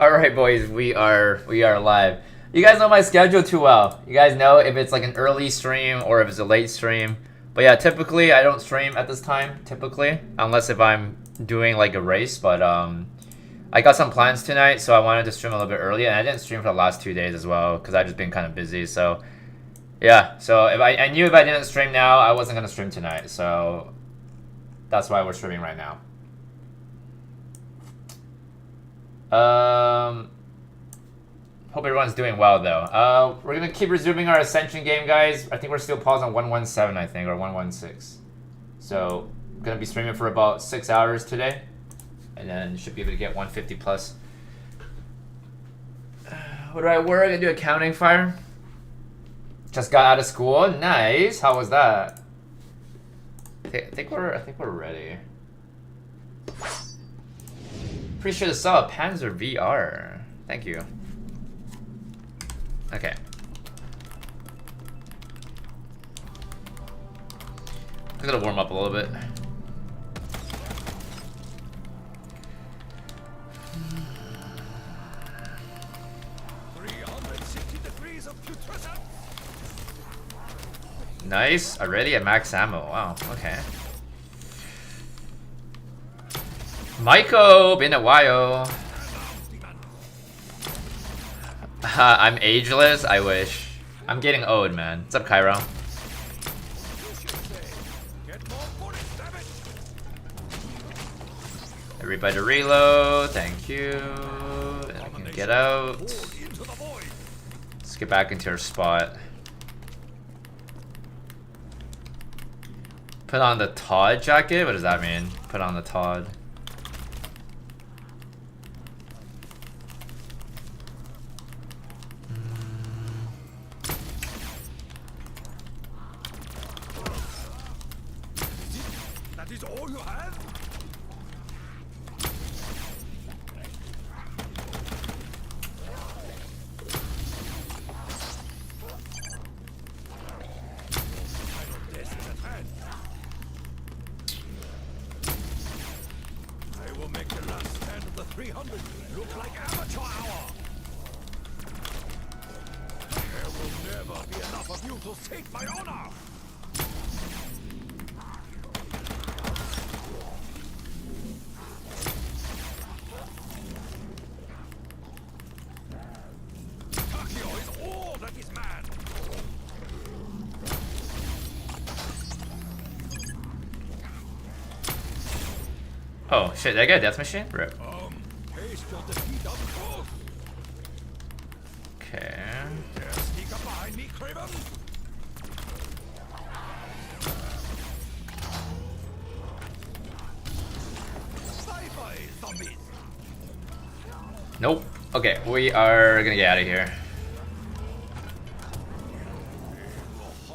Alright boys, we are live. You guys know my schedule too well. You guys know if it's like an early stream or if it's a late stream. But yeah, typically I don't stream at this time, typically. Unless if I'm doing like a race, but I got some plans tonight, so I wanted to stream a little bit earlier, and I didn't stream for the last 2 days as well, because I've just been kind of busy, so yeah. So if I knew if I didn't stream now, I wasn't going to stream tonight, so that's why we're streaming right now. Hope everyone's doing well though. We're gonna keep resuming our Ascension game, guys. I think we're still paused on 117, I think, or 116. So gonna be streaming for about 6 hours today, and then should be able to get 150 plus. What do I work? I do accounting fire. Just got out of school. Nice. How was that? I think we're ready. Pretty sure to sell a Panzer VR. Thank you. Okay. I'm gonna warm up a little bit. Nice. Already at max ammo. Wow. Okay. Maiko, been a while. I'm ageless. I wish. I'm getting old, man. What's up, Cairo? Everybody reload. Thank you. And I can get out. Let's get back into our spot. Put on the Todd jacket? What does that mean? Put on the Todd. That is all you have? I will make the last stand of the 300 look like amateur hour. There will never be enough of you to take my honor. Oh shit, did I get a death machine? Rip. Okay. Sneak up behind me, Craven. Zombies. Nope. Okay, we are gonna get out of here.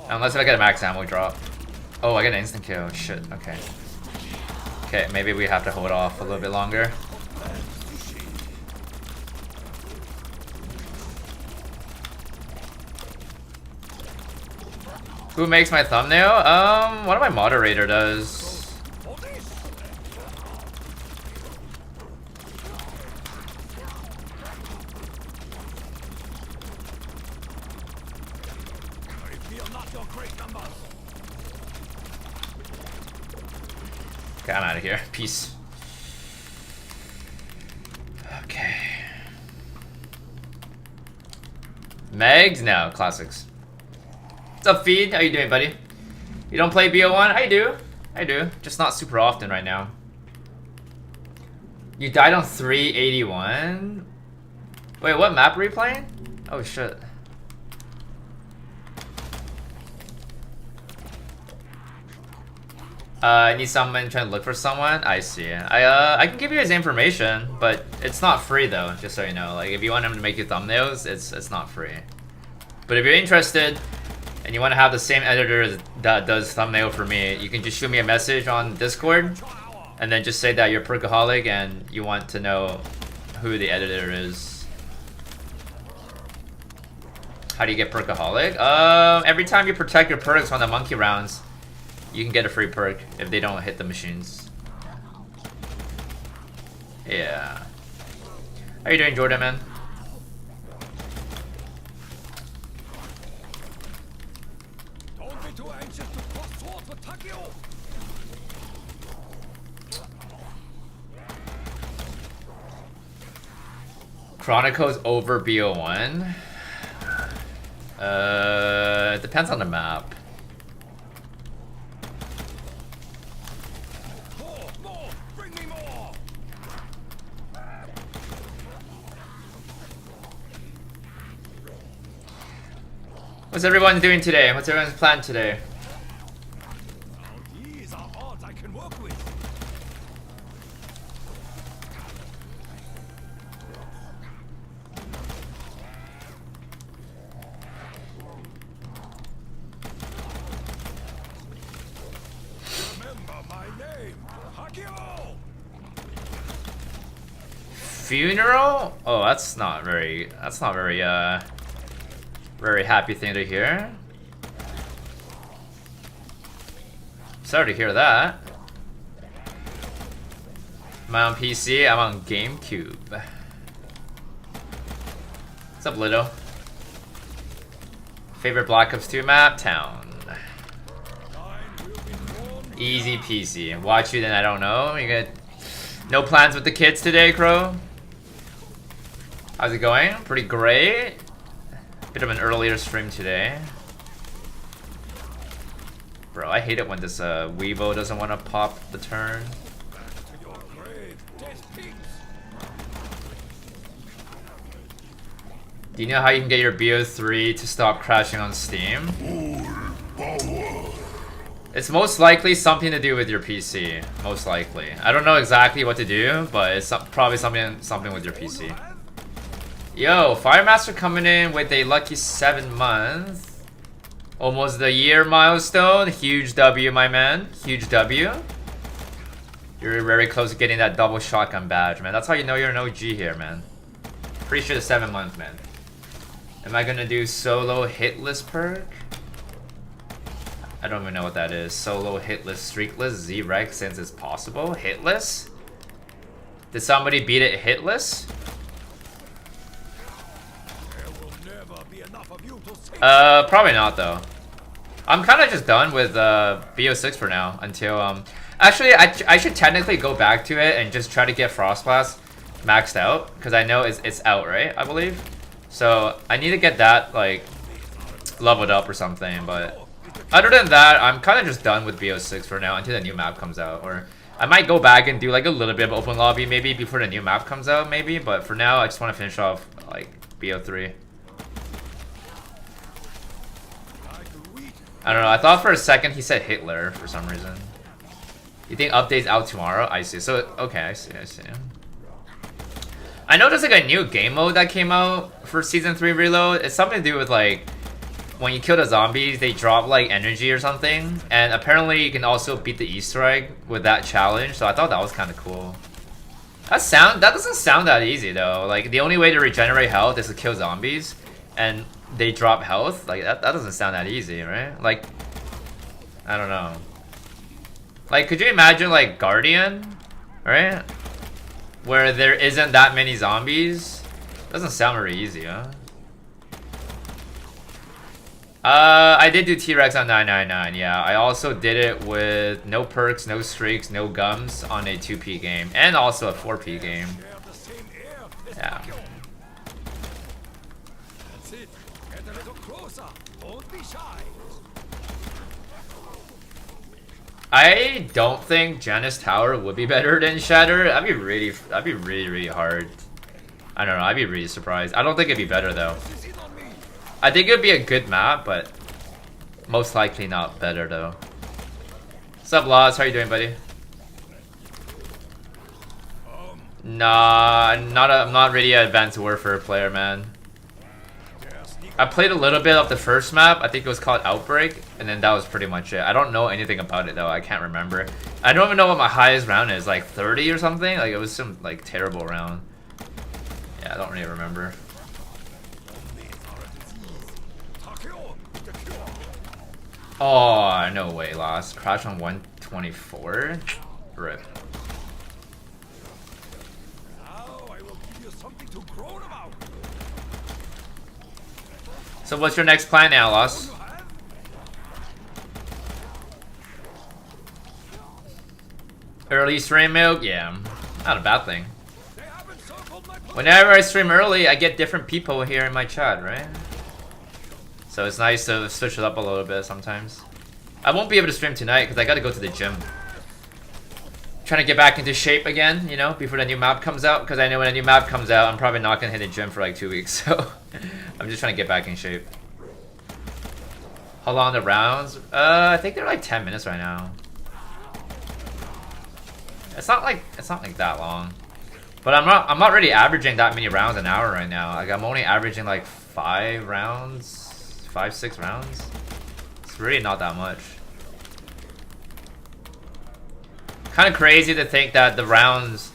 Unless I get a max ammo drop. Oh, I get an instant kill. Shit, okay. Okay, maybe we have to hold off a little bit longer. Who makes my thumbnail? One of my moderator does. Okay, I'm out of here. Peace. Okay. Megs? No, classics. What's up, Feed? How you doing, buddy? You don't play BO1? I do. I do. Just not super often right now. You died on 381? Wait, what map were you playing? Oh, shit. I need someone trying to look for someone. I see. I can give you his information, but it's not free though. Just so you know, like if you want him to make you thumbnails, it's not free. But if you're interested and you want to have the same editor that does thumbnail for me, you can just shoot me a message on Discord, and then just say that you're Perkaholic and you want to know who the editor is. How do you get Perkaholic? Every time you protect your perks on the monkey rounds, you can get a free perk if they don't hit the machines. Yeah. How you doing, Jordan, man? Don't be too anxious to cross swords with Takeo. Chronicles over BO1. Depends on the map. More, bring me more. What's everyone doing today? What's everyone's plan today? Now these are odds I can work with. Remember my name, Takeo. Funeral? Oh, that's not very very happy thing to hear. Sorry to hear that. Am I on PC? I'm on GameCube. What's up, Lido? Favorite Black Ops 2 map? Town. Easy peasy. Watch you then, I don't know. You got no plans with the kids today, Crow? How's it going? Pretty great. Bit of an earlier stream today. Bro, I hate it when this Weevo doesn't want to pop the turn. To your grave, death pigs. Do you know how you can get your BO3 to stop crashing on Steam? It's most likely something to do with your PC. Most likely. I don't know exactly what to do, but it's probably something with your PC. Yo, Firemaster coming in with a lucky 7 month. Almost the year milestone. Huge W, my man. Huge W. You're very close to getting that double shotgun badge, man. That's how you know you're an OG here, man. Pretty sure the 7 month, man. Am I gonna do solo hitless perk? I don't even know what that is. Solo hitless, streakless, Z-Rex since it's possible. Hitless? Did somebody beat it hitless? Probably not though. I'm kind of just done with BO6 for now until actually I should technically go back to it and just try to get Frostblast maxed out because I know it's out, right? I believe. So I need to get that like leveled up or something, but other than that, I'm kind of just done with BO6 for now until the new map comes out, or I might go back and do like a little bit of open lobby maybe before the new map comes out maybe, but for now I just want to finish off like BO3. I don't know, I thought for a second he said Hitler for some reason. You think update's out tomorrow? I see. So, okay, I see. I know there's like a new game mode that came out for Season 3 Reload. It's something to do with like, when you kill the zombies, they drop like energy or something. And apparently you can also beat the Easter egg with that challenge. So I thought that was kind of cool. That doesn't sound that easy though. Like the only way to regenerate health is to kill zombies. And they drop health. Like that doesn't sound that easy, right? Like, I don't know. Like, could you imagine like Guardian, right? Where there isn't that many zombies. Doesn't sound very easy, huh? I did do T-Rex on 999, yeah. I also did it with no perks, no streaks, no gums on a 2P game. And also a 4P game. Yeah. That's it. Get a little closer. Don't be shy. I don't think Janus Tower would be better than Shatter. That'd be really hard. I don't know, I'd be really surprised. I don't think it'd be better though. I think it'd be a good map, but most likely not better though. What's up, Laws? How you doing, buddy? Nah, I'm not really an Advanced Warfare player, man. I played a little bit of the first map. I think it was called Outbreak, and then that was pretty much it. I don't know anything about it though. I can't remember. I don't even know what my highest round is, like 30 or something. Like it was some like terrible round. Yeah, I don't really remember. Oh, no way, lost. Crash on 124? Rip. Now I will give you something to So what's your next plan now, Lost? Early stream milk? Yeah, not a bad thing. Whenever I stream early, I get different people here in my chat, right? So it's nice to switch it up a little bit sometimes. I won't be able to stream tonight because I gotta go to the gym. Trying to get back into shape again, you know, before the new map comes out. Because I know when a new map comes out, I'm probably not gonna hit the gym for like 2 weeks. So I'm just trying to get back in shape. How long the rounds? I think they're like 10 minutes right now. It's not like that long. But I'm not really averaging that many rounds an hour right now. Like I'm only averaging like 5 rounds, 5-6 rounds. It's really not that much. Kind of crazy to think that the rounds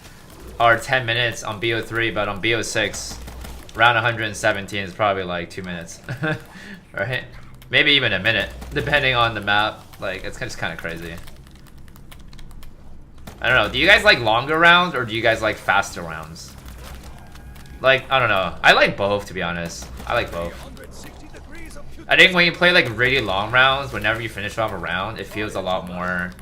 are 10 minutes on BO3, but on BO6, round 117 is probably like 2 minutes, right? Maybe even a minute, depending on the map. Like it's just kind of crazy. I don't know. Do you guys like longer rounds or do you guys like faster rounds? Like, I don't know. I like both, to be honest. I like both. I think when you play like really long rounds, whenever you finish off a round, it feels a lot more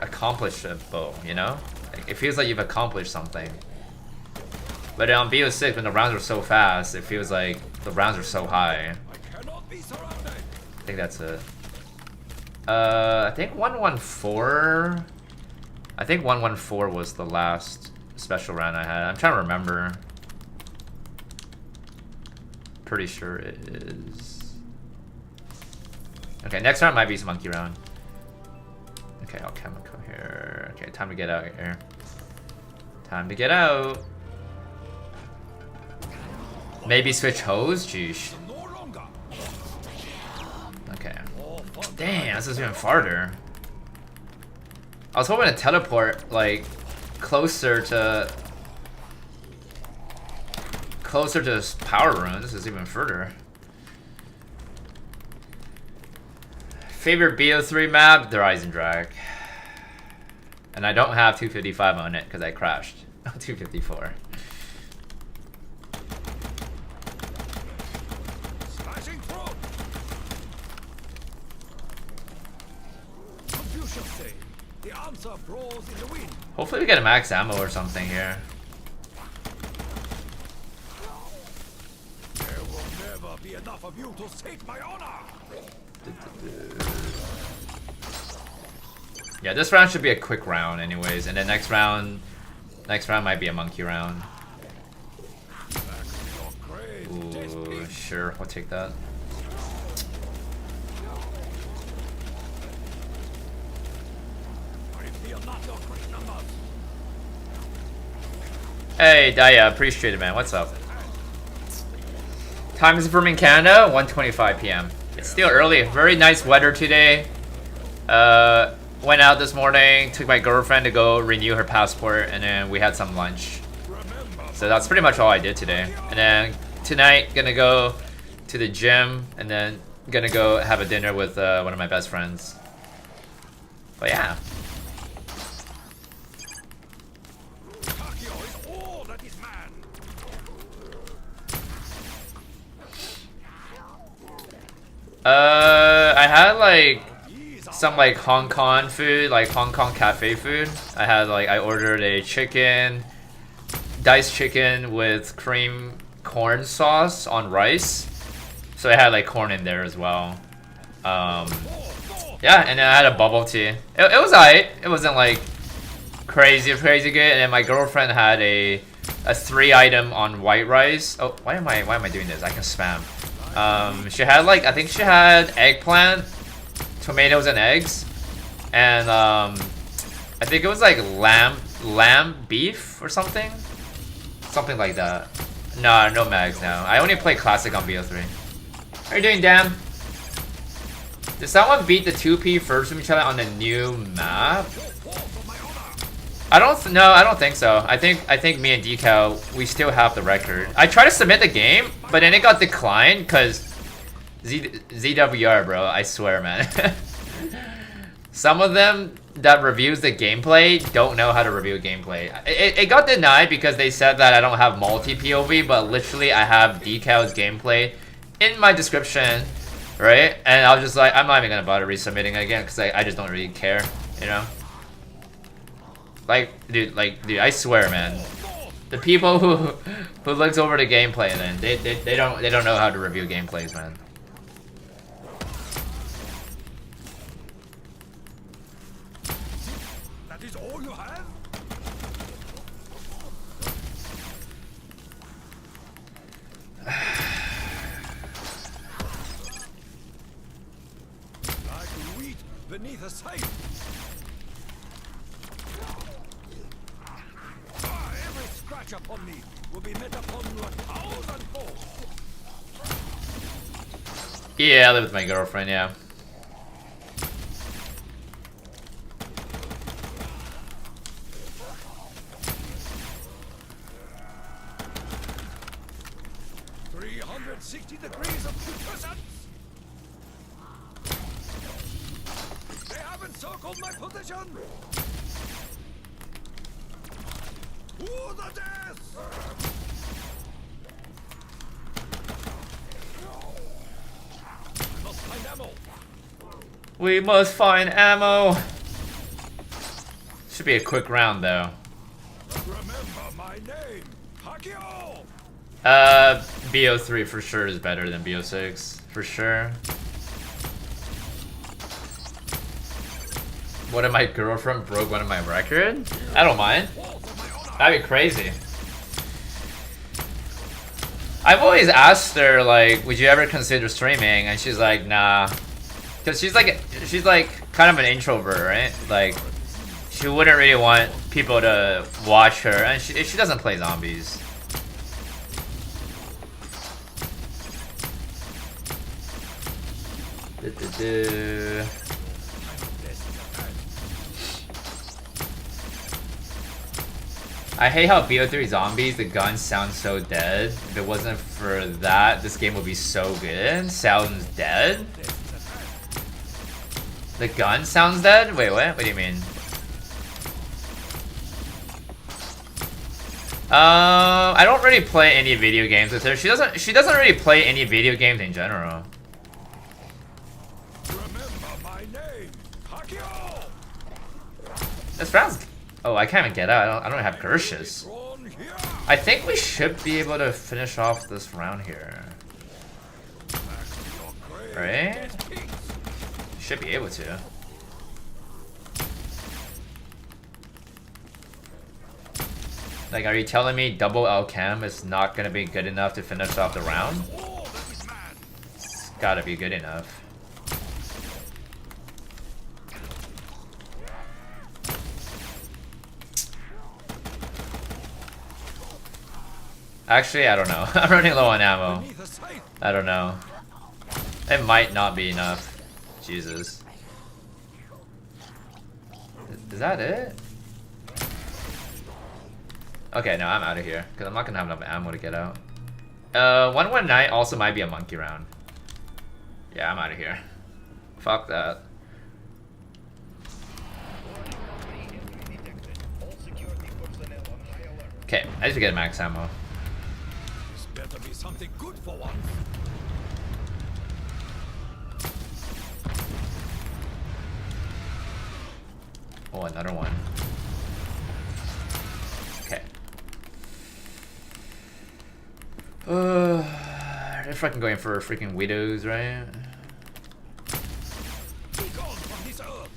accomplishable, you know? Like, it feels like you've accomplished something. But on BO6, when the rounds are so fast, it feels like the rounds are so high. I think that's it. I think 114. I think 114 was the last special round I had. I'm trying to remember. Pretty sure it is. Okay, next round might be some monkey round. Okay, I'll chemical here. Okay, time to get out here. Time to get out. Maybe switch hose? Jeez. Okay. Damn, this is even farther. I was hoping to teleport like closer to this power room. This is even further. Favorite BO3 map? The Rise and Drag. And I don't have 255 on it because I crashed. 254. Hopefully we get a max ammo or something here. There will never be enough of you to save my honor. Yeah, this round should be a quick round anyways, and the next round might be a monkey round. Ooh, sure, I'll take that. Hey, Daya, appreciate it, man. What's up? Time is from in Canada, 1:25 p.m. It's still early. Very nice weather today. Went out this morning, took my girlfriend to go renew her passport, and then we had some lunch. So that's pretty much all I did today. And then tonight, gonna go to the gym, and then gonna go have a dinner with one of my best friends. But yeah. I had like some like Hong Kong food, like Hong Kong cafe food. I ordered a chicken, diced chicken with cream corn sauce on rice. So I had like corn in there as well. Yeah, and then I had a bubble tea. It was alright. It wasn't like crazy good. And then my girlfriend had a 3-item on white rice. Oh, why am I doing this? I can spam. She had like, I think she had eggplant, tomatoes and eggs, and I think it was like lamb beef or something like that. Nah, no mags now. I only play classic on BO3. How are you doing, Dan? Did someone beat the 2P first from each other on the new map? I don't think so. I think me and Decal, we still have the record. I tried to submit the game, but then it got declined because ZWR, bro. I swear, man. some of them that reviews the gameplay don't know how to review gameplay. It got denied because they said that I don't have multi POV, but literally I have Decal's gameplay in my description, right? And I was just like, I'm not even gonna bother resubmitting it again because I just don't really care, you know? Like, dude, I swear, man. The people who looks over the gameplay, then they don't know how to review gameplays, man. That is all you have? Like wheat beneath a scythe. Every scratch upon me will be met upon you 1,000-fold. Yeah, I live with my girlfriend, yeah. degrees of putrescence. They have encircled my position. To the death! I must find ammo. We must find ammo. Should be a quick round though. Remember my name, Hakio. BO3 for sure is better than BO6 for sure. What if my girlfriend broke one of my records? I don't mind. That'd be crazy. I've always asked her, like, would you ever consider streaming? And she's like, nah. Cause she's like kind of an introvert, right? Like, she wouldn't really want people to watch her, and she doesn't play zombies. I hate how BO3 Zombies, the gun sounds so dead. If it wasn't for that, this game would be so good. Sounds dead? The gun sounds dead? Wait, what? What do you mean? I don't really play any video games with her. She doesn't really play any video games in general. Remember my name, Hakio. This round's... Oh, I can't even get out. I don't have Gershes. I think we should be able to finish off this round here. Right? Should be able to. Like, are you telling me double L-Cam is not gonna be good enough to finish off the round? It's gotta be good enough. Actually, I don't know. I'm running low on ammo. I don't know. It might not be enough. Jesus. Is that it? Okay, no, I'm out of here. Because I'm not going to have enough ammo to get out. 119 also might be a monkey round. Yeah, I'm out of here. Fuck that. Okay, I just get max ammo. This better be something good for once. Oh, another one. Okay. They're fucking going for freaking widows, right? Be gone from this earth.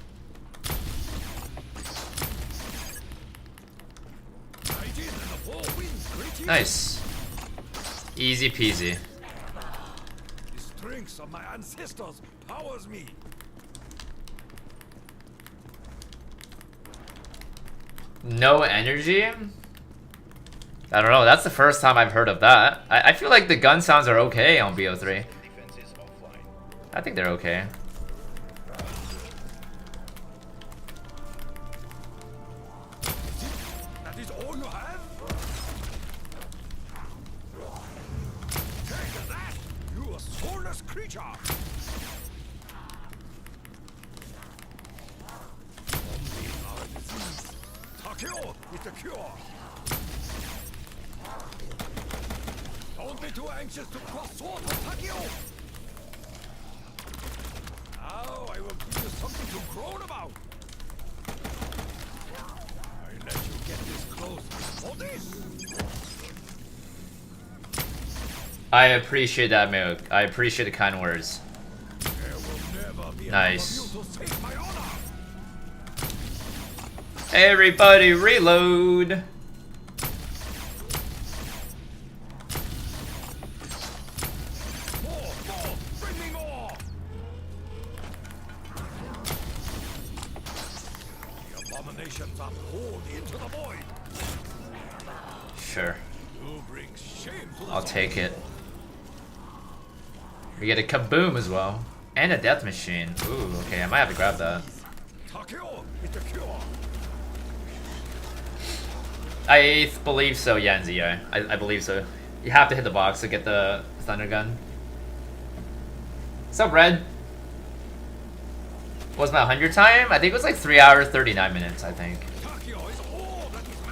Mighty than the four winds, great. Nice. Easy peasy. The strength of my ancestors powers me. No energy? I don't know, that's the first time I've heard of that. I feel like the gun sounds are okay on BO3. I think they're okay. That is all you have? Take that, you soulless creature! Takeo is the cure. Don't be too anxious to cross swords with Takeo. Now I will give you something to groan about. I let you get this close for this. I appreciate that, Mook. I appreciate the kind words. There will never be Nice. enough of you to save my honor. Everybody reload. More, bring me more. The abominations are poured into the void. Sure. You bring shame to the I'll take it. We get a KABOOM as well. And a death machine. Ooh, okay, I might have to grab that. Takeo is the cure. I believe so, Yanzi. I believe so. You have to hit the box to get the thunder gun. What's up, Red? What was my 100 time? I think it was like 3 hours, 39 minutes, I think. Takeo is all that is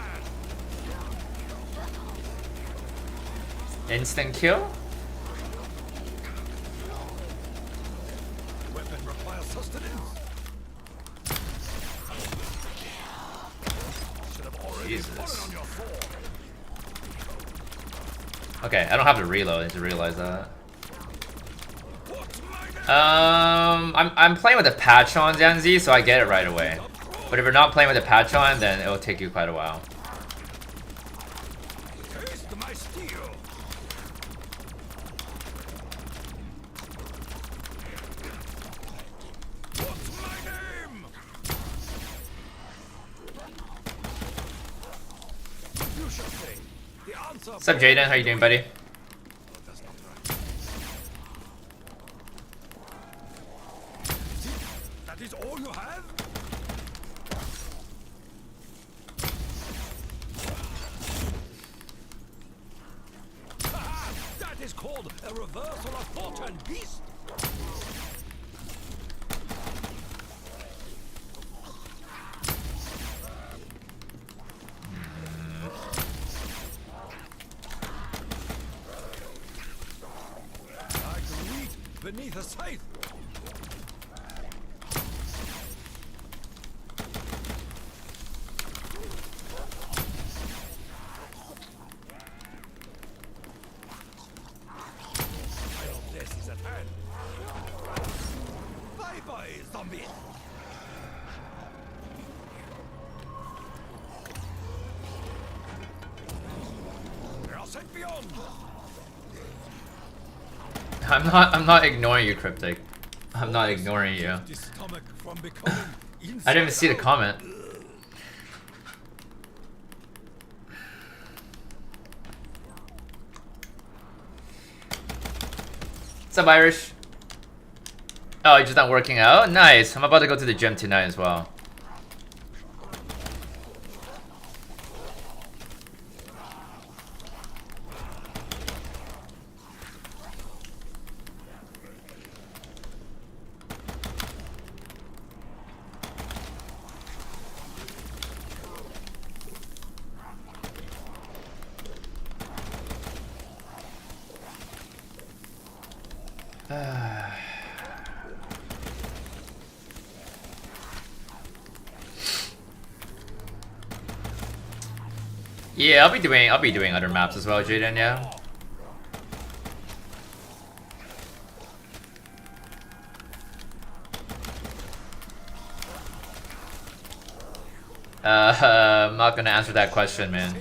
man. Instant kill? Weapon requires sustenance. Should have already Jesus. fallen on your sword. Okay, I don't have to reload, I need to realize that. What's my name? I'm playing with the patch on, Zanzi, so I get it right away. But if you're not playing with the patch on, then it'll take you quite a while. Taste my steel. What's my name? You should say the answer. What's up, Jaden? How you doing, buddy? That's not right. See, that is all you have? Haha, that is called a reversal of fortune, beast. Like wheat beneath a scythe. Final death is at hand. Bye-bye, zombie. They are sent beyond. I'm not ignoring you, Cryptic. I'm not ignoring you. The stomach from becoming I didn't even see the inside comment. What's up, Irish? Oh, you're just not working out? Nice. I'm about to go to the gym tonight as well. Yeah, I'll be doing other maps as well, Jaden, yeah. I'm not gonna answer that question, man.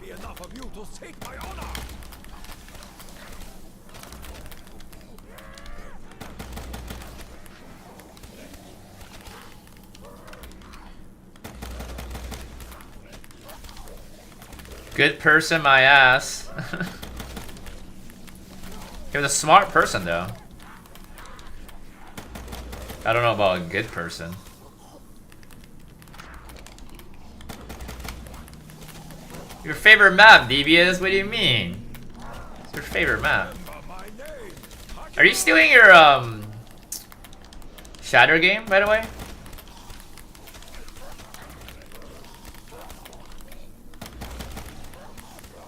Be enough of you to save my honor. Good person, my ass. He was a smart person, though. I don't know about a good person. Your favorite map, Devious? What do you mean? It's your favorite map. Are you stealing your Shatter game, by the way?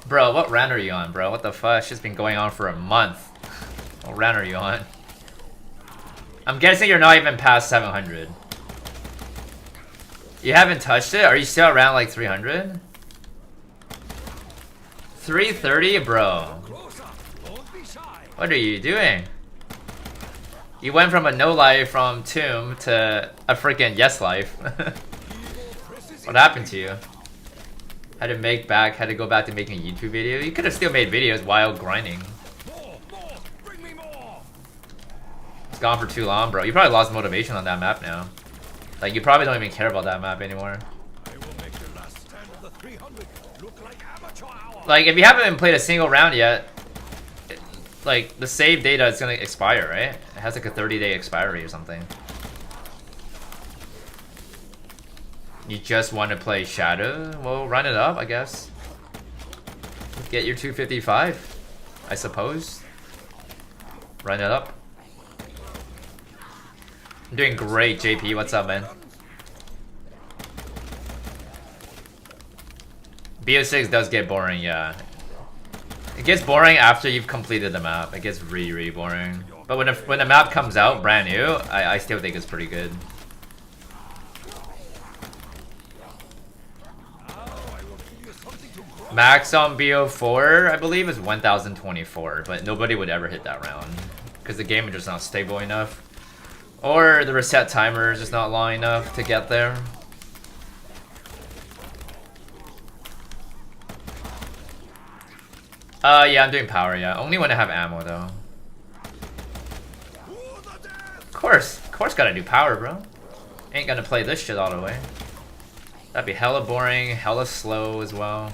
Bro, what round are you on, bro? What the fuck? It's just been going on for a month. What round are you on? I'm guessing you're not even past 700. You haven't touched it? Are you still around like 300? 330, bro. What are you doing? You went from a no life from Tomb to a freaking yes life. What happened to you? Had to go back to making a YouTube video? You could have still made videos while grinding. It's gone for too long, bro. You probably lost motivation on that map now. Like, you probably don't even care about that map anymore. Like, if you haven't played a single round yet, like, the save data is gonna expire, right? It has like a 30-day expiry or something. You just want to play Shadow? Well, run it up, I guess. Get your 255, I suppose. Run it up. I'm doing great, JP. What's up, man? BO6 does get boring, yeah. It gets boring after you've completed the map. It gets really, really boring. But when the map comes out brand new, I still think it's pretty good. Max on BO4, I believe, is 1024, but nobody would ever hit that round because the game is just not stable enough, or the reset timer is just not long enough to get there. Yeah, I'm doing power, yeah. Only when I have ammo, though. Of course gotta do power, bro. Ain't gonna play this shit all the way. That'd be hella boring, hella slow as well.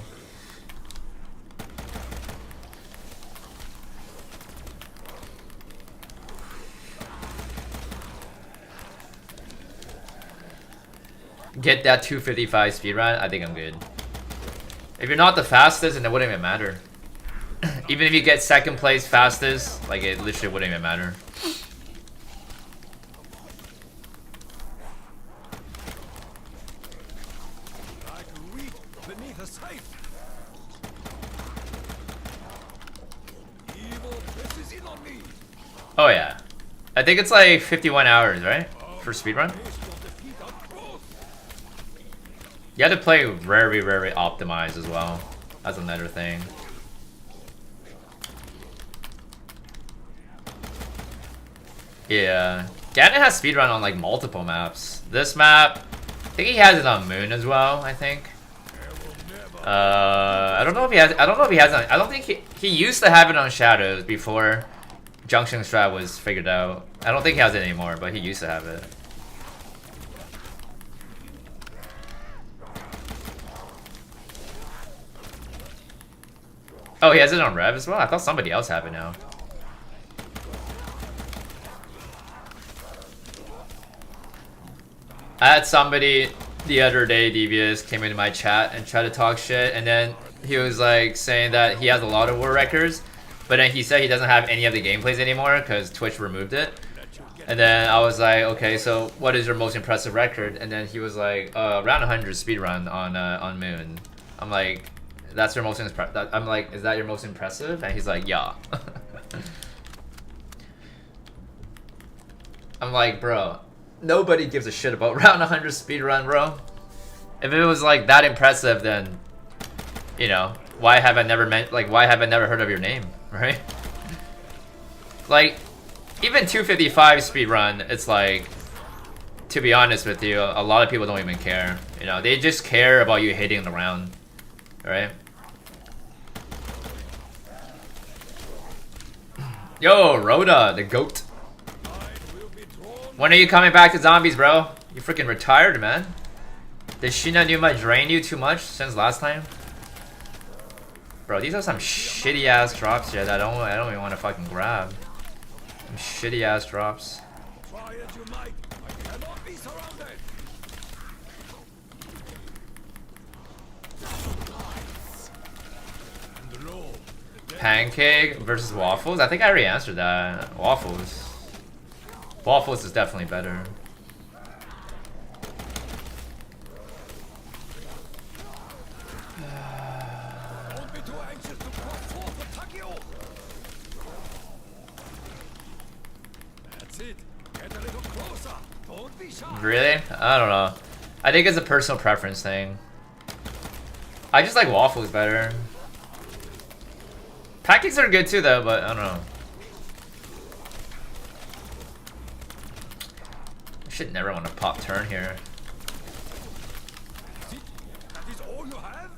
Get that 255 speedrun, I think I'm good. If you're not the fastest, then it wouldn't even matter. Even if you get second place fastest, like, it literally wouldn't even matter. Oh yeah. I think it's like 51 hours, right? For speedrun? You have to play very, very optimized as well. That's another thing. Yeah. Ganon has speedrun on like multiple maps. This map, I think he has it on Moon as well, I think. I don't know if he has it on, I don't think he used to have it on Shadows before Junction Strat was figured out. I don't think he has it anymore, but he used to have it. Oh, he has it on Rev as well? I thought somebody else had it now. I had somebody the other day, Devious, came into my chat and tried to talk shit, and then he was like saying that he has a lot of war records, but then he said he doesn't have any of the gameplays anymore because Twitch removed it. And then I was like, okay, so what is your most impressive record? And then he was like, around 100 speedrun on Moon. I'm like, that's your most impressive? I'm like, is that your most impressive? And he's like, yeah. I'm like, bro, nobody gives a shit about round 100 speedrun, bro. If it was like that impressive, then, you know, why have I never heard of your name, right? Like, even 255 speedrun, it's like, to be honest with you, a lot of people don't even care. You know, they just care about you hitting the round, right? Yo, Rhoda, the goat. When are you coming back to Zombies, bro? You freaking retired, man. Did Shina Numa drain you too much since last time? Bro, these are some shitty ass drops here that I don't even want to fucking grab. Some shitty ass drops. Try as you might, I cannot be surrounded. And lo, the dead Pancake versus waffles? I think I already answered that. Waffles. Waffles is definitely better. Don't be too anxious to cross forth, attack you. That's it. Get a little closer. Don't be shy. Really? I don't know. I think it's a personal preference thing. I just like waffles better. Pancakes are good too though, but I don't know. I should never want to pop turn here. That's it. That is all you have?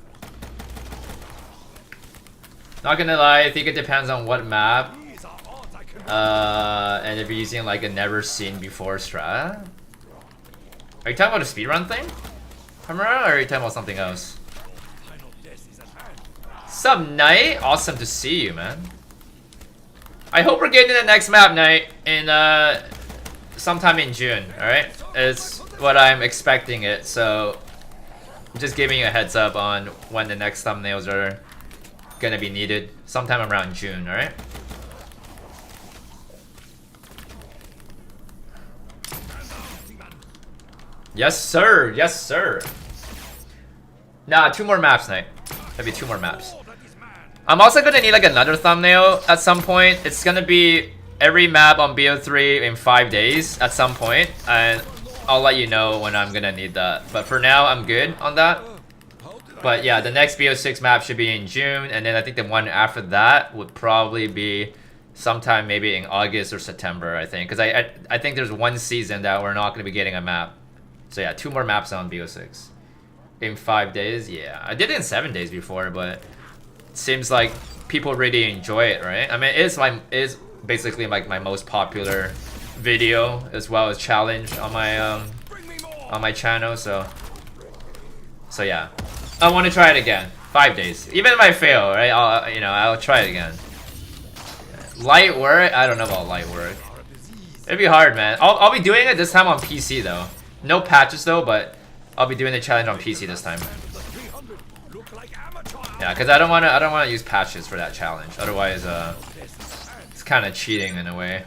Not gonna lie, I think it depends on what map. These are odds I can And if you're using like a never seen before strat. Are you talking about a speedrun thing? Hamura, or are you talking about something else? final death is at hand. Sup, Knight? Awesome to see you, man. I hope we're getting to the next map, Knight, in sometime in June, alright? It's what I'm expecting it, so I'm just giving you a heads up on when the next thumbnails are gonna be needed. Sometime around June, alright? Yes, sir. Yes, sir. Nah, 2 more maps, Knight. Maybe 2 more maps. Oh, that is mad. I'm also gonna need like another thumbnail at some point. It's gonna be every map on BO3 in 5 days at some point, and I'll let you know when I'm gonna need that. But for now, I'm good on that. But yeah, the next BO6 map should be in June, and then I think the one after that would probably be sometime maybe in August or September, I think. Because I think there's one season that we're not gonna be getting a map. So yeah, 2 more maps on BO6. In 5 days, yeah. I did it in 7 days before, but it seems like people really enjoy it, right? I mean, it's basically like my most popular video as well as challenge on my channel, so yeah. I want to try it again. 5 days. Even if I fail, right? I'll try it again. Light work? I don't know about light work. It'd be hard, man. I'll be doing it this time on PC though. No patches though, but I'll be doing the challenge on PC this time. Yeah, because I don't wanna use patches for that challenge. Otherwise, it's kind of cheating in a way.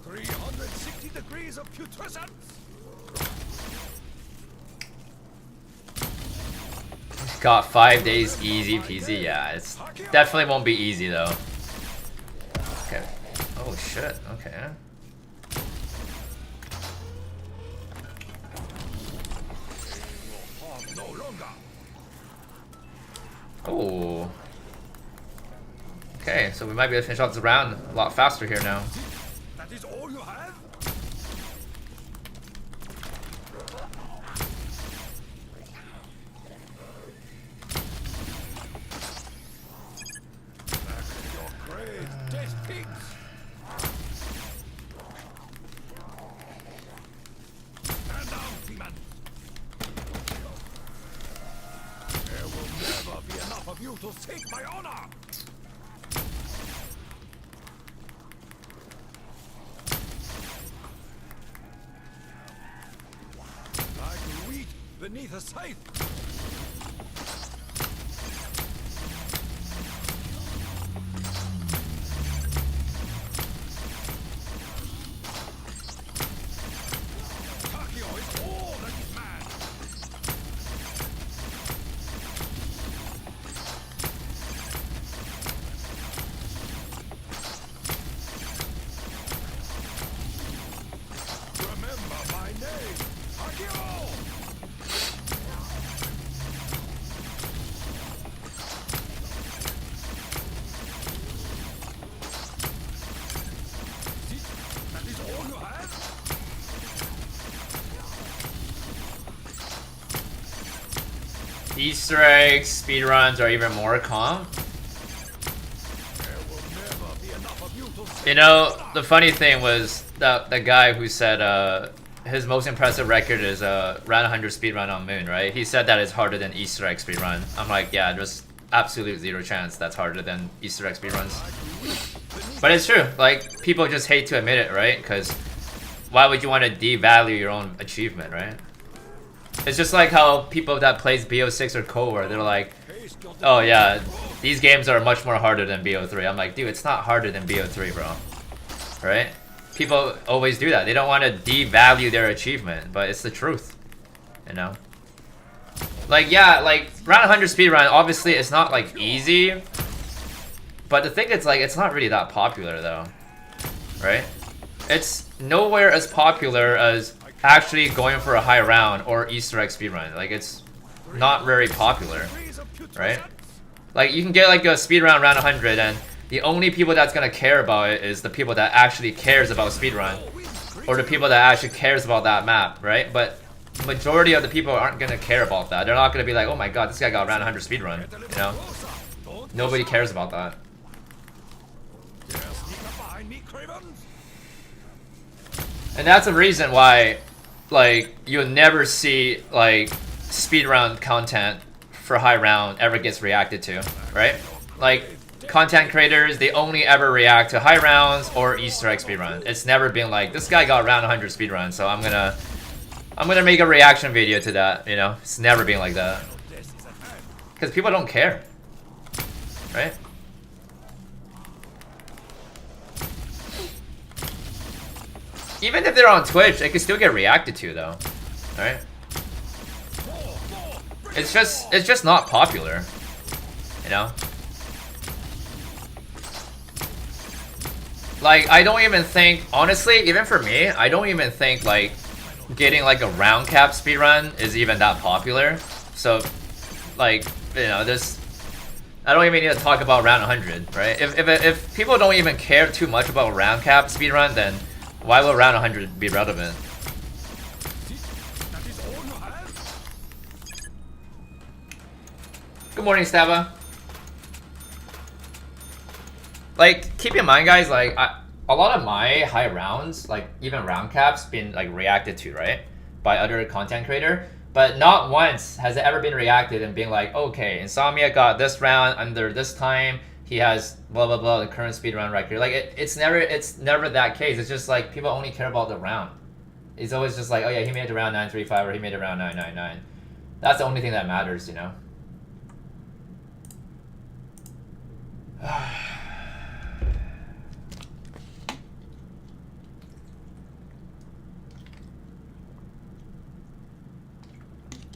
360 degrees of putrescence. Got 5 days easy peasy. Yeah, it's definitely won't be easy though. Okay. Oh shit. Okay. Oh. Okay, so we might be able to finish off this round a lot faster here now. That is all you have? Your great death pigs. Stand down, demon. There will never be enough of you to save my honor. Like wheat beneath a scythe. Takio is all that is mad. Remember my name, Takio! That is all you have? Easter eggs, speedruns, or even more calm. There will never be enough of you to save You know, the funny thing was that the guy who said his most impressive record is round 100 speedrun on Moon, right? He said that it's harder than Easter egg speedrun. I'm like, yeah, there's absolute zero chance that's harder than Easter egg speedruns. But it's true. Like, people just hate to admit it, right? Because why would you want to devalue your own achievement, right? It's just like how people that plays BO6 or Cold War, they're like, oh yeah, these games are much more harder than BO3. I'm like, dude, it's not harder than BO3, bro. Right? People always do that. They don't want to devalue their achievement, but it's the truth. You know? Like, yeah, like, round 100 speedrun, obviously it's not, like, easy. But the thing is, like, it's not really that popular, though. Right? It's nowhere as popular as actually going for a high round or Easter egg speedrun. Like, it's not very popular. Right? Like, you can get, like, a speedrun round 100, and the only people that's gonna care about it is the people that actually cares about speedrun. Or the people that actually cares about that map, right? But majority of the people aren't gonna care about that. They're not gonna be like, oh my god, this guy got round 100 speedrun, you know? Nobody cares about that. And that's the reason why, like, you'll never see, like, speedrun content for high round ever gets reacted to, right? Like, content creators, they only ever react to high rounds or Easter egg speedrun. It's never been like, this guy got round 100 speedrun, so I'm gonna make a reaction video to that, you know? It's never been like that. Because people don't care. Right? Even if they're on Twitch, they can still get reacted to, though. Alright? It's just not popular. You know? Like, I don't even think, honestly, even for me, I don't even think, like, getting, like, a round cap speedrun is even that popular. So, like, you know, I don't even need to talk about round 100, right? If people don't even care too much about round cap speedrun, then why will round 100 be relevant? Good morning, Staba. Like, keep in mind, guys, like, a lot of my high rounds, like, even round caps, been, like, reacted to, right? By other content creator. But not once has it ever been reacted and being like, okay, Insomnia got this round under this time. He has blah, blah, blah, the current speedrun record. Like, it's never that case. It's just, like, people only care about the round. It's always just like, oh, yeah, he made it around 935 or he made it around 999. That's the only thing that matters, you know?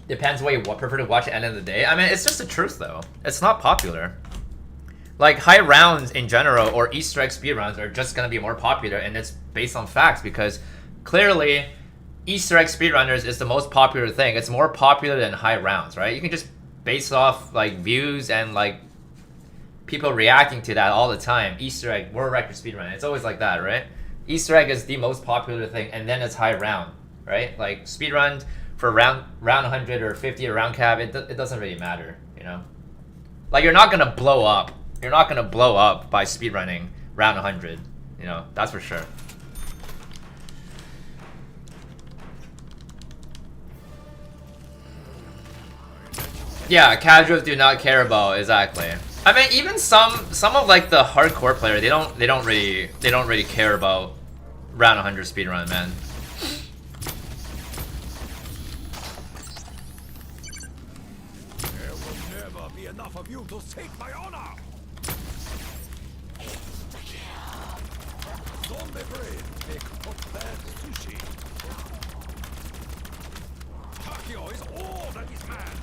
Depends what you prefer to watch at the end of the day. I mean, it's just the truth, though. It's not popular. Like, high rounds in general or Easter egg speedruns are just going to be more popular, and it's based on facts because clearly Easter egg speedrunners is the most popular thing. It's more popular than high rounds, right? You can just base off, like, views and, like, people reacting to that all the time. Easter egg, world record speedrun. It's always like that, right? Easter egg is the most popular thing, and then it's high round, right? Like, speedrun for round 100 or 50 or round cap, it doesn't really matter, you know? Like, you're not gonna blow up. You're not gonna blow up by speedrunning round 100, you know? That's for sure. Yeah, casuals do not care about, exactly. I mean, even some of, like, the hardcore player, they don't really care about round 100 speedrun, man. There will never be enough of you to save my honor. Zombie brain, make hot bad sushi. Takio is all that is man.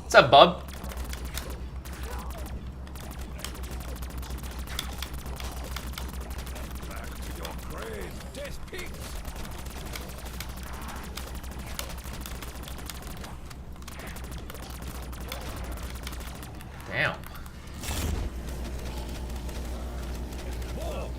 What's up, bub? Back to your grave, death pigs. Damn.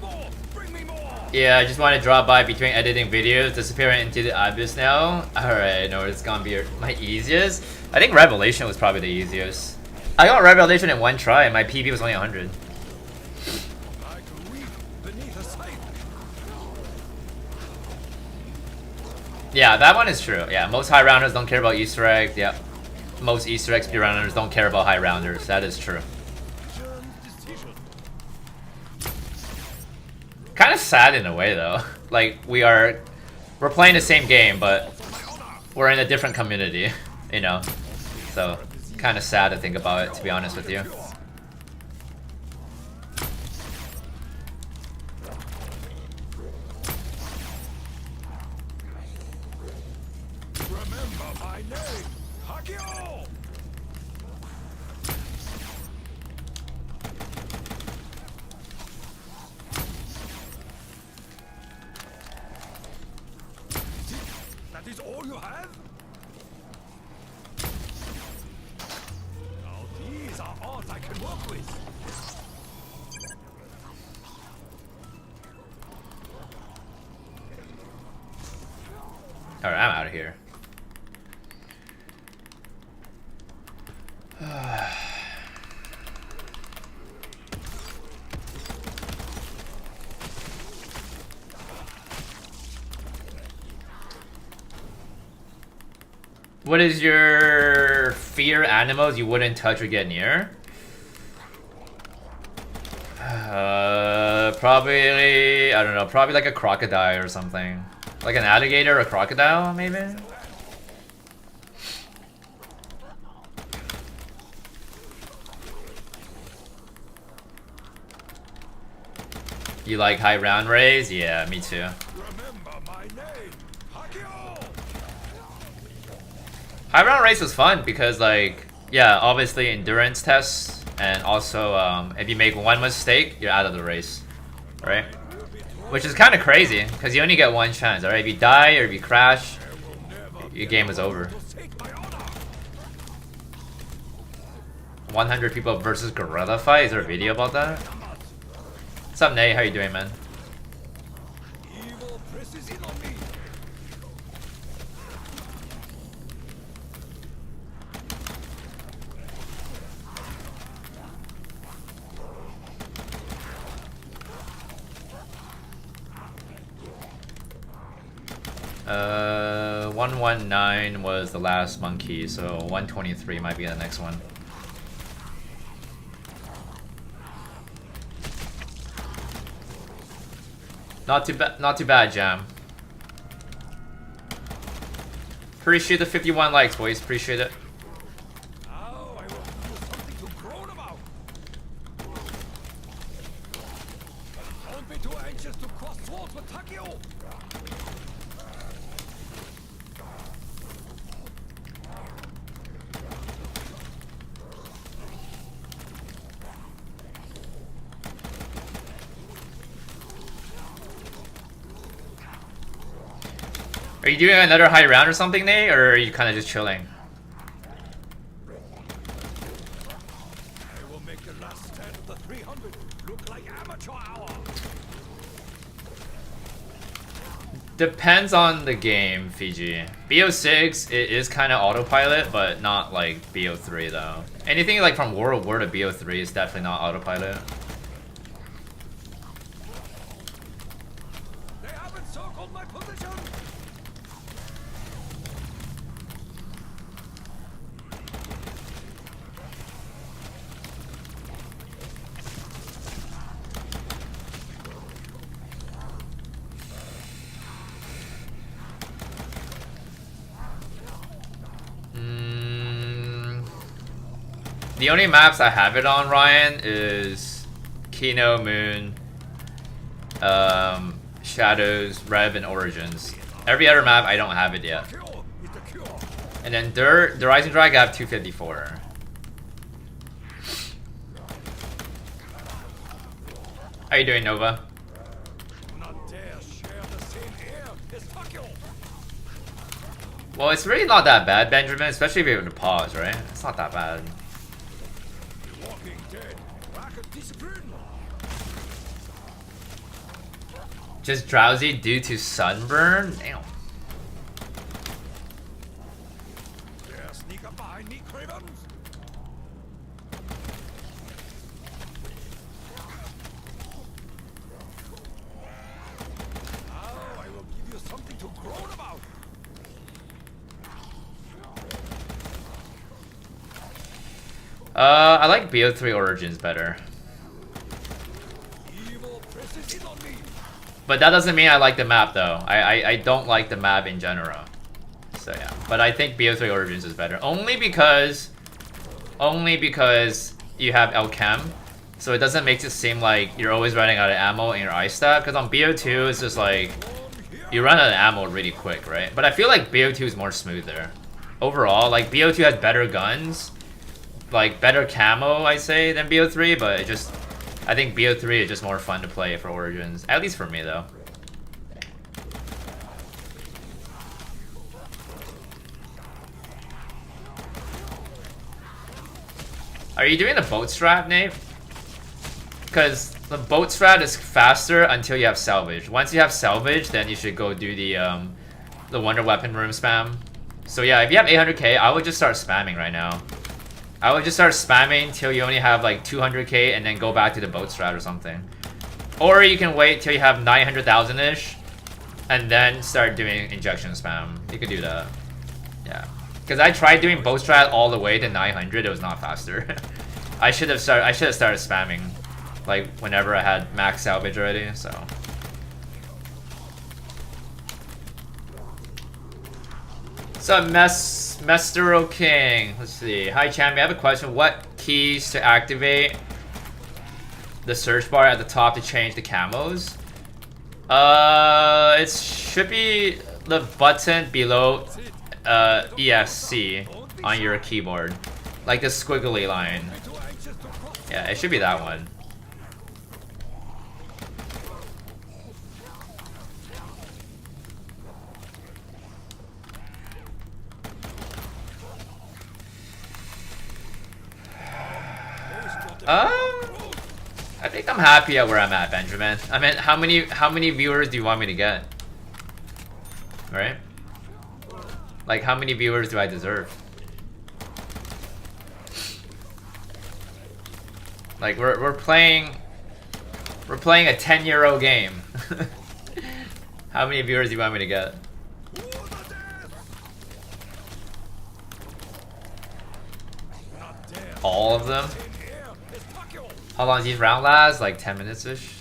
More, bring me more. Yeah, I just want to drop by between editing videos, disappearing into the abyss now. Alright, no, it's gonna be my easiest. I think Revelation was probably the easiest. I got Revelation in one try and my PB was only 100. Like a reef beneath a sail. Yeah, that one is true. Yeah, most high rounders don't care about Easter eggs. Yeah, most Easter egg speedrunners don't care about high rounders. That is true. Kind of sad in a way though. Like we're playing the same game, but we're in a different community, you know. So kind of sad to think about it, to be honest with you. Remember my name, Hakio! That is all you have? Now these are odds I can work with. Alright, I'm out of here. What is your fear animals you wouldn't touch or get near? Probably, I don't know, probably like a crocodile or something. Like an alligator or a crocodile, maybe? You like high round rays? Yeah, me too. Remember my name, Hakio! High round race was fun because, like, yeah, obviously endurance tests, and also if you make one mistake, you're out of the race, right? Which is kind of crazy because you only get one chance, alright? If you die or if you crash, your game is over. 100 people versus gorilla fight? Is there a video about that? What's up, Nate? How you doing, man? Evil presses in on me. 119 was the last monkey, so 123 might be the next one. Not too bad, Jam. Appreciate the 51 likes, boys. Appreciate it. Now I will give you something to groan about. Don't be too anxious to cross swords with Takio. Are you doing another high round or something, Nate, or are you kind of just chilling? I will make the last stand of the 300 look like amateur hour. Depends on the game, Fiji. BO6, it is kind of autopilot, but not like BO3 though. Anything like from World War to BO3 is definitely not autopilot. They have encircled my position. The only maps I have it on, Ryan, is Kino, Moon, Shadows, Rev, and Origins. Every other map, I don't have it yet. Cure is the cure. And then the Rising Drag, I have 254. How you doing, Nova? Not dare share the same air as Takio. Well, it's really not that bad, Benjamin, especially if you're able to pause, right? It's not that bad. Walking dead. Racket discipline. Just drowsy due to sunburn? Damn. Dare sneak up behind me, cravens. Now I will give you something to groan about. I like BO3 Origins better. But that doesn't mean I like the map though. I don't like the map in general. So yeah. But I think BO3 Origins is better. Only because you have Alchem. So it doesn't make it seem like you're always running out of ammo in your ice stat. Because on BO2 it's just like you run out of ammo really quick, right? But I feel like BO2 is more smoother. Overall, like BO2 has better guns. Like better camo, I say, than BO3, but it just I think BO3 is just more fun to play for Origins. At least for me though. Are you doing the boat strat, Nate? Because the boat strat is faster until you have salvage. Once you have salvage, then you should go do the wonder weapon room spam. So yeah, if you have 800k, I would just start spamming right now. I would just start spamming till you only have like 200k and then go back to the boat strat or something. Or you can wait till you have 900,000-ish and then start doing injection spam. You could do that. Yeah. Because I tried doing boat strat all the way to 900, it was not faster. I should have started spamming like whenever I had max salvage already, so. What's up, Mestero King? Let's see. Hi, champion. I have a question. What keys to activate the search bar at the top to change the camos? It should be the button below ESC on your keyboard. Like the squiggly line. Yeah, it should be that one. I think I'm happy at where I'm at, Benjamin. I mean, how many viewers do you want me to get? Right? Like, how many viewers do I deserve? Like, we're playing a 10-euro game. How many viewers do you want me to get? All of them? How long does each round last? Like 10 minutes-ish?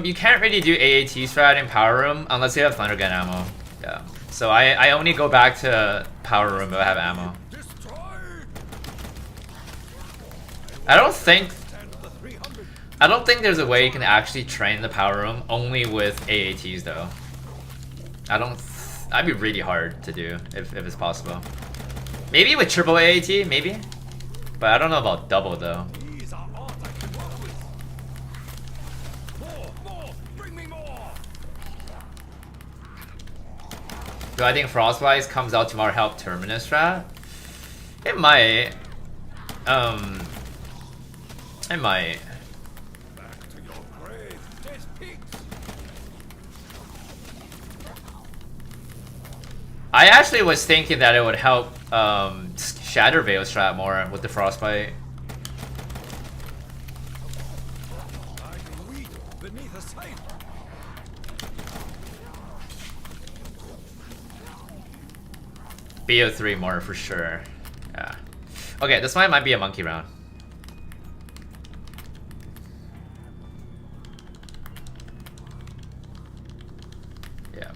You can't really do AAT strat in Power Room unless you have Thunder Gun ammo. Yeah. So I only go back to Power Room if I have ammo. I don't think there's a way you can actually train the Power Room only with AATs though. That'd be really hard to do if it's possible. Maybe with triple AAT, maybe. But I don't know about double though. Do I think Frostwise comes out tomorrow help Terminus strat? It might. It might. I actually was thinking that it would help Shatter Veil strat more with the Frostbite. BO3 more for sure. Yeah. Okay, this one might be a monkey round. Yeah.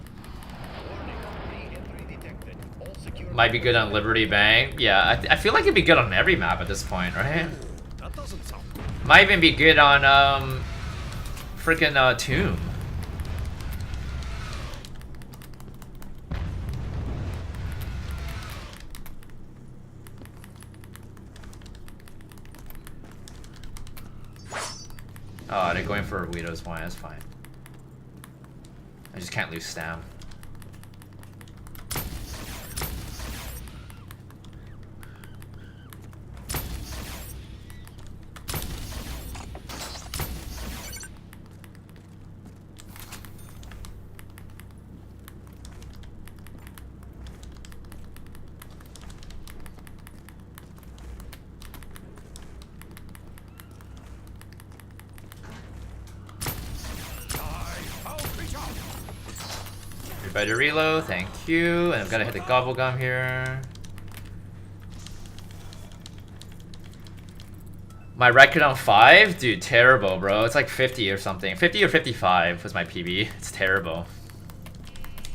Might be good on Liberty Bank. Yeah, I feel like it'd be good on every map at this point, right? Might even be good on freaking Tomb. Oh, they're going for Guido's point, that's fine. I just can't lose stam. Try to reload, thank you. And I'm gonna hit the Gobblegum here. My record on 5? Dude, terrible, bro. It's like 50 or something. 50 or 55 was my PB. It's terrible.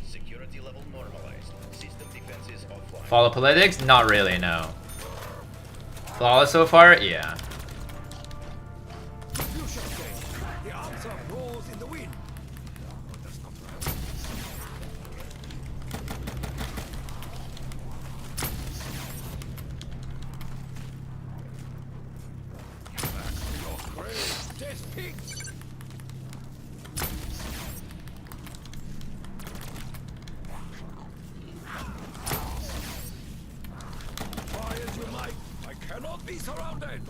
Security level normalized. System defenses offline. Follow politics? Not really, no. Flawless so far? Yeah. You shall say, the answer rolls in the wind. Oh, that's not right. Back to your grave, dead pigs. Try as you might, I cannot be surrounded.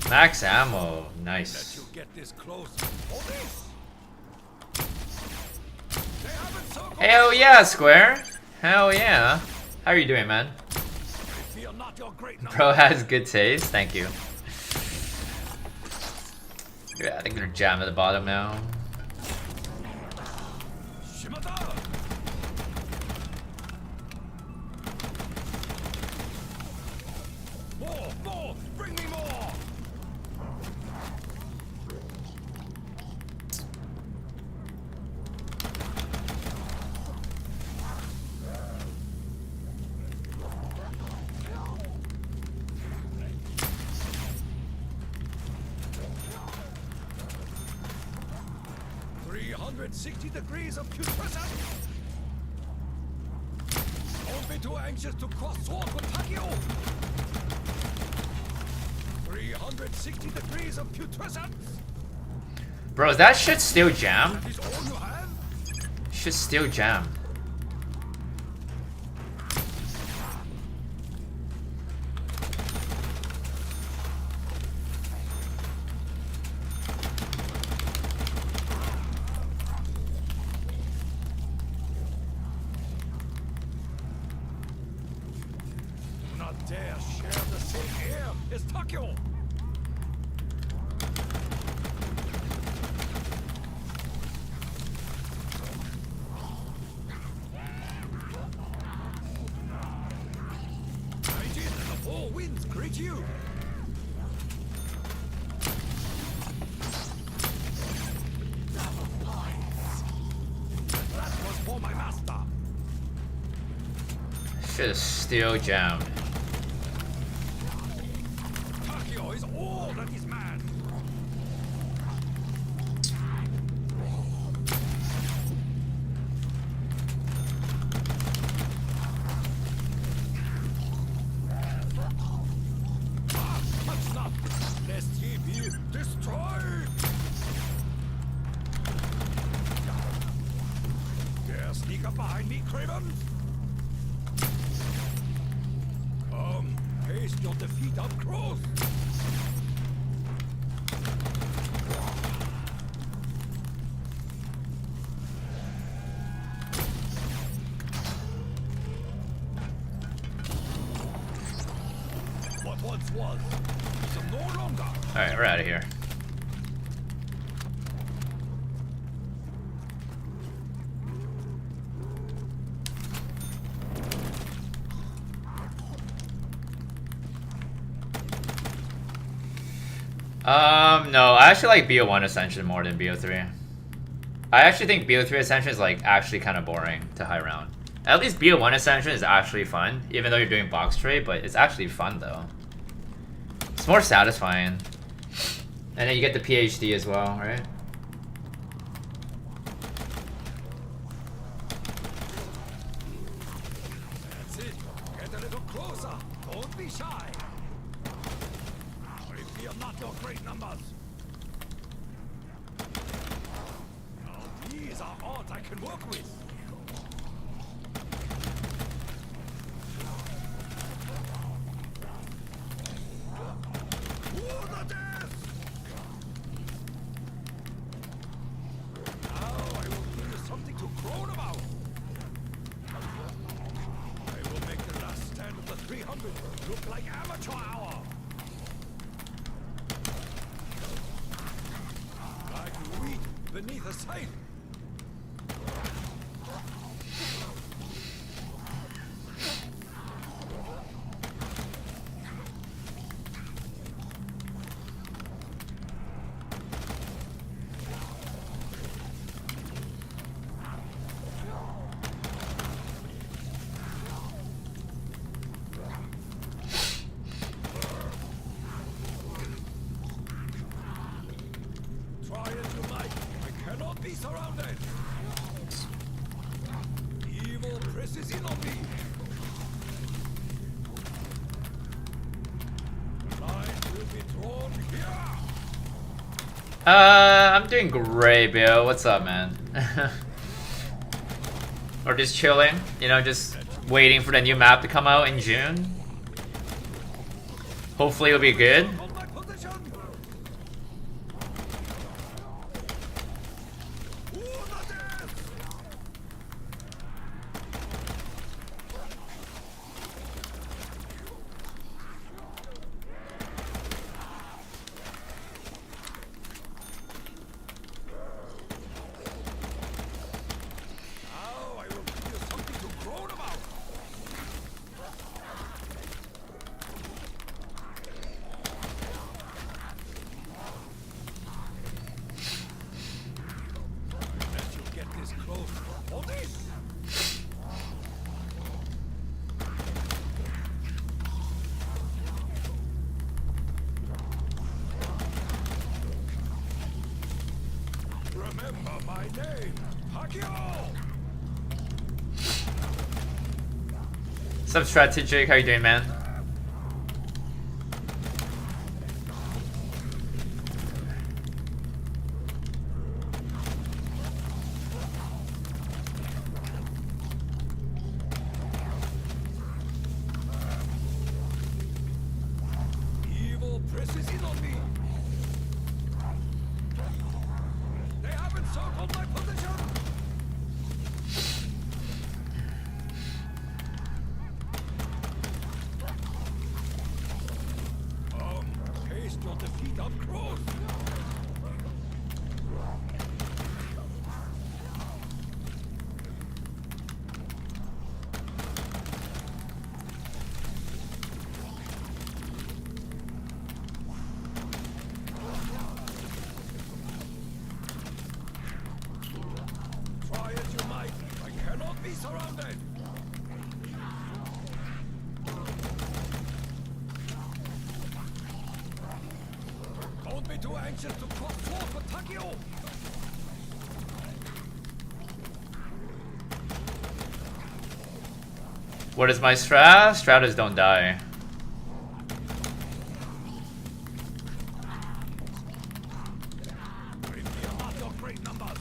Max ammo. Let Nice. you get this close. Hold this. They haven't circled. Hell yeah, Square. Hell yeah. How are you doing, man? I fear not your great number. Bro has good taste. Thank you. Yeah, I think they're jamming at the bottom now. Shimada. More, bring me more. .360 degrees of putrescence. Don't be too anxious to cross sword with Takio. 360 degrees of putrescence. Bro, is that shit still jammed? That is all you have? Shit's still jammed. Do not dare share the same air as Takio. Mighty and the four winds greet you. That was for my master. Shit is still jammed. Takio is all that is man. Ah, touch not, lest ye be destroyed. Dare sneak up behind me, Craven? Come, taste your defeat up close. What once was, is no longer. Alright, we're out of here. No, I actually like BO1 Ascension more than BO3. I actually think BO3 Ascension is like actually kind of boring to high round. At least BO1 Ascension is actually fun, even though you're doing box trade, but it's actually fun though. It's more satisfying. And then you get the PhD as well, right? That's it. Get a little closer. Don't be shy. I fear not your great numbers. Now these are odds I can work with. To the death! Now I will give you something to groan about. I will make the last stand of the 300 look like amateur hour. Like wheat beneath a sail. Try as you might, I cannot be surrounded. Evil presses in on me. The line will be drawn here. I'm doing great, Bill. What's up, man? Or just chilling, you know, just waiting for the new map to come out in June. Hopefully it'll be good. Hold my position. Who the death? Now I will give you something to groan about. Let you get this close. Hold this. Remember my name, Hakio. What's up, Strategic? How you doing, man? Evil presses in on me. They haven't circled my position. Taste your defeat up close. Try as you might, I cannot be surrounded. Don't be too anxious to cross swords with Takio. What is my strat? Strat is don't die. Bring me a lot of great numbers.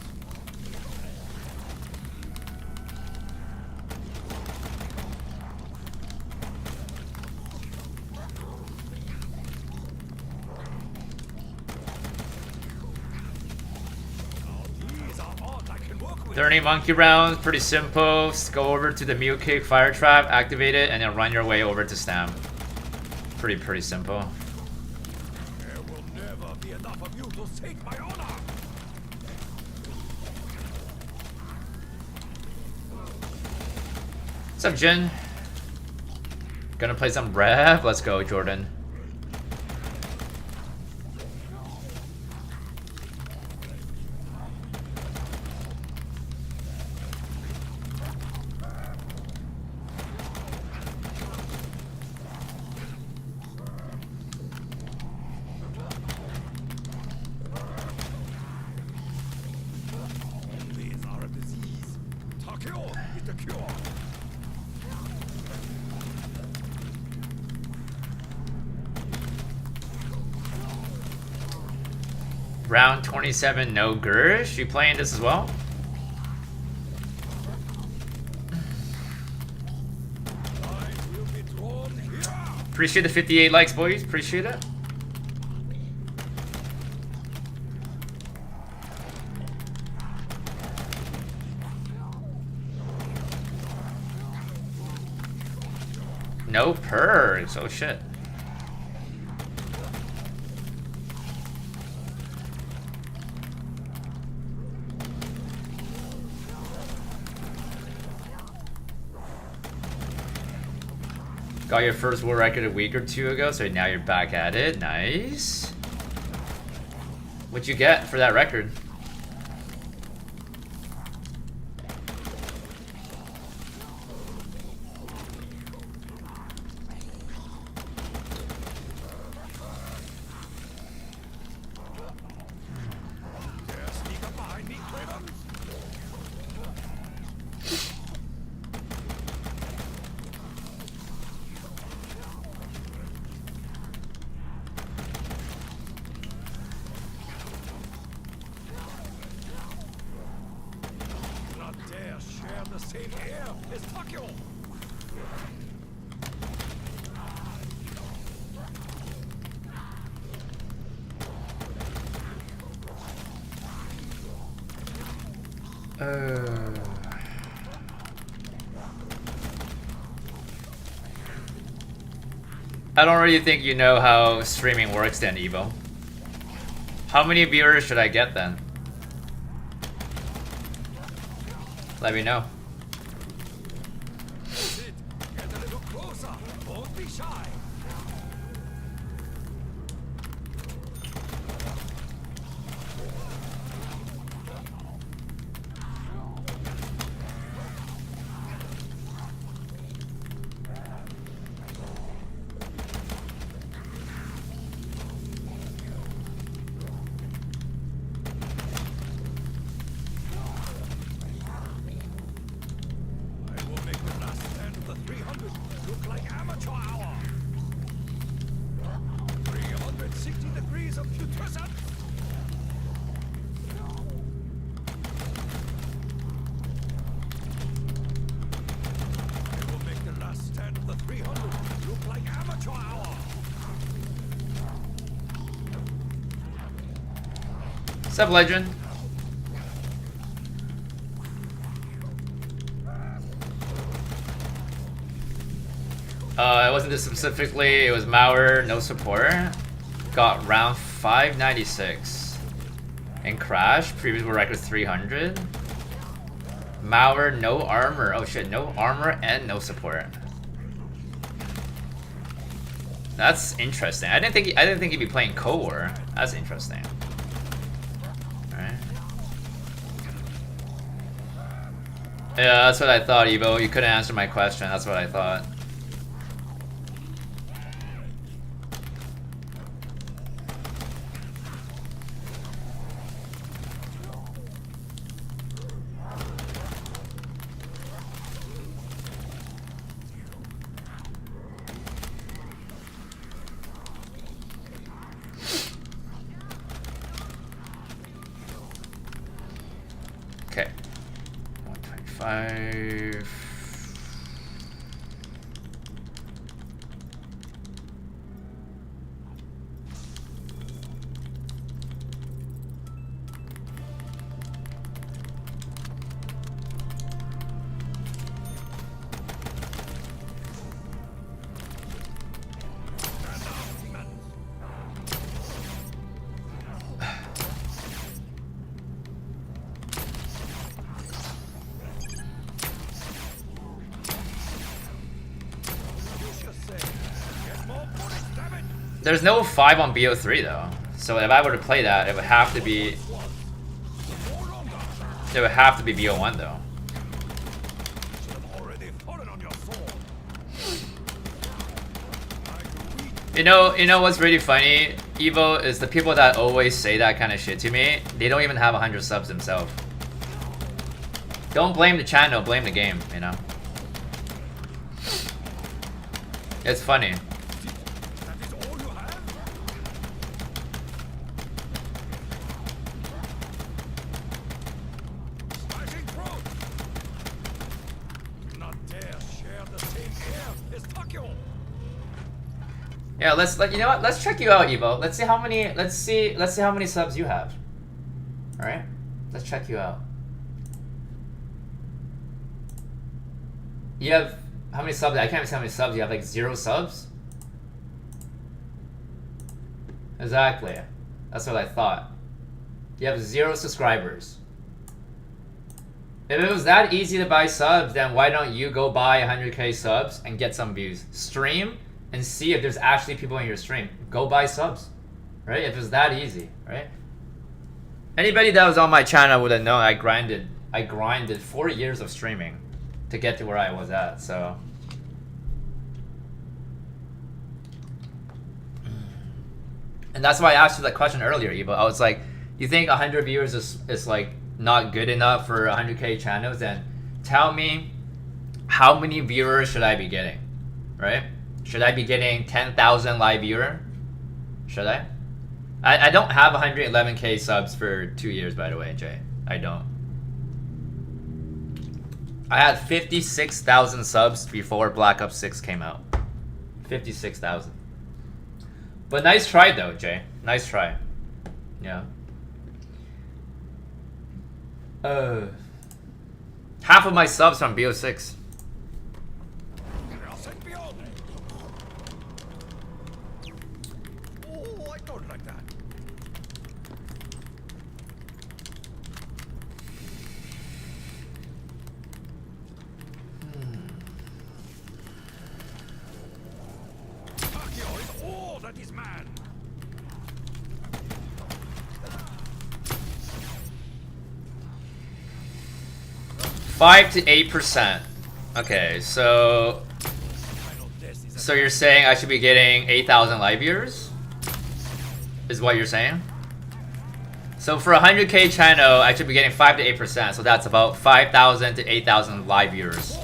Now these are odds I can work with. 30 monkey rounds, pretty simple. Just go over to the NUKE fire trap, activate it, and then run your way over to Stam. Pretty simple. There will never be enough of you to save my honor. What's up, Jin? Gonna play some Rev? Let's go, Jordan. These are a disease. Takio is the cure. Round 27, no Gersh. You playing this as well? Line will be drawn here. Appreciate the 58 likes, boys. Appreciate it. No perks. Oh shit. Got your first world record a week or two ago, so now you're back at it. Nice. What'd you get for that record? I don't really think you know how streaming works then, Evo. How many viewers should I get then? Let me know. Get a little closer. Don't be shy. What's up, Legend? It wasn't this specifically, it was Mauer, no support. Got round 596. And Crash, previous world record 300. Mauer, no armor. Oh shit, no armor and no support. That's interesting. I didn't think he'd be playing co-war. That's interesting. Alright. Yeah, that's what I thought, Evo. You couldn't answer my question. That's what I thought. Okay. 125. There's no 5 on BO3 though, so if I were to play that, it would have to be. It would have to be BO1 though. You know what's really funny, Evo, is the people that always say that kind of shit to me. They don't even have 100 subs themselves. Don't blame the channel, blame the game. You know. It's funny. Yeah, you know what? Let's check you out, Evo. Let's see how many subs you have. All right, let's check you out. You have How many subs? I can't even see how many subs you have. Like 0 subs? Exactly. That's what I thought. You have 0 subscribers. If it was that easy to buy subs, then why don't you go buy 100k subs and get some views? Stream and see if there's actually people in your stream. Go buy subs, right? If it's that easy, right? Anybody that was on my channel would have known I grinded 4 years of streaming to get to where I was at, so. And that's why I asked you that question earlier, Evo. I was like, you think 100 viewers is like not good enough for 100k channels? Then tell me, how many viewers should I be getting, right? Should I be getting 10,000 live viewer? Should I? I don't have 111k subs for 2 years, by the way, Jay. I don't. I had 56,000 subs before Black Ops 6 came out. 56,000. But nice try though, Jay. Nice try. Yeah. Half of my subs from BO6. Oh, I don't like that. Akio is all that is man. Five to 8%. Okay, so you're saying I should be getting 8,000 live viewers? Is what you're saying? So for a 100k channel, I should be getting 5 to 8%. So that's about 5,000 to 8,000 live viewers.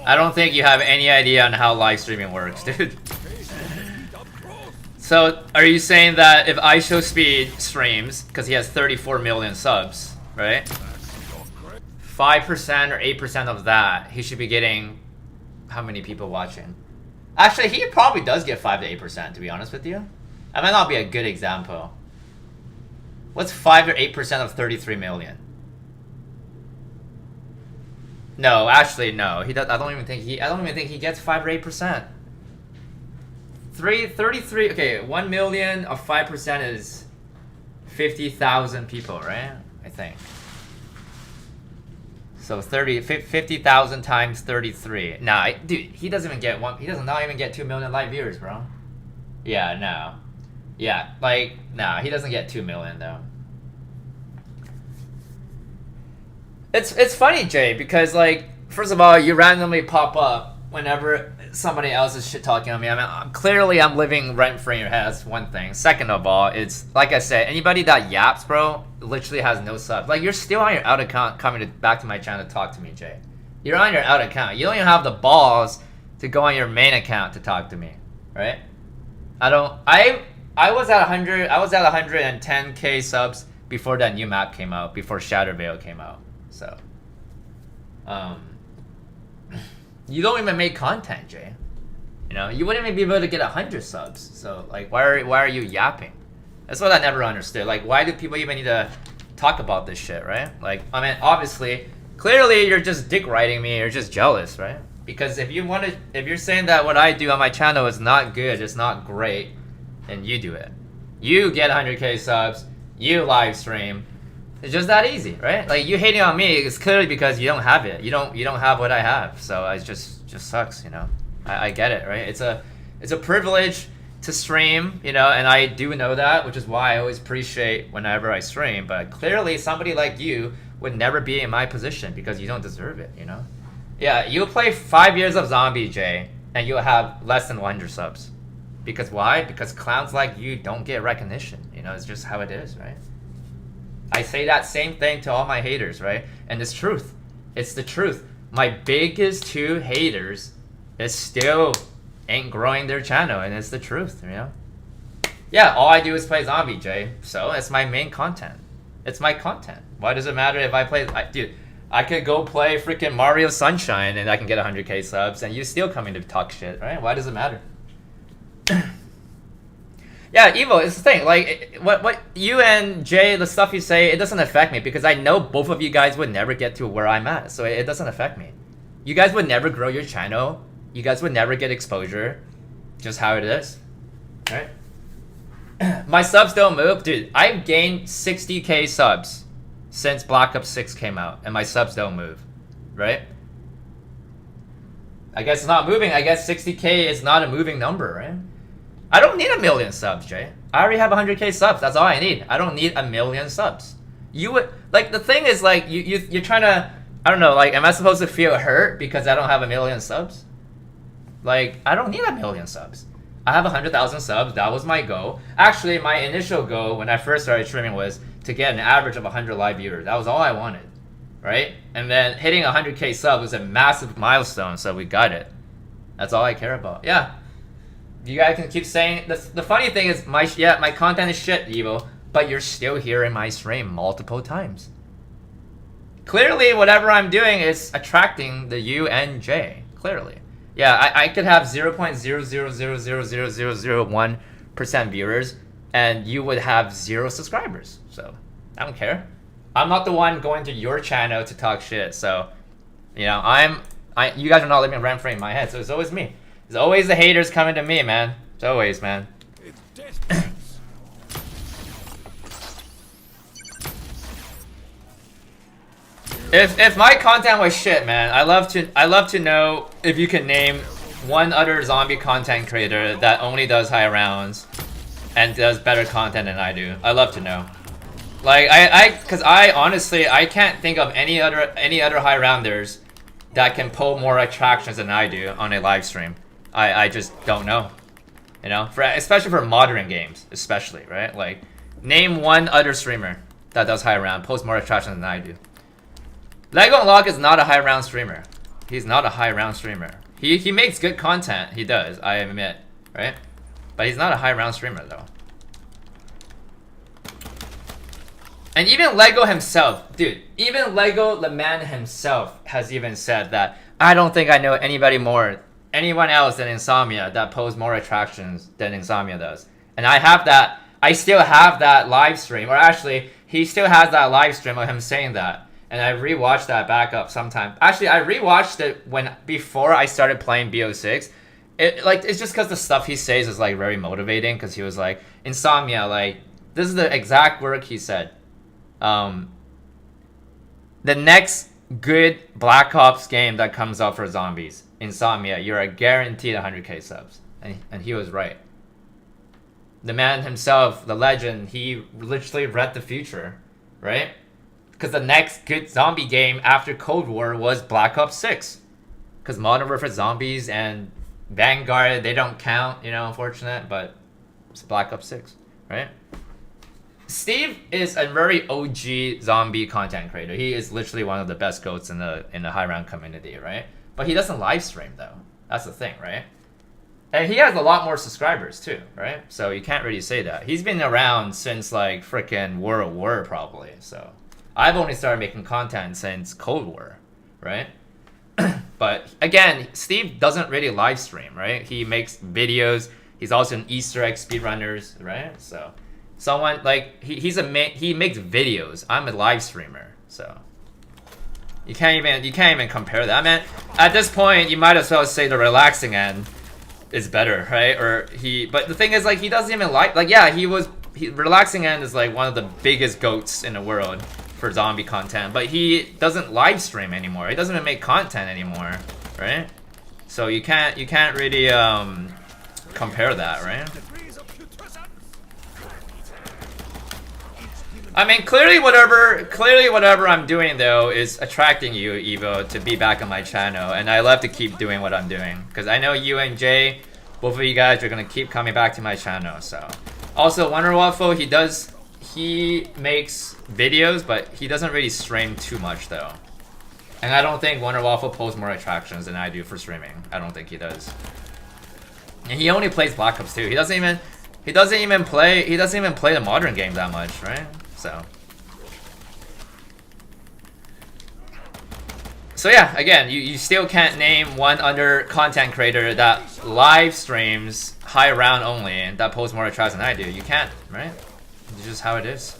I don't think you have any idea on how live streaming works, dude. So are you saying that if I show Speed streams, because he has 34 million subs, right? 5% or 8% of that, he should be getting how many people watching? Actually, he probably does get 5 to 8%, to be honest with you. That might not be a good example. What's 5 or 8% of 33 million? No, actually, no. He does. I don't even think he gets 5 or 8%. 33. Okay, 1 million of 5% is 50,000 people, right? I think. So 50,000 times 33. Nah, dude, he doesn't even get one. He does not even get 2 million live viewers, bro. Yeah, no. Yeah, like, nah, he doesn't get 2 million though. It's funny, Jay, because like, first of all, you randomly pop up whenever somebody else is shit talking on me. I mean, clearly I'm living rent free in your head. That's one thing. Second of all, it's like I said, anybody that yaps, bro, literally has no subs. Like, you're still on your out account coming back to my channel to talk to me, Jay. You're on your out account. You don't even have the balls to go on your main account to talk to me, right? I was at 100. I was at 110k subs before that new map came out. Before Shattervale came out. So, you don't even make content, Jay. You know, you wouldn't even be able to get 100 subs. So, like, why are you yapping? That's what I never understood. Like, why do people even need to talk about this shit, right? Like, I mean, obviously, clearly you're just dick riding me. You're just jealous, right? Because if you're saying that what I do on my channel is not good, it's not great, then you do it. You get 100k subs. You live stream. It's just that easy, right? Like, you hating on me is clearly because you don't have it. You don't have what I have. So it just sucks, you know. I get it, right? It's a privilege to stream, you know, and I do know that, which is why I always appreciate whenever I stream. But clearly, somebody like you would never be in my position because you don't deserve it, you know. Yeah, you'll play 5 years of Zombie, Jay, and you'll have less than 100 subs. Because why? Because clowns like you don't get recognition. You know, it's just how it is, right? I say that same thing to all my haters, right? And it's truth. It's the truth. My biggest 2 haters is still ain't growing their channel, and it's the truth, you know? Yeah, all I do is play Zombie, Jay. So it's my main content. It's my content. Why does it matter if I play... dude, I could go play freaking Mario Sunshine and I can get 100k subs, and you still coming to talk shit, right? Why does it matter? Yeah, Evo, it's the thing. Like, what you and Jay, the stuff you say, it doesn't affect me because I know both of you guys would never get to where I'm at, so it doesn't affect me. You guys would never grow your channel. You guys would never get exposure. Just how it is. Right? My subs don't move. Dude, I've gained 60k subs since Black Ops 6 came out. And my subs don't move. Right? I guess it's not moving. I guess 60k is not a moving number, right? I don't need 1 million subs, Jay. I already have 100k subs. That's all I need. I don't need 1 million subs. You would like the thing is like you're trying to, I don't know, like am I supposed to feel hurt because I don't have 1 million subs? Like I don't need 1 million subs. I have 100,000 subs. That was my goal. Actually, my initial goal when I first started streaming was to get an average of 100 live viewers. That was all I wanted, right? And then hitting 100k subs was a massive milestone, so we got it. That's all I care about. Yeah. You guys can keep saying the funny thing is my content is shit, Evo, but you're still here in my stream multiple times. Clearly, whatever I'm doing is attracting the U and J. Clearly, yeah, I could have 0.0000001% viewers, and you would have 0 subscribers. So I don't care. I'm not the one going to your channel to talk shit. So, you know, you guys are not living rent free in my head. So it's always me. There's always the haters coming to me, man. It's always, man. If my content was shit, man, I love to know if you can name one other zombie content creator that only does high rounds and does better content than I do. I love to know. Like cause I honestly can't think of any other high rounders that can pull more attractions than I do on a live stream. I just don't know, you know, especially for modern games, especially, right? Like, name one other streamer that does high round, pulls more attractions than I do. Lego Unlock is not a high round streamer. He's not a high round streamer. He makes good content. He does, I admit, right? But he's not a high round streamer though. And even Lego himself, dude, even Lego the man himself has even said that I don't think I know anyone else than Insomnia that pulls more attractions than Insomnia does. And I still have that live stream, or actually he still has that live stream of him saying that. And I rewatched that back up sometime. Actually, I rewatched it before I started playing BO6. It's just because the stuff he says is like very motivating, because he was like, Insomnia, like, this is the exact word he said. The next good Black Ops game that comes out for zombies, Insomnia, you're a guaranteed 100k subs. And he was right. The man himself, the legend, he literally read the future, right? Because the next good zombie game after Cold War was Black Ops 6. Because Modern Warfare Zombies and Vanguard, they don't count, you know, unfortunate, but it's Black Ops 6, right? Steve is a very OG zombie content creator. He is literally one of the best goats in the high round community, right? But he doesn't live stream though. That's the thing, right? And he has a lot more subscribers too, right? So you can't really say that. He's been around since like freaking World War probably. So I've only started making content since Cold War, right? But again, Steve doesn't really live stream, right? He makes videos. He's also an Easter egg speedrunners, right? So someone like he makes videos. I'm a live streamer, so you can't even compare that. I mean, at this point, you might as well say the relaxing end is better, right? But the thing is, like, he doesn't even relaxing end is like one of the biggest goats in the world for zombie content, but he doesn't live stream anymore. He doesn't even make content anymore, right? So you can't really compare that, right? I mean, clearly whatever I'm doing though is attracting you, Evo, to be back on my channel, and I love to keep doing what I'm doing because I know you and Jay, both of you guys are gonna keep coming back to my channel. So, also Wonder Waffle, he makes videos, but he doesn't really stream too much though, and I don't think Wonder Waffle pulls more attractions than I do for streaming. I don't think he does, and he only plays Black Ops 2. He doesn't even play the modern game that much, right? So yeah, again, you still can't name one other content creator that live streams high round only and that pulls more attractions than I do. You can't, right? It's just how it is.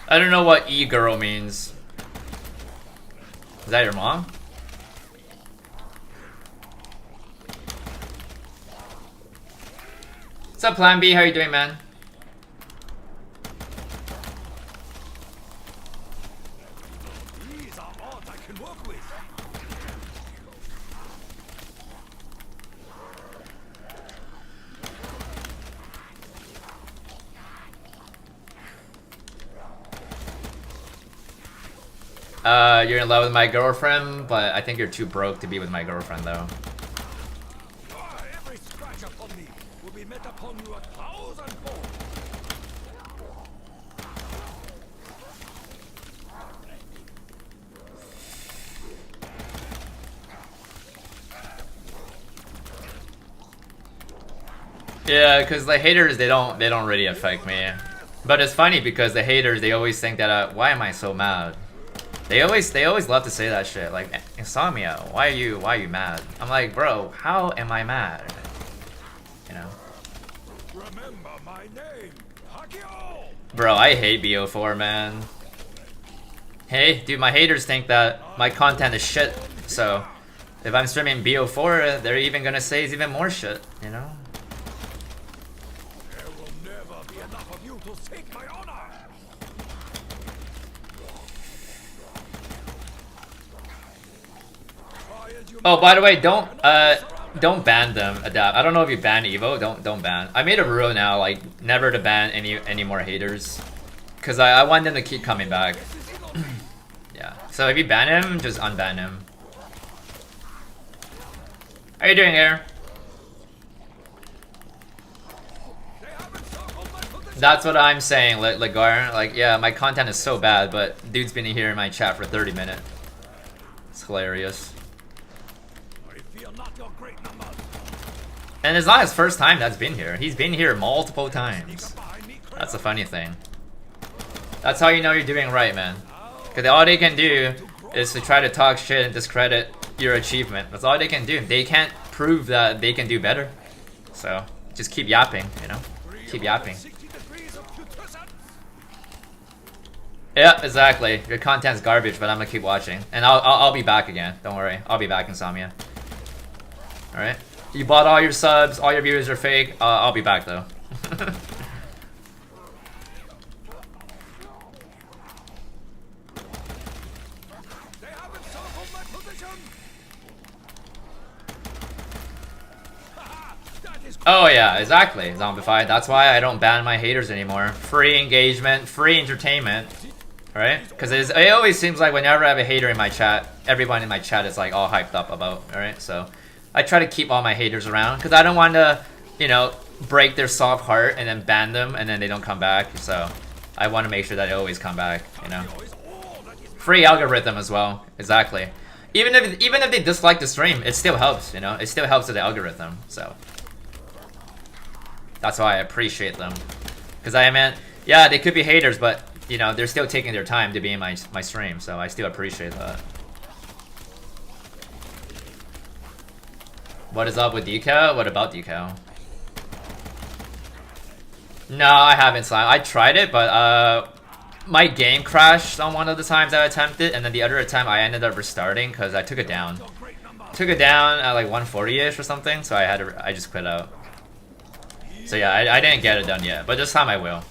I don't know what e-girl means. Is that your mom? What's up, Plan B? How you doing, man? These are odds I can work with. You're in love with my girlfriend, but I think you're too broke to be with my girlfriend, though. Every scratch upon me will be met upon you 1,000-fold. Yeah, because the haters, they don't really affect me. But it's funny because the haters, they always think that, why am I so mad? They always love to say that shit. Like, Insomnia, why are you mad? I'm like, bro, how am I mad? You know? Remember my name, Hakio. Bro, I hate BO4, man. Hey, dude, my haters think that my content is shit. So, if I'm streaming BO4, they're even gonna say it's even more shit, you know? There will never be enough of you to seek my honor. Oh, by the way, don't ban them, Adapt. I don't know if you ban Evo. Don't ban. I made a rule now, like never to ban any more haters, cause I want them to keep coming back. Yeah. So if you ban him, just unban him. How you doing here? That's what I'm saying, Lagar. Like, yeah, my content is so bad, but dude's been here in my chat for 30 minutes. It's hilarious. And it's not his first time that's been here. He's been here multiple times. That's the funny thing. That's how you know you're doing right, man. Because all they can do is to try to talk shit and discredit your achievement. That's all they can do. They can't prove that they can do better. So, just keep yapping, you know? Keep yapping. Yeah, exactly. Your content's garbage, but I'm gonna keep watching. And I'll be back again. Don't worry. I'll be back, Insomnia. Alright? You bought all your subs, all your viewers are fake. I'll be back though. Oh yeah, exactly, Zombified. That's why I don't ban my haters anymore. Free engagement, free entertainment. Right? Because it always seems like whenever I have a hater in my chat, everyone in my chat is like all hyped up about, alright? So I try to keep all my haters around because I don't want to, you know, break their soft heart and then ban them and then they don't come back. So I want to make sure that they always come back, you know. Free algorithm as well, exactly. Even if they dislike the stream, it still helps, you know. It still helps with the algorithm. So that's why I appreciate them. Because I meant, yeah, they could be haters, but you know, they're still taking their time to be in my stream. So I still appreciate that. What is up with Decal? What about Decal? No, I haven't slime. I tried it, but my game crashed on one of the times I attempted, and then the other time I ended up restarting because I took it down. Took it down at like 140-ish or something, so I just quit out. So yeah, I didn't get it done yet, but this time I will.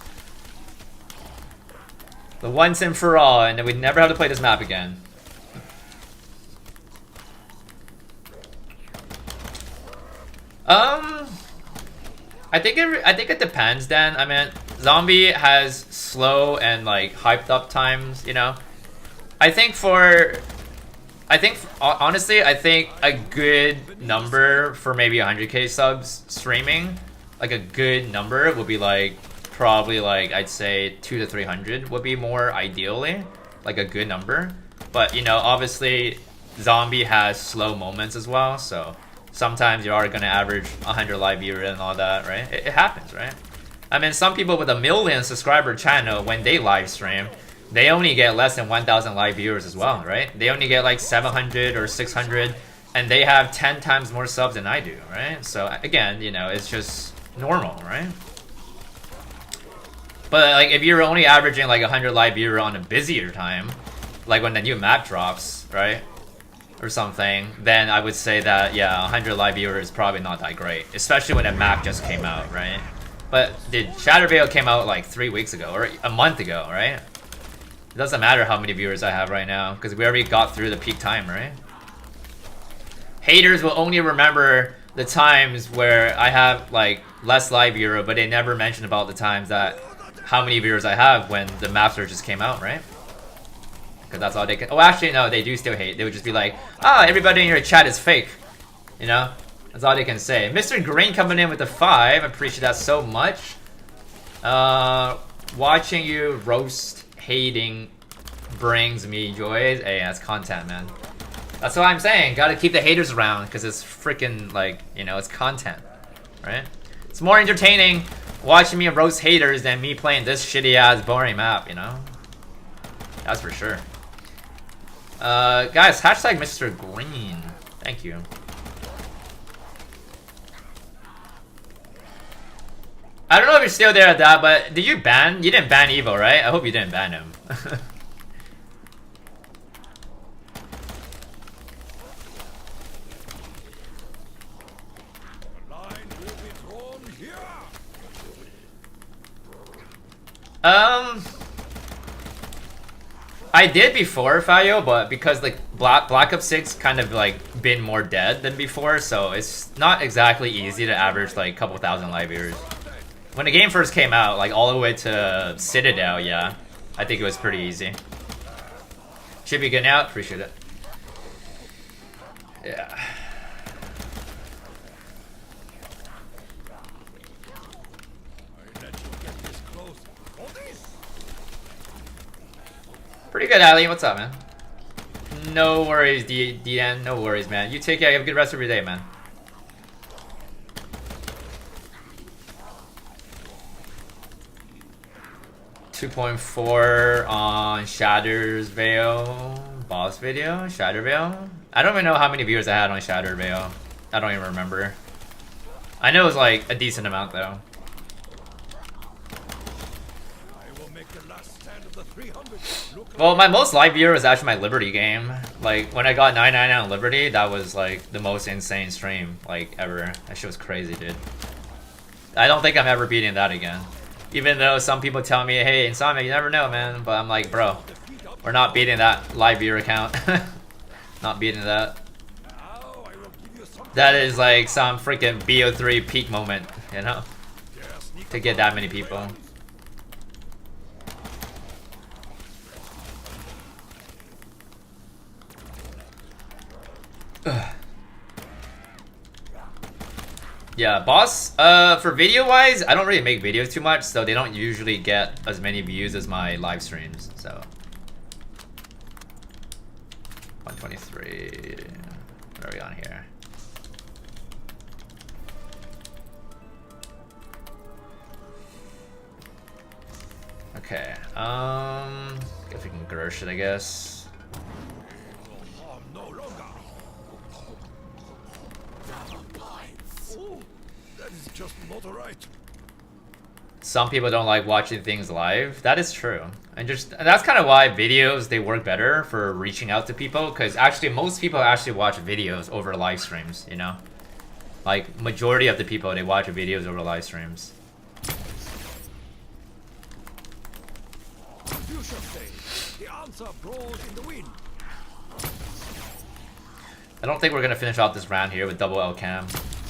The once and for all, and then we'd never have to play this map again. I think it depends, Dan. I mean, Zombie has slow and like hyped up times, you know. Honestly, I think a good number for maybe 100k subs streaming, like a good number would be like probably like I'd say 200 to 300 would be more ideally, like a good number. But you know, obviously, Zombie has slow moments as well, so sometimes you are gonna average 100 live viewers and all that, right? It happens, right? I mean, some people with a 1 million subscriber channel, when they live stream, they only get less than 1,000 live viewers as well, right? They only get like 700 or 600, and they have 10 times more subs than I do, right? So again, you know, it's just normal, right? But like if you're only averaging like 100 live viewer on a busier time, like when the new map drops, right? Or something, then I would say that yeah, 100 live viewer is probably not that great, especially when the map just came out, right? But dude, Shadow Veil came out like 3 weeks ago or a month ago, right? It doesn't matter how many viewers I have right now because we already got through the peak time, right? Haters will only remember the times where I have like less live viewer, but they never mention about the times that how many viewers I have when the master just came out, right? Because that's all they can. Oh, actually, no, they do still hate. They would just be like, "Ah, everybody in your chat is fake," you know. That's all they can say. Mr. Green coming in with the 5. I appreciate that so much. Watching you roast hating brings me joy. Hey, that's content, man. That's what I'm saying. Gotta keep the haters around because it's freaking like, you know, it's content, right? It's more entertaining watching me roast haters than me playing this shitty ass boring map, you know? That's for sure. Guys, hashtag Mr. Green. Thank you. I don't know if you're still there at that, but did you ban? You didn't ban Evo, right? I hope you didn't ban him. I did before, Fayo, but because like Black Ops 6 kind of like been more dead than before, so it's not exactly easy to average like a couple thousand live viewers. When the game first came out, like all the way to Citadel, yeah, I think it was pretty easy. Should be good now, appreciate it. Yeah. Pretty good, Ali. What's up, man? No worries, DN. No worries, man. You take care. You have a good rest of your day, man. .4 on Shatter's Veil boss video. Shatter Veil. I don't even know how many viewers I had on Shatter Veil. I don't even remember. I know it was like a decent amount though. Well, my most live viewer was actually my Liberty game. Like, when I got 999 on Liberty, that was, like, the most insane stream, like, ever. That shit was crazy, dude. I don't think I'm ever beating that again. Even though some people tell me, hey, Insomniac, you never know, man. But I'm like, bro, we're not beating that live viewer count. Not beating that. That is, like, some freaking BO3 peak moment, you know? To get that many people. Yeah, boss, for video wise, I don't really make videos too much, so they don't usually get as many views as my live streams, so 123. What are we on here? Okay, guess we can Gersh it, I guess. Just not right. Some people don't like watching things live. That is true. And that's kind of why videos, they work better for reaching out to people, because actually most people actually watch videos over live streams, you know? Like majority of the people, they watch videos over live streams. You should say the answer blows in the wind. I don't think we're gonna finish off this round here with double L cam.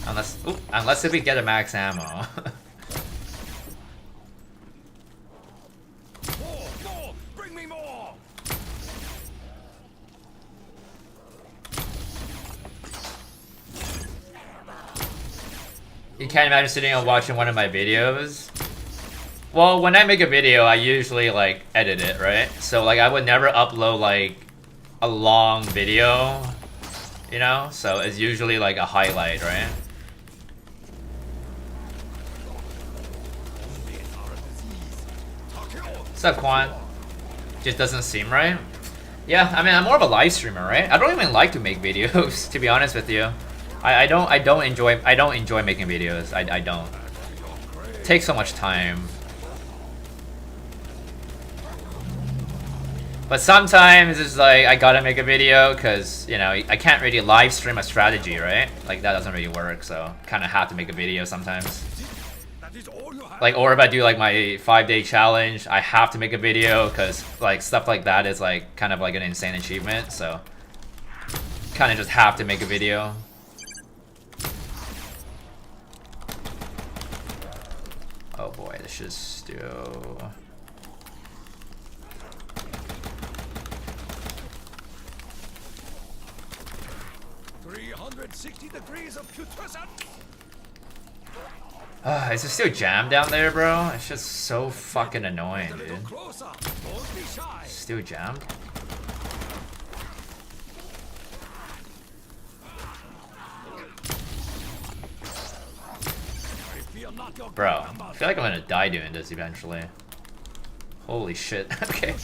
Unless if we get a max ammo. More! Bring me more! You can't imagine sitting and watching one of my videos. Well, when I make a video, I usually like edit it, right? So like I would never upload like a long video, you know? So it's usually like a highlight, right? What's up, Quan? Just doesn't seem right. Yeah, I mean, I'm more of a live streamer, right? I don't even like to make videos, to be honest with you. I don't enjoy making videos. I don't. It takes so much time. But sometimes it's like I gotta make a video because, you know, I can't really live stream a strategy, right? Like that doesn't really work, so kind of have to make a video sometimes. Like, or if I do like my 5-day challenge, I have to make a video because like stuff like that is like kind of like an insane achievement, so kind of just have to make a video. Oh boy, this is still... 360 degrees of putrescence. Is it still jammed down there, bro? It's just so fucking annoying, dude. Still jammed? Bro, I feel like I'm gonna die doing this eventually. Holy shit. Okay.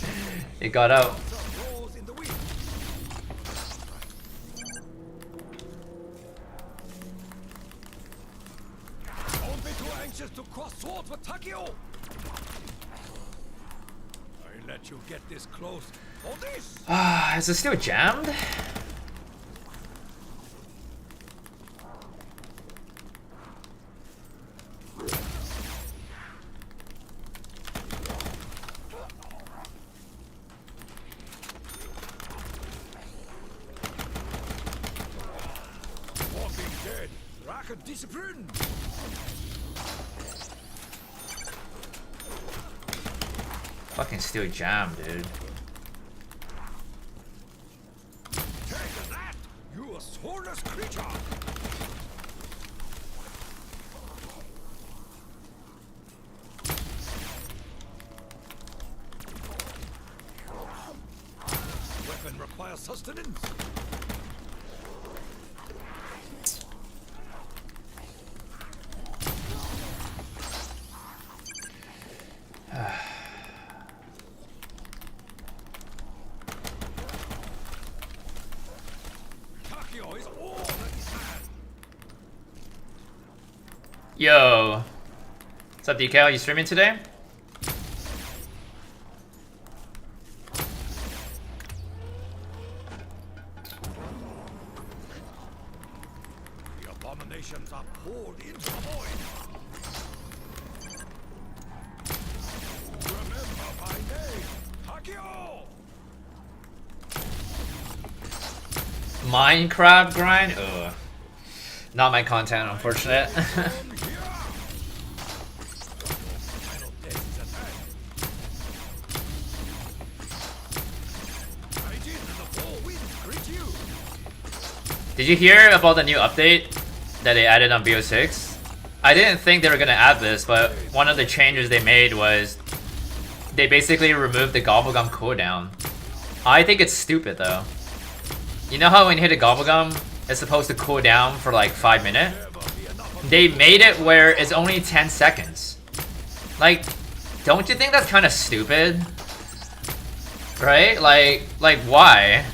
It got out. To cross swords with Takio. I let you get this close for this. Is it still jammed? Walking dead. Racket discipline. Fucking still jammed, dude. Take that, you a soulless creature. Weapon requires sustenance. Yo. What's up, DK? Are you streaming today? The abominations are poured into the void. Remember my name, Takio! Minecraft grind? Ugh. Not my content, unfortunate. Did you hear about the new update that they added on BO6? I didn't think they were gonna add this, but one of the changes they made was they basically removed the Gobblegum cooldown. I think it's stupid though. You know how when you hit a Gobblegum, it's supposed to cool down for like 5 minutes? They made it where it's only 10 seconds. Like, don't you think that's kind of stupid? Right? Like why?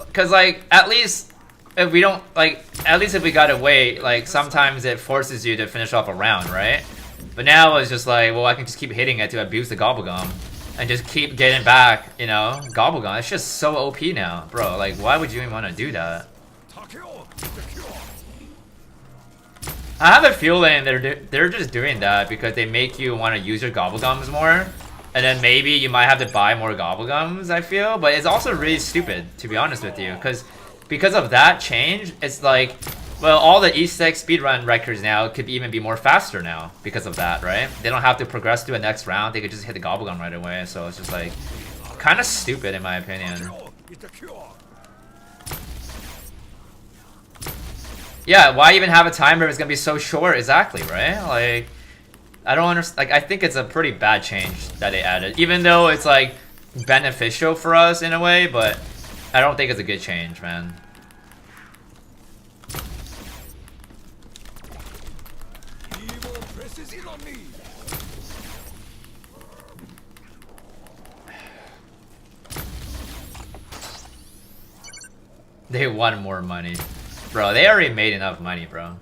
Because like, at least if we don't, like, at least if we gotta wait, like sometimes it forces you to finish off a round, right? But now it's just like, well, I can just keep hitting it to abuse the Gobblegum and just keep getting back, you know, Gobblegum. It's just so OP now, bro. Like, why would you even want to do that? I have a feeling they're just doing that because they make you want to use your Gobblegums more, and then maybe you might have to buy more Gobblegums, I feel. But it's also really stupid, to be honest with you, because of that change, it's like, well, all the E6 speedrun records now could even be more faster now because of that, right? They don't have to progress to a next round, they could just hit the Gobblegum right away, so it's just like, kind of stupid in my opinion. Yeah, why even have a timer if it's gonna be so short? Exactly, right? Like, I don't understand. Like, I think it's a pretty bad change that they added, even though it's like beneficial for us in a way, but I don't think it's a good change, man. Evil presses in on me. They want more money. Bro, they already made enough money, bro.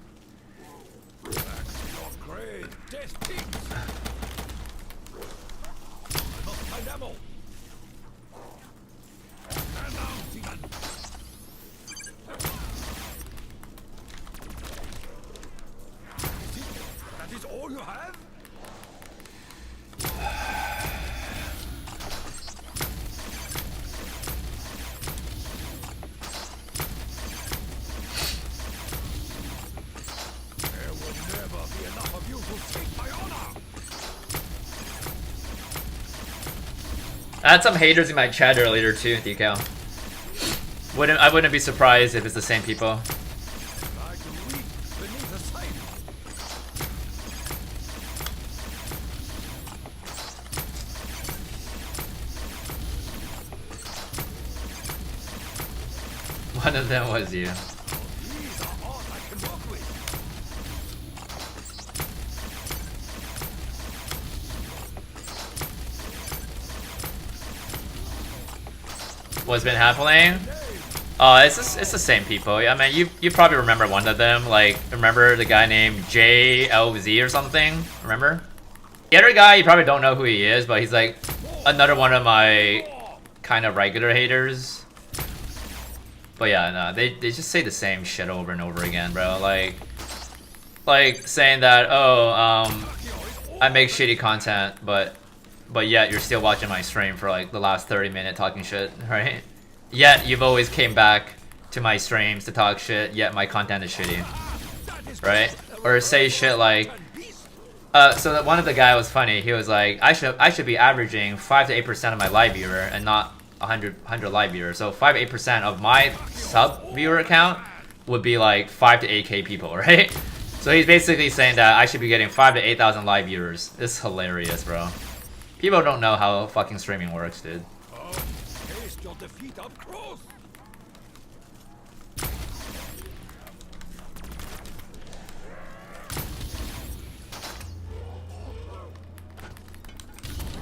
I had some haters in my chat earlier too, Decal. I wouldn't be surprised if it's the same people. Like a weed beneath a sign. One of them was you. These are all I can work with. What's been happening? Oh, it's the same people. I mean, you probably remember one of them. Like, remember the guy named JLZ or something? Remember? The other guy, you probably don't know who he is, but he's like another one of my kind of regular haters. But yeah, no, they just say the same shit over and over again, bro. Like saying that, oh, I make shitty content, but yet you're still watching my stream for like the last 30 minutes talking shit, right? Yet you've always came back to my streams to talk shit, yet my content is shitty, right? Or say shit like, so that one of the guy was funny. He was like, I should be averaging 5 to 8% of my live viewer and not 100 live viewers. So 5 to 8% of my sub viewer account would be like 5 to 8k people, right? So he's basically saying that I should be getting 5 to 8,000 live viewers. It's hilarious, bro. People don't know how fucking streaming works, dude. Taste your defeat up close.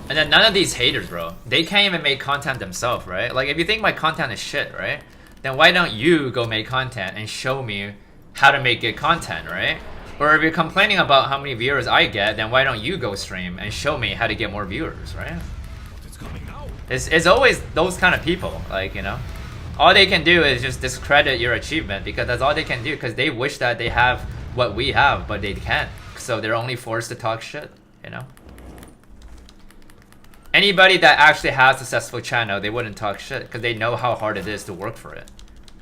And then none of these haters, bro, they can't even make content themselves, right? Like, if you think my content is shit, right? Then why don't you go make content and show me how to make good content, right? Or if you're complaining about how many viewers I get, then why don't you go stream and show me how to get more viewers, right? It's coming now. It's always those kind of people, like, you know? All they can do is just discredit your achievement because that's all they can do because they wish that they have what we have, but they can't. So they're only forced to talk shit, you know? Anybody that actually has a successful channel, they wouldn't talk shit because they know how hard it is to work for it.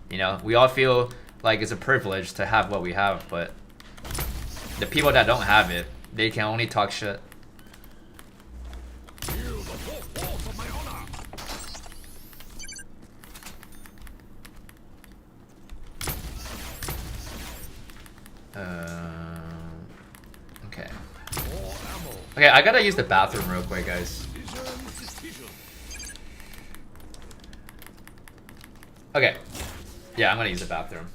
You know, we all feel like it's a privilege to have what we have, but the people that don't have it, they can only talk shit. Feel the four walls of my honor. Okay. More ammo. Okay, I gotta use the bathroom real quick, guys. Suspicion. Okay. Yeah, I'm gonna use the bathroom.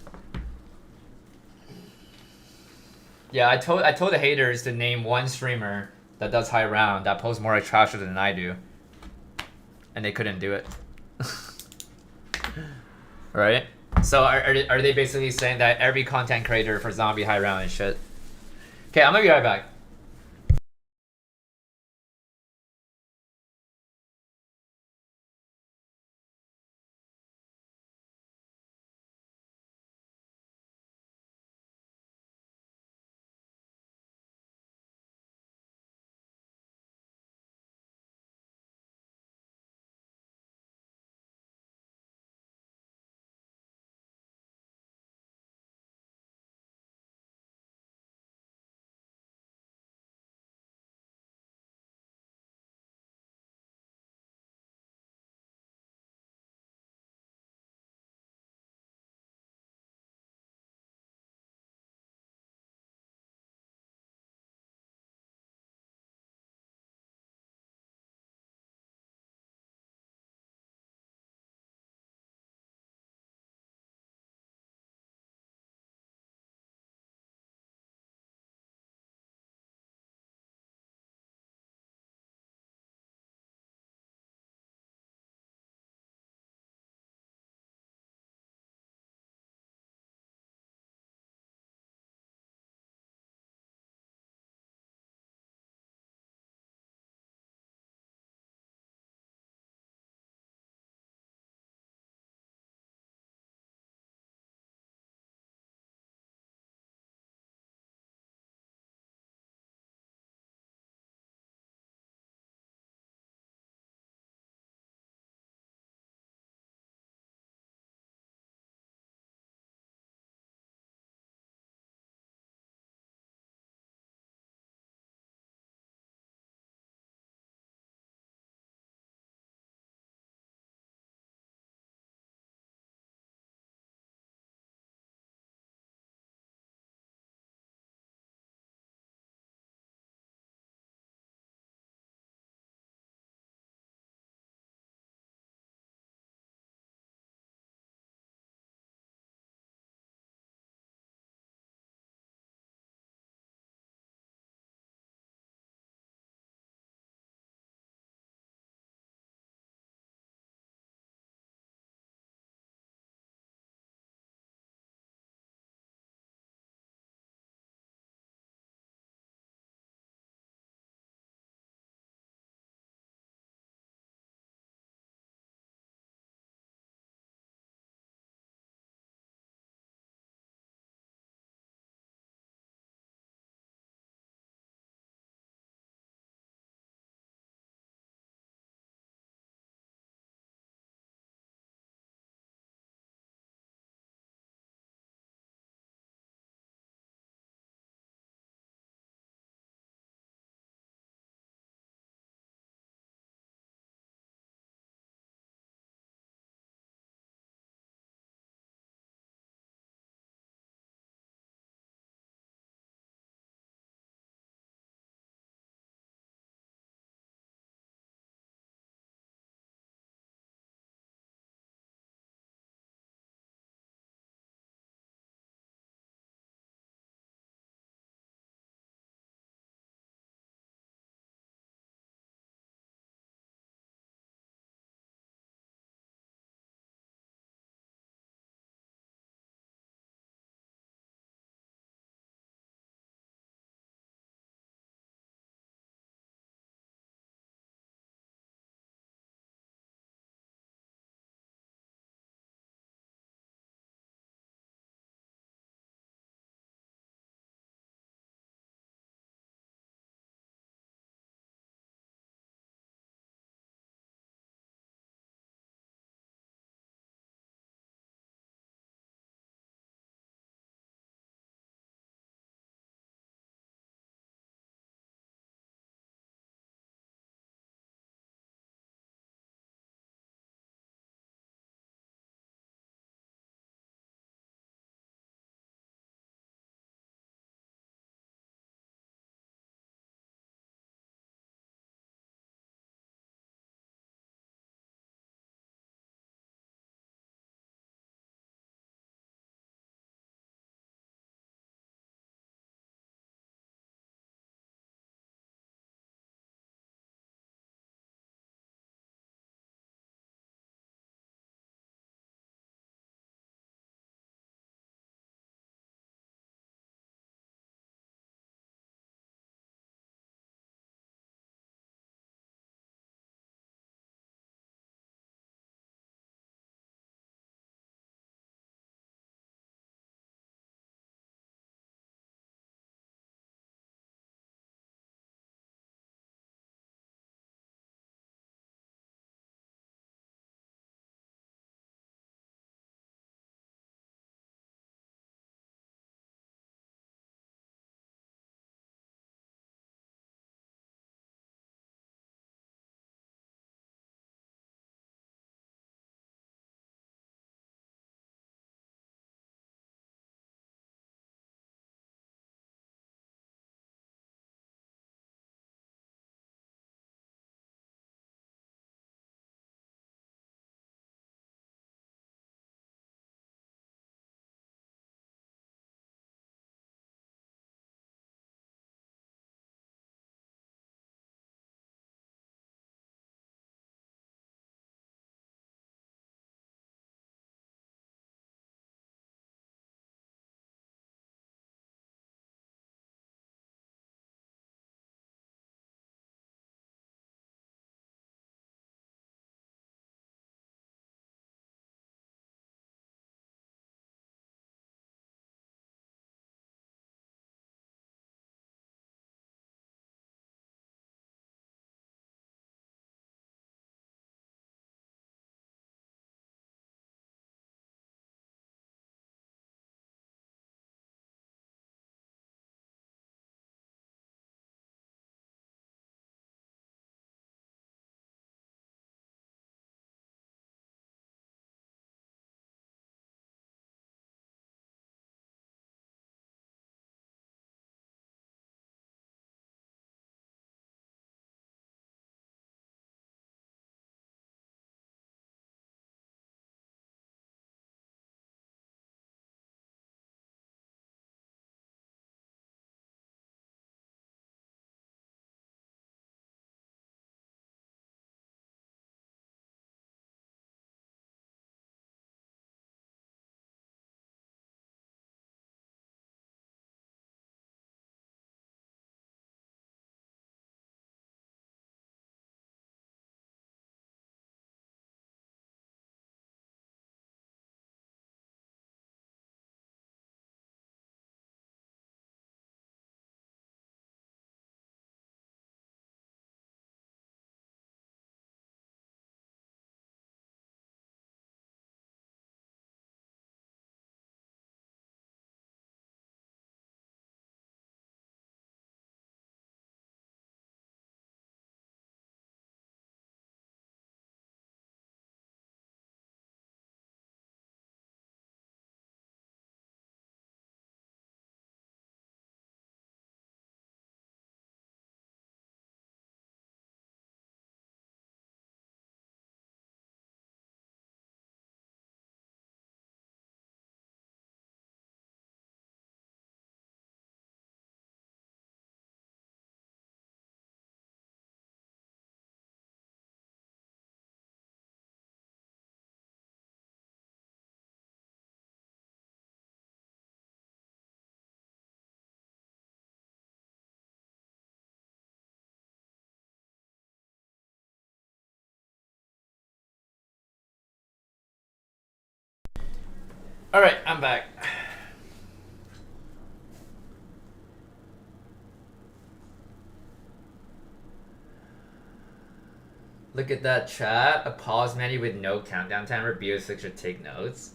Yeah, I told the haters to name one streamer that does high round that posts more trash than I do, and they couldn't do it. Right? So are they basically saying that every content creator for zombie high round is shit? Okay, I'm gonna be right back. Alright, I'm back. Look at that chat. A pause menu with no countdown timer. BO6 should take notes.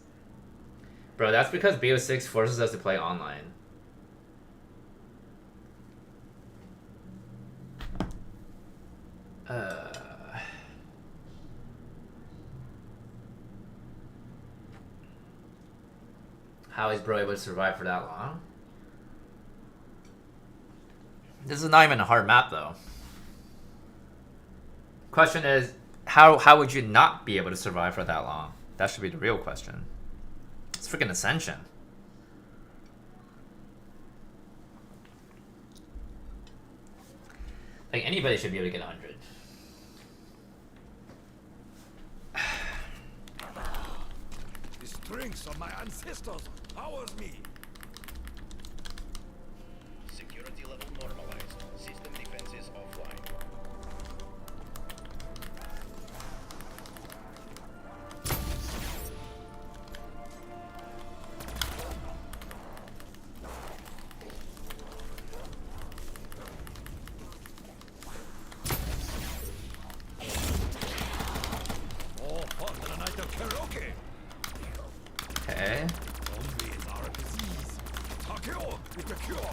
Bro, that's because BO6 forces us to play online. How is bro able to survive for that long? This is not even a hard map though. Question is, how would you not be able to survive for that long? That should be the real question. It's freaking Ascension. Like anybody should be able to get 100. The strength of my ancestors powers me. Security level normalized. System defenses offline. More fun than a night of karaoke. Okay. Zombies are a disease. Takeo is the cure.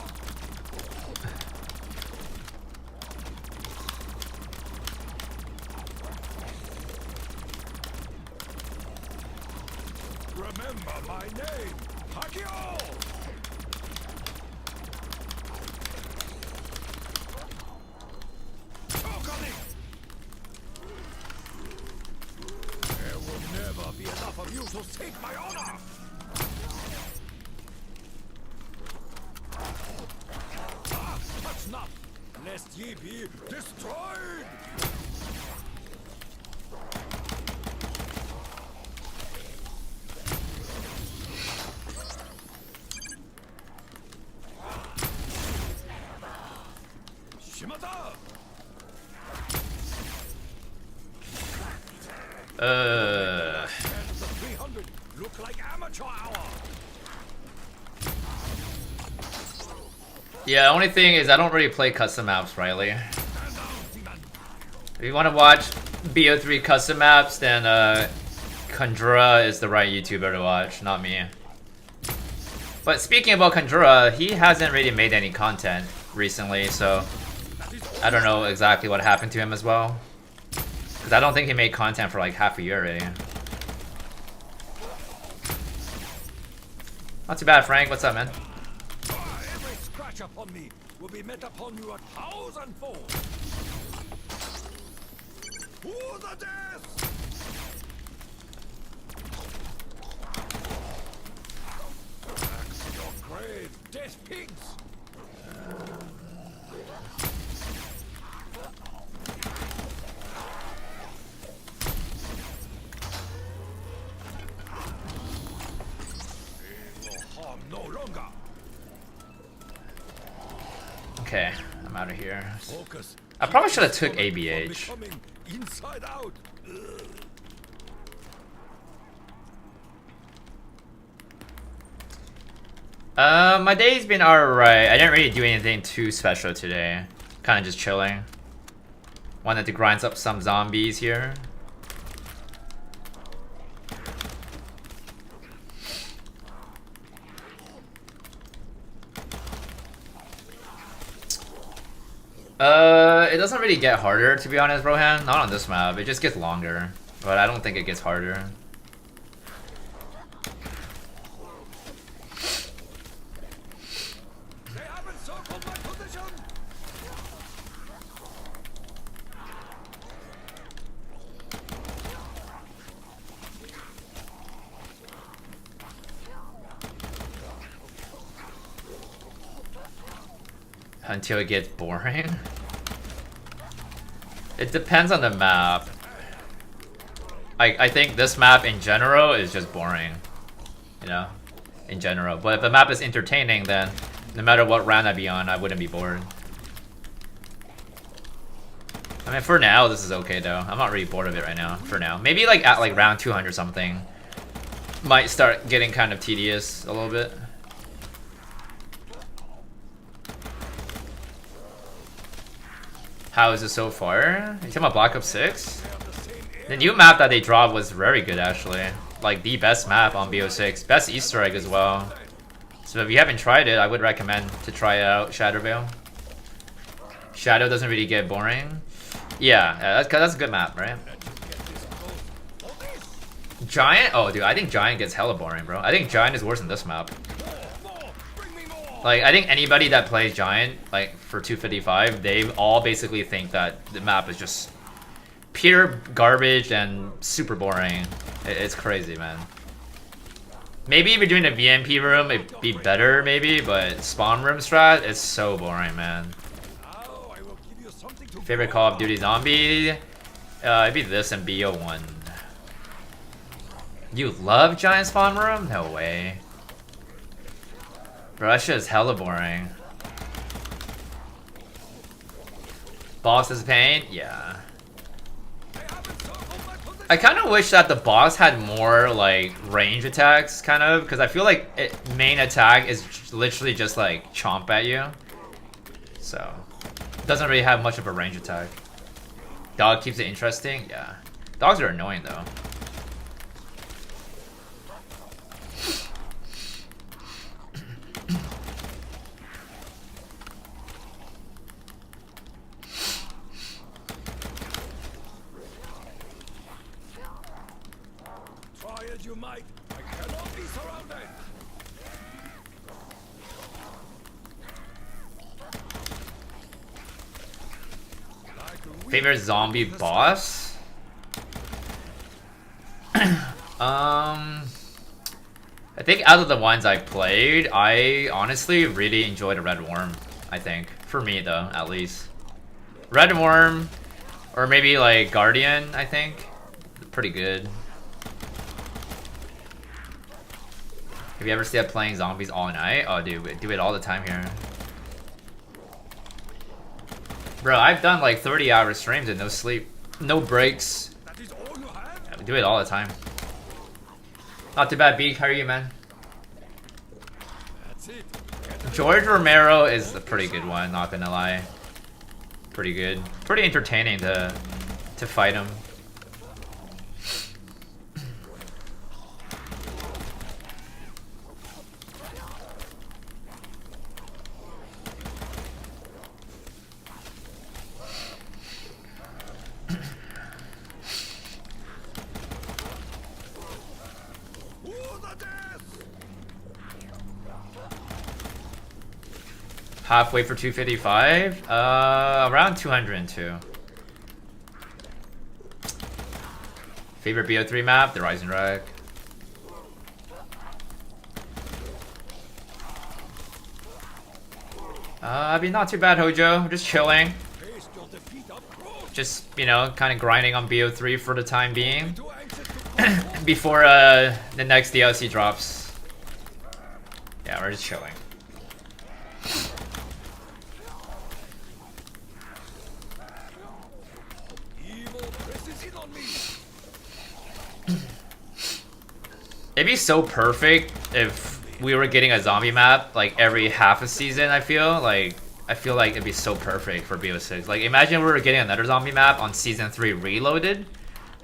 Remember my name, Takeo! Koenig! There will never be enough of you to take my honor! Ah, touch not, lest ye be destroyed! Shimata! Uh. And the 300 look like amateur hour! Yeah, the only thing is I don't really play custom maps, Riley. Stand down, Seaman! If you want to watch BO3 custom maps, then Kondra is the right YouTuber to watch, not me. But speaking about Kondra, he hasn't really made any content recently, so I don't know exactly what happened to him as well. Because I don't think he made content for like half a year already. Not too bad, Frank. What's up, man? Every scratch upon me will be met upon you 1,000-fold. To the death! Back to your grave, death pigs! They will harm no longer. Okay, I'm out of here. Focus. I probably should have took From ABH. becoming inside out. My day's been alright. I didn't really do anything too special today. Kinda just chilling. Wanted to grind up some zombies here. It doesn't really get harder, to be honest, Rohan. Not on this map. It just gets longer. But I don't think it gets harder. They haven't circled my position. Until it gets boring. It depends on the map. I think this map in general is just boring. You know? In general. But if the map is entertaining, then no matter what round I be on, I wouldn't be bored. I mean, for now, this is okay though. I'm not really bored of it right now. For now. Maybe like at like round 200 something. might start getting kind of tedious a little bit. How is it so far? You talking about Black Ops 6? The new map that they dropped was very good actually. Like the best map on BO6. Best Easter egg as well. So if you haven't tried it, I would recommend to try it out, Shadowvale. Shadow doesn't really get boring. Yeah, that's a good map, right? Giant? Oh, dude, I think Giant gets hella boring, bro. I think Giant is worse than this map. Like, I think anybody that plays Giant, like, for 255, they all basically think that the map is just pure garbage and super boring. It's crazy, man. Maybe if you're doing a VMP room, it'd be better, maybe, but spawn room strat is so boring, man. Favorite Call of Duty zombie? It'd be this and BO1. You love Giant spawn room? No way. Bro, that shit is hella boring. Boss is pain? Yeah. I kind of wish that the boss had more, like, range attacks, kind of, because I feel like main attack is literally just, like, chomp at you. So, it doesn't really have much of a range attack. Dog keeps it interesting? Yeah. Dogs are annoying, though. You might. I cannot be surrounded. Favorite zombie boss? I think out of the ones I played, I honestly really enjoyed a Red Worm. I think for me though, at least Red Worm, or maybe like Guardian. I think pretty good. Have you ever stayed up playing zombies all night? Oh, dude, we do it all the time here. Bro, I've done like 30-hour streams and no sleep, no breaks. Yeah, we do it all the time. Not too bad, Beak. How are you, man? George Romero is a pretty good one, not gonna lie. Pretty good. Pretty entertaining to fight him. Halfway for 255? Around 202. Favorite BO3 map? The Rising Wreck. I mean, not too bad, Hojo. Just chilling. Just, you know, kind of grinding on BO3 for the time being. Before the next DLC drops. Yeah, we're just chilling. It'd be so perfect if we were getting a zombie map like every half a season. I feel like it'd be so perfect for BO6. Like imagine we were getting another zombie map on season 3 reloaded.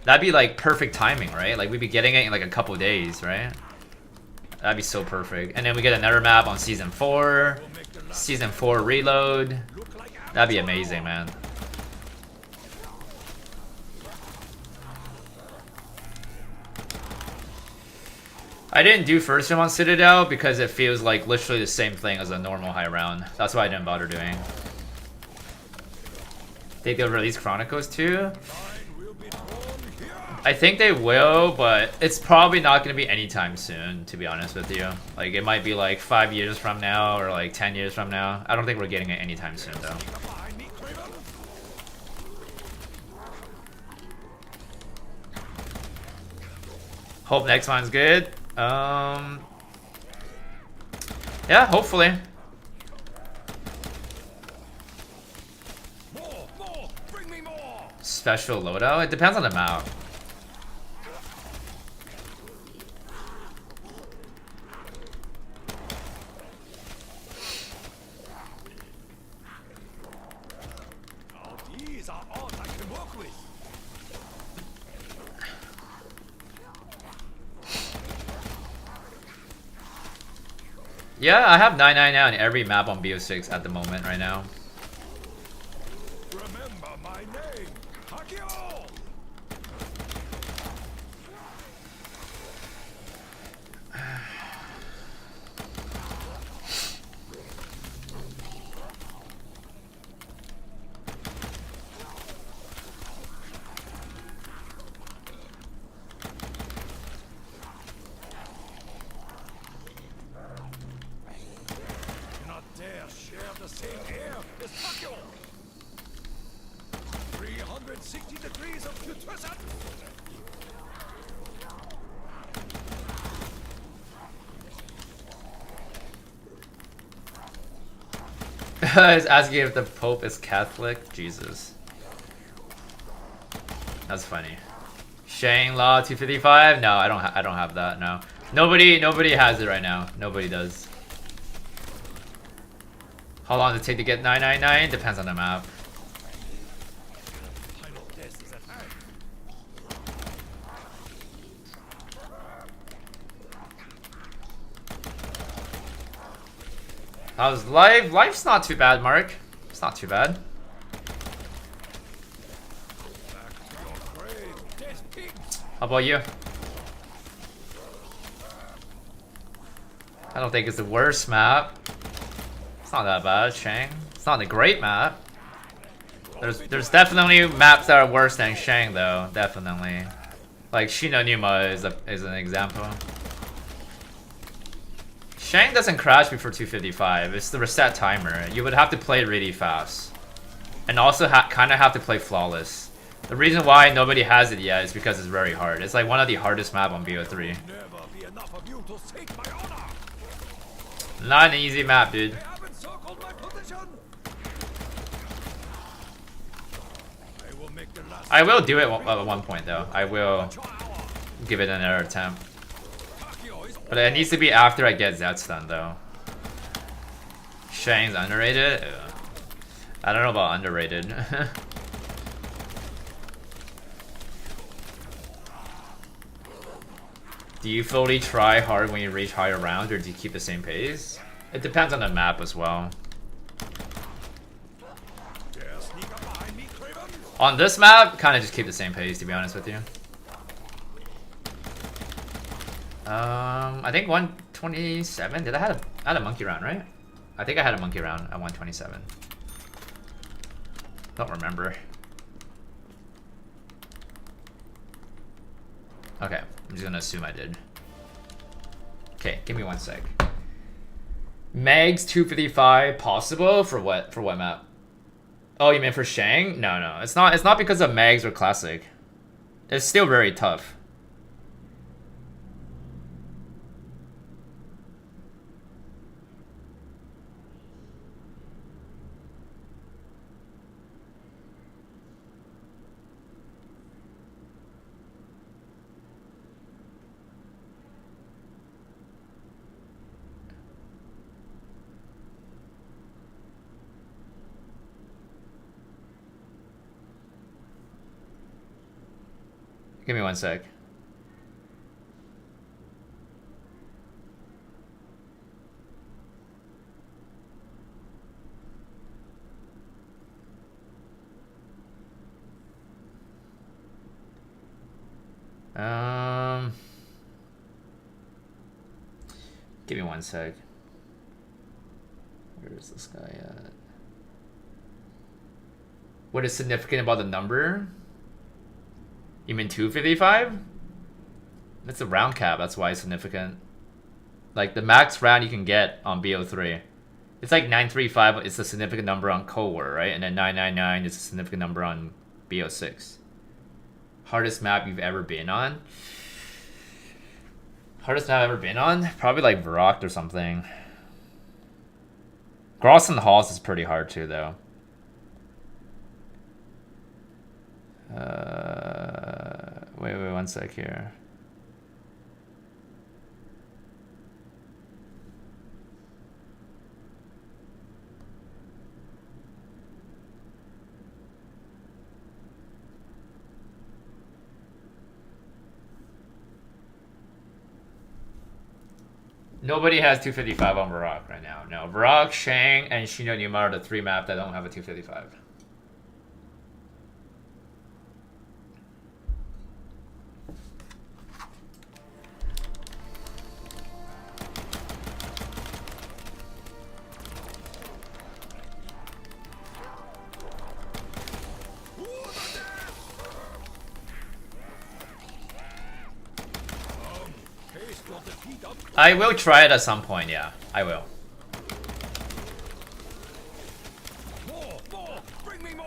That'd be like perfect timing, right? Like we'd be getting it in like a couple days, right? That'd be so perfect. And then we get another map on season 4. Season 4 reload. That'd be amazing, man. I didn't do first round on Citadel because it feels like literally the same thing as a normal high round. That's why I didn't bother doing. Think they'll release Chronicles too? I think they will, but it's probably not going to be anytime soon, to be honest with you. Like, it might be like 5 years from now or like 10 years from now. I don't think we're getting it anytime soon, though. Hope next one's good. Yeah, hopefully. Special loadout? It depends on the map. These are art I can work with. Yeah, I have 999 on every map on BO6 at the moment right now. Remember my name, Hakio! The same air as Hakio. 360 degrees of putrescence. He's asking if the Pope is Catholic. Jesus. That's funny. Shang Law 255? No, I don't have that, no. Nobody has it right now. Nobody does. How long does it take to get 999? Depends on the map. How's life? Life's not too bad, Mark. It's not too bad. How about you? I don't think it's the worst map. It's not that bad, Shang. It's not a great map. There's definitely maps that are worse than Shang though, definitely. Like Shinonuma is an example. Shang doesn't crash before 255. It's the reset timer. You would have to play really fast, and also kind of have to play flawless. The reason why nobody has it yet is because it's very hard. It's like one of the hardest map on BO3. Not an easy map, dude. I will do it at one point though. I will give it another attempt. But it needs to be after I get Z stun though. Shang's underrated? I don't know about underrated. Do you fully try hard when you reach higher rounds, or do you keep the same pace? It depends on the map as well. On this map, kind of just keep the same pace, to be honest with you. I think 127. Did I had a monkey round, right? I think I had a monkey round at 127. Don't remember. Okay, I'm just gonna assume I did. Okay, give me 1 sec. Mags 255 possible for what? For what map? Oh, you mean for Shang? No, it's not. It's not because of Mags or Classic. It's still very tough. Give me 1 sec. Give me 1 sec. Where is this guy at? What is significant about the number? You mean 255? It's a round cap, that's why it's significant. Like the max round you can get on BO3. It's like 935, it's a significant number on Cold War, right? And then 999 is a significant number on BO6. Hardest map you've ever been on? Hardest map I've ever been on? Probably like Varrock or something. Gross and Halls is pretty hard too, though. Wait 1 sec here. Nobody has 255 on Varrock right now. No, Varrock, Shang, and Shino Numa are the 3 maps that don't have a 255. I will try it at some point, yeah. I will. More, bring me more.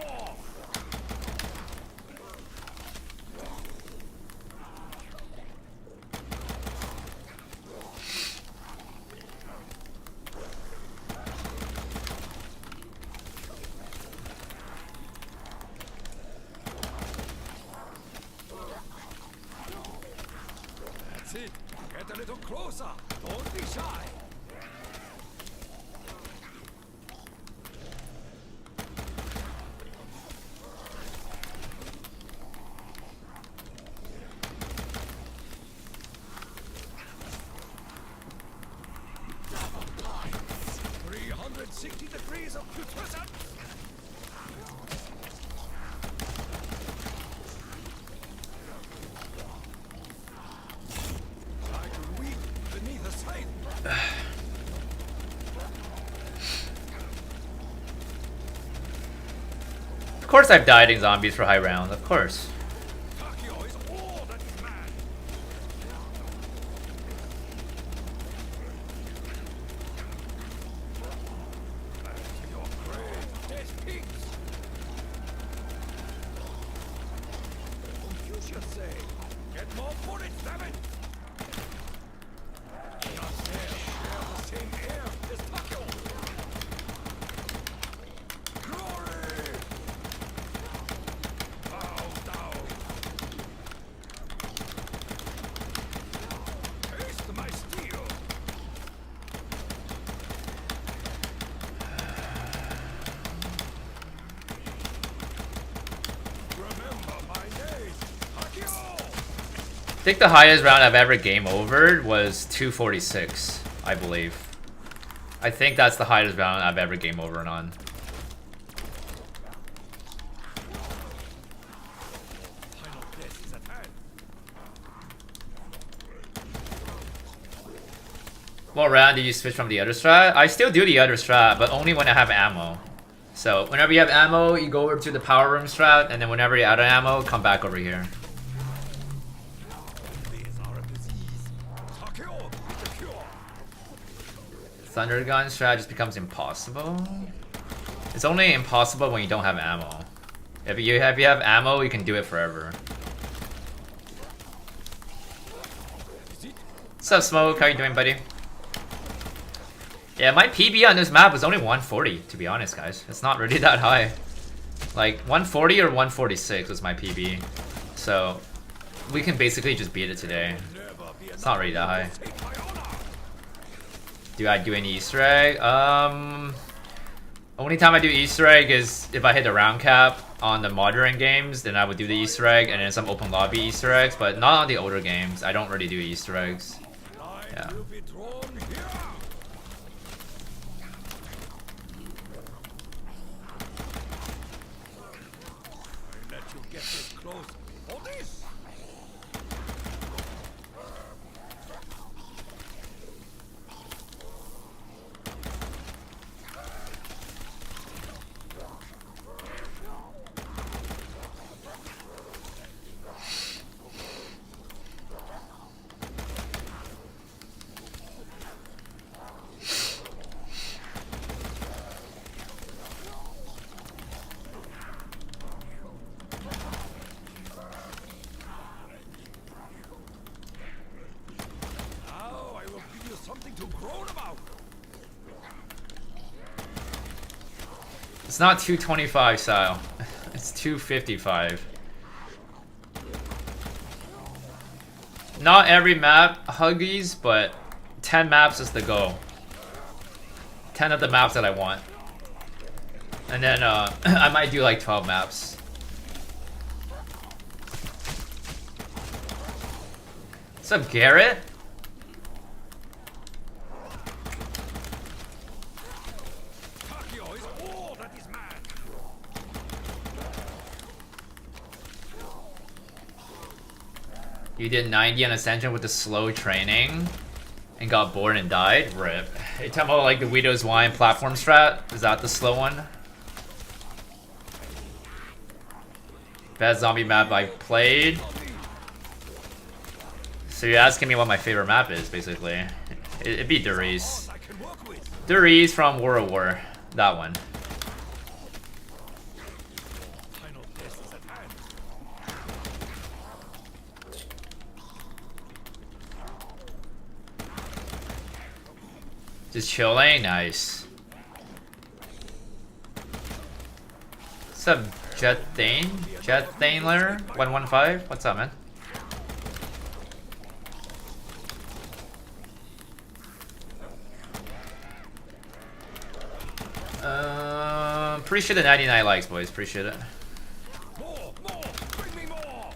That's it. Get a little closer. Don't be shy. Double points. 360 degrees of putrescence. Of course I've died in zombies for high rounds, of course. I think the highest round I've ever game overed was 246, I believe. I think that's the highest round I've ever game overed on. What round did you switch from the other strat? I still do the other strat, but only when I have ammo. So whenever you have ammo, you go over to the power room strat, and then whenever you're out of ammo, come back over here. Thunder gun strat just becomes impossible. It's only impossible when you don't have ammo. If you have ammo, you can do it forever. What's up, Smoke? How you doing, buddy? Yeah, my PB on this map was only 140, to be honest, guys. It's not really that high. Like, 140 or 146 was my PB. So, we can basically just beat it today. It's not really that high. Do I do any Easter egg? Only time I do Easter egg is if I hit the round cap on the modern games, then I would do the Easter egg, and then some open lobby Easter eggs, but not on the older games. I don't really do Easter eggs. Yeah. It's not 225 style. It's 255. Not every map huggies, but 10 maps is the goal. 10 of the maps that I want. And then I might do like 12 maps. What's up, Garrett? You did 90 on Ascension with the slow training and got bored and died? Rip. You talking about like the Widow's Wine platform strat? Is that the slow one? Best zombie map I played? So you're asking me what my favorite map is, basically. It'd be Duriz. Duriz from War of War. That one. Just chilling? Nice. What's up, Jet Thainler 115? What's up, man? Appreciate the 99 likes, boys. Appreciate it. More, bring me more.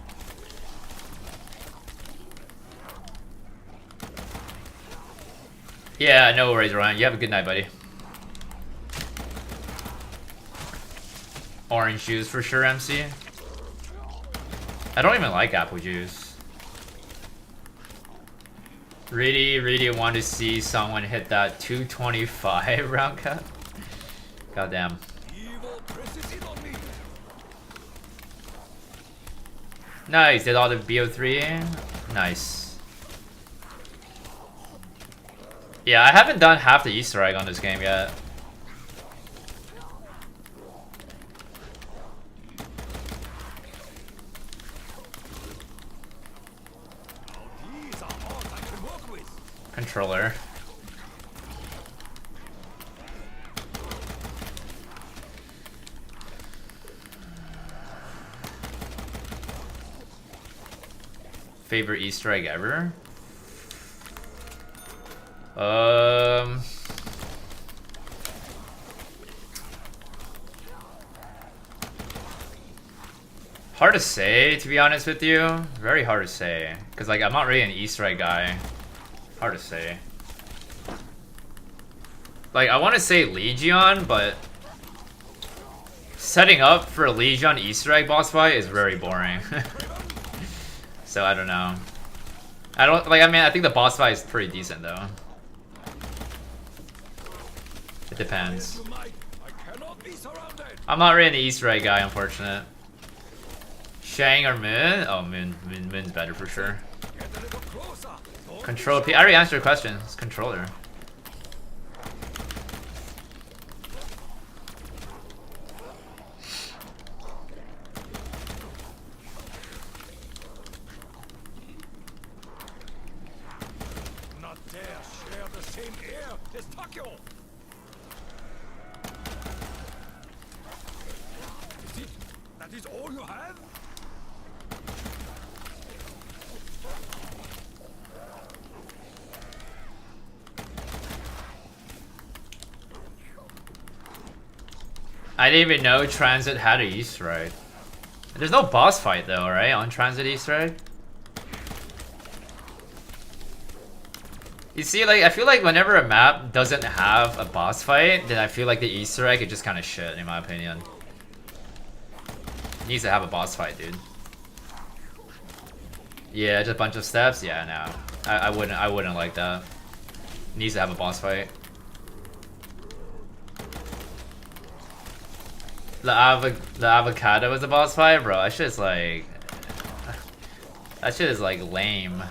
Yeah, no worries, Ryan. You have a good night, buddy. Orange juice for sure, MC. I don't even like apple juice. Really want to see someone hit that 225 round cut. Goddamn. Nice, did all the BO3. Nice. Yeah, I haven't done half the Easter egg on this game yet. Controller. Favorite Easter egg ever? Hard to say, to be honest with you. Very hard to say, cause like I'm not really an Easter egg guy. Hard to say. Like I want to say Legion, but setting up for a Legion Easter egg boss fight is very boring. So I don't know. I don't like. I mean, I think the boss fight is pretty decent though. It depends. I'm not really an Easter egg guy, unfortunate. Shang or Moon? Oh, Moon's better for sure. Control P. I already answered your question. It's controller. That is all you have? I didn't even know Transit had an Easter egg. There's no boss fight though, right? On Transit Easter egg? You see, like, I feel like whenever a map doesn't have a boss fight, then I feel like the Easter egg is just kind of shit, in my opinion. It needs to have a boss fight, dude. Yeah, just a bunch of steps? Yeah, no. I wouldn't like that. It needs to have a boss fight. The avocado is a boss fight? Bro, that shit is like... That shit is like lame.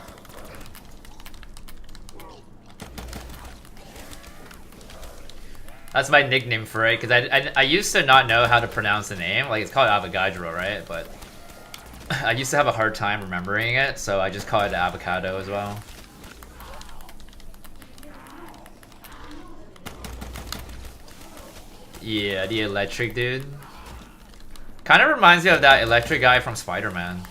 That's my nickname for it, because I used to not know how to pronounce the name. Like, it's called Avogadro, right? But I used to have a hard time remembering it, so I just call it avocado as well. Yeah, the electric dude. Kind of reminds me of that electric guy from Spider-Man.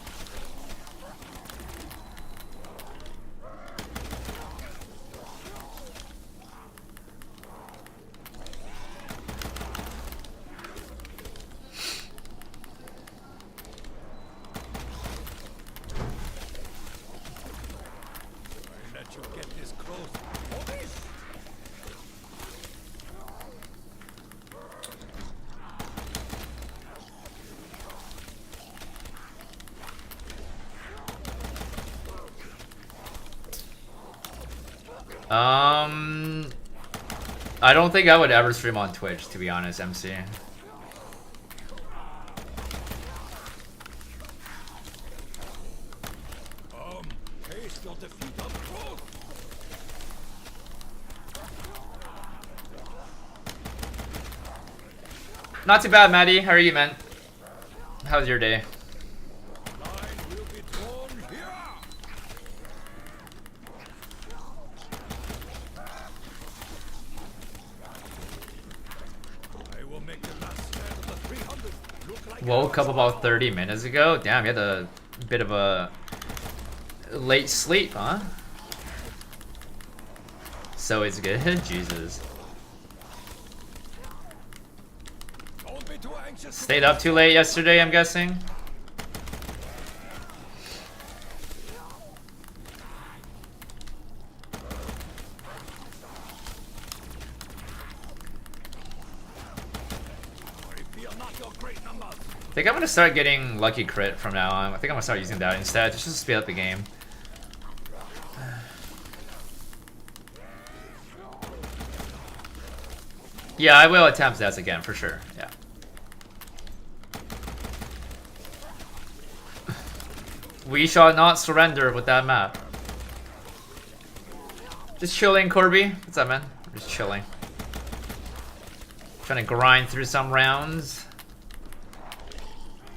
I don't think I would ever stream on Twitch, to be honest, MC. Taste your defeat of growth. Not too bad, Maddie. How are you, man? How's your day? Line will be drawn here. I will make the last stand of the 300 look like Woke up about 30 minutes ago. Damn, you had a bit of a late sleep, huh? So it's good. Jesus. Don't be too anxious. Stayed up too late yesterday, I'm guessing. I think I'm gonna start getting lucky crit from now on. I think I'm gonna start using that instead, just to speed up the game. Yeah, I will attempt that again for sure. Yeah. We shall not surrender with that map. Just chilling, Corby. What's up, man? Just chilling. Trying to grind through some rounds.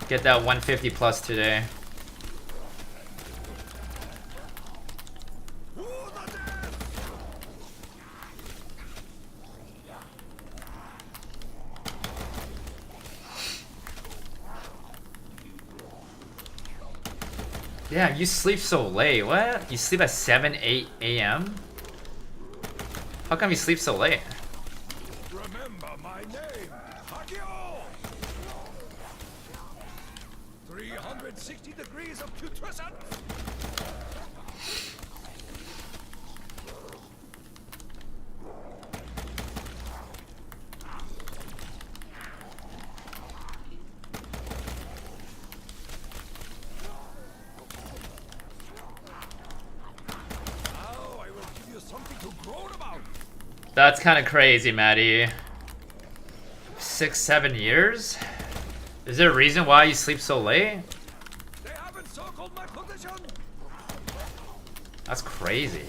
Get that 150 plus today. Yeah, you sleep so late. What? You sleep at 7, 8 a.m.? How come you sleep so late? Remember my name, Hagio! 360 degrees of putrescence! Now I will give you something to groan about! That's kind of crazy, Maddie. 6, 7 years? Is there a reason why you sleep so late? They have encircled my position! That's crazy.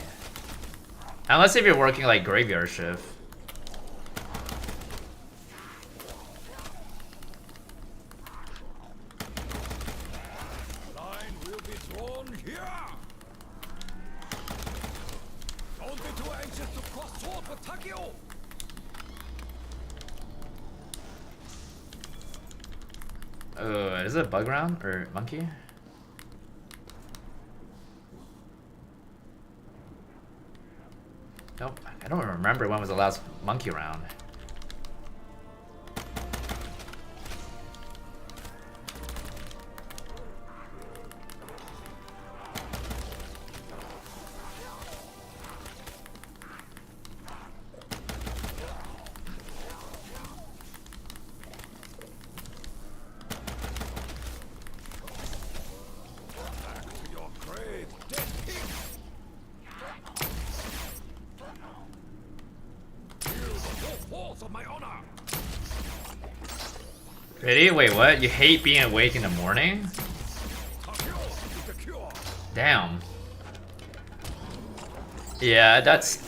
Unless if you're working like graveyard shift. Line will be drawn here! Don't be too anxious to cross sword with Takio! Is it a bug round or monkey? Nope. I don't remember when was the last monkey round. Back to your grave, dead king! Feel the full force of my honor! Really? Wait, what? You hate being awake in the morning? Takio is the cure! Damn. Yeah, that's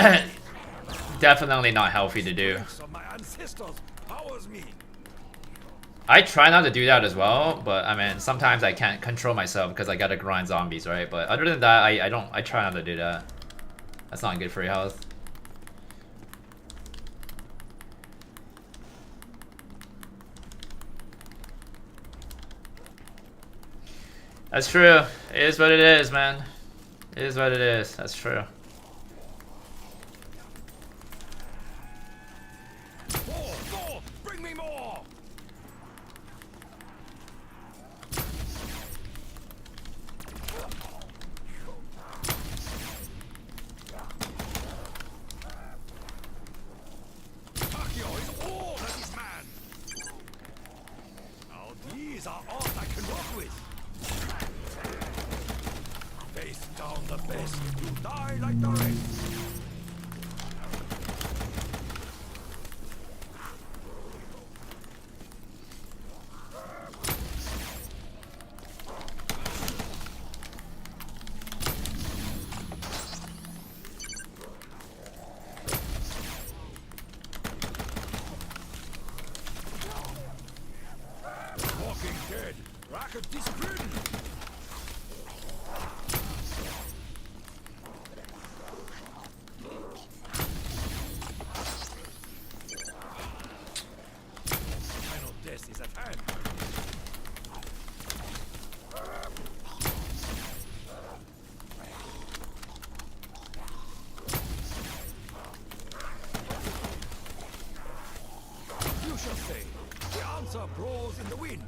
definitely not healthy to do. Strength of my ancestors powers me! I try not to do that as well, but I mean, sometimes I can't control myself because I gotta grind zombies, right? But other than that, I try not to do that. That's not good for your health. That's true. It is what it is, man. It is what it is. That's true. More! Bring me more! Takio is all that is man! Now these are all I can work with! Face down the best, you die like the rest! Final death is at hand. You shall say, the answer blows in the wind.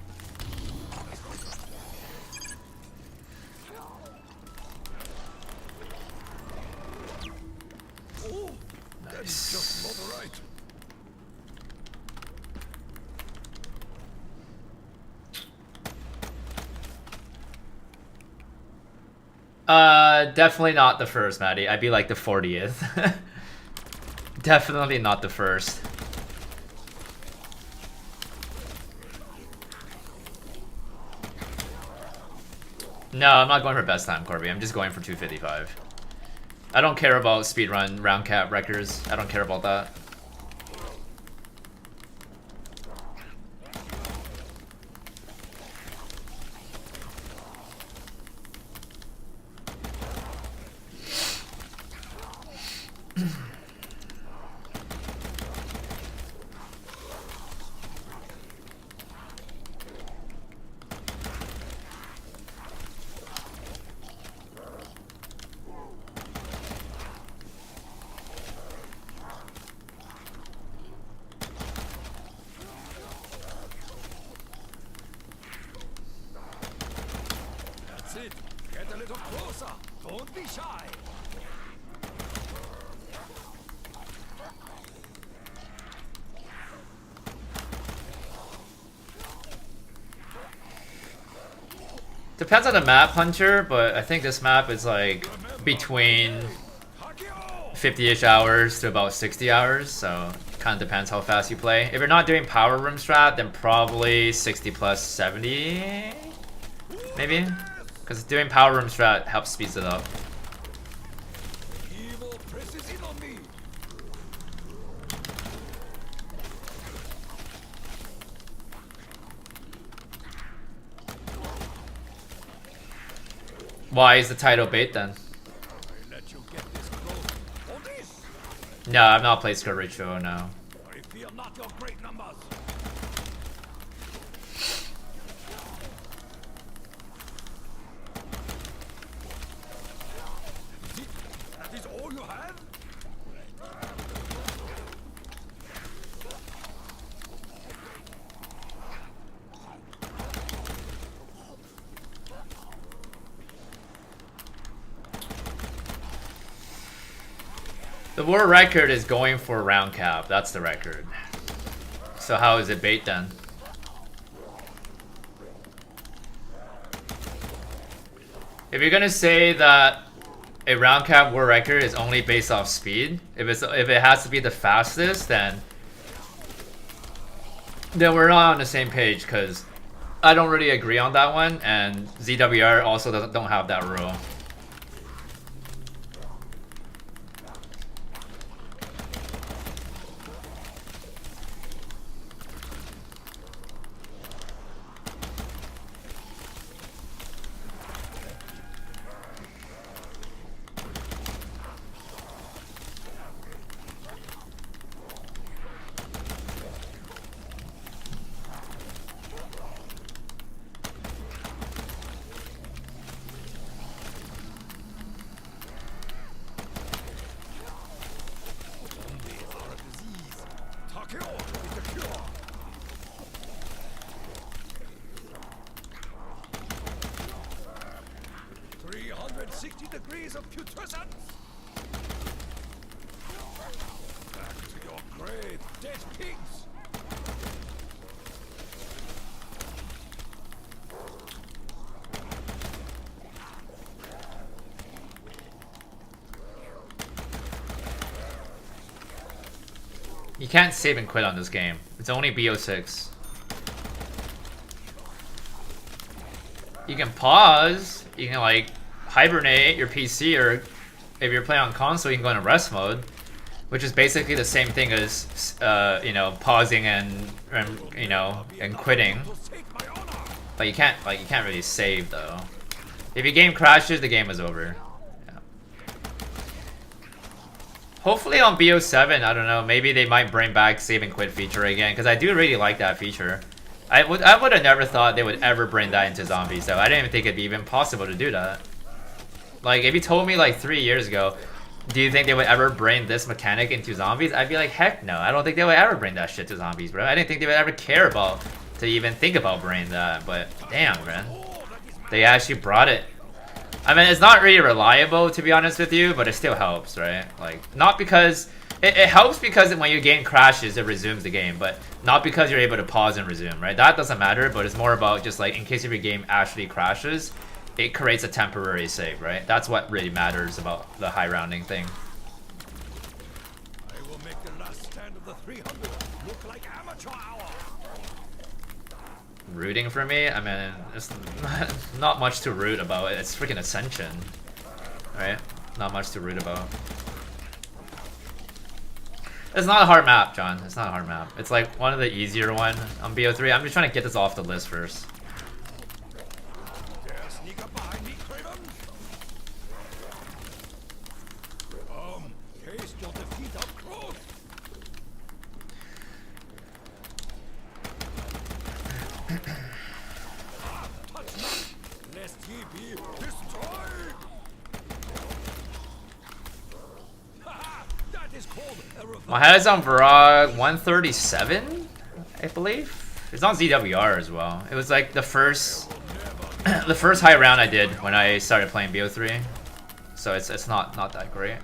Oh, that is just not right. Definitely not the first, Maddie. I'd be like the 40th. Definitely not the first. No, I'm not going for best time, Corby. I'm just going for 255. I don't care about speedrun round cap records. I don't care about that. That's it. Get a little closer. Don't be shy. Depends on the map, Hunter, but I think this map is like between 50-ish hours to about 60 hours, so it kind of depends how fast you play. If you're not doing power room strat, then probably 60 plus 70, maybe? Because doing power room strat helps speeds it up. Evil presses in on me. Why is the title bait then? I let you get this close. For this, No, I've not played Skirt Ritual, no. I fear not your great numbers. That is all you have? The world record is going for round cap. That's the record. So how is it bait then? If you're gonna say that a round cap world record is only based off speed, if it has to be the fastest, then we're not on the same page, because I don't really agree on that one, and ZWR also don't have that rule. Zombies are a disease. TheAetherOne is the cure. .360 of putrescence. Back to your grave, dead pigs. You can't save and quit on this game. It's only BO6. You can pause. You can like hibernate your PC, or if you're playing on console, you can go into rest mode, which is basically the same thing as you know, pausing and you know, and quitting. To take my honor. But you can't really save though. If your game crashes, the game is over. Yeah. Hopefully on BO7, I don't know, maybe they might bring back save and quit feature again, because I do really like that feature. I would have never thought they would ever bring that into Zombies though. I didn't even think it'd be even possible to do that. Like, if you told me like 3 years ago, do you think they would ever bring this mechanic into Zombies? I'd be like, heck no. I don't think they would ever bring that shit to Zombies, bro. I didn't think they would ever care about to even think about bringing that. But damn, man, they actually brought it. I mean, it's not really reliable, to be honest with you, but it still helps, right? Like, not because it helps because when your game crashes, it resumes the game, but not because you're able to pause and resume, right? That doesn't matter, but it's more about just like in case if your game actually crashes, it creates a temporary save, right? That's what really matters about the high rounding thing. I will make the last stand of the 300 look like amateur hour. Rooting for me? I mean, it's not much to root about. It's freaking Ascension, right? Not much to root about. It's not a hard map, John. It's not a hard map. It's like one of the easier one on BO3. I'm just trying to get this off the list first. Sneak up behind me, Craven. Taste your defeat up close. Touch not, lest ye be destroyed. That is called a reverse. My head is on Varag 137, I believe. It's on ZWR as well. It was like the first the first high round I did when I started playing BO3. So it's not that great.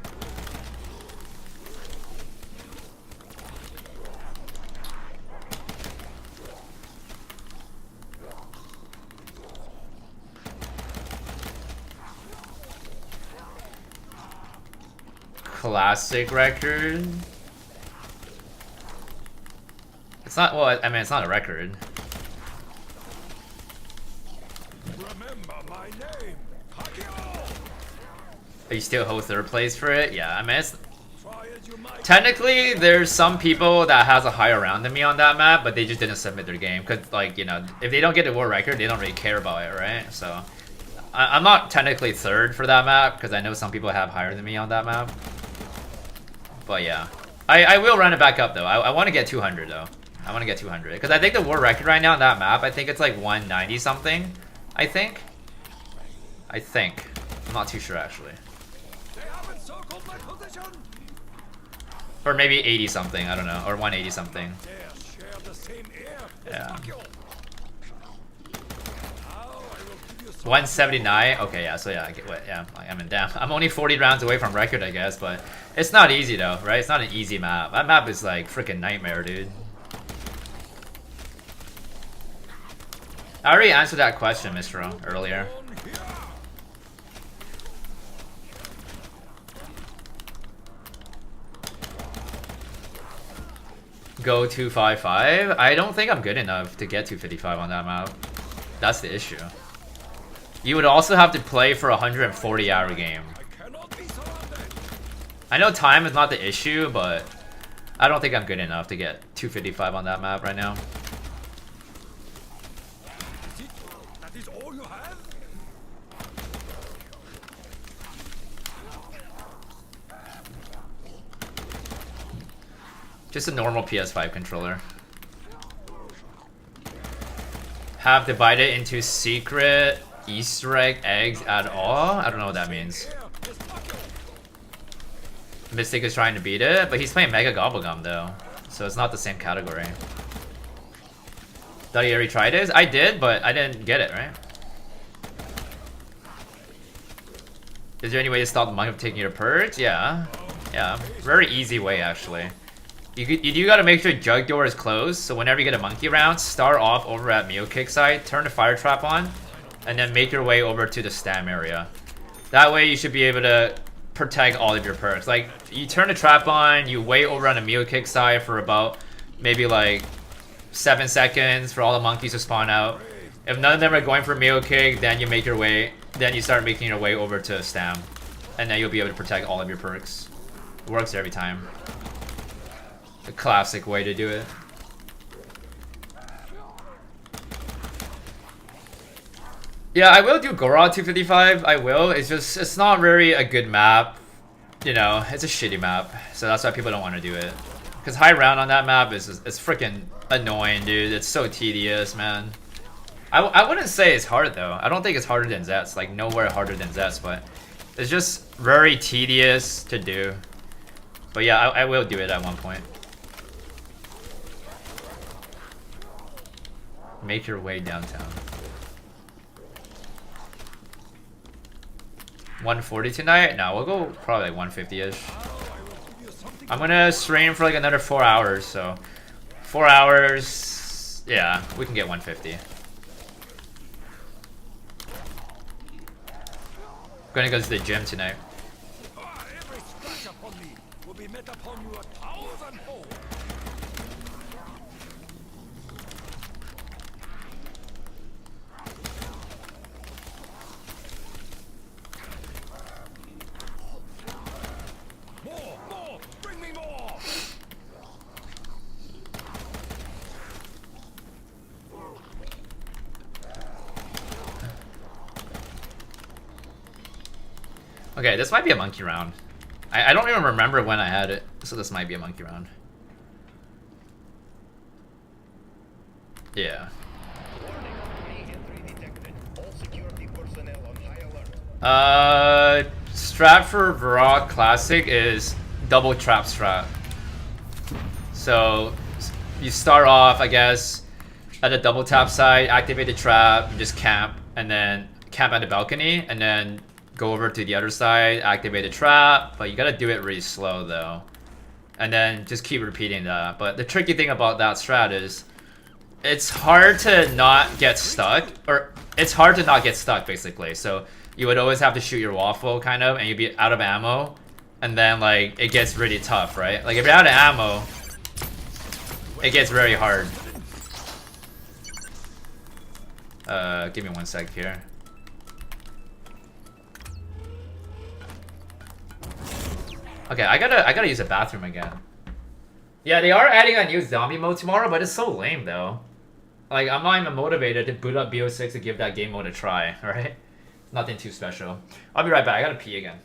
Classic record. It's not, well, I mean, it's not a record. Remember my name, Are you still hold third place for it? Yeah, I mean, it's try as you might. technically there's some people that has a higher round than me on that map, but they just didn't submit their game because, like, you know, if they don't get the world record, they don't really care about it, right? So I'm not technically third for that map because I know some people have higher than me on that map. But yeah, I will run it back up though. I want to get 200 though. I want to get 200 because I think the world record right now on that map, I think it's like 190 something. I think. I'm not too sure actually. They have encircled my position. Or maybe 80 something. I don't know. Or 180 something. Dare share the same air as Yeah. Makio. Now I will give you some 179. Okay, yeah. So yeah, I mean, damn. I'm only 40 rounds away from record, I guess, but it's not easy though, right? It's not an easy map. That map is like freaking nightmare, dude. I already answered that question, Mistro, earlier. on here. Go 255. I don't think I'm good enough to get 255 on that map. That's the issue. You would also have to play for a 140-hour game. I cannot be surrounded. I know time is not the issue, but I don't think I'm good enough to get 255 on that map right now. That is all you have? Just a normal PS5 controller. Have divided into secret Easter eggs at all? I don't know what that means. Here is Makio. Mystic is trying to beat it, but he's playing Mega Gobblegum though. So it's not the same category. Thought you already tried this? I did, but I didn't get it, right? Is there any way to stop the monk from taking your perks? Yeah. Yeah. Very easy way actually. You do gotta make sure jug door is closed, so whenever you get a monkey round, start off over at Meal Kick side, turn the fire trap on, and then make your way over to the stam area. That way you should be able to protect all of your perks. Like, you turn the trap on, you wait over on the Meal Kick side for about maybe like 7 seconds for all the monkeys to spawn out. If none of them are going for Meal Kick, then you make your way, then you start making your way over to stam. And then you'll be able to protect all of your perks. It works every time. The classic way to do it. Yeah, I will do Gorod 255. I will. It's just it's not really a good map. You know, it's a shitty map, so that's why people don't want to do it. Because high round on that map is it's freaking annoying, dude. It's so tedious, man. I wouldn't say it's hard though. I don't think it's harder than Zets. Like nowhere harder than Zets, but it's just very tedious to do. But yeah, I will do it at one point. Make your way downtown. 140 tonight? No, we'll go probably like 150-ish. I'm gonna stream for like another 4 hours, so 4 hours, yeah, we can get 150. Gonna go to the gym tonight. Every scratch upon me will be met upon you 1,000-fold. More! Bring me more! Okay, this might be a monkey round. I don't even remember when I had it, so this might be a monkey round. Yeah. Strat for Varrock Classic is double trap strat. So you start off, I guess, at the double tap side, activate the trap, just camp, and then camp at the balcony, and then go over to the other side, activate the trap, but you gotta do it really slow though. And then just keep repeating that. But the tricky thing about that strat is it's hard to not get stuck, or it's hard to not get stuck basically. So you would always have to shoot your waffle kind of, and you'd be out of ammo, and then like it gets really tough, right? Like if you're out of ammo, it gets very hard. Give me 1 sec here. Okay, I gotta use the bathroom again. Yeah, they are adding a new zombie mode tomorrow, but it's so lame though. Like I'm not even motivated to boot up BO6 to give that game mode a try, right? Nothing too special. I'll be right back. I gotta pee again.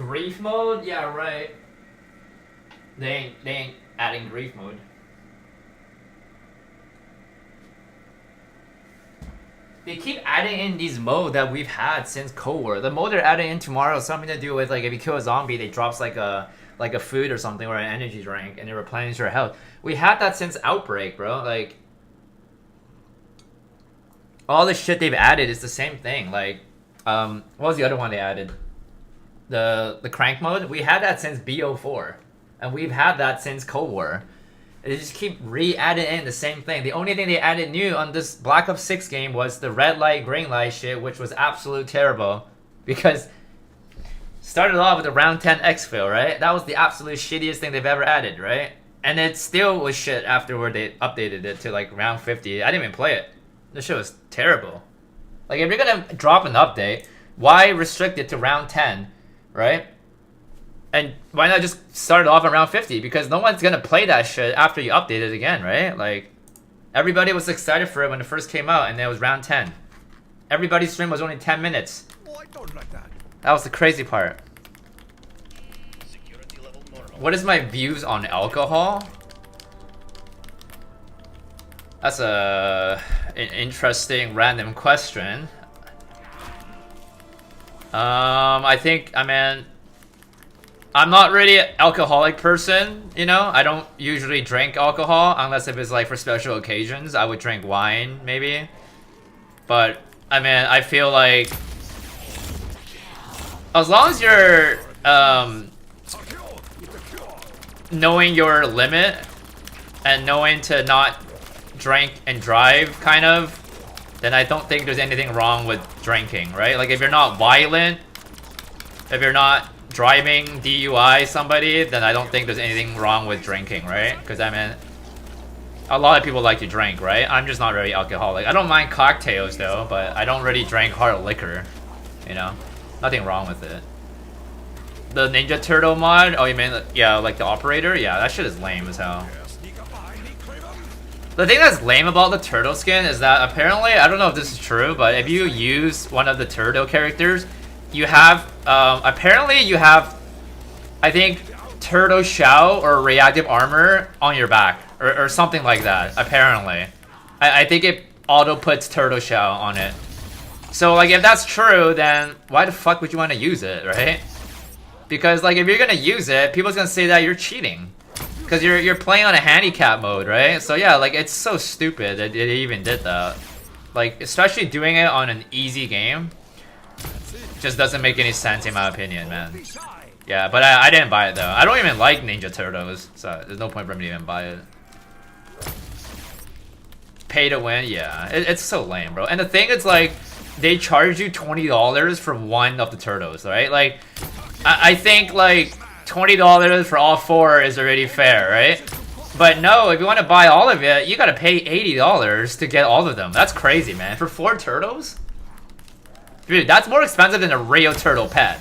Grief mode? Yeah, right. They ain't adding grief mode. They keep adding in these modes that we've had since Cold War. The mode they're adding in tomorrow is something to do with like if you kill a zombie, they drops like a food or something or an energy drink and it replenishes your health. We had that since Outbreak, bro. Like all the shit they've added is the same thing. Like what was the other one they added? The crank mode? We had that since BO4. And we've had that since Cold War. They just keep re-adding in the same thing. The only thing they added new on this Black Ops 6 game was the red light, green light shit, which was absolute terrible. Because started off with the round 10 exfil, right? That was the absolute shittiest thing they've ever added, right? And it still was shit afterward they updated it to like round 50. I didn't even play it. This shit was terrible. Like if you're gonna drop an update, why restrict it to round 10, right? And why not just start it off around 50? Because no one's gonna play that shit after you update it again, right? Like, everybody was excited for it when it first came out, and then it was round 10. Everybody's stream was only 10 minutes. Oh, I don't like that. That was the crazy part. Security level normal. What is my views on alcohol? That's an interesting random question. I'm not really an alcoholic person, you know? I don't usually drink alcohol unless if it's like for special occasions. I would drink wine, maybe. But, I mean, I feel like as long as you're knowing your limit and knowing to not drink and drive, kind of, then I don't think there's anything wrong with drinking, right? Like, if you're not violent, if you're not driving DUI somebody, then I don't think there's anything wrong with drinking, right? Because I mean, a lot of people like to drink, right? I'm just not very alcoholic. I don't mind cocktails though, but I don't really drink hard liquor, you know? Nothing wrong with it. The Ninja Turtle mod? Oh, you mean, yeah, like the operator? Yeah, that shit is lame as hell. The thing that's lame about the turtle skin is that apparently, I don't know if this is true, but if you use one of the turtle characters, you have, apparently you have, I think, turtle shell or reactive armor on your back. Or something like that, apparently. I think it auto puts turtle shell on it. So, like, if that's true, then why the fuck would you want to use it, right? Because, like, if you're gonna use it, people's gonna say that you're cheating. Because you're playing on a handicap mode, right? So, yeah, like, it's so stupid that it even did that. Like, especially doing it on an easy game just doesn't make any sense in my opinion, man. Yeah, but I didn't buy it though. I don't even like Ninja Turtles, so there's no point for me to even buy it. Pay to win, yeah. It's so lame, bro. And the thing is, like, they charge you $20 for one of the turtles, right? Like, I think, like, $20 for all four is already fair, right? But no, if you want to buy all of it, you gotta pay $80 to get all of them. That's crazy, man. For 4 turtles? Dude, that's more expensive than a real turtle pet.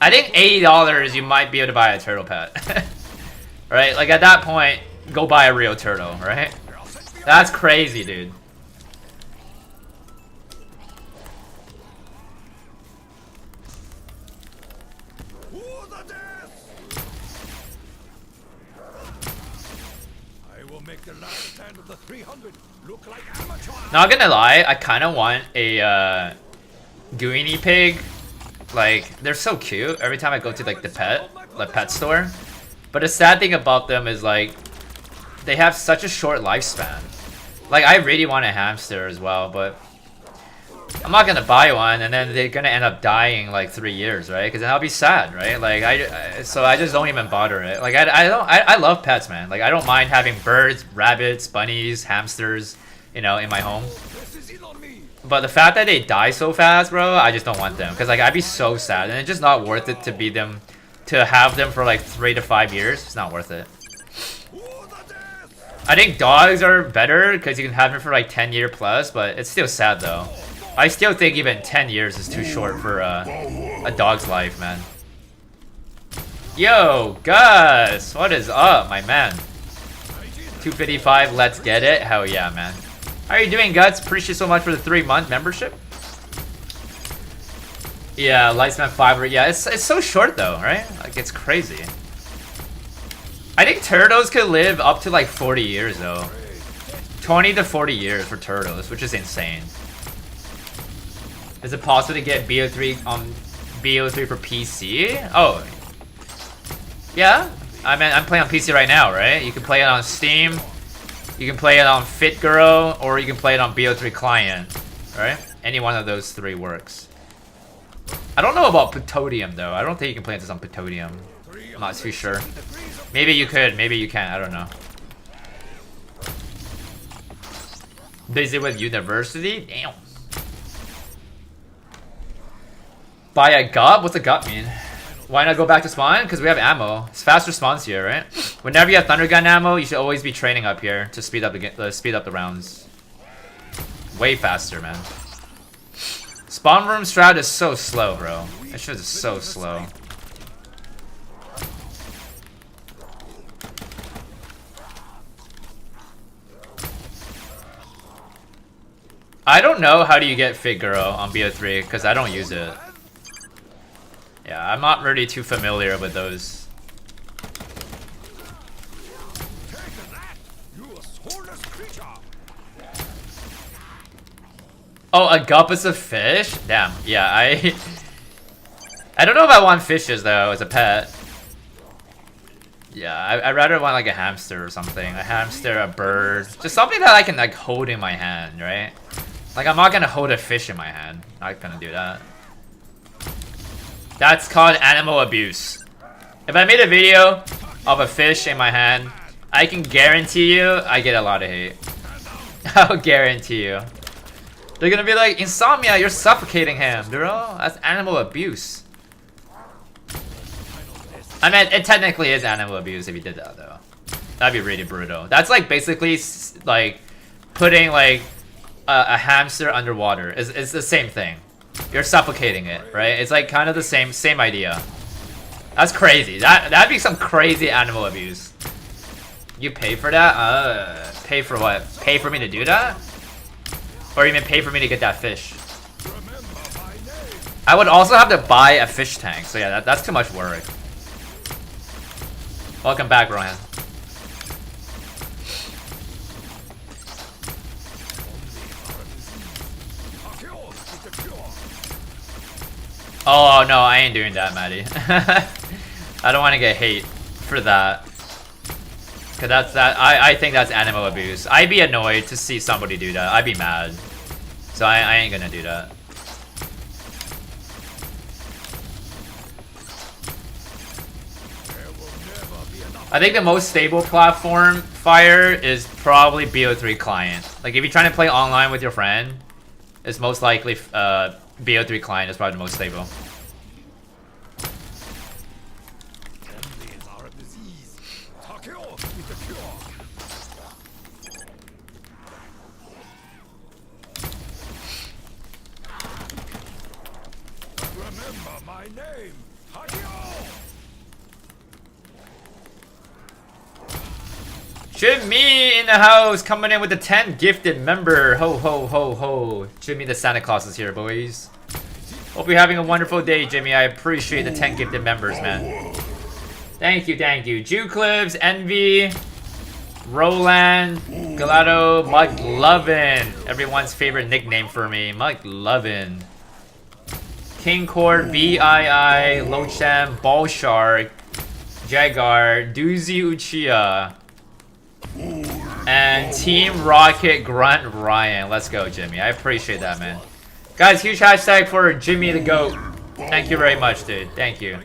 I think $80 you might be able to buy a turtle pet. Right? Like, at that point, go buy a real turtle, right? That's crazy, dude. Not gonna lie, I kind of want a guinea pig. Like, they're so cute every time I go to like the pet store. But the sad thing about them is like they have such a short lifespan. Like, I really want a hamster as well, but I'm not gonna buy one and then they're gonna end up dying like 3 years, right? Because then I'll be sad, right? Like, so I just don't even bother it. Like, I love pets, man. Like, I don't mind having birds, rabbits, bunnies, hamsters, you know, in my home. But the fact that they die so fast, bro, I just don't want them. Because, like, I'd be so sad. And it's just not worth it to have them for, like, 3 to 5 years. It's not worth it. I think dogs are better because you can have them for, like, 10-year plus. But it's still sad, though. I still think even 10 years is too short for a dog's life, man. Yo, Gus! What is up, my man? 255, let's get it. Hell yeah, man. How are you doing, Guts? Appreciate so much for the 3-month membership. Yeah, lifespan 5. Yeah, it's so short though, right? Like it's crazy. I think turtles could live up to like 40 years though. 20 to 40 years for turtles, which is insane. Is it possible to get BO3 on BO3 for PC? Oh, yeah. I mean, I'm playing on PC right now, right? You can play it on Steam, you can play it on FitGirl, or you can play it on BO3 client, right? Any one of those three works. I don't know about Plutonium though. I don't think you can play this on Plutonium. I'm not too sure. Maybe you could, maybe you can't. I don't know. Busy with university? Damn. Buy a gut? What's a gut mean? Why not go back to spawn? Because we have ammo. It's faster spawns here, right? Whenever you have thunder gun ammo, you should always be training up here to speed up the rounds. Way faster, man. Spawn room strat is so slow, bro. That shit is so slow. I don't know how do you get FitGirl on BO3 because I don't use it. Yeah, I'm not really too familiar with those. Oh, a gup is a fish? Damn, yeah, I don't know if I want fishes though as a pet. Yeah, I'd rather want like a hamster or something. A hamster, a bird. Just something that I can like hold in my hand, right? Like I'm not gonna hold a fish in my hand. Not gonna do that. That's called animal abuse. If I made a video of a fish in my hand, I can guarantee you I get a lot of hate. I'll guarantee you. They're gonna be like, Insomnia, you're suffocating him, bro. That's animal abuse. I mean, it technically is animal abuse if you did that, though. That'd be really brutal. That's like basically like putting like a hamster underwater. It's the same thing. You're suffocating it, right? It's like kind of the same idea. That's crazy. That'd be some crazy animal abuse. You pay for that? Pay for what? Pay for me to do that? Or even pay for me to get that fish? I would also have to buy a fish tank. So yeah, that's too much work. Welcome back, Rohan. Oh no, I ain't doing that, Maddie. I don't want to get hate for that. Cause I think that's animal abuse. I'd be annoyed to see somebody do that. I'd be mad. So I ain't gonna do that. I think the most stable platform fire is probably BO3 client. Like if you're trying to play online with your friend, it's most likely BO3 client is probably the most stable. Remember my name, Jimmy in the house, coming in with the 10 gifted member. Ho ho ho ho. Jimmy the Santa Claus is here, boys. Hope you're having a wonderful day, Jimmy. I appreciate the 10 gifted members, man. Thank you, thank you. Jewclips, Envy, Roland, Galato, McLovin. Everyone's favorite nickname for me, McLovin. King Court, BII, Lochem, Ball Shark, Jagar, Doozy Uchiha. And Team Rocket Grunt Ryan. Let's go, Jimmy. I appreciate that, man. Guys, huge hashtag for Jimmy the GOAT. Thank you very much, dude. Thank you.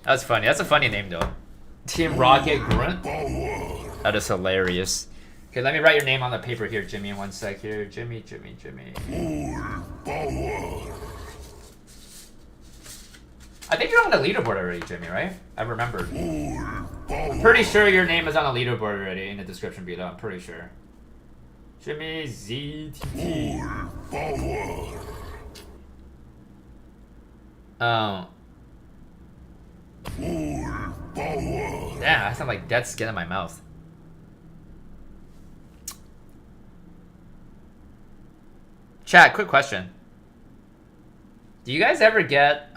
That's funny. That's a funny name, though. Team Rocket Grunt. That is hilarious. Okay, let me write your name on the paper here, Jimmy, in one sec here. Jimmy. I think you're on the leaderboard already, Jimmy, right? I remembered. I'm pretty sure your name is on the leaderboard already in the description below. I'm pretty sure. Jimmy ZTT. Oh. Damn, I sound like dead skin in my mouth. Chat, quick question. Do you guys ever get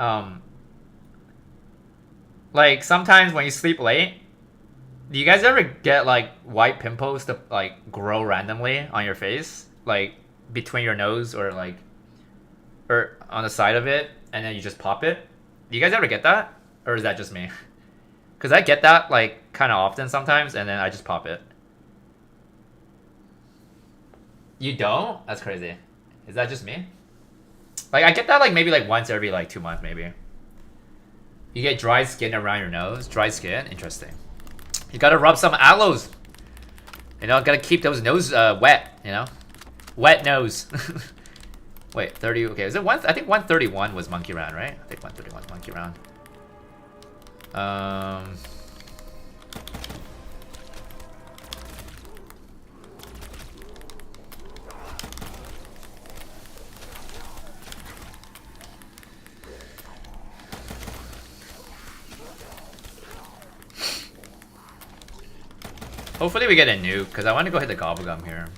like sometimes when you sleep late? Do you guys ever get like white pimples to like grow randomly on your face, like between your nose or like or on the side of it, and then you just pop it? Do you guys ever get that, or is that just me? Because I get that like kind of often sometimes, and then I just pop it. You don't? That's crazy. Is that just me? Like I get that like maybe like once every like 2 months maybe. You get dry skin around your nose. Dry skin, interesting. You gotta rub some aloes. You know, gotta keep those nose wet. You know, wet nose. Wait, 30. Okay, is it one? I think 131 was monkey round, right? I think 131 was monkey round. Hopefully we get a nuke, because I want to go hit the Gobblegum here.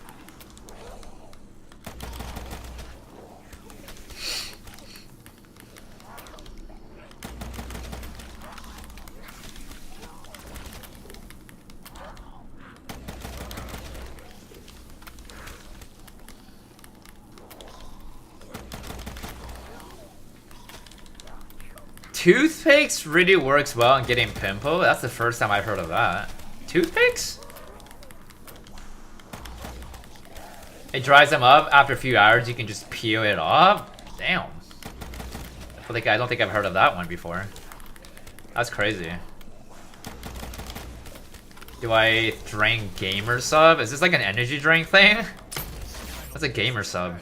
Toothpicks really works well on getting pimple. That's the first time I've heard of that. Toothpicks? It dries them up. After a few hours, you can just peel it off. Damn. I don't think I've heard of that one before. That's crazy. Do I drink gamer sub? Is this like an energy drink thing? That's a gamer sub.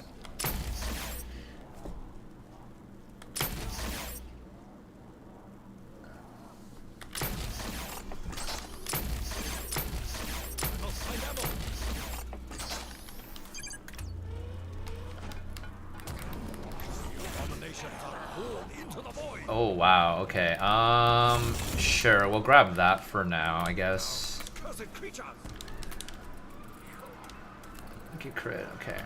Oh wow, okay. Sure, we'll grab that for now, I guess. Okay, crit, okay.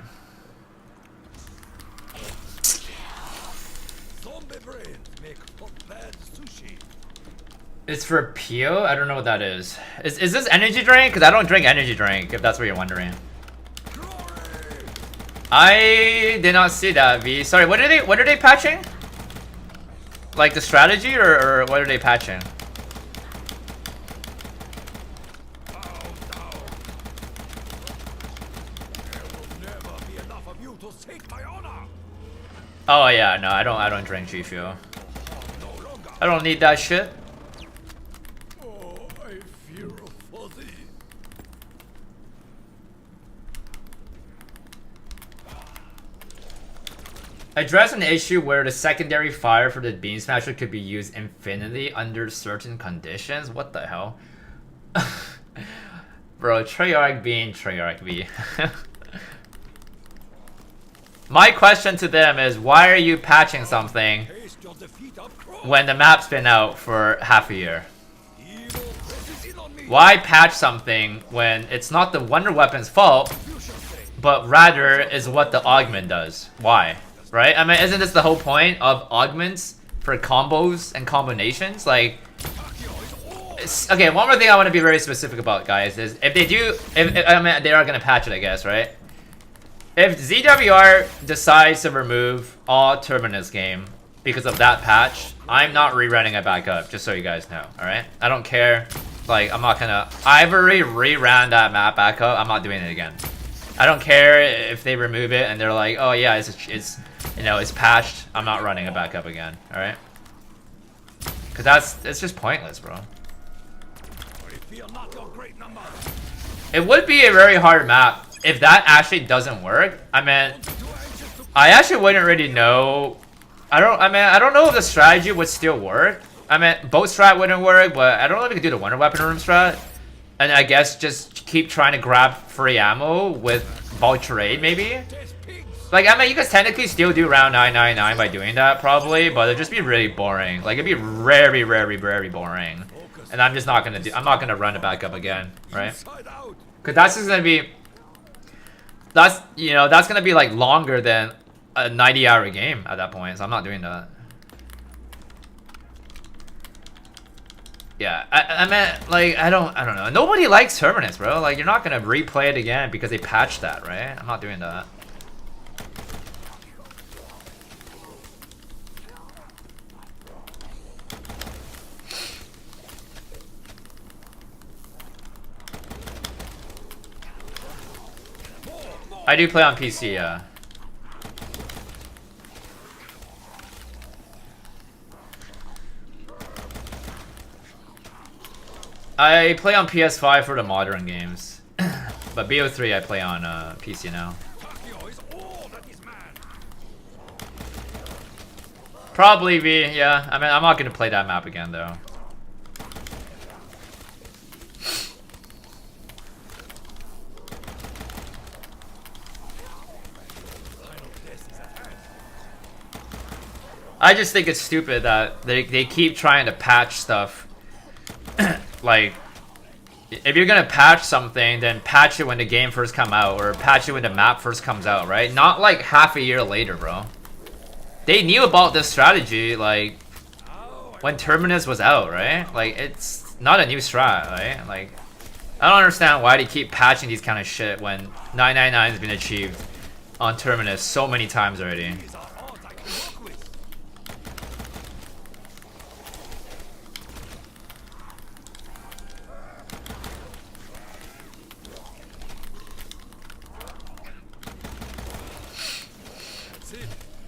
It's for Pio? I don't know what that is. Is this energy drink? Because I don't drink energy drink, if that's what you're wondering. I did not see that, V. Sorry, what are they patching? Like the strategy, or what are they patching? Oh yeah, no, I don't drink G Fuel. I don't need that shit. Address an issue where the secondary fire for the Beam Smasher could be used infinitely under certain conditions? What the hell? Bro, Treyarch being Treyarch B. My question to them is, why are you patching something when the map's been out for half a year? Why patch something when it's not the Wonder Weapon's fault, but rather is what the augment does? Why? Right? I mean, isn't this the whole point of augments for combos and combinations? Like, okay, one more thing I want to be very specific about, guys, is if they do, I mean, they are going to patch it, I guess, right? If ZWR decides to remove all Terminus game because of that patch, I'm not rerunning it back up, just so you guys know, alright? I don't care. Like, I'm not gonna... I've already reran that map back up. I'm not doing it again. I don't care if they remove it and they're like, oh yeah, it's you know, it's patched. I'm not running it back up again, alright? Because it's just pointless, bro. It would be a very hard map if that actually doesn't work. I mean, I actually wouldn't really know. I don't know if the strategy would still work. I mean, both strat wouldn't work, but I don't know if we could do the Wonder Weapon Room strat. And I guess just keep trying to grab free ammo with bulk trade, maybe? Like, I mean, you could technically still do round 999 by doing that, probably, but it'd just be really boring. Like, it'd be very, very, very boring. And I'm just not gonna do, I'm not gonna run it back up again, right? Cause that's just gonna be, that's, you know, that's gonna be like longer than a 90-hour game at that point, so I'm not doing that. Yeah, I meant, like, I don't know. Nobody likes Terminus, bro. Like, you're not gonna replay it again because they patched that, right? I'm not doing that. I do play on PC, yeah. I play on PS5 for the modern games, but BO3 I play on PC now. Probably be, yeah. I mean, I'm not gonna play that map again though. I just think it's stupid that they keep trying to patch stuff. Like, if you're gonna patch something, then patch it when the game first come out, or patch it when the map first comes out, right? Not like half a year later, bro. They knew about this strategy, like, when Terminus was out, right? Like, it's not a new strat, right? Like, I don't understand why they keep patching these kind of shit when 999 has been achieved on Terminus so many times already.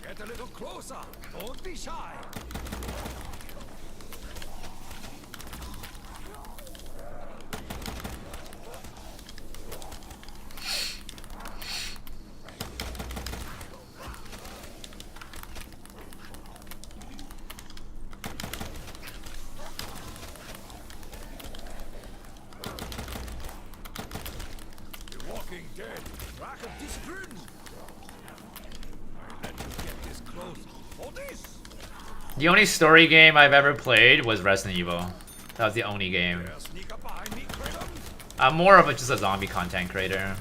Get a little closer. Don't be shy. The Walking Dead. Rack of discipline. The only story game I've ever played was Resident Evil. That was the only game. I'm more of just a zombie content creator.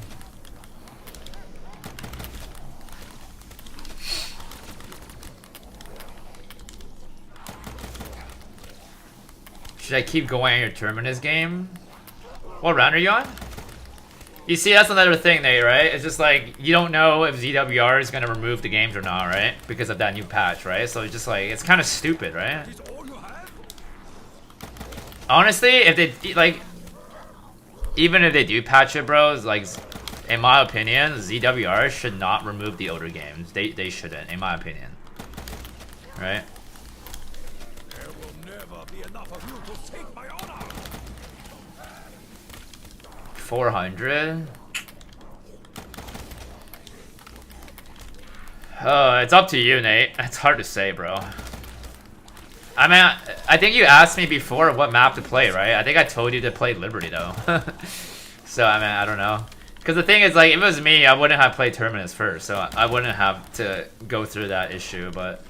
Should I keep going on your Terminus game? What round are you on? You see, that's another thing, Nate, right? It's just like, you don't know if ZWR is going to remove the games or not, right? Because of that new patch, right? So it's just like, it's kind of stupid, right? Honestly, if they, like, even if they do patch it, bro, it's like, in my opinion, ZWR should not remove the older games. They shouldn't, in my opinion. Right? There will never be enough of you to take my honor. 400. It's up to you, Nate. It's hard to say, bro. I mean, I think you asked me before what map to play, right? I think I told you to play Liberty, though. So, I mean, I don't know. Because the thing is, like, if it was me, I wouldn't have played Terminus first. So, I wouldn't have to go through that issue, but...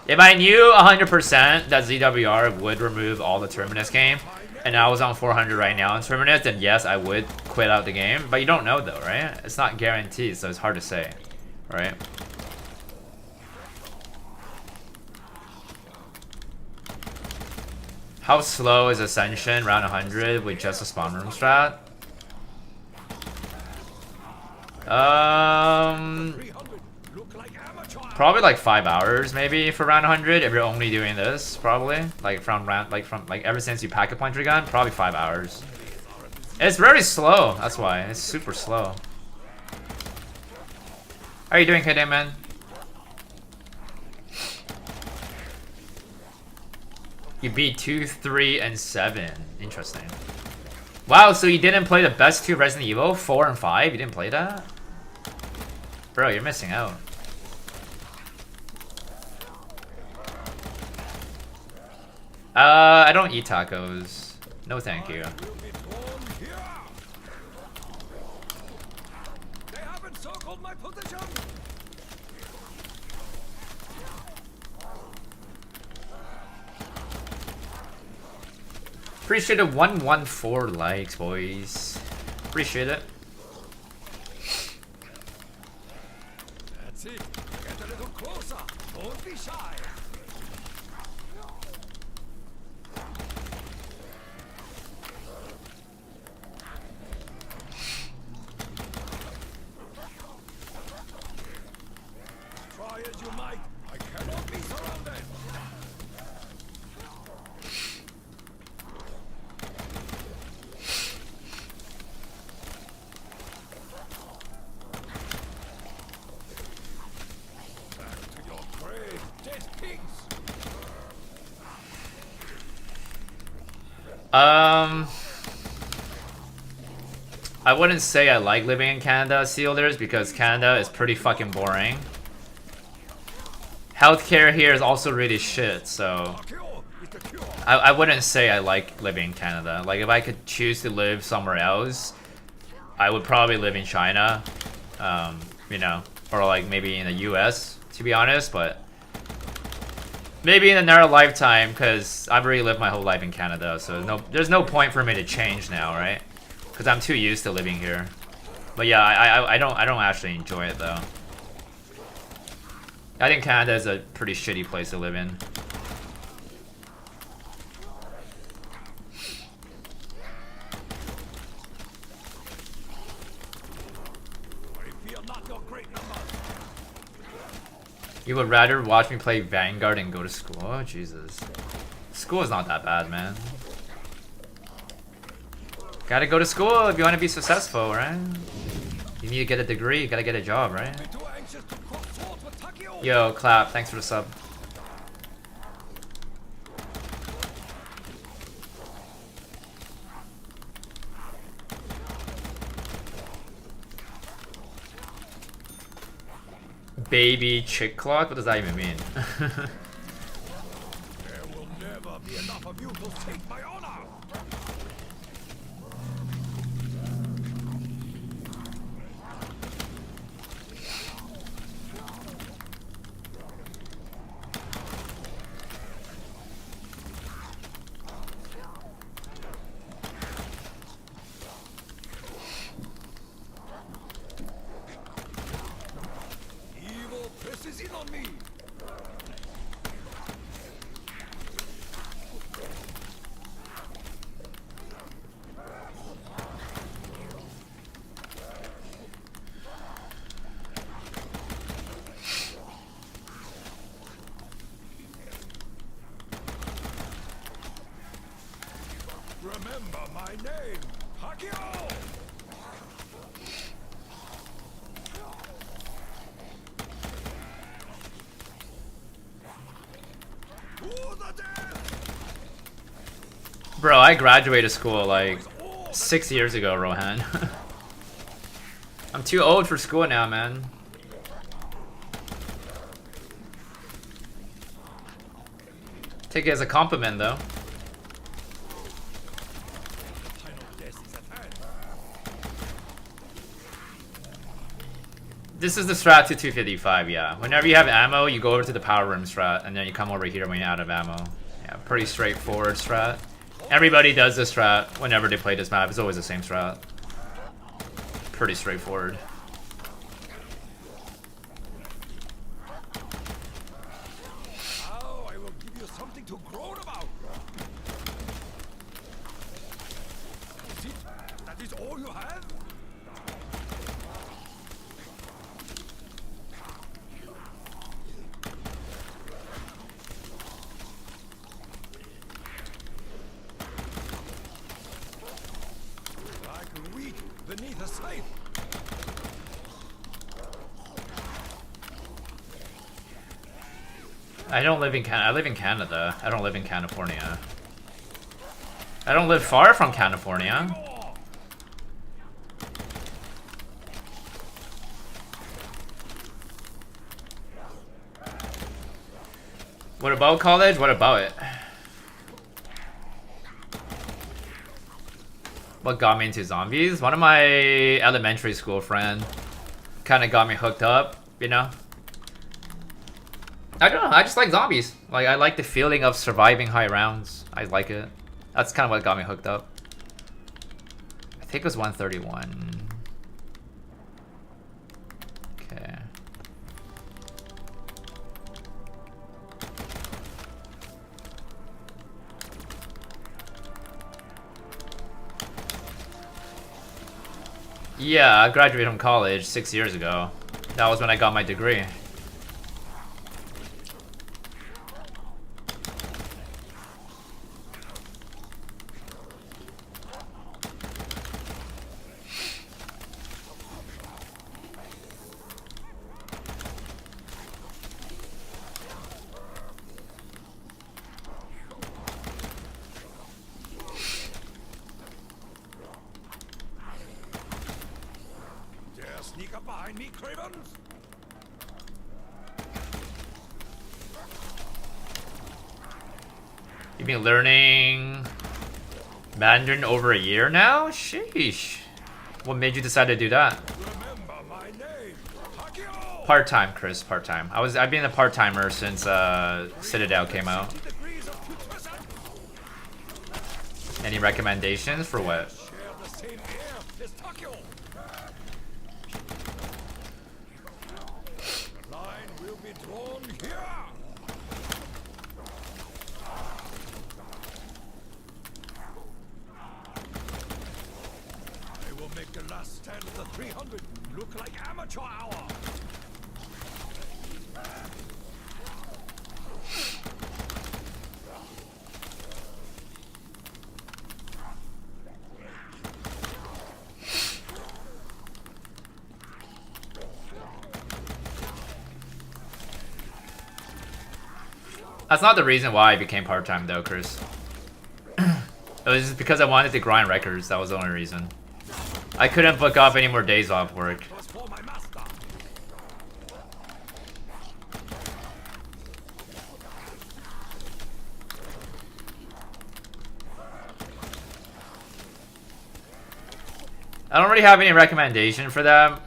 If I knew 100% that ZWR would remove all the Terminus game, and I was on 400 right now in Terminus, then yes, I would quit out the game. But you don't know though, right? It's not guaranteed, so it's hard to say, right? How slow is Ascension round 100 with just a spawn room strat? Probably like 5 hours maybe for round 100 if you're only doing this, probably. Like from ever since you pack a punch your gun, probably 5 hours. It's very slow, that's why. It's super slow. How are you doing, KD, man? You beat 2, 3, and 7. Interesting. Wow, so you didn't play the best 2 Resident Evil, 4 and 5? You didn't play that? Bro, you're missing out. I don't eat tacos. No thank you. They haven't circled my position. Appreciate it. 114 likes, boys. Appreciate it. That's it. shy. Try as you might, I cannot be surrounded. Back to your grave, dead pigs. I wouldn't say I like living in Canada, Sealers, because Canada is pretty fucking boring. Healthcare here is also really shit, so I wouldn't say I like living in Canada. Like, if I could choose to live somewhere else, I would probably live in China, you know, or like maybe in the US, to be honest, but maybe in another lifetime, because I've already lived my whole life in Canada, so there's no point for me to change now, right? Because I'm too used to living here. But yeah, I don't actually enjoy it though. I think Canada is a pretty shitty place to live in. I fear not your great numbers. You would rather watch me play Vanguard and go to school? Oh, Jesus. School is not that bad, man. Gotta go to school if you want to be successful, right? You need to get a degree, gotta get a job, right? Be too anxious to cross swords with Takio. Yo, Clap, thanks for the sub. Baby chick clock? What does that even mean? There will never be enough of you to take my honor. Evil presses in on me. Remember my name, Takio. To the death. Bro, I graduated school like 6 years ago, Rohan. I'm too old for school now, man. Take it as a compliment, though. Final death is at hand. This is the strat to 255, yeah. Whenever you have ammo, you go over to the power room strat, and then you come over here when you're out of ammo. Yeah, pretty straightforward strat. Everybody does this strat whenever they play this map. It's always the same strat. Pretty straightforward. Now I will give you something to groan about. Is it? That is all you have? Like wheat beneath a scythe. I don't live in Canada. I live in Canada. I don't live in California. I don't live far from California. What about college? What about it? What got me into zombies? One of my elementary school friend kind of got me hooked up, you know? I don't know, I just like zombies. Like, I like the feeling of surviving high rounds. I like it. That's kind of what got me hooked up. I think it was 131. Okay. Yeah, I graduated from college 6 years ago. That was when I got my degree. Sneak up behind me, Cravens! You've been learning Mandarin over a year now? Sheesh. What made you decide to do that? Remember my name, Hakio! Part-time, Chris, part-time. I've been a part-timer since Citadel came out. 60 degrees of Twitter. Any recommendations for what? Share the same air as Takio. The line will be drawn here. I will make the last stand of the 300 look like amateur hour. That's not the reason why I became part-time though, Chris. It was just because I wanted to grind records, that was the only reason. I couldn't book off any more days off work. Was for my master. I don't really have any recommendation for them,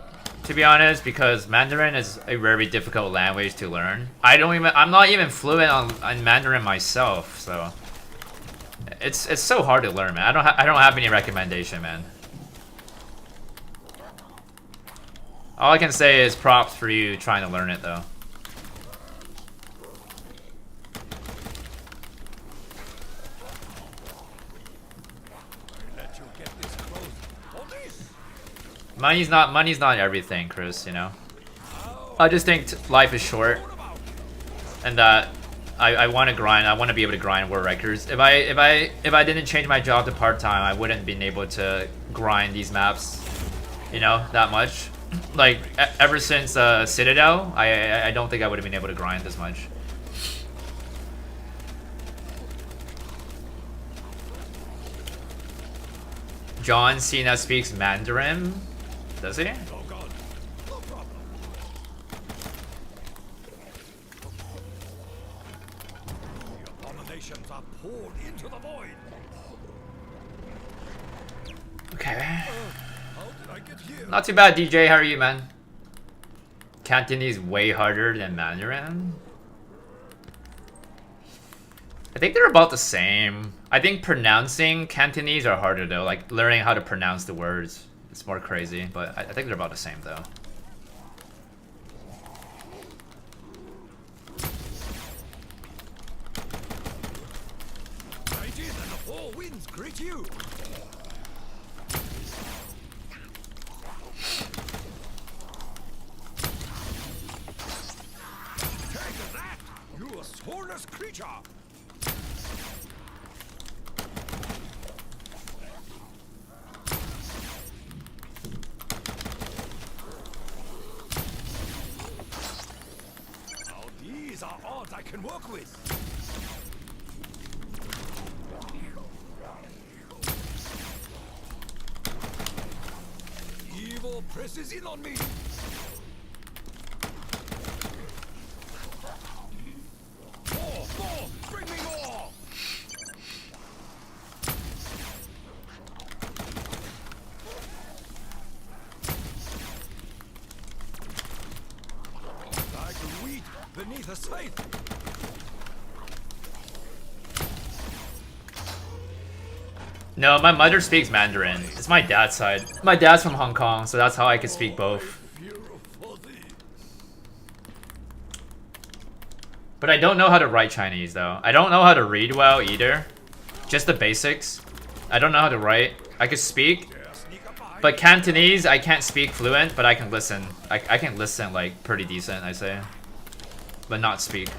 to be honest, because Mandarin is a very difficult language to learn. I'm not even fluent on Mandarin myself, so it's so hard to learn, man. I don't have any recommendation, man. All I can say is props for you trying to learn it, though. Let you get this close. For this. Money's not everything, Chris, you know. I just think life is short, and that I want to grind. I want to be able to grind world records. If I didn't change my job to part-time, I wouldn't been able to grind these maps, you know, that much. Like ever since Citadel, I don't think I would have been able to grind this much. John Cena speaks Mandarin. Does he? Oh God, no problem. The abominations are poured into the void. Okay. How did I get here? Not too bad, DJ. How are you, man? Cantonese way harder than Mandarin. I think they're about the same. I think pronouncing Cantonese are harder though. Like learning how to pronounce the words. It's more crazy, but I think they're about the same though. Right in, and the four winds greet you. Take that, you soulless creature. Now these are odds I can work with. Evil presses in on me. More! Bring me more! Like wheat beneath a scythe. No, my mother speaks Mandarin. It's my dad's side. My dad's from Hong Kong, so that's how I can speak both. Fear for thee. But I don't know how to write Chinese though. I don't know how to read well either. Just the basics. I don't know how to write. I can speak, But Cantonese, I can't speak fluent, but I can listen. I can listen like pretty decent, I say. But not speak.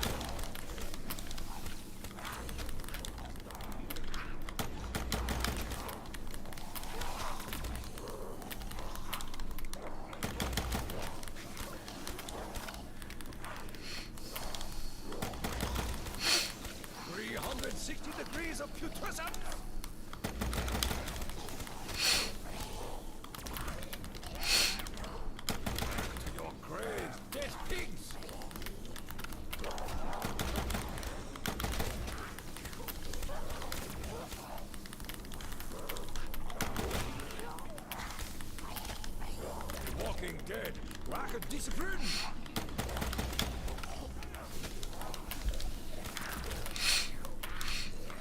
Dead. Rocket discipline.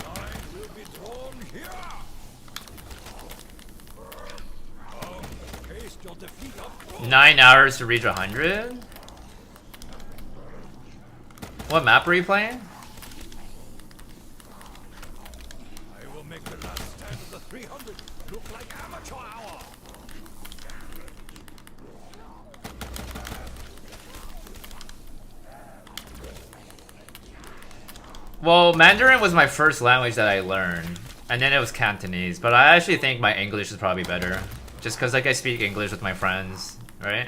Line will be drawn here. Paste your defeat up. 9 hours to reach 100? What map are you playing? I will make the last stand of the 300 look like amateur hour. Well, Mandarin was my first language that I learned, and then it was Cantonese, but I actually think my English is probably better, just because like I speak English with my friends, right?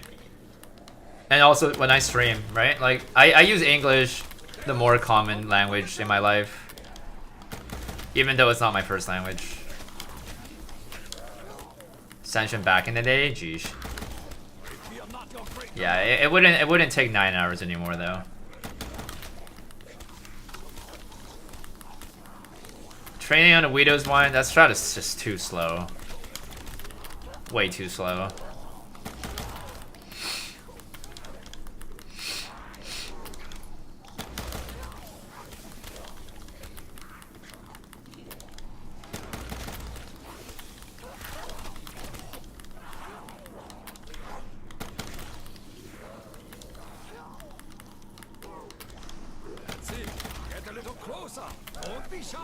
And also when I stream, right? Like, I use English, the more common language in my life, even though it's not my first language. Ascension back in the day, jeez. Yeah, it wouldn't take 9 hours anymore though. Training on a Widow's Wine, that strat is just too slow. Way too slow. That's it. Get a little closer. Don't be shy.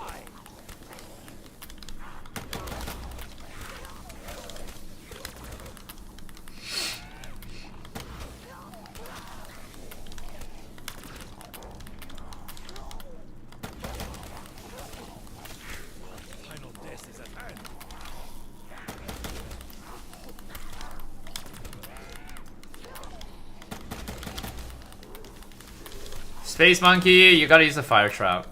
Space Monkey, you gotta use the fire trap.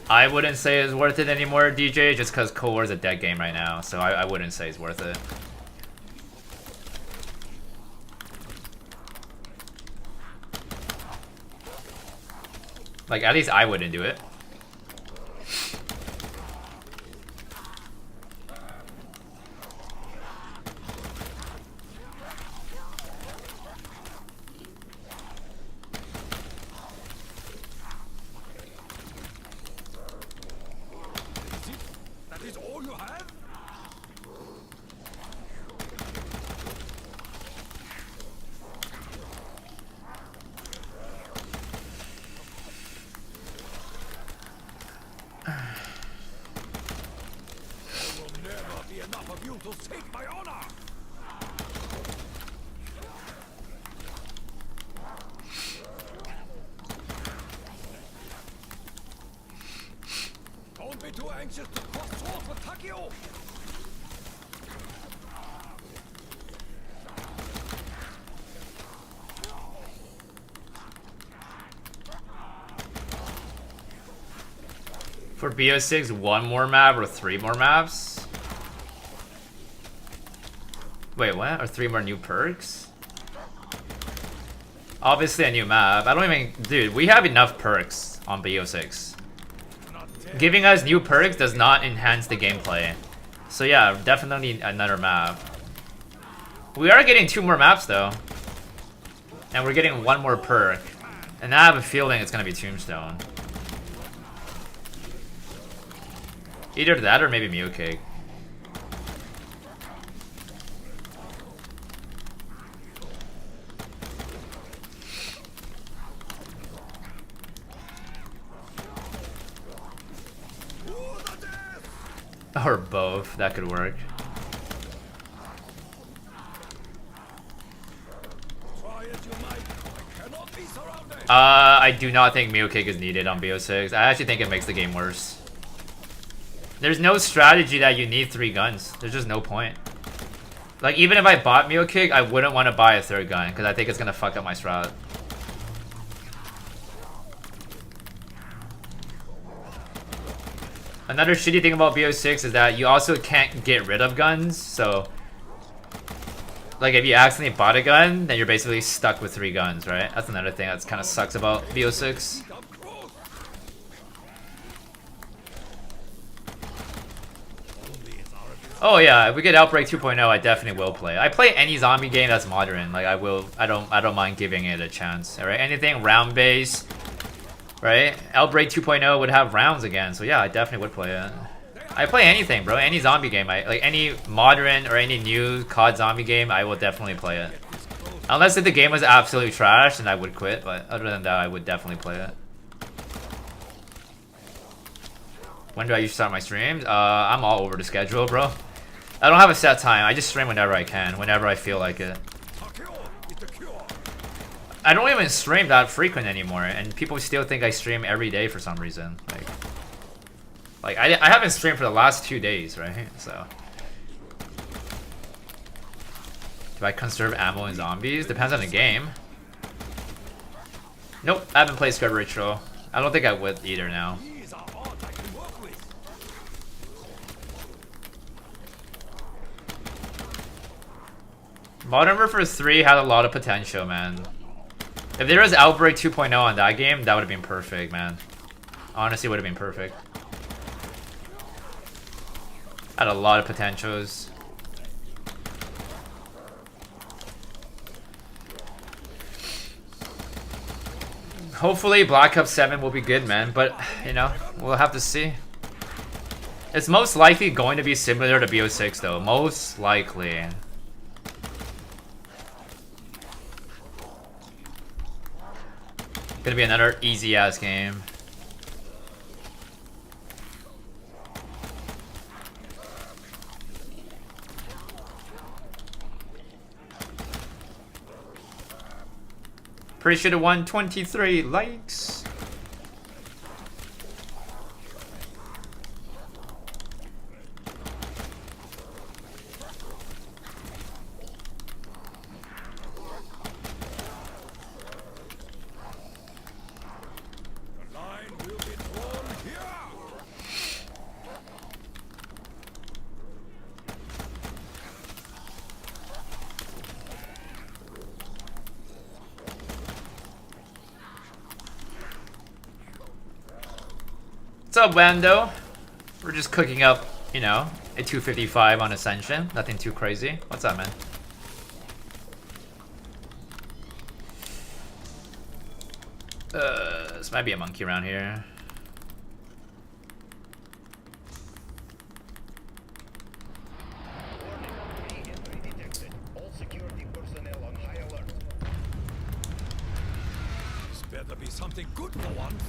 I wouldn't say it's worth it anymore, DJ, just because Cold War is a dead game right now, so I wouldn't say it's worth it. Like, at least I wouldn't do it. That is all you have? There will never be enough of you to save my honor. Don't be too anxious to cross swords with Takio. For BO6, 1 more map or 3 more maps? Wait, what? Or 3 more new perks? Obviously a new map. I don't even... Dude, we have enough perks on BO6. Giving us new perks does not enhance the gameplay. So yeah, definitely another map. We are getting 2 more maps though. And we're getting 1 more perk. And I have a feeling it's gonna be Tombstone. Either that or maybe NUKE. Or both, that could work. I do not think NUKE is needed on BO6. I actually think it makes the game worse. There's no strategy that you need 3 guns. There's just no point. Like, even if I bought NUKE, I wouldn't want to buy a 3rd gun, because I think it's going to fuck up my strat. Another shitty thing about BO6 is that you also can't get rid of guns, so... Like, if you accidentally bought a gun, then you're basically stuck with 3 guns, right? That's another thing that kind of sucks about BO6. Oh yeah, if we get Outbreak 2.0, I definitely will play. I play any zombie game that's modern. Like, I don't mind giving it a chance. Alright, anything round-based, right? Outbreak 2.0 would have rounds again, so yeah, I definitely would play it. I play anything, bro. Any zombie game. Like any modern or any new COD zombie game, I will definitely play it. Unless if the game was absolutely trash, then I would quit. But other than that, I would definitely play it. When do I usually start my streams? I'm all over the schedule, bro. I don't have a set time. I just stream whenever I can, whenever I feel like it. I don't even stream that frequent anymore, and people still think I stream every day for some reason. Like I haven't streamed for the last 2 days, right? So, do I conserve ammo in zombies? Depends on the game. Nope, I haven't played Scrub Ritual. I don't think I would either now. Modern Warfare 3 had a lot of potential, man. If there was Outbreak 2.0 on that game, that would have been perfect, man. Honestly, would have been perfect. Had a lot of potentials. Hopefully Black Ops 7 will be good, man, but you know, we'll have to see. It's most likely going to be similar to BO6 though, most likely. Gonna be another easy ass game. Pretty sure the 123 likes. What's up, Wando? We're just cooking up, you know, a 255 on Ascension. Nothing too crazy. What's up, man? This might be a monkey around here. Warning, re-entry detected. All security personnel on high alert. This better be something good for once.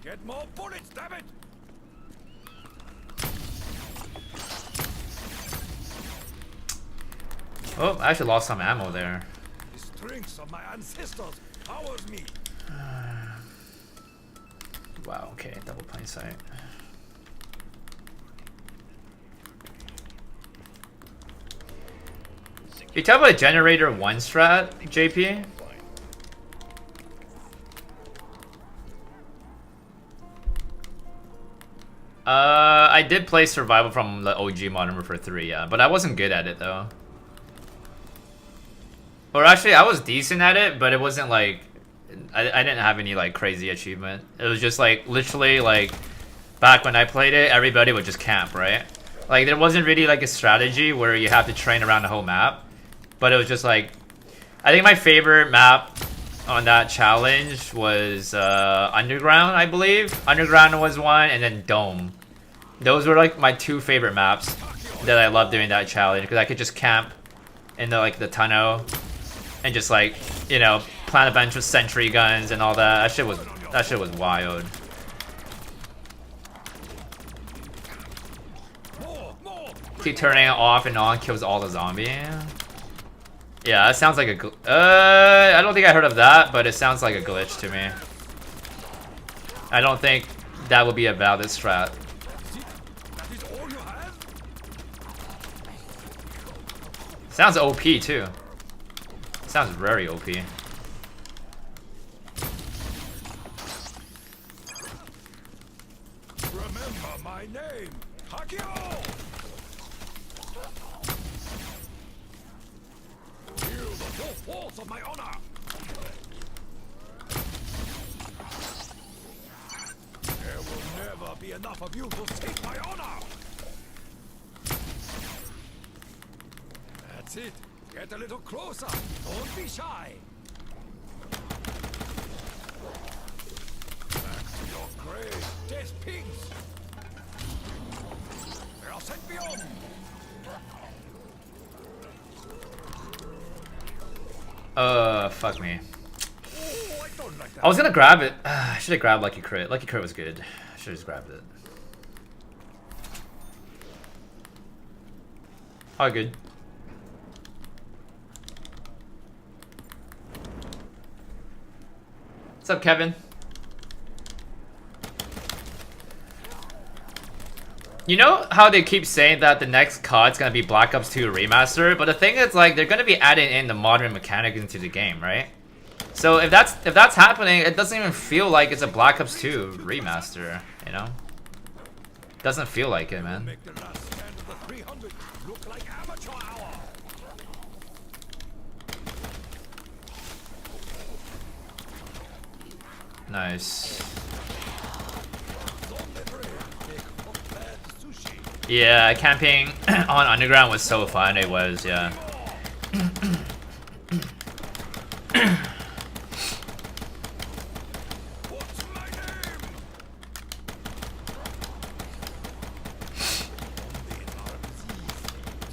Get more bullets, damn it! Oh, I actually lost some ammo there. The strength of my ancestors powers me. Wow, okay, double plain sight. You talk about generator 1 strat, JP? I did play survival from the OG Modern Warfare 3, yeah, but I wasn't good at it though. Or actually, I was decent at it, but it wasn't like I didn't have any like crazy achievement. It was just like literally like back when I played it, everybody would just camp, right? Like there wasn't really like a strategy where you have to train around the whole map, but it was just like I think my favorite map on that challenge was Underground, I believe. Underground was one, and then Dome. Those were like my two favorite maps that I loved doing that challenge because I could just camp in the like the tunnel and just like, you know, plant a bunch of sentry guns and all that. That shit was wild. Keep turning it off and on, kills all the zombies. Yeah, that sounds like a I don't think I heard of that, but it sounds like a glitch to me. I don't think that would be a valid strat. Sounds OP too. Sounds very OP. Remember my name, Hakio! Feel the full force of my honor! There will never be enough of you to take my honor! That's it. Get a little closer. Don't be shy. Back to your grave, dead pigs. They are sent beyond. Fuck me. Oh, I don't like that. I was gonna grab it. I should have grabbed Lucky Crit. Lucky Crit was good. I should have just grabbed it. All good. What's up, Kevin? You know how they keep saying that the next COD's gonna be Black Ops 2 Remaster, but the thing is, like, they're gonna be adding in the modern mechanics into the game, right? So if that's happening, it doesn't even feel like it's a Black Ops 2 Remaster, you know? Doesn't feel like it, man. Make the last stand of the 300 look like amateur hour. Nice. Yeah, camping on Underground was so fun. It was, yeah. What's my name?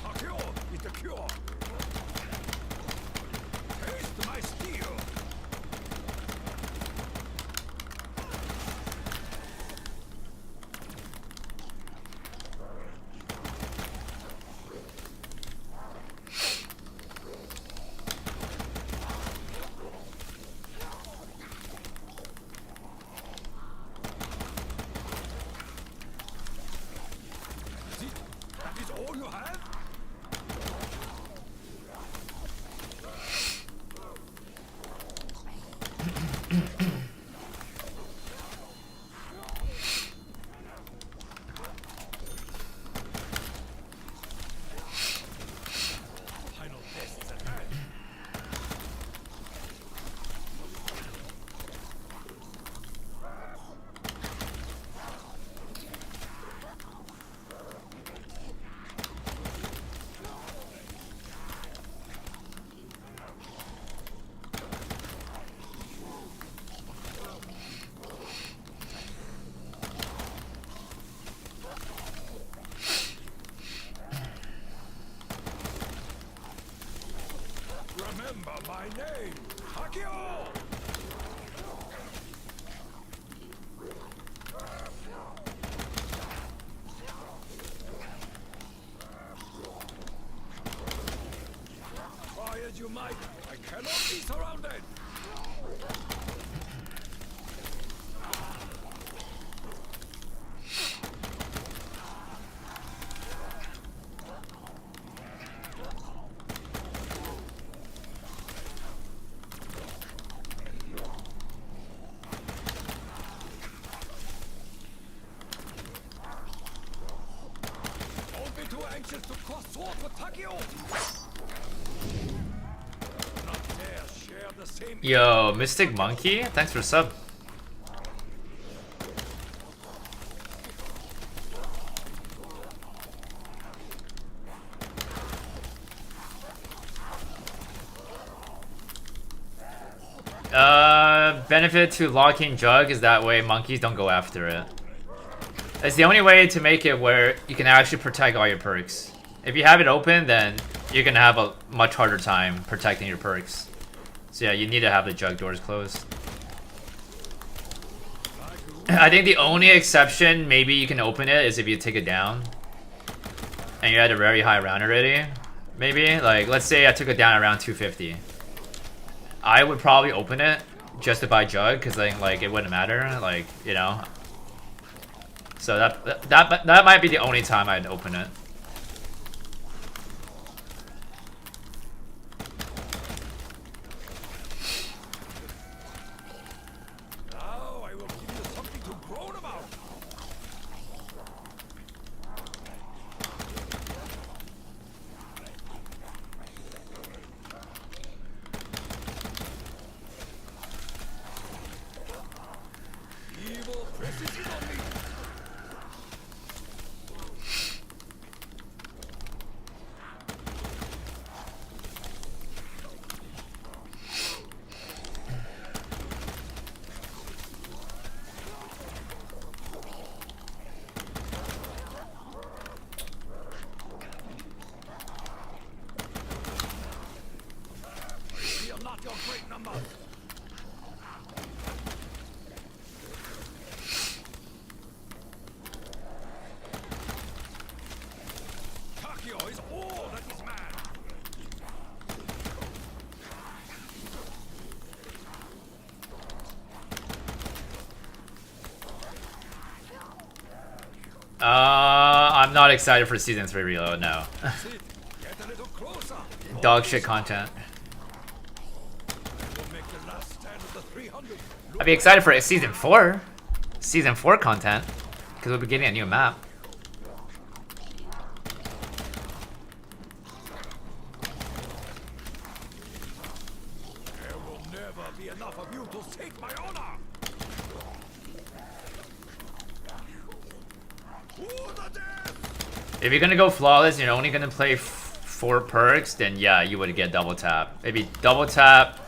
Takeo is the cure. Taste my steel. That is all you have? Final tests at hand. Remember my name, Hakio! Try as you might, I cannot be surrounded! Don't be too anxious to cross swords with Takeo! Not dare share the same. Yo, Mystic Monkey, thanks for sub. benefit to locking jug is that way monkeys don't go after it. It's the only way to make it where you can actually protect all your perks. If you have it open, then you're gonna have a much harder time protecting your perks. So yeah, you need to have the jug doors closed. I think the only exception maybe you can open it is if you take it down and you're at a very high round already. Maybe, like, let's say I took it down around 250. I would probably open it just to buy jug, because like it wouldn't matter, like, you know. So that might be the only time I'd open it. Now I will give you something to groan about. Evil precision on me. We are not your great number. Takio is all that is man. I'm not excited for season 3 reload, no. Sit, get a little closer. Dog shit content. I will make the last stand of the 300. I'd be excited for season 4. Season 4 content. Because we'll be getting a new map. There will never be enough of you to take my honor. To the death! If you're gonna go flawless and you're only gonna play 4 perks, then yeah, you would get double tap. Maybe double tap.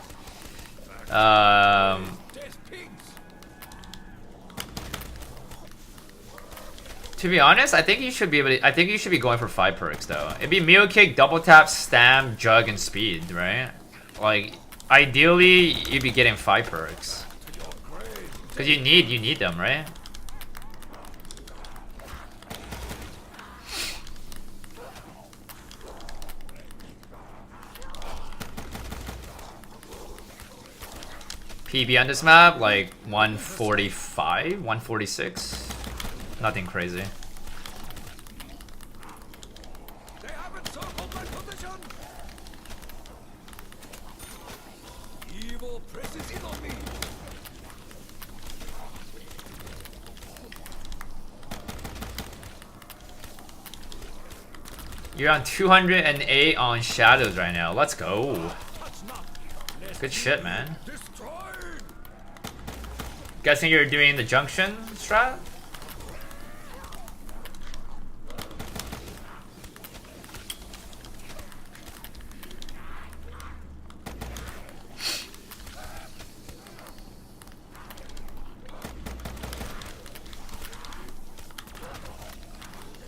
Death pigs. To be honest, I think you should be able to, I think you should be going for 5 perks though. It'd be meal kick, double tap, stam, jug, and speed, right? Like, ideally, you'd be getting 5 perks. To your grave. Cause you need them, right? PB on this map, like 145, 146. Nothing crazy. They haven't circled my position. Evil presses in on me. You're on 208 on shadows right now. Let's go. Touch not. Lest Good shit, man. destroyed. Guessing you're doing the junction strat?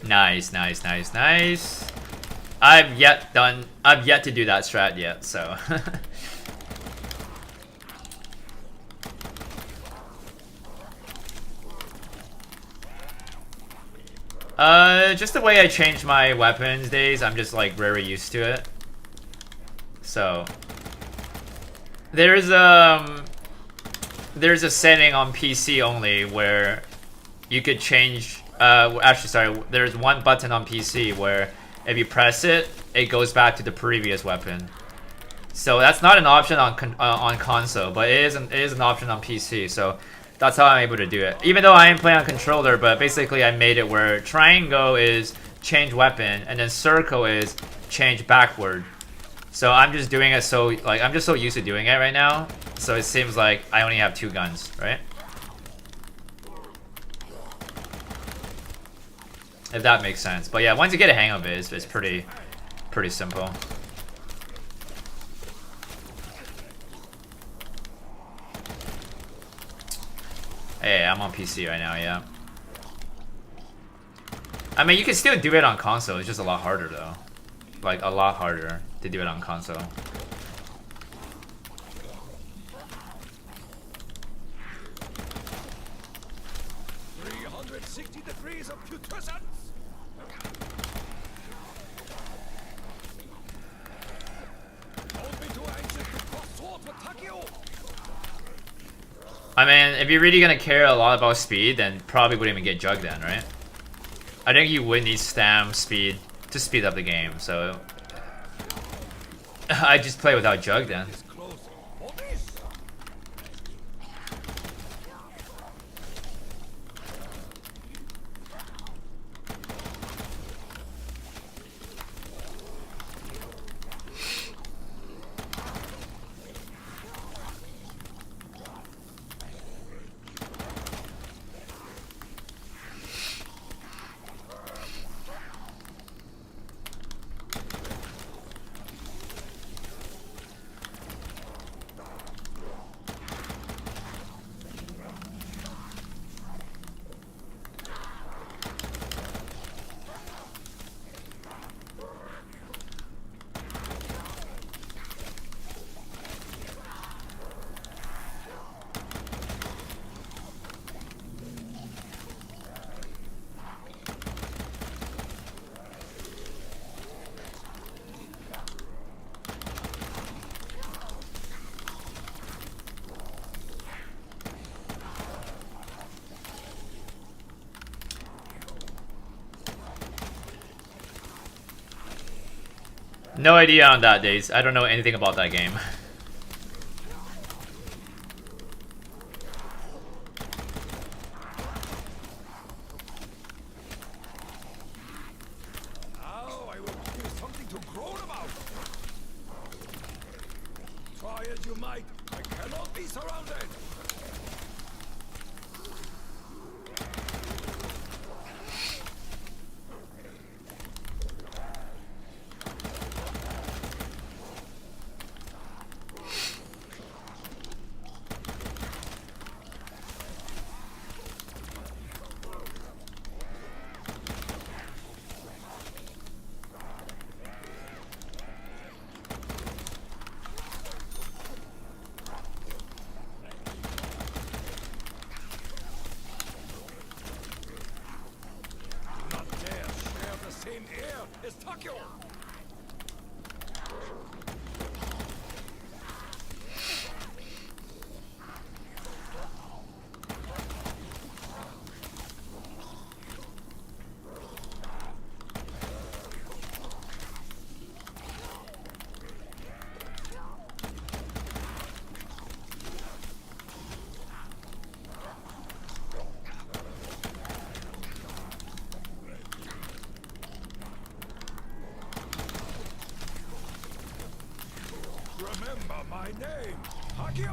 Nice, nice, nice, nice. I've yet to do that strat yet, so. Just the way I changed my weapons days, I'm just like very used to it. So there's a setting on PC only where you could change. Actually, sorry. There's one button on PC where if you press it, it goes back to the previous weapon. So that's not an option on console, but it is an option on PC. So that's how I'm able to do it. Even though I am playing on controller, but basically I made it where triangle is change weapon, and then circle is change backward. So I'm just doing it so, like, I'm just so used to doing it right now. So it seems like I only have 2 guns, right? If that makes sense. But yeah, once you get a hang of it, it's pretty simple. Hey, I'm on PC right now, yeah. I mean, you can still do it on console. It's just a lot harder, though. Like, a lot harder to do it on console. Degrees of putrescence. Don't be too anxious to cross swords with Takio. I mean, if you're really gonna care a lot about speed, then probably wouldn't even get Jug then, right? I think you would need stam speed to speed up the game, so I just play without Jug then. No idea on that, Days. I don't know anything about that game. Now I will give you something to groan about. Try as you might, I cannot be surrounded. Remember my name, Takio!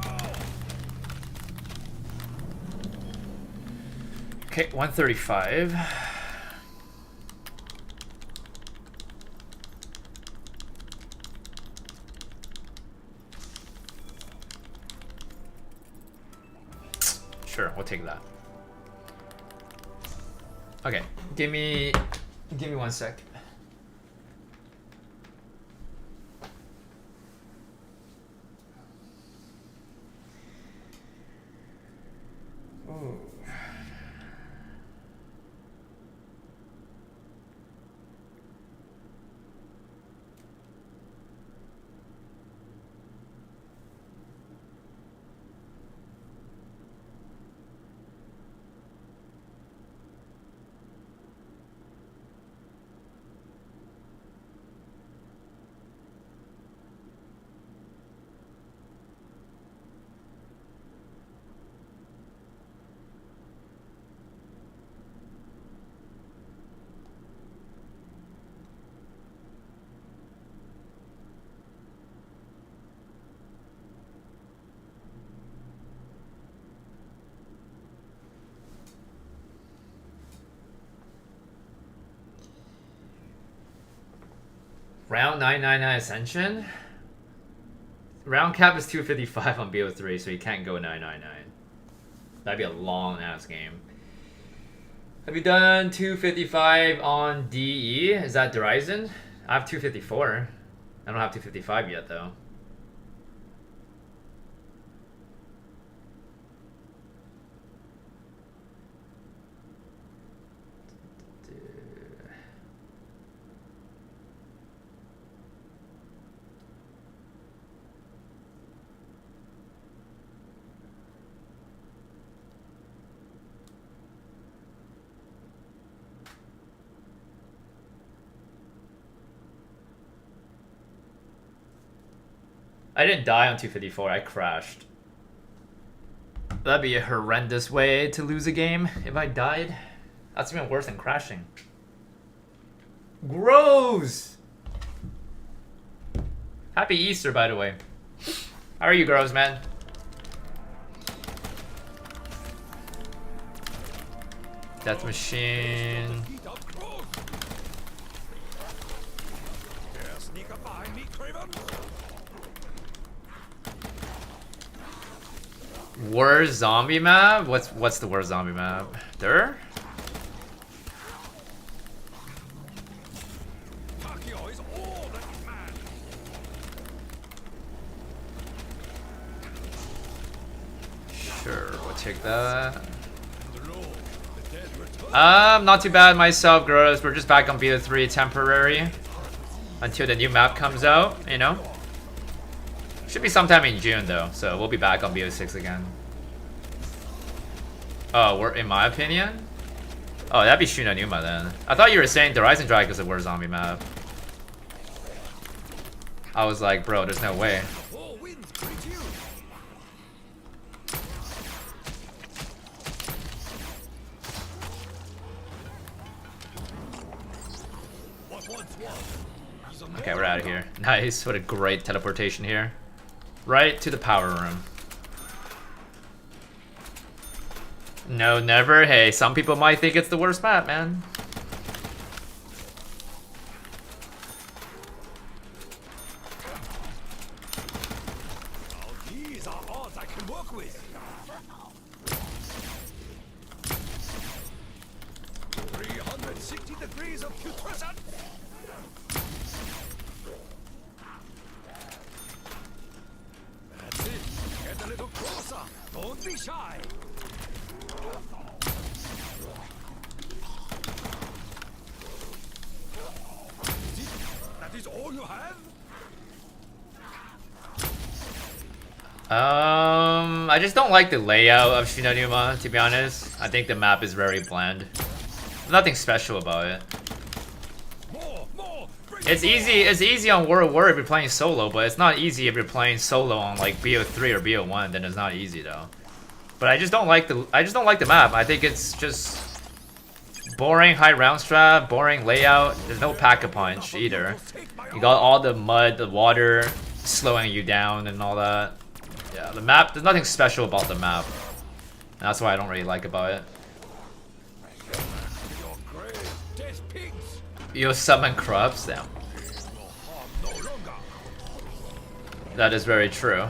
Okay, 135. Sure, we'll take that. Okay, give me 1 sec. Round 999 Ascension? Round cap is 255 on BO3, so you can't go 999. That'd be a long ass game. Have you done 255 on DE? Is that Horizon? I have 254. I don't have 255 yet though. I didn't die on 254, I crashed. That'd be a horrendous way to lose a game if I died. That's even worse than crashing. Gross! Happy Easter, by the way. How are you, girls, man? Death Machine. Sneak up behind me, Craven. Worst zombie map? What's the worst zombie map? There? Takio is all that is man. Sure, we'll take that. The Lord, the dead return. Not too bad myself, girls. We're just back on BO3 temporary until the new map comes out, you know? Should be sometime in June though, so we'll be back on BO6 again. Oh, we're in my opinion? Oh, that'd be Shunanuma then. I thought you were saying the Rising Drag is a worst zombie map. I was like, bro, there's no way. Four winds greet you. What once was is a Okay, we're out of here. Nice, what a great teleportation here. Right to the power room. No, never. Hey, some people might think it's the worst map, man. Now these are odds I can work with. 360 degrees of putrescence. That's it. Get a little closer. Don't be shy. That is all you have? I just don't like the layout of Shinonuma, to be honest. I think the map is very bland. Nothing special about it. More. It's easy on World War if you're playing solo, but it's not easy if you're playing solo on like BO3 or BO1, then it's not easy though. But I just don't like the map. I think it's just boring high round strat, boring layout. There's no pack-a-punch either. You got all the mud, the water slowing you down and all that. Yeah, the map, there's nothing special about the map. And that's why I don't really like about it. Your grave, dead pigs. You summon corrupts them. No harm no longer. That is very true.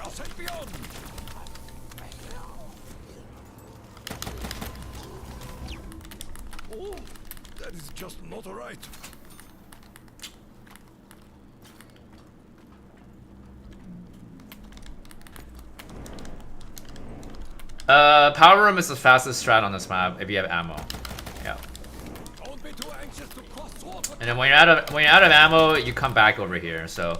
I'll take beyond. Oh, that is just not right. Power room is the fastest strat on this map if you have ammo. Yeah. Don't be too anxious to cross swords. And then when you're out of ammo, you come back over here. So,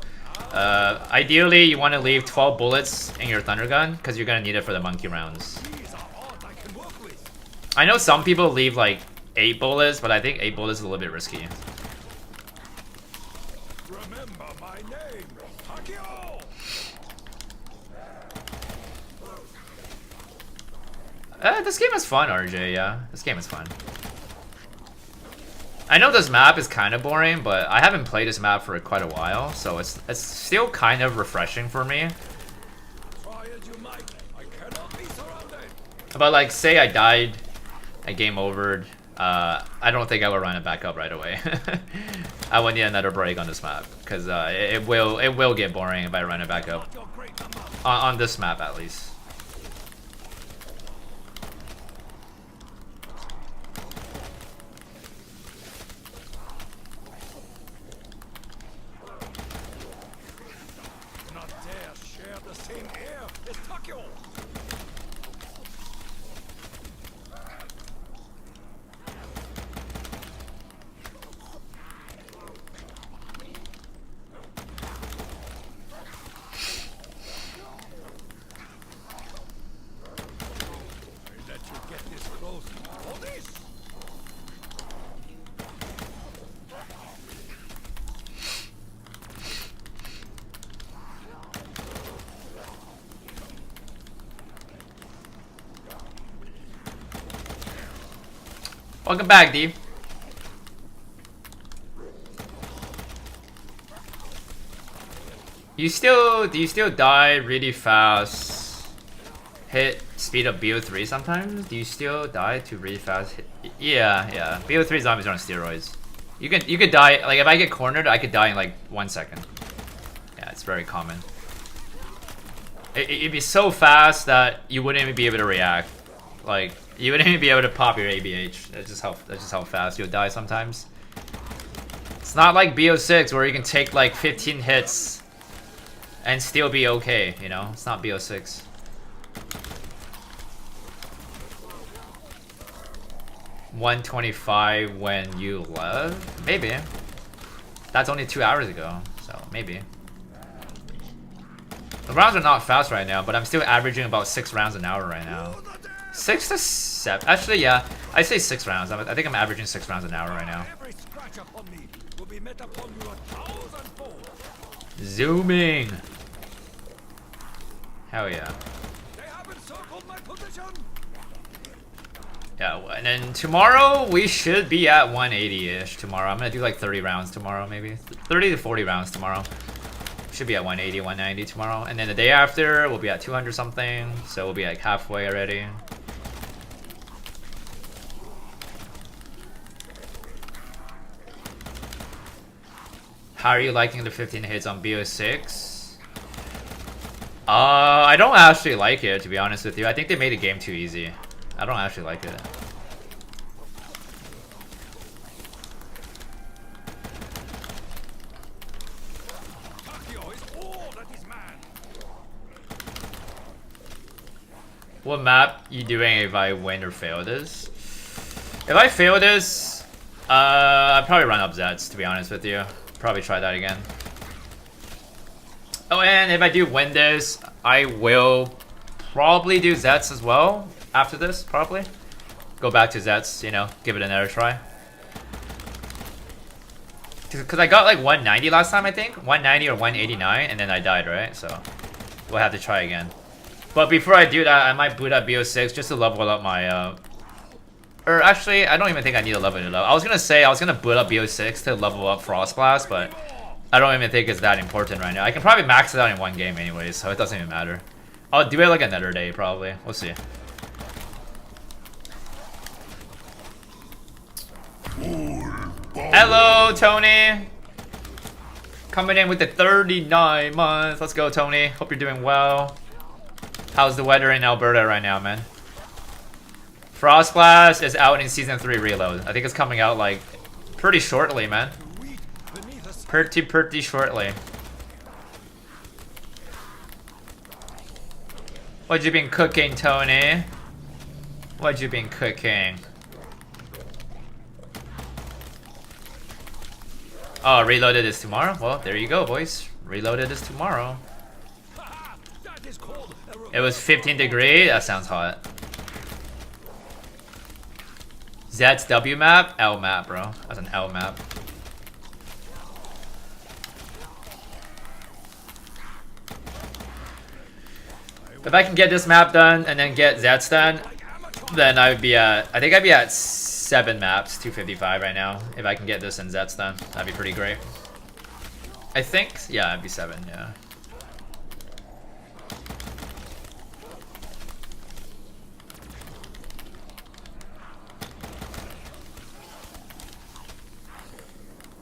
ideally, you want to leave 12 bullets in your thunder gun because you're gonna need it for the monkey rounds. These are odds I can work with. I know some people leave like 8 bullets, but I think 8 bullets is a little bit risky. Remember my name, Takio. This game is fun, RJ. Yeah, this game is fun. I know this map is kind of boring, but I haven't played this map for quite a while, so it's still kind of refreshing for me. Try as you might, I cannot be surrounded. But like, say I died I game overed, I don't think I will run it back up right away. I would need another break on this map because it will get boring if I run it back up on this map at least. Welcome back, D. Do you still die really fast? Hit speed of BO3 sometimes? Do you still die to really fast hit? Yeah. BO3 zombies are on steroids. You could die, like if I get cornered, I could die in like 1 second. Yeah, it's very common. It'd be so fast that you wouldn't even be able to react. Like you wouldn't even be able to pop your ABH. That's just how fast you'll die sometimes. It's not like BO6 where you can take like 15 hits and still be okay, you know? It's not BO6. $125 when you left? Maybe. That's only 2 hours ago, so maybe. The rounds are not fast right now, but I'm still averaging about 6 rounds an hour right now. 6 to 7. Actually, yeah, I say 6 rounds. I think I'm averaging 6 rounds an hour right now. Zooming. Hell yeah. Yeah, and then tomorrow we should be at 180-ish tomorrow. I'm gonna do like 30 rounds tomorrow, maybe 30 to 40 rounds tomorrow. Should be at 180, 190 tomorrow, and then the day after we'll be at 200 something. So we'll be like halfway already. How are you liking the 15 hits on BO6? I don't actually like it, to be honest with you. I think they made the game too easy. I don't actually like it. What map you doing if I win or fail this? If I fail this, I'd probably run up Zets, to be honest with you. Probably try that again. Oh, and if I do win this, I will probably do Zets as well after this, probably. Go back to Zets, you know, give it another try. Because I got like 190 last time, I think. 190 or 189, and then I died, right? So we'll have to try again. But before I do that, I might boot up BO6 just to level up my... Or actually, I don't even think I need to level it up. I was going to say, I was going to boot up BO6 to level up Frost Blast, but I don't even think it's that important right now. I can probably max it out in 1 game anyways, so it doesn't even matter. I'll do it like another day, probably. We'll see. Hello, Tony! Coming in with the 39 months. Let's go, Tony. Hope you're doing well. How's the weather in Alberta right now, man? Frost Blast is out in Season 3 Reload. I think it's coming out, like, pretty shortly, man. Pretty shortly. What you been cooking, Tony? What you been cooking? Oh, Reloaded is tomorrow? Well, there you go, boys. Reloaded is tomorrow. It was 15 degrees? That sounds hot. Z's W map? L map, bro. That's an L map. If I can get this map done and then get Z's done, then I would be at... I think I'd be at 7 maps, 255 right now. If I can get this and Z's done, that'd be pretty great. I think... Yeah, it'd be 7, yeah.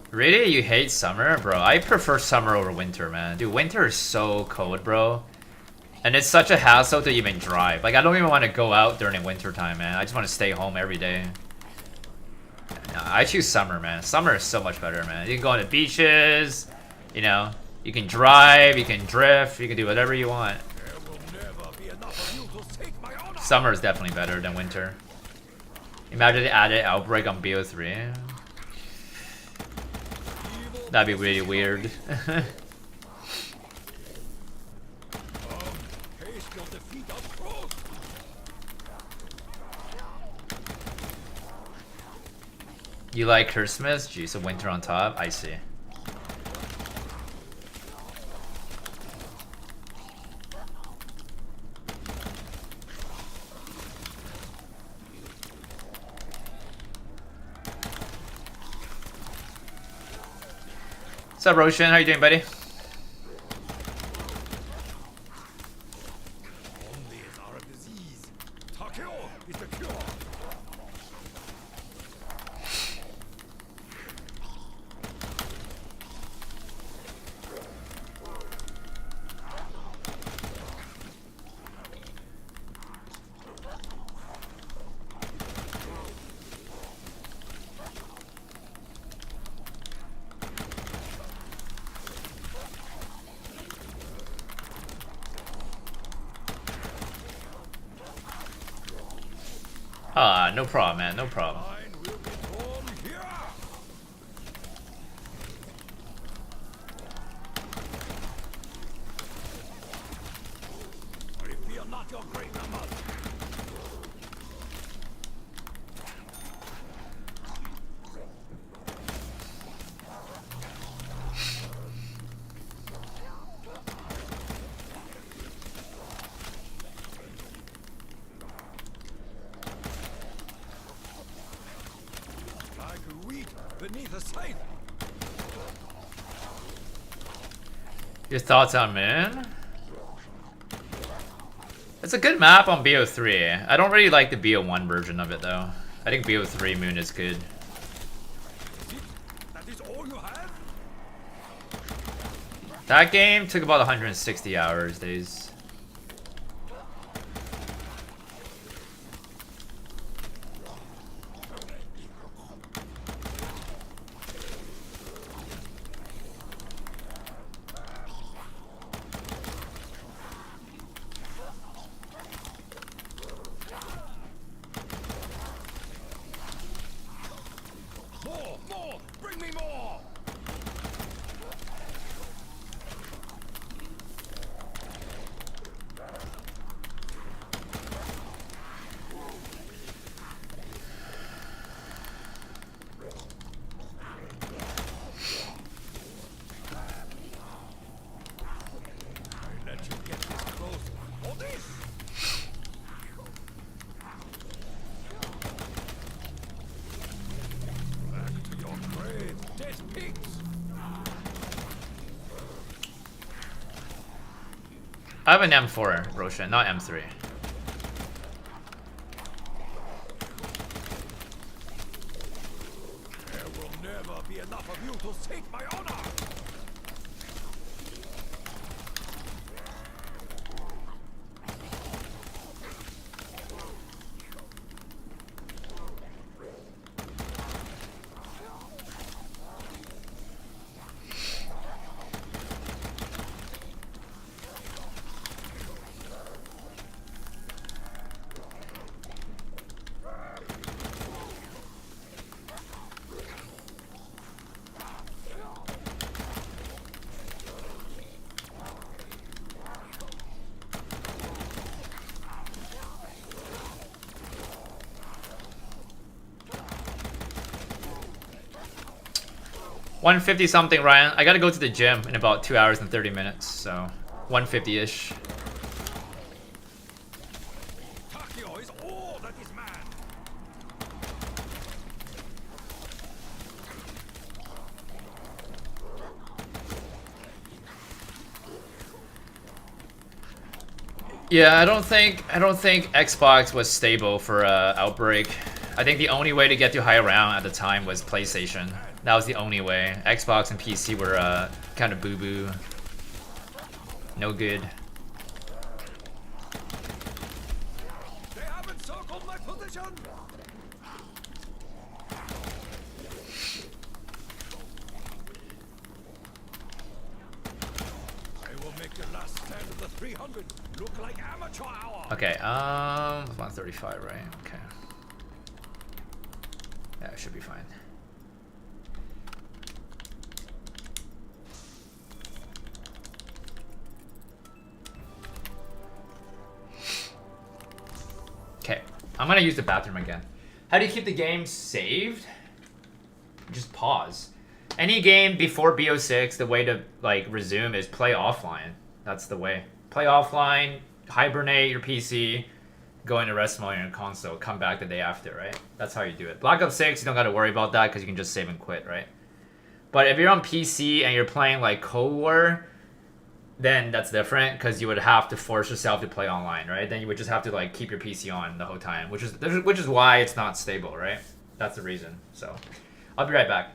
Really? You hate summer? Bro, I prefer summer over winter, man. Dude, winter is so cold, bro. And it's such a hassle to even drive. Like, I don't even want to go out during winter time, man. I just want to stay home every day. Nah, I choose summer, man. Summer is so much better, man. You can go on the beaches, you know. You can drive, you can drift, you can do whatever you want. Summer is definitely better than winter. Imagine they added Outbreak on BO3. That'd be really weird. You like Christmas? Gee, so winter on top? I see. What's up, Roshan? How you doing, buddy? Zombies are a disease. TheAetherOne is the cure. Ah, no problem, man. No problem. Mine will be torn here. I fear not your great numbers. Like wheat beneath a scythe. Your thoughts on Moon? It's a good map on BO3. I don't really like the BO1 version of it, though. I think BO3 Moon is good. That is all you have? That game took about 160 hours, days. More! Bring me more! I let you get this close. For this! Back to your grave, dead pigs! I have an M4, Roshan, not M3. There will never be enough of you to sate my honor! $150 something, Ryan. I gotta go to the gym in about 2 hours and 30 minutes, so $150-ish. Takio is all that is man! Yeah, I don't think Xbox was stable for Outbreak. I think the only way to get to high round at the time was PlayStation. That was the only way. Xbox and PC were kind of boo-boo. No good. They have encircled my position. I will make the last stand of the 300 look like amateur hour. Okay, 135, right? Okay. Yeah, it should be fine. Okay, I'm gonna use the bathroom again. How do you keep the game saved? Just pause. Any game before BO6, the way to like resume is play offline. That's the way. Play offline, hibernate your PC, go into rest mode on your console, come back the day after, right? That's how you do it. Black Ops 6, you don't gotta worry about that because you can just save and quit, right? But if you're on PC and you're playing like Cold War, then that's different because you would have to force yourself to play online, right? Then you would just have to like keep your PC on the whole time, which is why it's not stable, right? That's the reason. So, I'll be right back.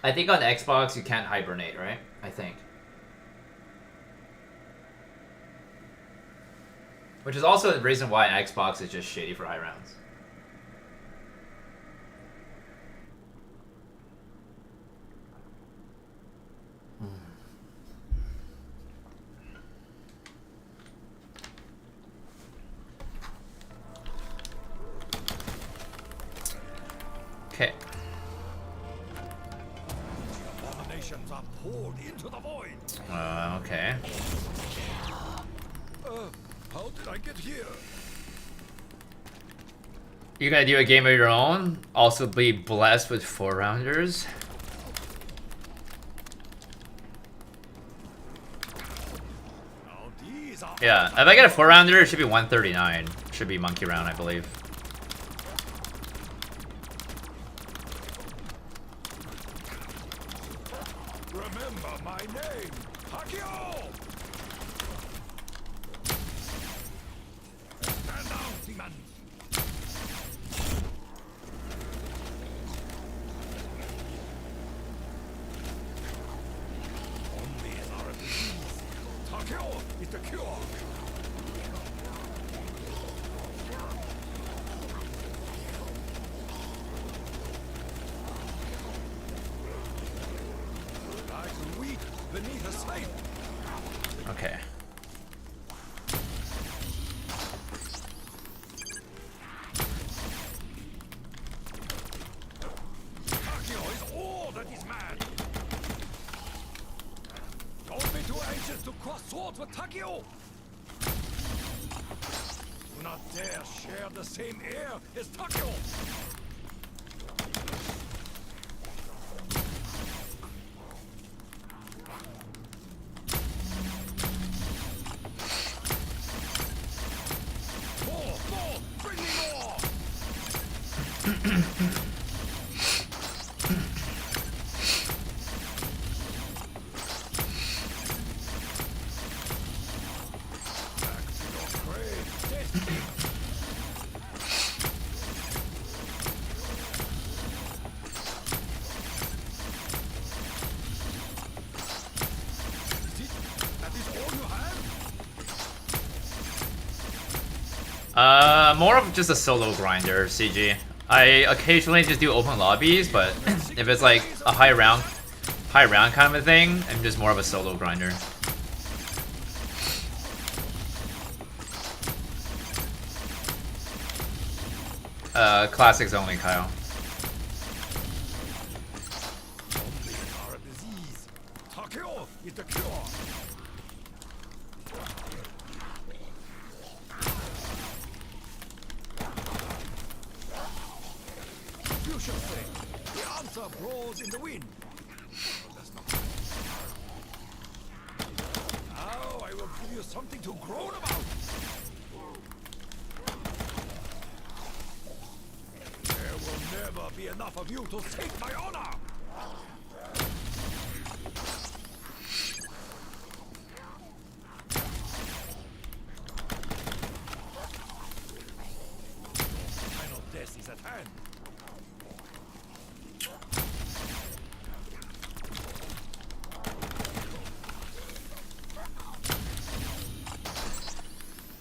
I think on Xbox you can't hibernate, right? I think. Which is also the reason why Xbox is just shitty for high rounds. Okay. Abominations are poured into the void. Okay. How did I get here? You're gonna do a game of your own? Also be blessed with 4-rounders? Now these are Yeah, if I get a 4-rounder, it should be 139. Should be monkey round, I believe. my name! Takeo! Stand down, demons! Zombies are a disease. Takeo is the cure! Like wheat beneath a slate. Okay. Takeo is all that is mad. Don't be too anxious to cross swords with Takeo. Do not dare share the same air as Takeo. More! Bring me more! Back to your grave, dead thing! Is it? That is all you have? More of just a solo grinder, CG. I occasionally just do open lobbies, but if it's like a high round kind of a thing, I'm just more of a solo grinder. Classics only, Kyle. Zombies are a disease. Takeo is the cure. You should say, the answer blows in the wind. That's not right. Now I will give you something to groan about. There will never be enough of you to save my honor. Final death is at hand.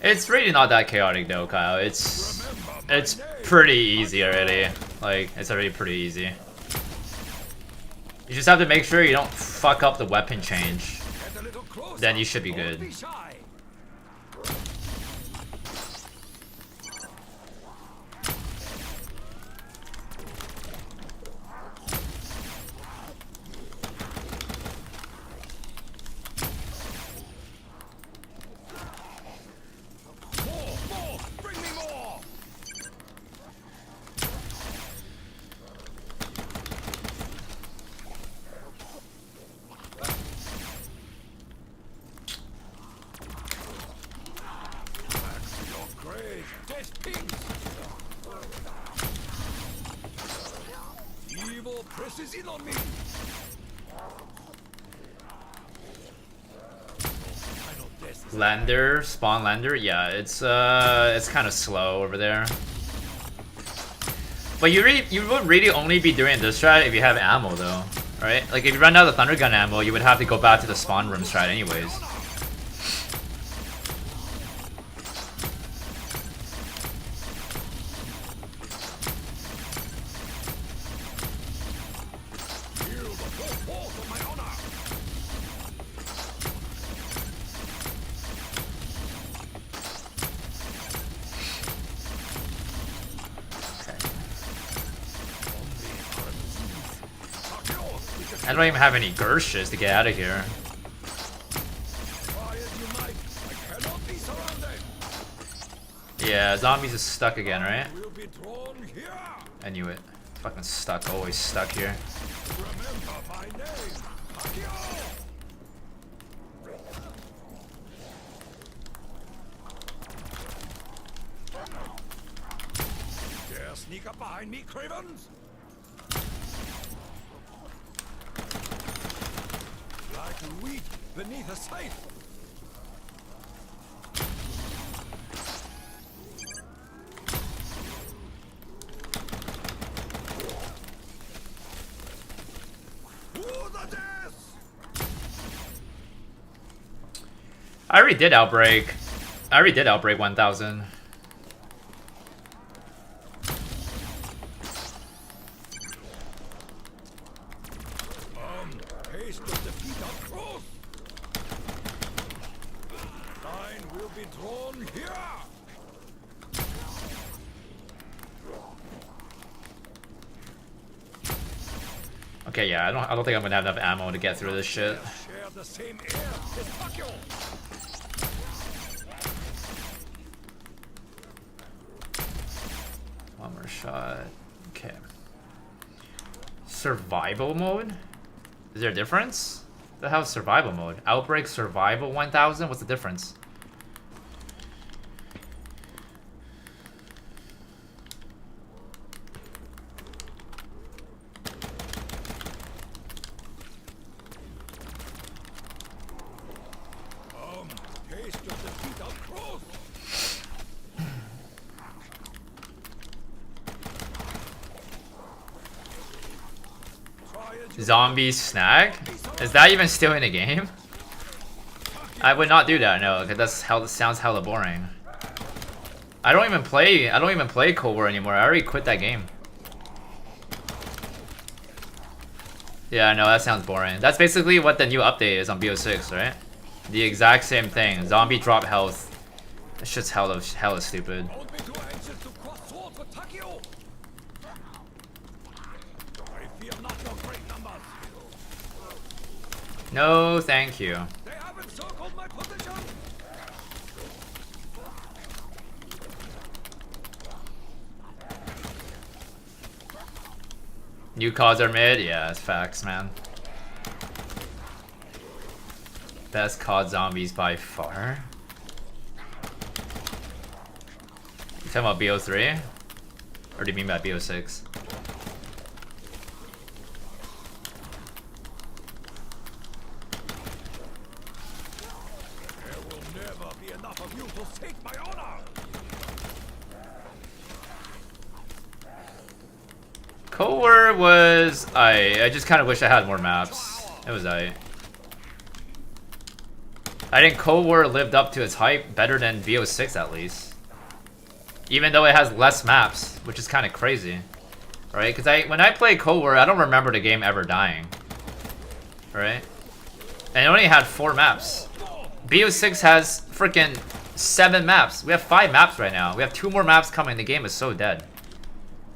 It's really not that chaotic though, Kyle. It's pretty easy already. Like, it's already pretty easy. You just have to make sure you don't fuck up the weapon change. Get a little closer. Then you should be Don't good. be shy. More! Bring me more! Back to your grave, dead pigs! Evil presses in on me! Final death is Lander, spawn lander, yeah, it's kind of slow over there. But you would really only be doing this strat if you have ammo though, right? Like if you run out of thunder gun ammo, you would have to go back to the spawn room strat anyways. Feel the full force of my honor! I don't even have any Gershes to get out of here. Try as you might, I cannot be surrounded! Yeah, zombies is stuck again, right? Will be drawn here! I knew it. Fucking stuck, always stuck here. Remember my name, Takeo! Dare sneak up behind me, cravens? Like too weak beneath a scythe. To the death! I already did Outbreak. I already did Outbreak 1000. Haste will defeat our cross. Line will be drawn here. Okay, yeah, I don't think I'm gonna have enough ammo to get through this shit. Share the same air as Tokyo. One more shot. Okay. Survival mode? Is there a difference? The hell's survival mode? Outbreak survival 1000? What's the difference? Haste will defeat our cross. Zombie snag? Is that even still in the game? I would not do that, no, because that sounds hella boring. I don't even play Cold War anymore. I already quit that game. Yeah, no, that sounds boring. That's basically what the new update is on BO6, right? The exact same thing. Zombie drop health. That shit's hella stupid. Don't be too anxious to cross swords with Takio. I fear not your great numbers. No, thank you. They have encircled my position. New CODs are mid? Yeah, it's facts, man. Best COD zombies by far. You talking about BO3? Or do you mean by BO6? There will never be enough of you to take my honor. Cold War was... I just kind of wish I had more maps. It was I think Cold War lived up to its hype better than BO6 at least. Even though it has less maps, which is kind of crazy. Right? Because when I play Cold War, I don't remember the game ever dying. Right? And it only had 4 maps. BO6 has freaking 7 maps. We have 5 maps right now. We have 2 more maps coming. The game is so dead.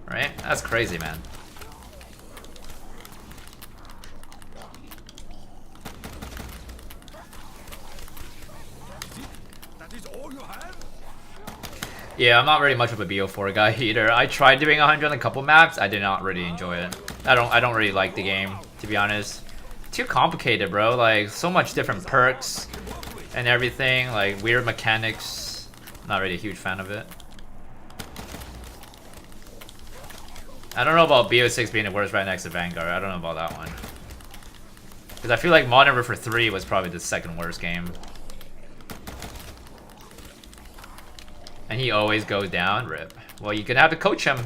Right? That's crazy, man. That is all you have? Yeah, I'm not really much of a BO4 guy either. I tried doing 100 on a couple maps. I did not really enjoy it. I don't really like the game, to be honest. Too complicated, bro. Like, so much different perks and everything. Like, weird mechanics. Not really a huge fan of it. I don't know about BO6 being the worst right next to Vanguard. I don't know about that one. Because I feel like Modern Warfare 3 was probably the second worst game. And he always goes down, rip. Well, you're gonna have to coach him.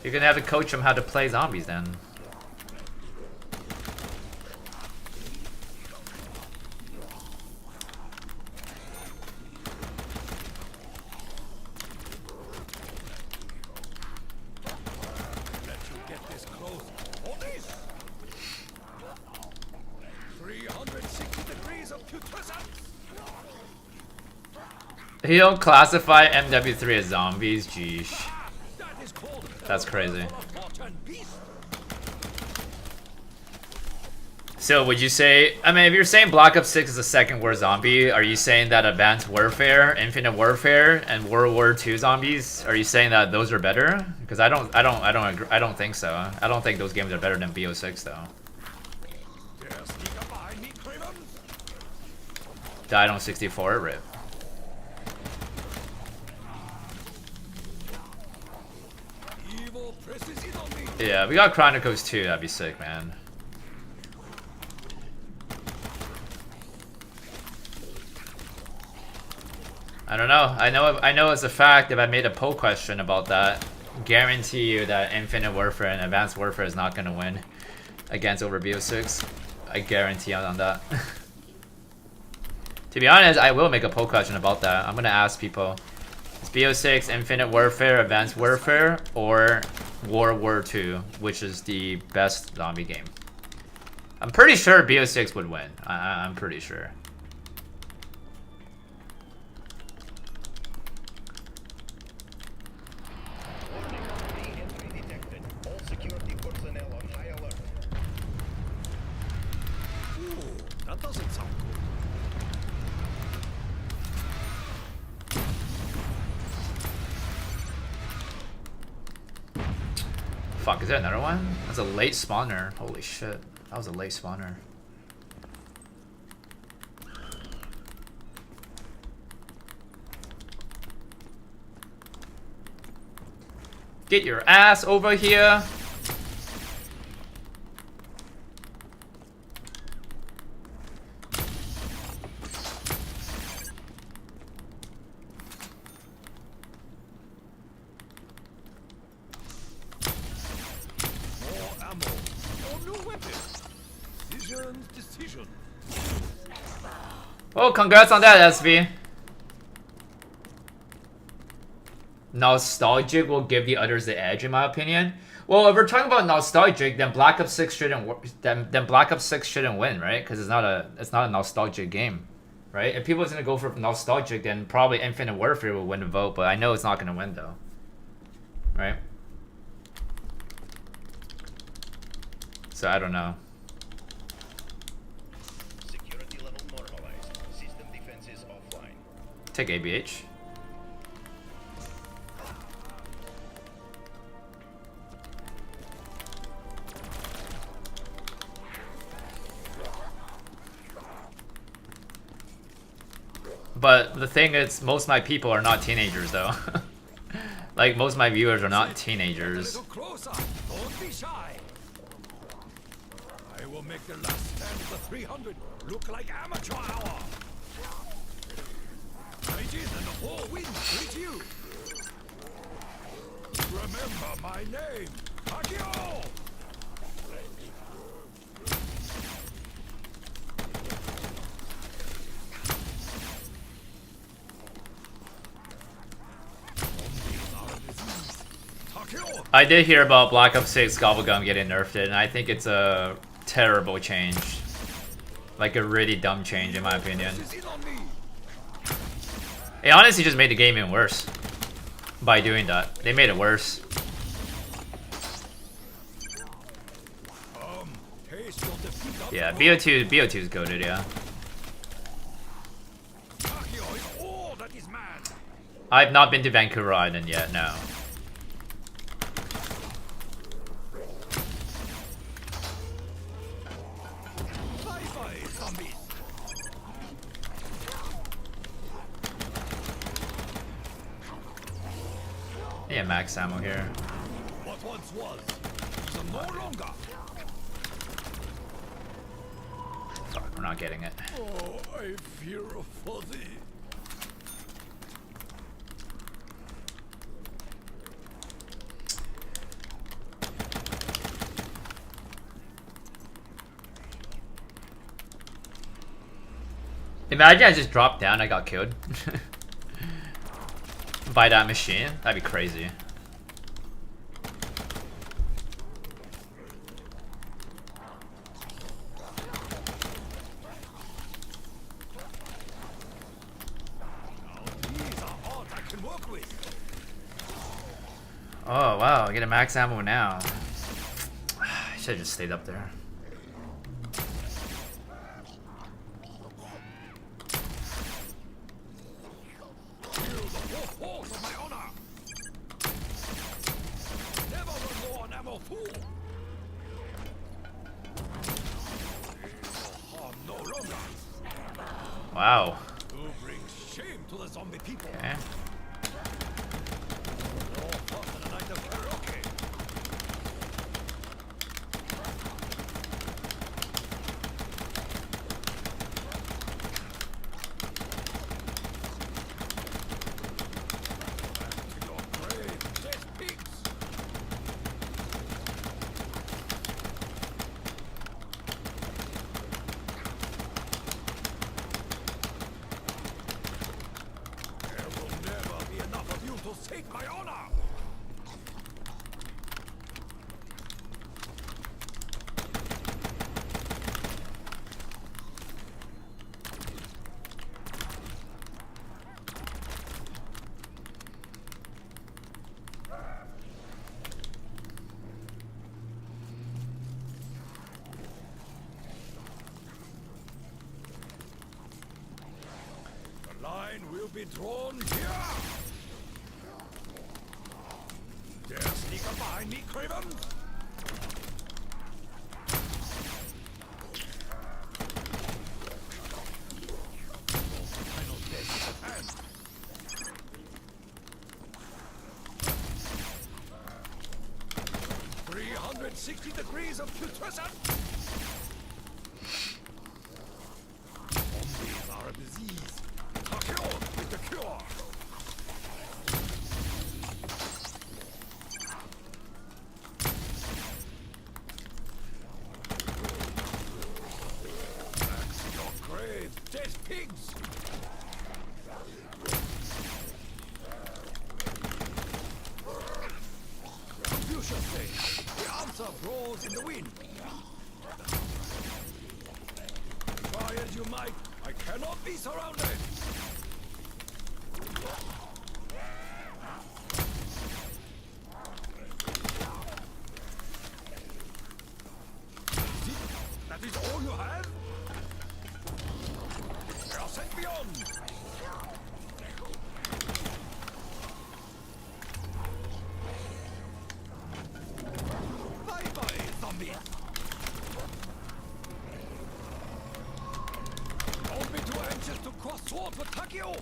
You're gonna have to coach him how to play zombies then. Let you get this close. Hold this. 360 degrees of putrescence. You don't classify MW3 as zombies? Jeesh. That is called That's crazy. Spartan beast. So would you say, I mean, if you're saying Black Ops 6 is the second worst zombie, are you saying that Advanced Warfare, Infinite Warfare, and World War II zombies, are you saying that those are better? Because I don't think so. I don't think those games are better than BO6 though. Dare sneak up behind me, Cravens? Died on 64, rip. Evil presses in on me. Yeah, we got Chronicles 2, that'd be sick, man. I don't know. I know it's a fact. If I made a poll question about that, guarantee you that Infinite Warfare and Advanced Warfare is not gonna win against over BO6. I guarantee on that. To be honest, I will make a poll question about that. I'm gonna ask people: is BO6 Infinite Warfare, Advanced Warfare, or World War II, which is the best zombie game? I'm pretty sure BO6 would win. I'm pretty sure. Re-entry detected. All security personnel on high alert. Ooh, that doesn't sound good. Fuck, is there another one? That's a late spawner. Holy shit. That was a late spawner. Get your ass over here. More ammo. More new weapons. Decision. Oh, congrats on that, SV. Nostalgic will give the others the edge, in my opinion. Well, if we're talking about nostalgic, then Black Ops 6 shouldn't then Black Ops 6 shouldn't win, right? Because it's not a nostalgic game, right? If people's gonna go for nostalgic, then probably Infinite Warfare will win the vote. But I know it's not gonna win though, right? So I don't know. Security level normalized. System defenses offline. Take ABH. But the thing is, most of my people are not teenagers, though. Like, most of my viewers are not teenagers. A little closer. Don't be shy. I will make the last stand of the 300 look like amateur hour. Right in and the whole wind greet you. Remember my name, Akio! I did hear about Black Ops 6 Gobblegum getting nerfed, and I think it's a terrible change. Like a really dumb change, in my opinion. It honestly just made the game even worse by doing that. They made it worse. Yeah, BO2 is goated, yeah. I've not been to Vancouver Island yet, no. Yeah, max ammo here. What once was is no longer. Fuck, we're not getting it. Oh, I fear for thee. Imagine I just dropped down, I got killed. By that machine? That'd be crazy. Oh wow, I get a max ammo now. I should have just stayed up there. Wow. Who brings shame to the zombie people? Okay. line will be drawn here. Dare sneak up behind me, Craven? Final test is at hand. 360 degrees of putrescence. Zombies are a disease. Takeo is the cure. Back to your grave, dead pigs. Confucius says, the answer blows in the wind. Try as you might, I cannot be surrounded. That is all you have? We are sent beyond. Bye-bye, zombie. Don't be too anxious to cross swords with Takeo.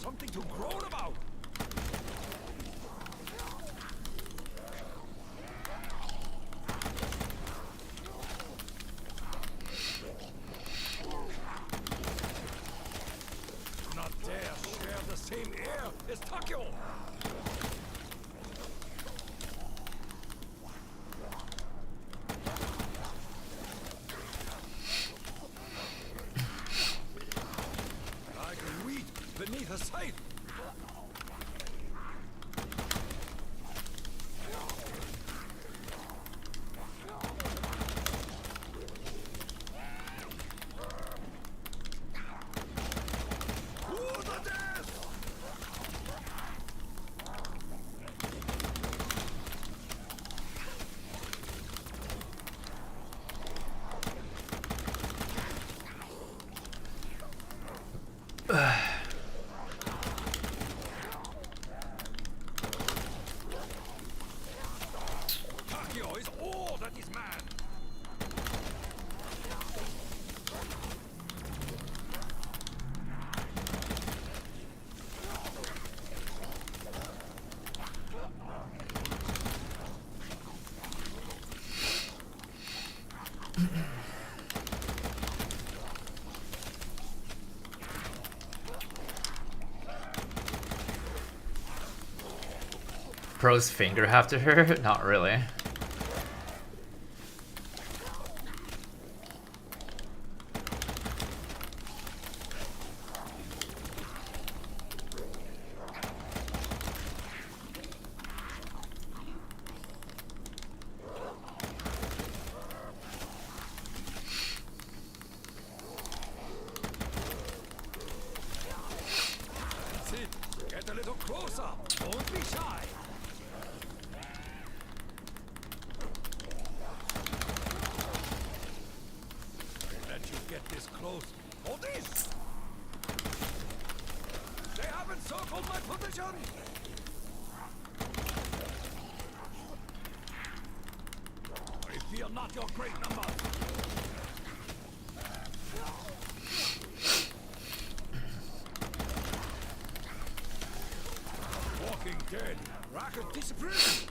Something to groan about. Do not dare share the same air as Takeo. Like wheat beneath a scythe. To the death! Takeo is all that is man. Bro's finger have to hurt? Not really. That's it. Get a little closer. Don't be shy. Let you get this close. For this! They have encircled my position! I fear not your great numbers. Walking dead. Rocket disappeared.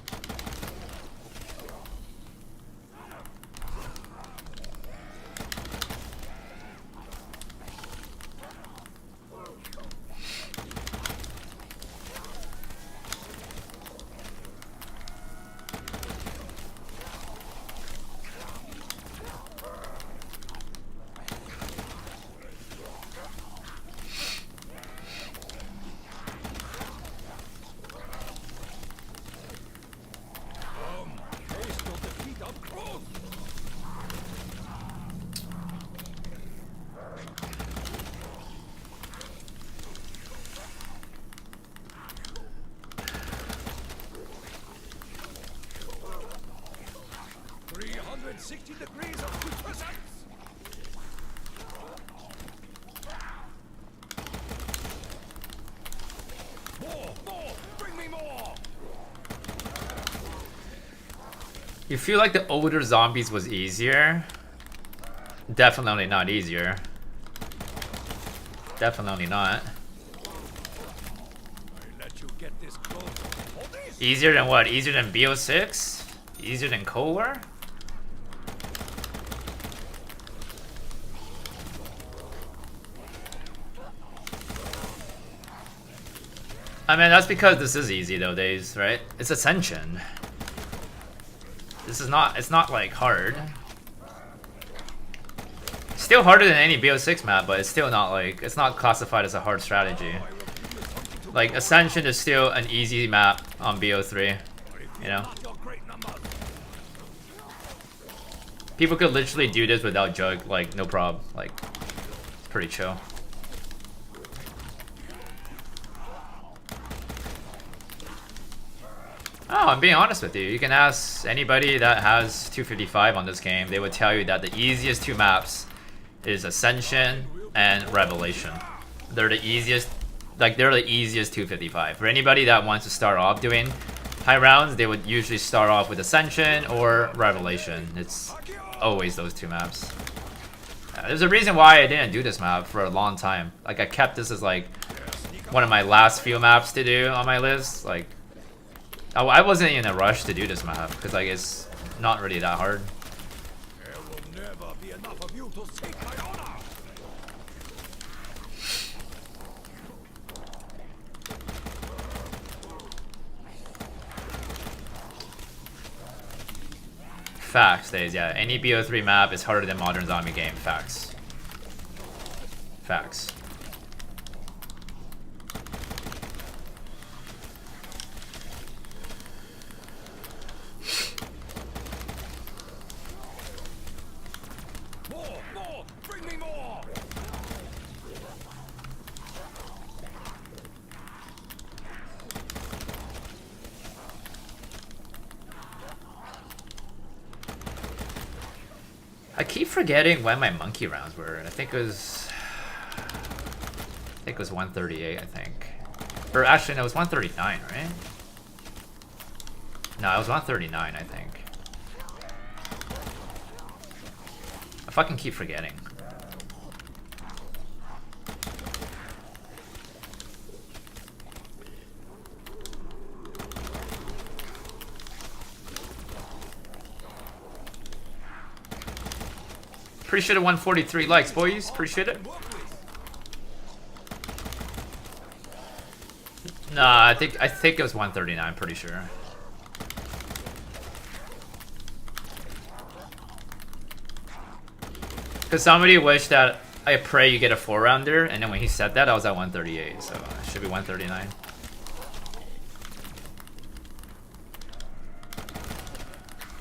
360 degrees of putrescence. More! Bring me more! You feel like the older Zombies was easier? Definitely not easier. Definitely not. I let you get this close. For this. Easier than what? Easier than BO6? Easier than Cold War? I mean, that's because this is easy though, days, right? It's Ascension. This is not, it's not like hard. Still harder than any BO6 map, but it's still not like, it's not classified as a hard strategy. Like, Ascension is still an easy map on BO3, you know? People could literally do this without Jug, like, no problem. Like, it's pretty chill. Oh, I'm being honest with you. You can ask anybody that has 255 on this game. They would tell you that the easiest two maps is Ascension and Revelation. They're the easiest, like they're the easiest 255. For anybody that wants to start off doing high rounds, they would usually start off with Ascension or Revelation. It's always those two maps. There's a reason why I didn't do this map for a long time. Like I kept this as like one of my last few maps to do on my list. Like I wasn't in a rush to do this map because like it's not really that hard. There will never be enough of you to take my honor. Facts, days, yeah. Any BO3 map is harder than modern zombie game. Facts. Facts. More! Bring me more! I keep forgetting when my monkey rounds were. I think it was 138, I think. Or actually no, it was 139, right? No, it was 139, I think. I fucking keep forgetting. Appreciate it, 143 likes, boys. Appreciate it. Nah, I think it was 139, I'm pretty sure. Because somebody wished that I pray you get a 4-rounder, and then when he said that, I was at 138, so it should be 139.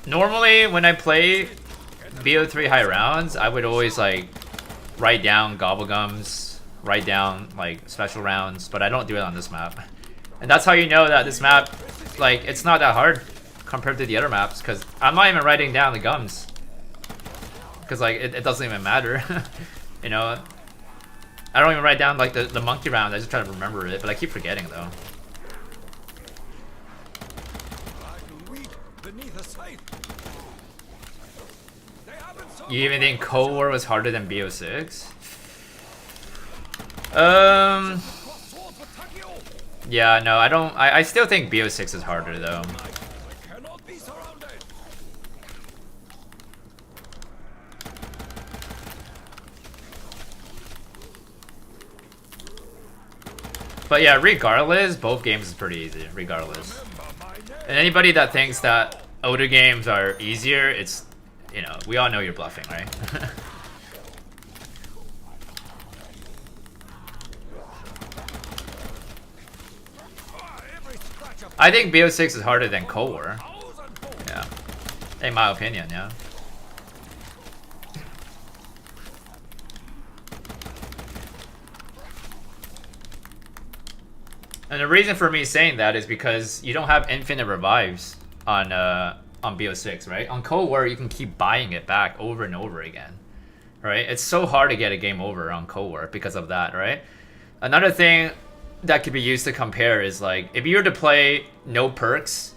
Normally, when I play BO3 high rounds, I would always like write down gobblegums, write down like special rounds, but I don't do it on this map. And that's how you know that this map, like, it's not that hard compared to the other maps, because I'm not even writing down the gums. Because like it doesn't even matter. You know, I don't even write down like the monkey round. I just try to remember it, but I keep forgetting though. You even think Cold War was harder than BO6? Yeah, no, I don't. I still think BO6 is harder though. But yeah, regardless, both games is pretty easy, regardless. And anybody that thinks that older games are easier, it's, you know, we all know you're bluffing, right? I think BO6 is harder than Cold War. Yeah. In my opinion, yeah. And the reason for me saying that is because you don't have infinite revives on on BO6, right? On Cold War, you can keep buying it back over and over again, right? It's so hard to get a game over on Cold War because of that, right? Another thing that could be used to compare is like, if you were to play no perks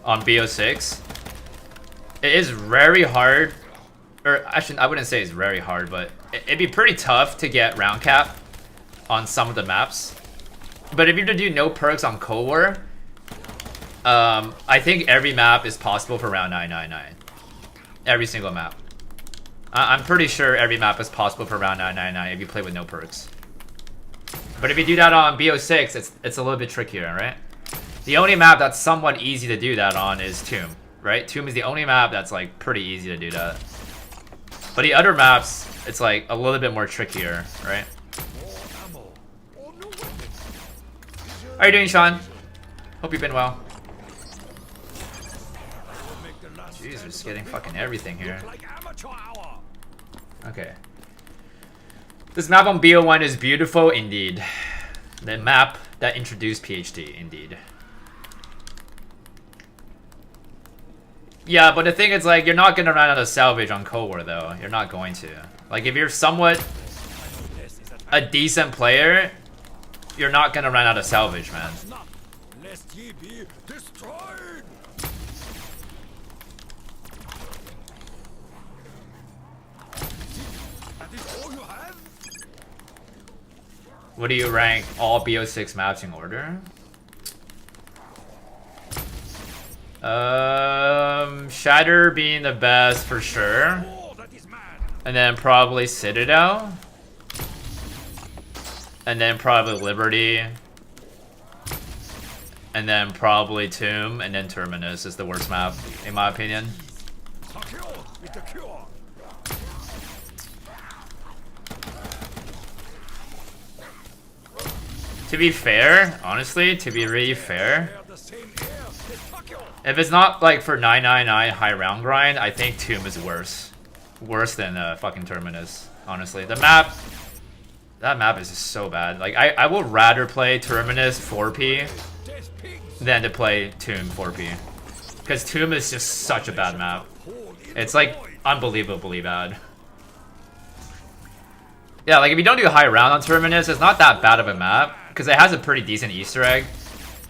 on BO6, it is very hard, or actually I wouldn't say it's very hard, but it'd be pretty tough to get round cap on some of the maps. But if you were to do no perks on Cold War, I think every map is possible for round 999. Every single map. I'm pretty sure every map is possible for round 999 if you play with no perks. But if you do that on BO6, it's a little bit trickier, right? The only map that's somewhat easy to do that on is Tomb, right? Tomb is the only map that's like pretty easy to do that. But the other maps, it's like a little bit more trickier, right? How are you doing, Sean? Hope you've been well. Jeez, we're just getting fucking everything here. Okay. This map on BO1 is beautiful indeed. The map that introduced PhD, indeed. Yeah, but the thing is, like, you're not gonna run out of salvage on Cold War, though. You're not going to. Like, if you're somewhat a decent player, you're not gonna run out of salvage, man. Lest ye be destroyed. That is all you have? What do you rank all BO6 maps in order? Shatter being the best for sure. And then probably Citadel. And then probably Liberty. And then probably Tomb. And then Terminus is the worst map, in my opinion. To be fair, honestly, to be really fair, if it's not like for 999 high round grind, I think Tomb is worse. Worse than fucking Terminus, honestly. The map, that map is just so bad. Like, I would rather play Terminus 4P than to play Tomb 4P. Because Tomb is just such a bad map. It's like unbelievably bad. Yeah, like if you don't do high round on Terminus, it's not that bad of a map. Because it has a pretty decent Easter egg.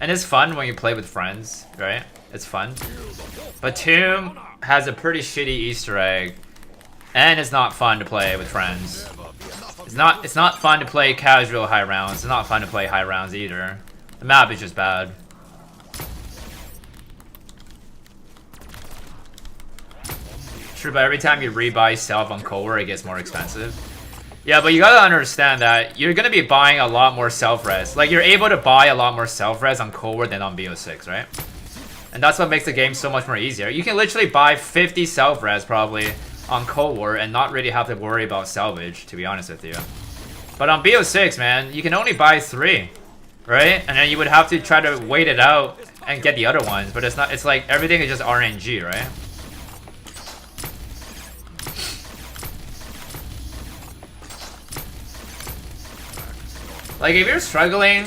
And it's fun when you play with friends, right? It's fun. But Tomb has a pretty shitty Easter egg. And it's not fun to play with friends. It's not fun to play casual high rounds. It's not fun to play high rounds either. The map is just bad. True, but every time you rebuy self on Cold War, it gets more expensive. Yeah, but you gotta understand that you're gonna be buying a lot more self-res. Like, you're able to buy a lot more self-res on Cold War than on BO6, right? And that's what makes the game so much more easier. You can literally buy 50 self-res probably on Cold War and not really have to worry about salvage, to be honest with you. But on BO6, man, you can only buy 3, right? And then you would have to try to wait it out and get the other ones. But it's not. It's like everything is just RNG, right? Like, if you're struggling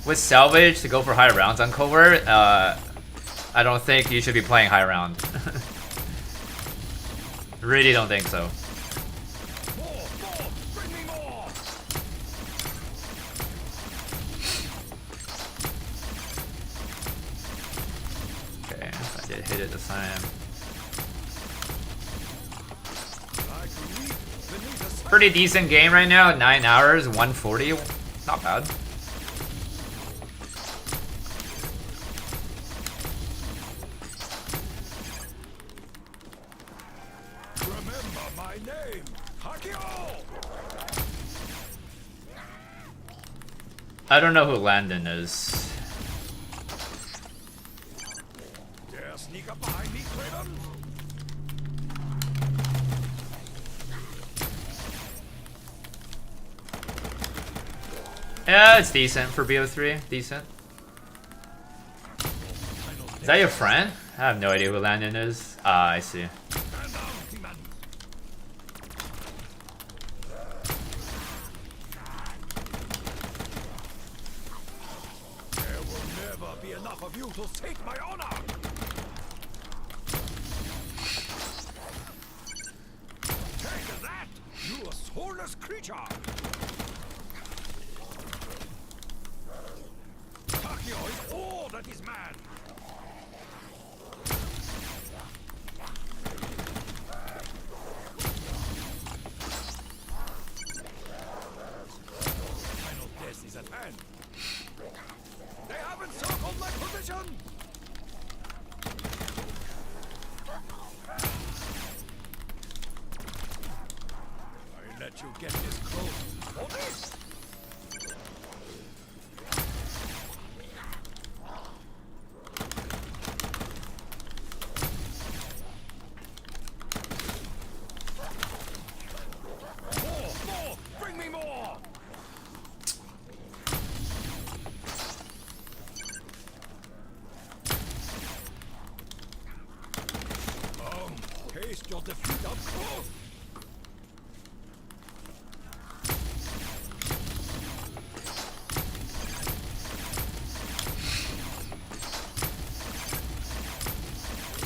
with salvage to go for high rounds on Cold War, I don't think you should be playing high round. Really don't think so. Okay, I did hit it this time. Pretty decent game right now, 9 hours, 140. Not bad. Remember my name, Hakio. I don't know who Landon is. Dare sneak up behind me, Craven? Yeah, it's decent for BO3. Decent. Is that your friend? I have no idea who Landon is. Ah, I see. There will never be enough of you to take my honor. creature. Takio is all that is man. Final death is at hand. They haven't circled my position. I let you get this close. For this. More! Bring me more! Taste your defeat up close!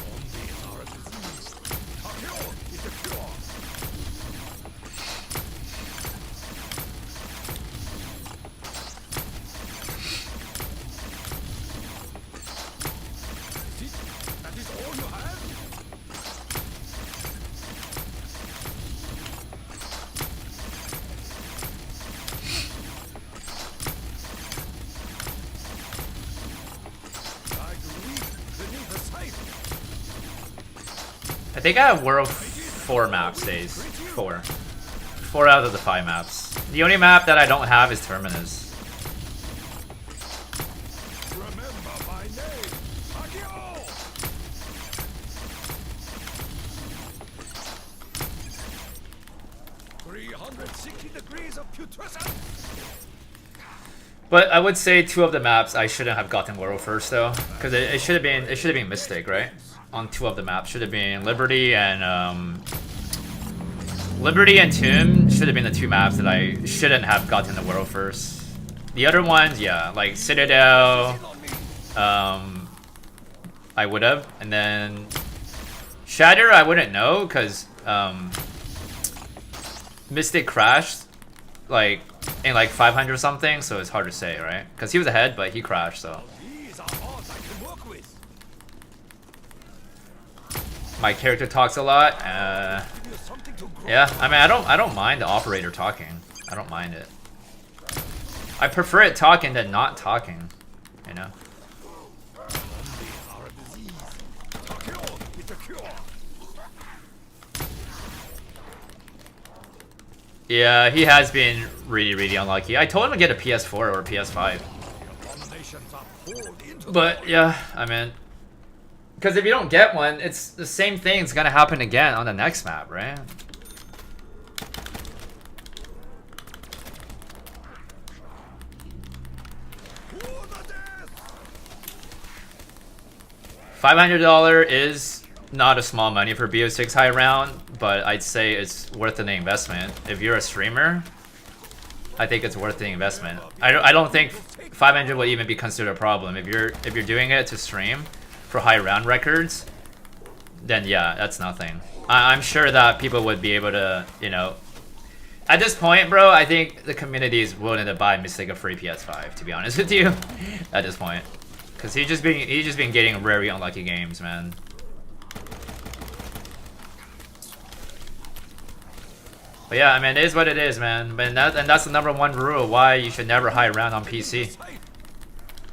Zombies are a disease. Takio is the cure! That is all you have? Like weak beneath a scythe. I think I have World 4 map stays. 4. 4 out of the 5 maps. The only map that I don't have is Terminus. Remember my name, Takio! 360 degrees of putrescence! But I would say 2 of the maps I shouldn't have gotten World first though, because it should have been Mystic, right? On 2 of the maps should have been Liberty and Tomb should have been the 2 maps that I shouldn't have gotten the World first. The other ones, yeah, like Citadel, I would have, and then Shatter I wouldn't know because Mystic crashed like in like 500 something, so it's hard to say, right? Because he was ahead, but he crashed, so. These are odds I can work with. My character talks a lot. Give you something to grow. Yeah, I mean, I don't mind the operator talking. I don't mind it. I prefer it talking than not talking, you know. Zombies are a disease. Takio is the cure. Yeah, he has been really unlucky. I told him to get a PS4 or a PS5. The abominations are poured into But yeah, I mean, because if you don't get one, it's the same thing's gonna happen again on the next map, right? $500 is not a small money for BO6 high round, but I'd say it's worth an investment. If you're a streamer, I think it's worth the investment. I don't think 500 would even be considered a problem. If you're doing it to stream for high round records, then yeah, that's nothing. I'm sure that people would be able to, you know, at this point, bro, I think the community is willing to buy Mystic a free PS5, to be honest with you, at this point. Because he's just been getting very unlucky games, man. But yeah, I mean, it is what it is, man. And that's the #1 rule why you should never high round on PC.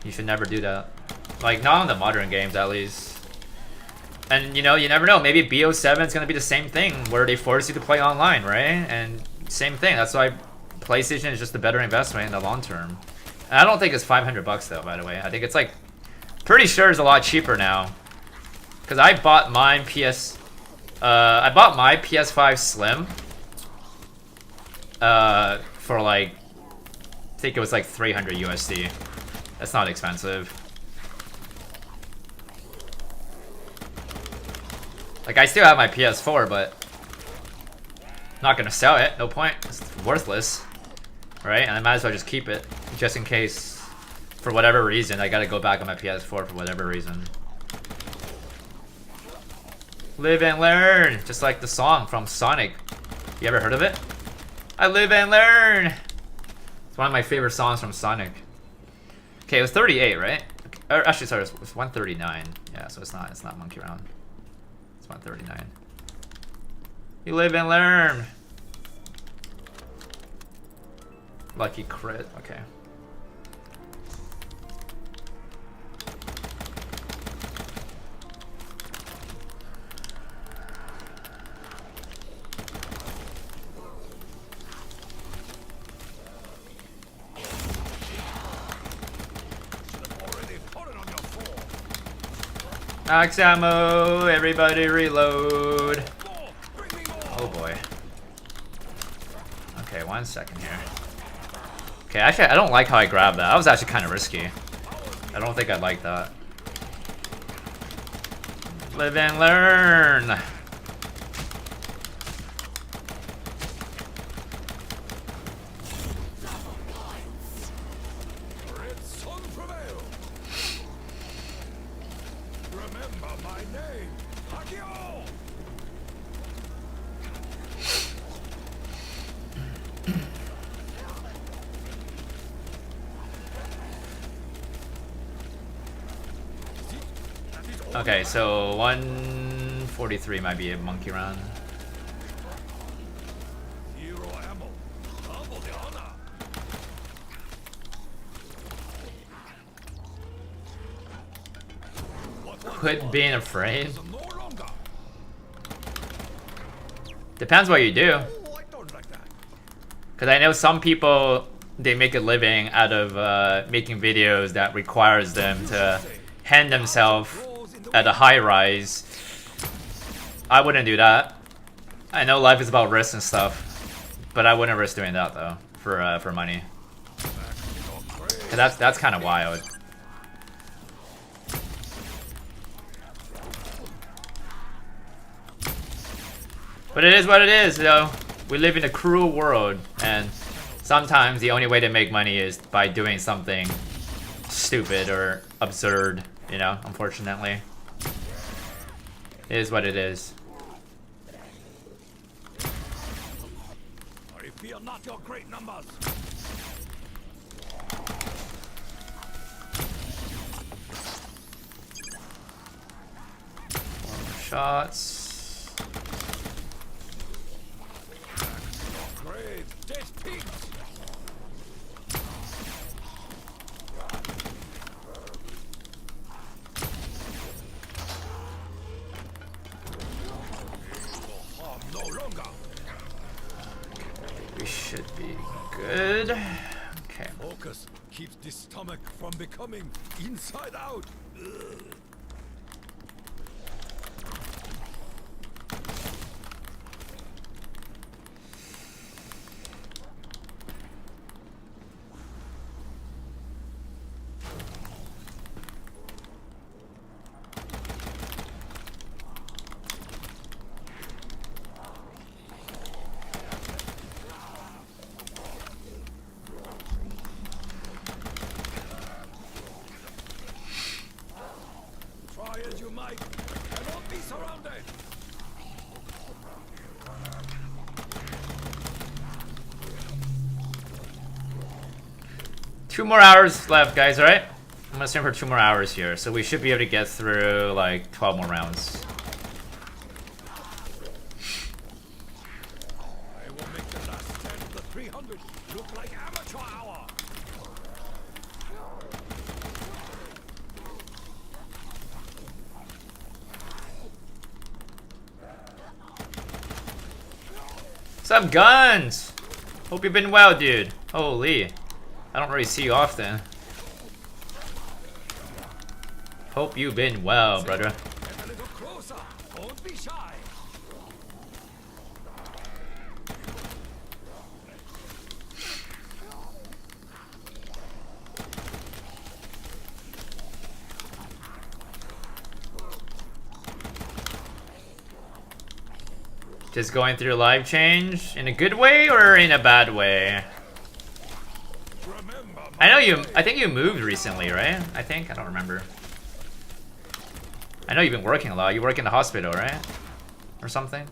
You should never do that. Like, not on the modern games, at least. And, you know, you never know. Maybe BO7 is going to be the same thing, where they force you to play online, right? And same thing. That's why PlayStation is just a better investment in the long term. And I don't think it's $500 though, by the way. I think it's like, pretty sure it's a lot cheaper now. Because I bought my PS5 Slim for like, I think it was like 300 USD. That's not expensive. Like, I still have my PS4, but not gonna sell it. No point. It's worthless, right? And I might as well just keep it, just in case, for whatever reason, I gotta go back on my PS4 for whatever reason. Live and learn, just like the song from Sonic. You ever heard of it? I live and learn. It's one of my favorite songs from Sonic. Okay, it was 38, right? Or actually, sorry, it was 139. Yeah, so it's not Monkey Round. It's 139. You live and learn. Lucky crit. Okay. Max ammo, everybody reload. Oh boy. Okay, 1 second here. Okay, actually, I don't like how I grabbed that. That was actually kind of risky. I don't think I'd like that. Live and learn. Okay, so 143 might be a monkey round. Quit being afraid. Depends what you do. Because I know some people, they make a living out of making videos that requires them to hand themselves at a high rise. I wouldn't do that. I know life is about risk and stuff, but I wouldn't risk doing that though for money. And that's kind of wild. But it is what it is, though. We live in a cruel world, and sometimes the only way to make money is by doing something stupid or absurd, you know, unfortunately. It is what it is. I fear not your great numbers. More shots. We should be good. Okay. Focus keeps the stomach from becoming inside out. Ugh. As you might, cannot be surrounded. 2 more hours left, guys, alright? I'm gonna stream for 2 more hours here, so we should be able to get through like 12 more rounds. I will make the last 10 of the 300 look like amateur hour. What's up, Guns? Hope you've been well, dude. Holy. I don't really see you often. Hope you've been well, brother. Get a little closer. Don't be shy. Just going through live change in a good way or in a bad way? I know you, I think you moved recently, right? I don't remember. I know you've been working a lot. You work in the hospital, right? Or something?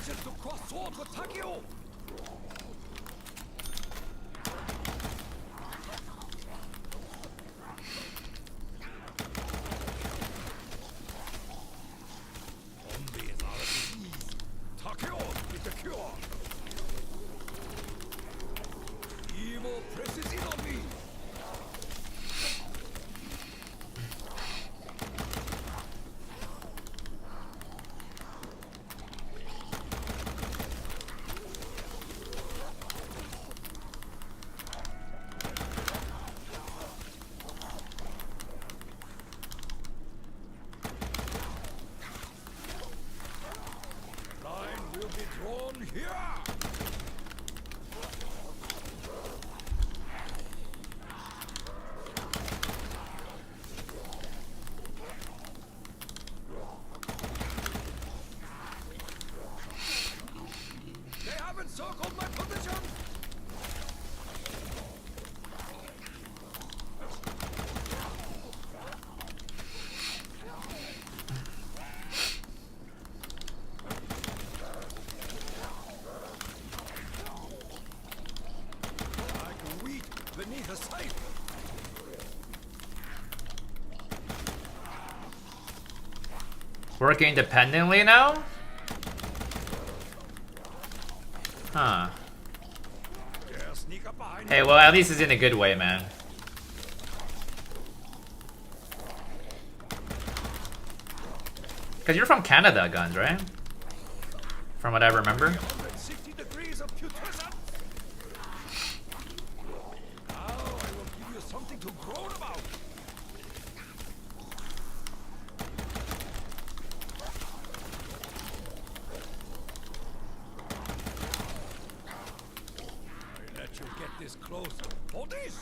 anxious to cross swords with Takeo? Zombies are a disease. Takeo is the cure. Evil presses in on me. Line will be drawn here. They haven't circled my position. Like wheat beneath a scythe. Working independently now? Huh. Dare sneak up behind Hey, me. well, at least it's in a good way, man. Because you're from Canada, Guns, right? From what I remember. 160 degrees of putrescence. Now I will give you something to groan about. I let you get this close for this.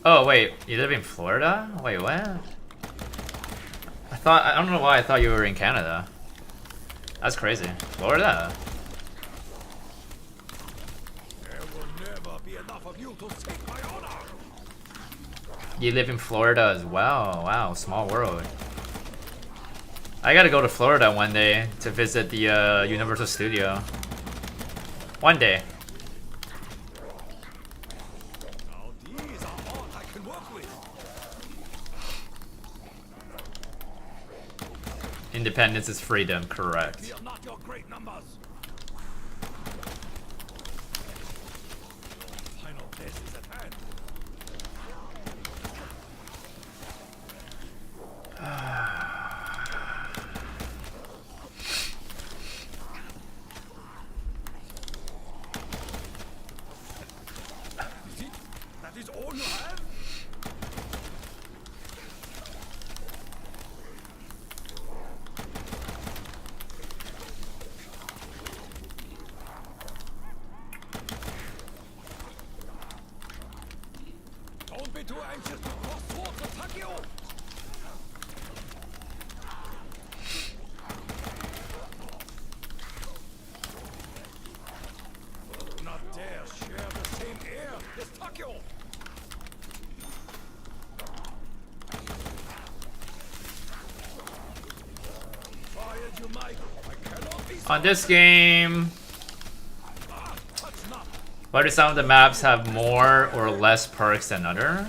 Oh, wait. You live in Florida? Wait, what? I don't know why I thought you were in Canada. That's crazy. Florida? There will never be enough of you to save my honor. You live in Florida as well. Wow, small world. I gotta go to Florida one day to visit the Universal Studio. One day. Now these are all I can work with. Independence is freedom, correct. Fear not your great numbers. Final death is at hand. Is it? That is all you have? Don't be too anxious to cross swords with Takeo. Do not dare share the same air as Takeo. Try as you might, I cannot be On this game, touch not. why do some of the maps have more or less perks than other?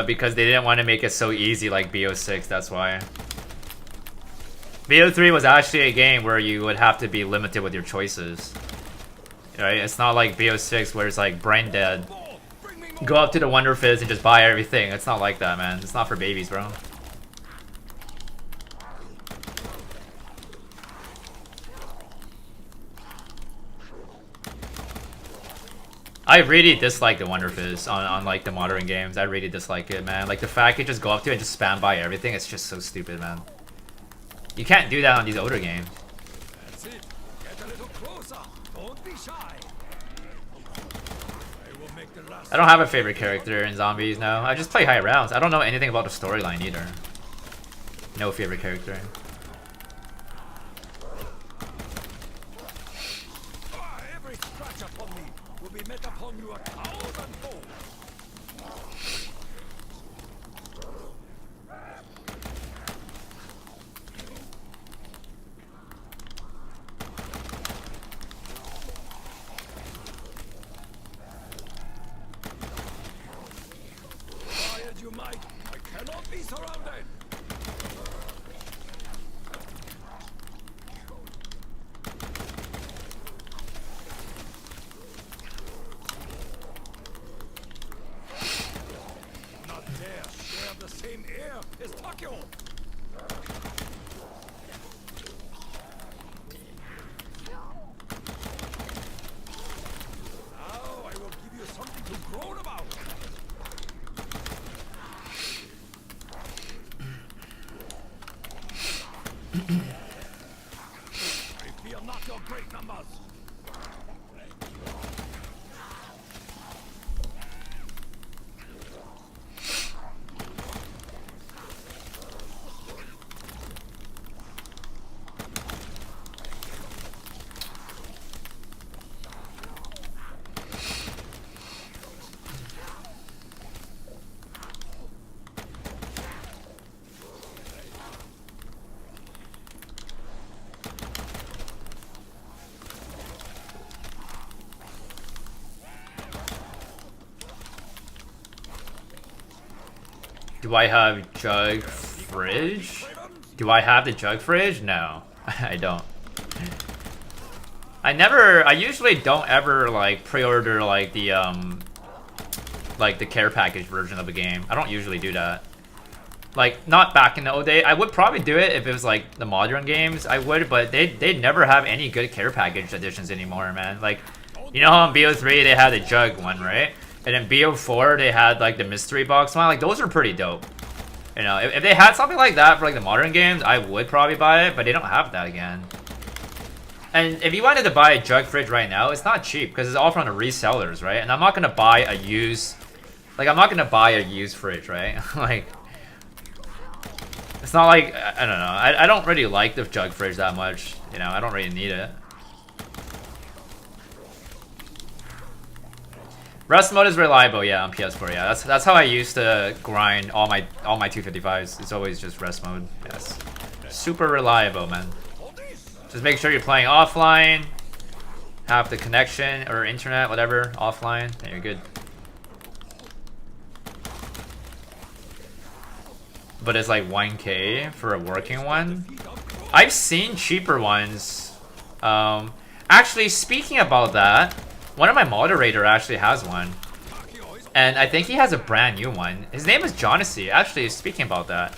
Because they didn't want to make it so easy like BO6, that's why. BO3 was actually a game where you would have to be limited with your choices. Right? It's not like BO6 where it's like brain dead. More, bring me more. Go up to the Wonder Fizz and just buy everything. It's not like that, man. It's not for babies, bro. I really dislike the Wonder Fizz on like the modern games. I really dislike it, man. Like the fact you just go up to it and just spam buy everything, it's just so stupid, man. You can't do that on these older games. That's it. Get a little closer. Don't be shy. I will make the last. I don't have a favorite character in Zombies, no. I just play high rounds. I don't know anything about the storyline either. No favorite character. Every scratch upon me will be met upon you 1,000-fold. Try as you might, I cannot be surrounded. Not dare share the same air as Takio. Now I will give you something to groan about. I fear not your great numbers. Do I have jug fridge? Do I have the jug fridge? No, I don't. I usually don't ever like pre-order like the care package version of a game. I don't usually do that. Like, not back in the old day. I would probably do it if it was like the modern games. I would, but they never have any good care package editions anymore, man. Like, you know how in BO3 they had the jug one, right? And in BO4 they had like the mystery box one. Like, those are pretty dope. You know, if they had something like that for like the modern games, I would probably buy it, but they don't have that again. And if you wanted to buy a jug fridge right now, it's not cheap because it's all from the resellers, right? And I'm not gonna buy a used, like I'm not gonna buy a used fridge, right? Like, it's not like, I don't know. I don't really like the jug fridge that much. You know, I don't really need it. Rest mode is reliable, yeah, on PS4. Yeah, that's how I used to grind all my 255s. It's always just rest mode. Yes, super reliable, man. Just make sure you're playing offline. Have the connection or internet, whatever, offline. Then you're good. But it's like 1K for a working one. I've seen cheaper ones. Actually, speaking about that. One of my moderator actually has one. And I think he has a brand new one. His name is Jonassy. Actually, speaking about that.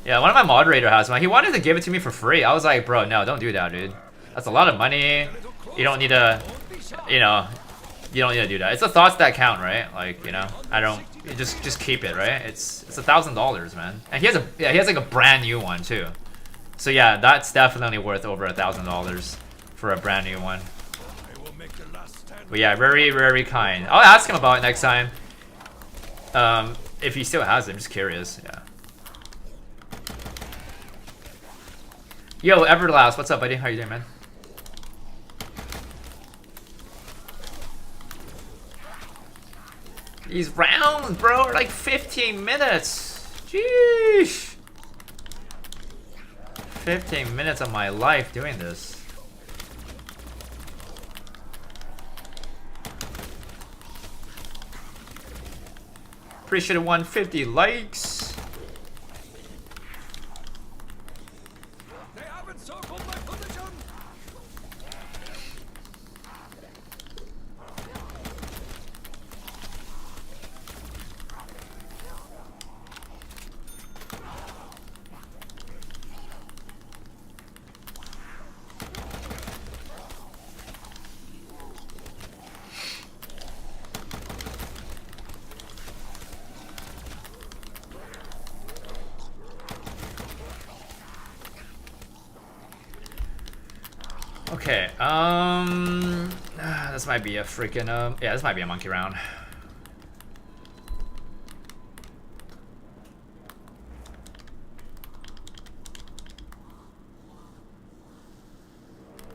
Yeah, one of my moderator has one. He wanted to give it to me for free. I was like, bro, no, don't do that, dude. That's a lot of money. You don't need to, you know, you don't need to do that. It's the thoughts that count, right? Like, you know, I don't, just keep it, right? It's $1,000, man. And he has like a brand new one too. So yeah, that's definitely worth over $1,000 for a brand new one. But yeah, very, very kind. I'll ask him about it next time. If he still has it, I'm just curious. Yeah. Yo, Everlast, what's up, buddy? How you doing, man? These rounds, bro, are like 15 minutes. Jeez. 15 minutes of my life doing this. Appreciate it, 150 likes. They haven't circled my position. Okay, this might be a freaking, yeah, this might be a monkey round.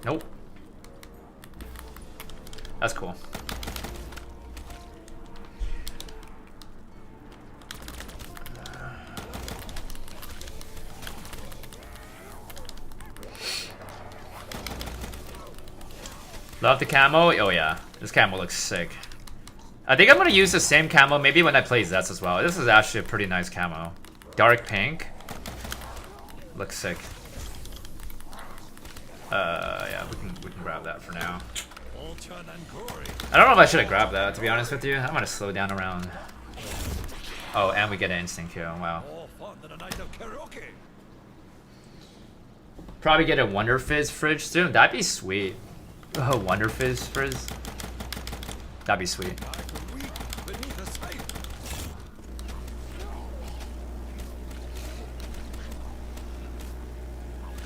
Nope. That's cool. Love the camo. Oh yeah, this camo looks sick. I think I'm gonna use the same camo maybe when I play Zets as well. This is actually a pretty nice camo. Dark pink. Looks sick. Yeah, we can grab that for now. I don't know if I should have grabbed that, to be honest with you. I'm gonna slow down around. Oh, and we get an instant kill. Wow. Probably get a Wonder Fizz fridge soon. That'd be sweet. Oh, Wonder Fizz frizz. That'd be sweet.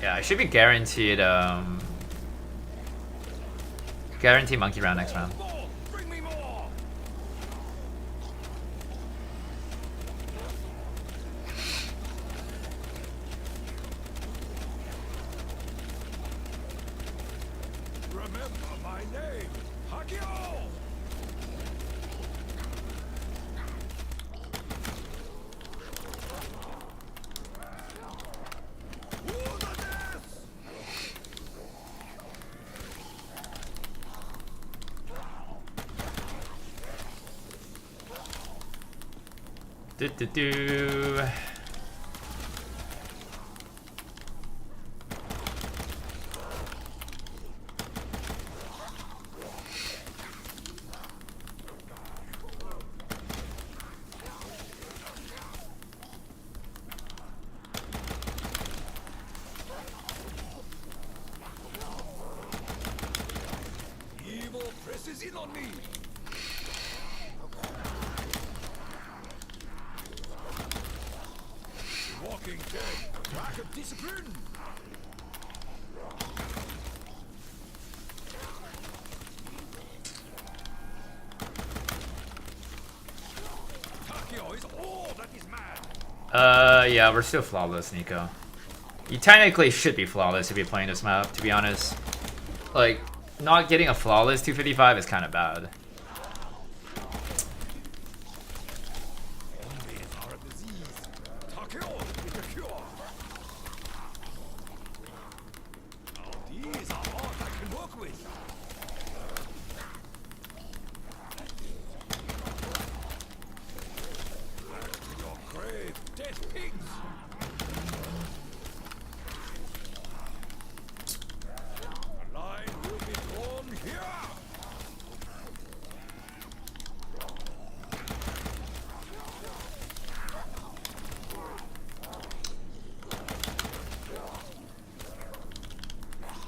Yeah, I should be guaranteed guaranteed monkey round next round. Do. Evil presses in on me. Walking dead, lack of discipline. Takio is all that is mad. Yeah, we're still flawless, Nico. You technically should be flawless if you're playing this map, to be honest. Like, not getting a flawless 255 is kind of bad.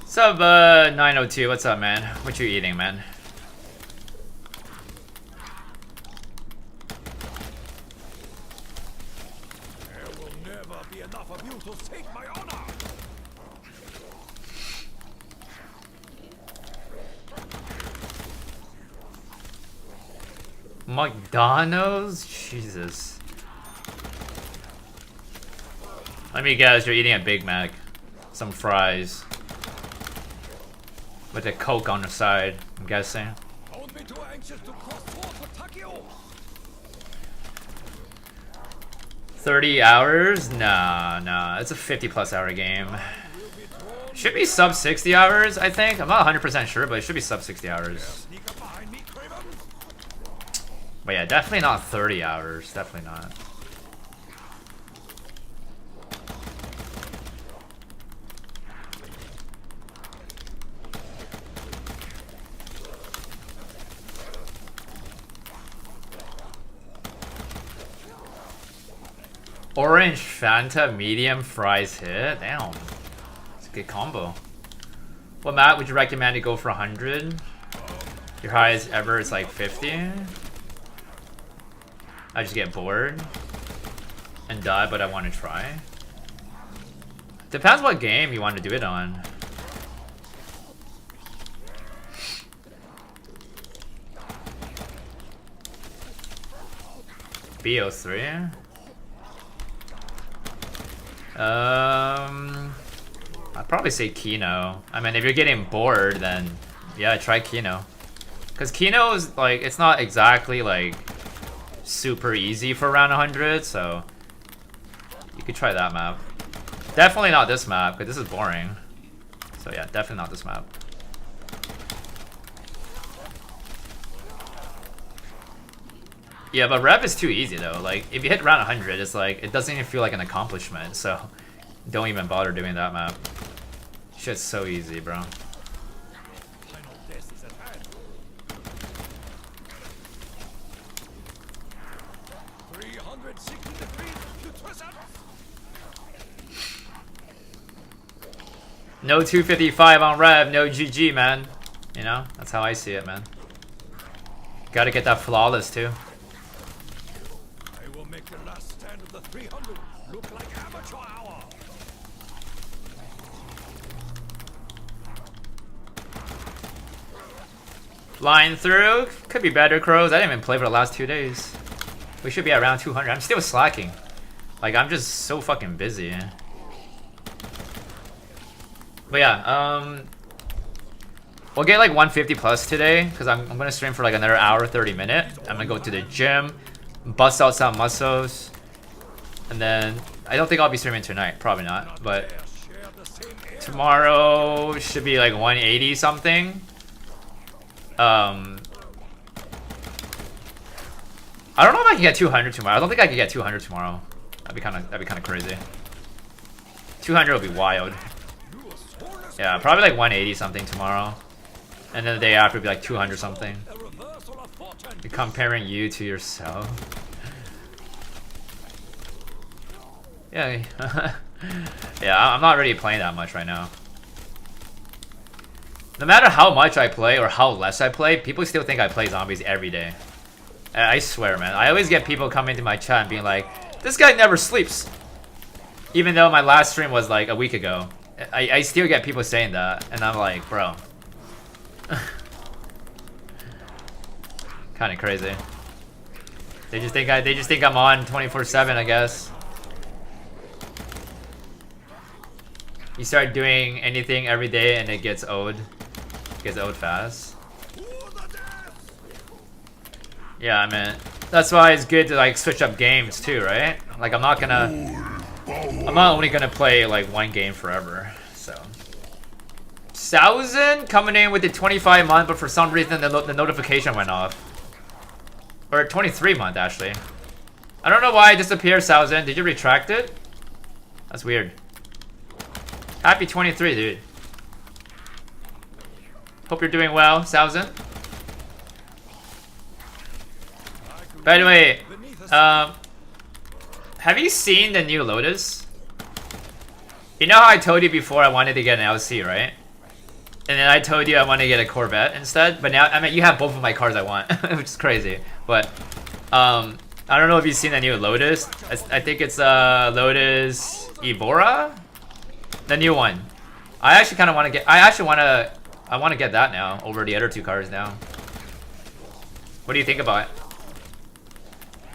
What's up, 902? What's up, man? What you eating, man? There will never be enough of you to take my honor. McDonald's? Jesus. Let me guess, you're eating a Big Mac. Some fries. With a Coke on the side, I'm guessing. Don't be too anxious to cross swords with Takio. 30 hours? Nah. It's a 50+ hour game. Should be sub 60 hours, I think. I'm not 100% sure, but it should be sub 60 hours. But yeah, definitely not 30 hours. Definitely not. Orange Fanta medium fries hit. Damn, it's a good combo. What map would you recommend to go for 100? Your highest ever is like 50. I just get bored and die, but I want to try. Depends what game you want to do it on. BO3. I probably say Kino. I mean, if you're getting bored, then yeah, try Kino. Because Kino is like, it's not exactly like super easy for around 100, so you could try that map. Definitely not this map, because this is boring. So yeah, definitely not this map. Yeah, but Rev is too easy though. Like, if you hit round 100, it's like, it doesn't even feel like an accomplishment, so don't even bother doing that map. Shit's so easy, bro. Final death is at hand. 360 degrees to twist out. No 255 on Rev, no GG, man. You know, that's how I see it, man. Gotta get that flawless too. I will make the last stand of the 300 look like amateur hour. Flying through, could be better, Crows. I didn't even play for the last 2 days. We should be around 200. I'm still slacking. Like, I'm just so fucking busy. But yeah, we'll get like 150 plus today, because I'm gonna stream for like another hour, 30 minutes. I'm gonna go to the gym, bust out some muscles, and then I don't think I'll be streaming tonight, probably not, but tomorrow should be like 180 something. I don't know if I can get 200 tomorrow. I don't think I can get 200 tomorrow. That'd be kind of crazy. 200 would be wild. Yeah, probably like 180 something tomorrow, and then the day after would be like 200 something. You're comparing you to yourself. Yeah, yeah. I'm not really playing that much right now. No matter how much I play or how less I play, people still think I play zombies every day. I swear, man. I always get people coming to my chat and being like, "This guy never sleeps." Even though my last stream was like a week ago. I still get people saying that, and I'm like, bro. Kind of crazy. They just think I'm on 24/7, I guess. You start doing anything every day and it gets old. It gets old fast. Yeah, I mean, that's why it's good to like switch up games too, right? Like I'm not only gonna play like one game forever, so. 1,000 coming in with the 25 month, but for some reason the notification went off. Or 23 month actually. I don't know why it disappeared, 1,000. Did you retract it? That's weird. Happy 23, dude. Hope you're doing well, 1,000. By the way, have you seen the new Lotus? You know how I told you before I wanted to get an LC, right? And then I told you I wanted to get a Corvette instead. But now, I mean, you have both of my cars I want, which is crazy. But, I don't know if you've seen the new Lotus. I think it's Lotus Evora? The new one. I actually kind of want to get, I want to get that now over the other two cars now. What do you think about it?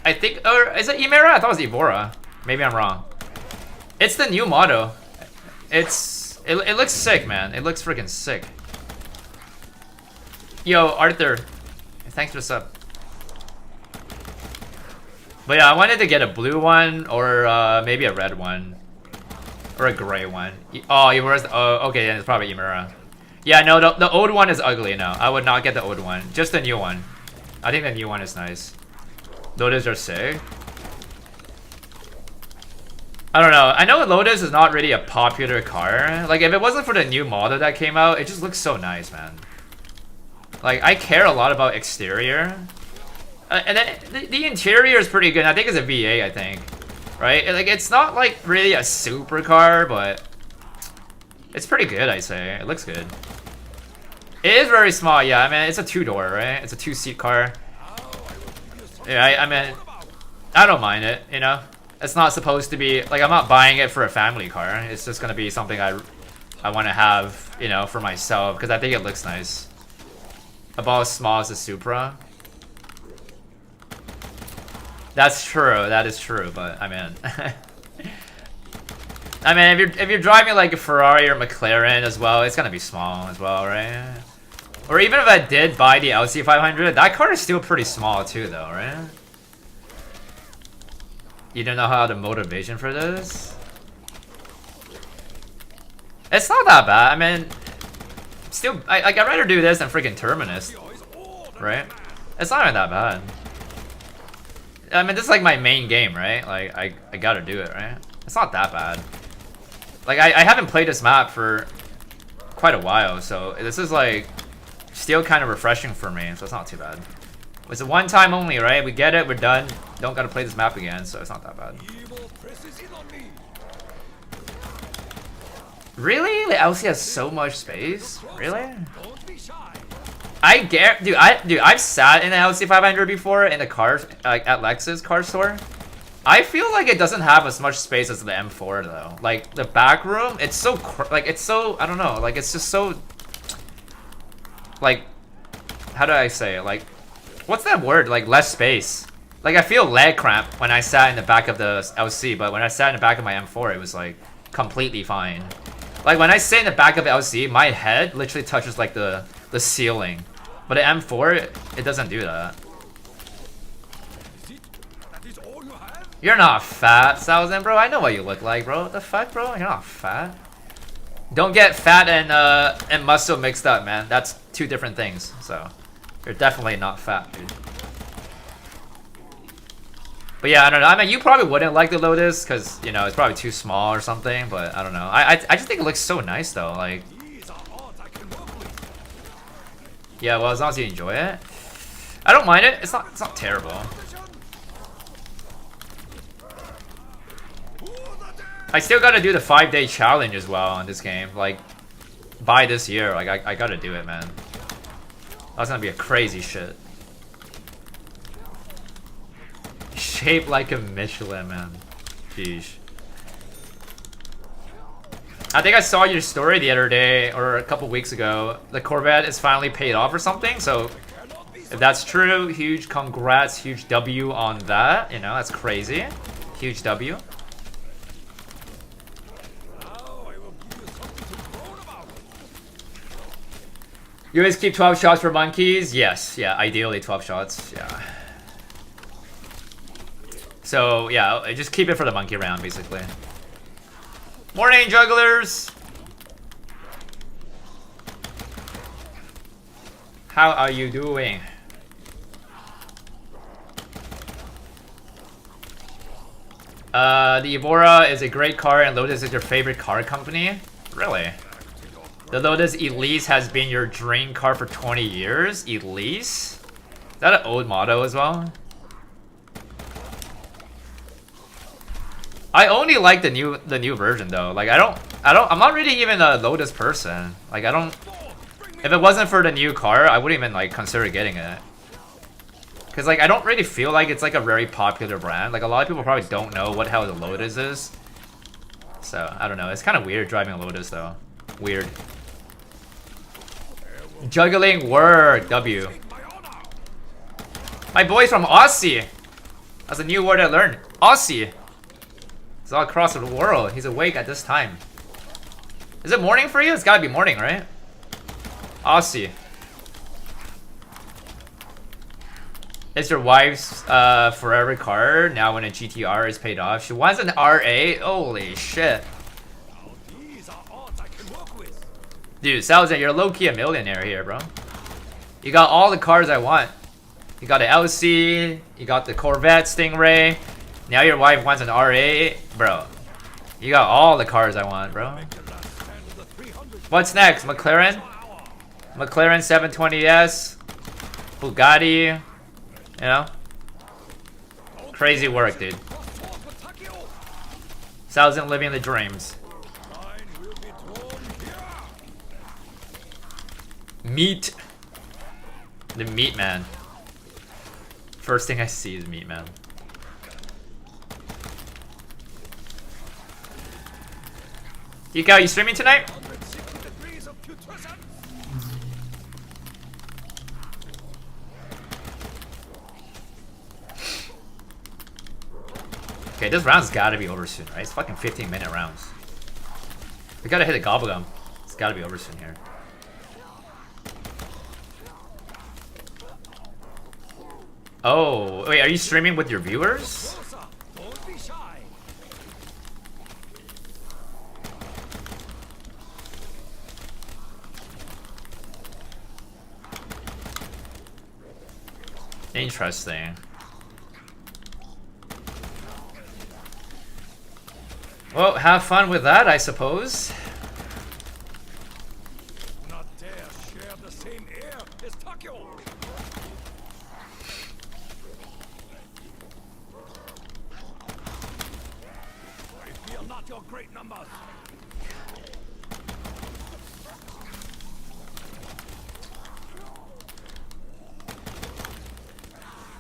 I think, or is it Emira? I thought it was Evora. Maybe I'm wrong. It's the new model. It looks sick, man. It looks freaking sick. Yo, Arthur, thanks for the sub. But yeah, I wanted to get a blue one or maybe a red one or a gray one. Oh, Emira's. Oh, okay, then it's probably Emira. Yeah, no, the old one is ugly. No, I would not get the old one. Just the new one. I think the new one is nice. Lotus are sick. I don't know. I know Lotus is not really a popular car. Like, if it wasn't for the new model that came out, it just looks so nice, man. Like, I care a lot about exterior. And then the interior is pretty good. I think it's a V8, I think. Right? Like, it's not, like, really a super car, but it's pretty good, I say. It looks good. It is very small, yeah. I mean, it's a two-door, right? It's a two-seat car. Yeah, I mean, I don't mind it, you know? It's not supposed to be, like, I'm not buying it for a family car. It's just gonna be something I want to have, you know, for myself, because I think it looks nice. About as small as a Supra. That's true, that is true, but, I mean... I mean, if you're driving like a Ferrari or McLaren as well, it's gonna be small as well, right? Or even if I did buy the LC500, that car is still pretty small too, though, right? You don't know how the motivation for this? It's not that bad. I mean, still, I'd rather do this than freaking Terminus, right? It's not even that bad. I mean, this is like my main game, right? Like, I gotta do it, right? It's not that bad. Like, I haven't played this map for quite a while, so this is like still kind of refreshing for me, so it's not too bad. It's a one time only, right? We get it, we're done. Don't gotta play this map again, so it's not that bad. Really? The LC has so much space? Really? I get, dude. I've sat in the LC 500 before in the car, like at Lexus car store. I feel like it doesn't have as much space as the M4 though. Like the back room, it's so it's so, I don't know, like it's just so, like, how do I say it? Like, what's that word? Like less space. Like I feel leg cramp when I sat in the back of the LC, but when I sat in the back of my M4, it was like completely fine. Like when I sit in the back of the LC, my head literally touches like the ceiling. But the M4, it doesn't do that. You're not fat, Thousand, bro. I know what you look like, bro. What the fuck, bro? You're not fat. Don't get fat and muscle mixed up, man. That's two different things. So you're definitely not fat, dude. But yeah, I don't know. I mean, you probably wouldn't like the Lotus because, you know, it's probably too small or something. But I don't know. I just think it looks so nice though. Like, yeah, well, as long as you enjoy it, I don't mind it. It's not terrible. I still gotta do the 5-day challenge as well on this game. Like, by this year, like I gotta do it, man. That's gonna be a crazy shit. Shaped like a Michelin, man. Jeez. I think I saw your story the other day or a couple weeks ago. The Corvette is finally paid off or something. So if that's true, huge congrats, huge W on that. You know, that's crazy. Huge W. You always keep 12 shots for monkeys? Yes, yeah, ideally 12 shots, yeah. So, yeah, just keep it for the monkey round, basically. Morning, jugglers! How are you doing? The Evora is a great car and Lotus is your favorite car company? Really? The Lotus Elise has been your dream car for 20 years? Elise? Is that an old motto as well? I only like the new version though. Like I'm not really even a Lotus person. Like if it wasn't for the new car, I wouldn't even like consider getting it. Cause like I don't really feel like it's like a very popular brand. Like a lot of people probably don't know what hell the Lotus is. So I don't know. It's kind of weird driving a Lotus though. Weird. Juggling word W. My boy's from Aussie. That's a new word I learned. Aussie. It's all across the world. He's awake at this time. Is it morning for you? It's gotta be morning, right? Aussie. It's your wife's forever car now when a GTR is paid off. She wants an RA? Holy shit. Dude, Salazar, you're low-key a millionaire here, bro. You got all the cars I want. You got the LC, you got the Corvette Stingray. Now your wife wants an RA. Bro, you got all the cars I want, bro. What's next? McLaren? McLaren 720S? Bugatti? You know? Crazy work, dude. Salazar living the dreams. Meat. The meat man. First thing I see is meat man. Yika, you streaming tonight? Okay, this round's gotta be over soon, right? It's fucking 15-minute rounds. We gotta hit a Gobblegum. It's gotta be over soon here. Oh, wait, are you streaming with your viewers? Closer. Don't be shy. Interesting. Well, have fun with that, I suppose. Do not dare share the same air as Takio. I fear not your great numbers.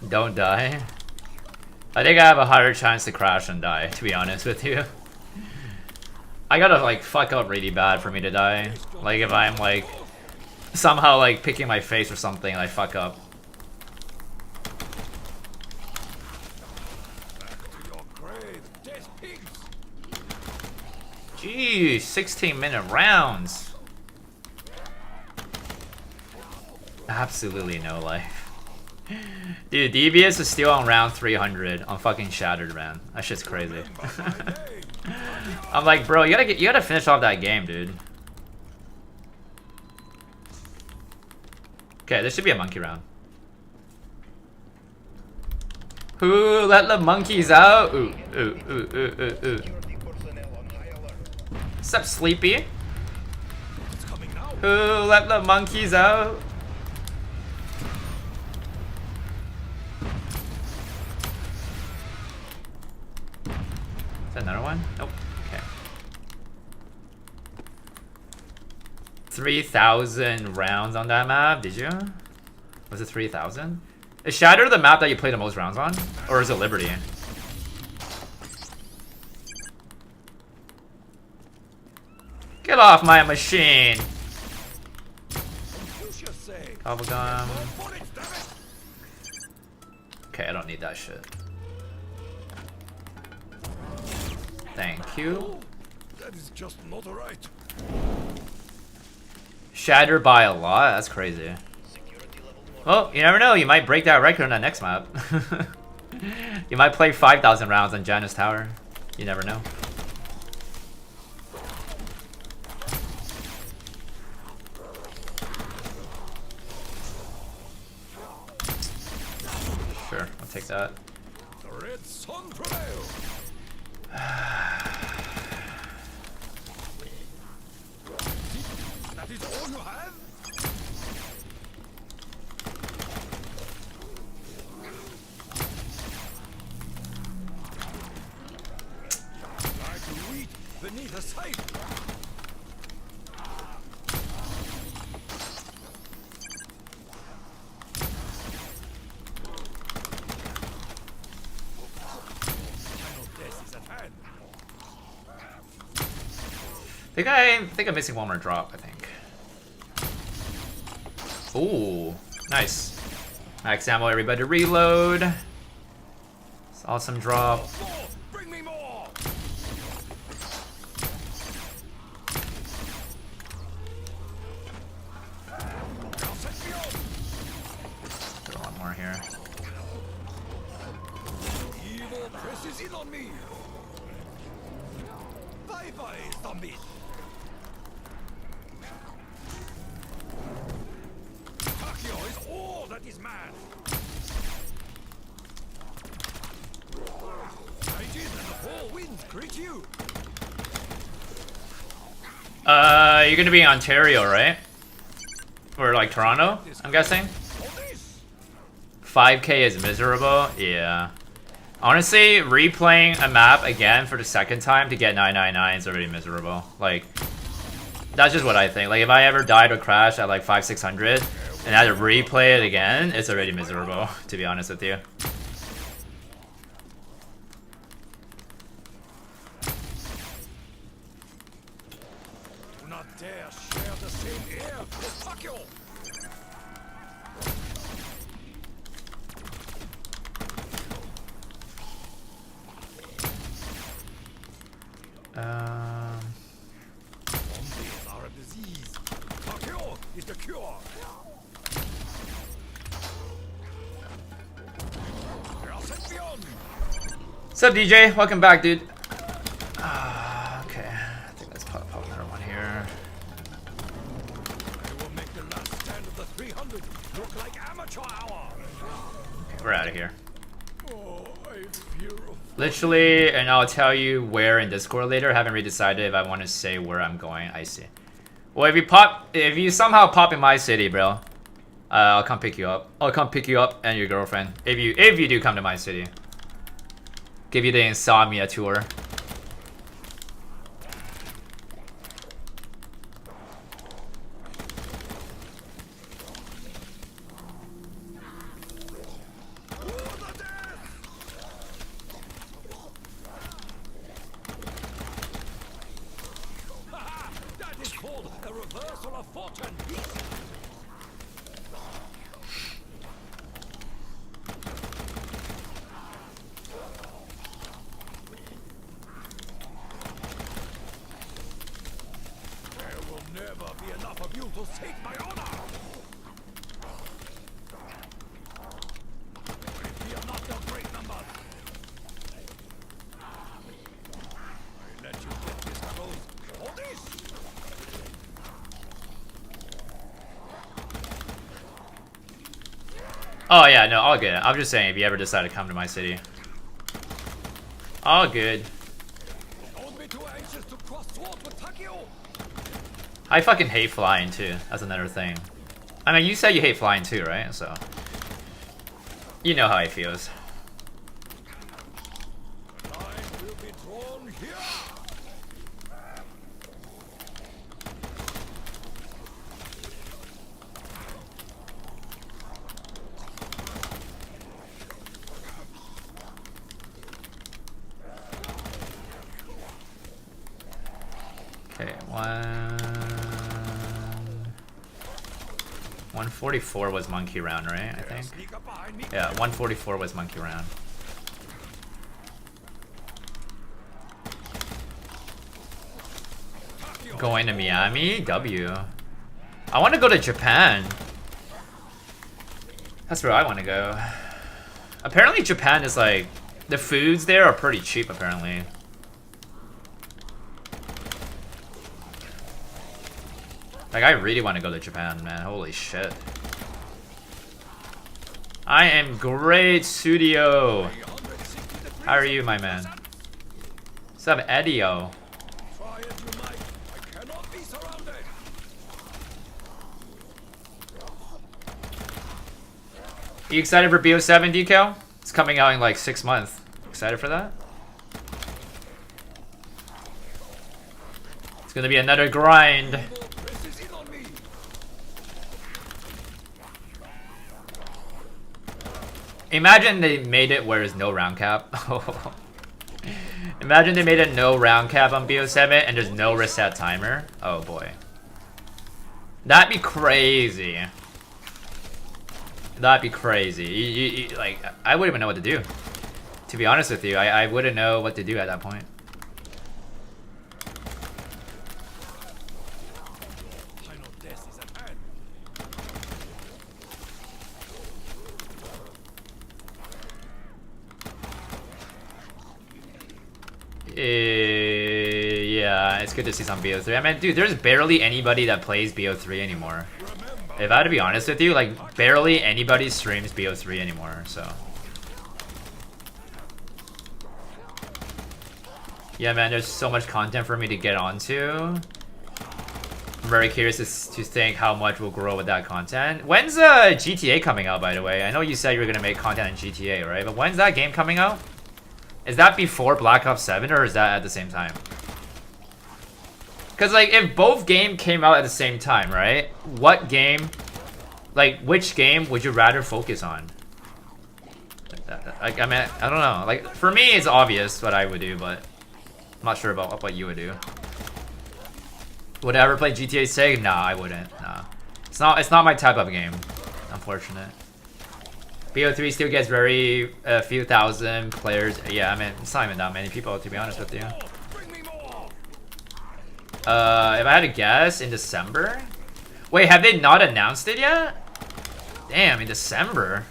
Don't die. I think I have a higher chance to crash and die, to be honest with you. I gotta like fuck up really bad for me to die. Like if I'm like somehow like picking my face or something and I fuck up. Back to your grave, dead pigs. Jeez, 16-minute rounds. Absolutely no life. Dude, DBS is still on round 300 on fucking Shattered, man. That shit's crazy. I'm like, bro, you gotta finish off that game, dude. Okay, this should be a monkey round. Who let the monkeys out? Ooh, ooh, ooh, ooh, ooh, ooh. Security personnel on high alert. What's up, Sleepy? It's coming now. Who let the monkeys out? Is that another one? Nope. Okay. 3,000 rounds on that map, did you? Was it 3,000? Is Shatter the map that you play the most rounds on? Or is it Liberty? Get off my machine! You should say. Bubblegum. More bullets, damn it. Okay, I don't need that shit. Thank you. That is just not right. Shatter by a lot? That's crazy. Security level 1. Well, you never know. You might break that record on that next map. You might play 5,000 rounds on Janus Tower. You never know. Sure, I'll take that. The red sun prevails. That is all you have? Like wheat beneath a scythe. Final death is at hand. I think I'm missing one more drop, I think. Ooh, nice. Max ammo, everybody reload. It's awesome drop. More! Bring me more! I'll set me on! Throw one more here. Evil presses in on me! Bye-bye, zombies! Takio is all that is man! Rages and the four winds greet you! You're gonna be in Ontario, right? Or like Toronto, I'm guessing? On this! 5K is miserable? Yeah. Honestly, replaying a map again for the second time to get 999 is already miserable. Like, that's just what I think. Like, if I ever died or crashed at like 500-600 and I had to replay it again, it's already miserable, to be honest with you. Do not dare share the same air as Takio! disease. Takeo is the cure. Ascension. What's up, DJ? Welcome back, dude. Okay, I think let's pop another one here. I will make the last stand of the 300 look like amateur hour. Okay, we're out of here. Oh, I fear. Literally, and I'll tell you where in Discord later. I haven't really decided if I want to say where I'm going. I see. Well, if you somehow pop in my city, bro, I'll come pick you up. I'll come pick you up and your girlfriend. If you do come to my city, give you the insomnia tour. That is called a reversal of fortune. There will never be enough of you to take my honor. We are not the great numbers. I let you get this close for this. Oh yeah, no, all good. I'm just saying if you ever decide to come to my city. All good. Don't be too anxious to cross swords with Takeo. I fucking hate flying too. That's another thing. I mean, you said you hate flying too, right? So you know how it feels. The line will be drawn here. Okay, 144 was monkey round, right? I think. Sneak up behind me. Yeah, 144 was monkey round. Takeo. Going to Miami? W. I want to go to Japan. That's where I want to go. Apparently Japan is like, the foods there are pretty cheap apparently. Like, I really want to go to Japan, man. Holy shit. I am great, Studio. How are you, my man? What's up, Edio? Try as you might, I cannot be surrounded. You excited for BO7 decal? It's coming out in like 6 months. Excited for that? It's gonna be another grind. Presses in on me. Imagine they made it where there's no round cap. Imagine they made it no round cap on BO7 and there's no reset timer. Oh boy. That'd be crazy. That'd be crazy. Like, I wouldn't even know what to do. To be honest with you, I wouldn't know what to do at that point. Final death is at hand. Yeah, it's good to see some BO3. I mean, dude, there's barely anybody that plays BO3 anymore. If I had to be honest with you, like, barely anybody streams BO3 anymore, so. Yeah, man, there's so much content for me to get onto. I'm very curious to think how much will grow with that content. When's GTA coming out, by the way? I know you said you were going to make content in GTA, right? But when's that game coming out? Is that before Black Ops 7 or is that at the same time? Because, like, if both games came out at the same time, right? What game, like, which game would you rather focus on? Like, I mean, I don't know. Like, for me, it's obvious what I would do, but I'm not sure about what you would do. Would I ever play GTA 6? Nah, I wouldn't. Nah. It's not my type of game. Unfortunate. BO3 still gets very few thousand players. Yeah, I mean, it's not even that many people, to be honest with you. Bring me more. If I had to guess, in December? Wait, have they not announced it yet? Damn, in December.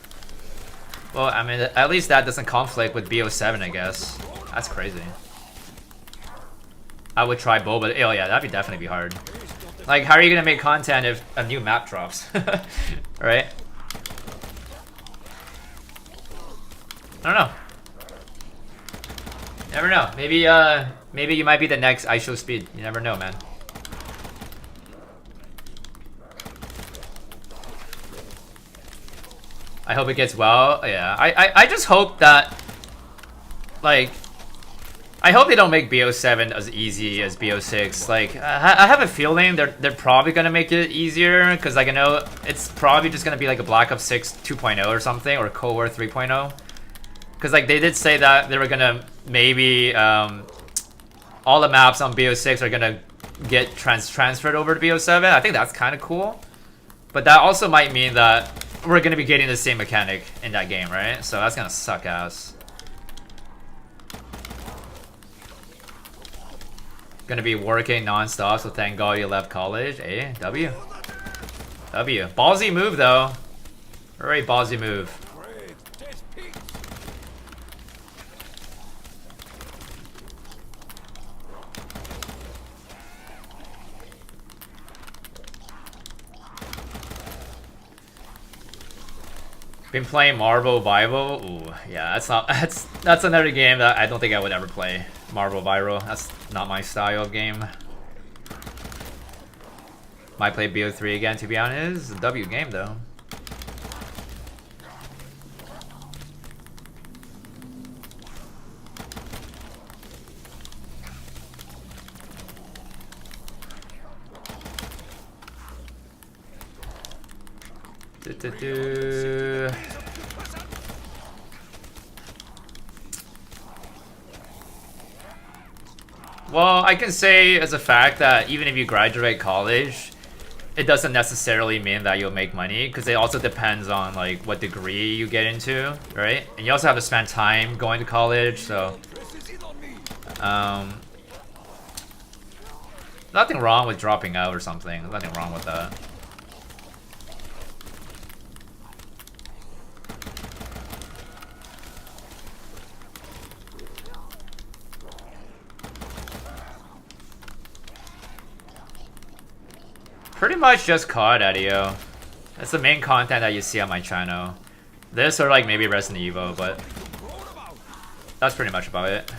Well, I mean, at least that doesn't conflict with BO7, I guess. That's crazy. I would try both, but oh yeah, that'd definitely be hard. Like, how are you gonna make content if a new map drops? Right? I don't know. Never know. Maybe maybe you might be the next I Show Speed. You never know, man. I hope it gets well. Yeah, I just hope that, like, I hope they don't make BO7 as easy as BO6. Like, I have a feeling they're probably gonna make it easier, because like I know it's probably just gonna be like a Black Ops 6 2.0 or something, or Cold War 3.0. Because like they did say that they were gonna maybe all the maps on BO6 are gonna get transferred over to BO7. I think that's kind of cool, but that also might mean that we're gonna be getting the same mechanic in that game, right? So that's gonna suck ass. Gonna be working non-stop, so thank God you left college. Eh? W. Ballsy move though. Very ballsy move. Been playing Marvel Bible. Ooh, yeah, that's another game that I don't think I would ever play. Marvel Viral. That's not my style of game. Might play BO3 again, to be honest. It's a W game though. Well, I can say as a fact that even if you graduate college, it doesn't necessarily mean that you'll make money, because it also depends on like what degree you get into, right? And you also have to spend time going to college, so nothing wrong with dropping out or something. Nothing wrong with that. Pretty much just COD, Adio. That's the main content that you see on my channel. This or like maybe Resident Evil, but that's pretty much about it.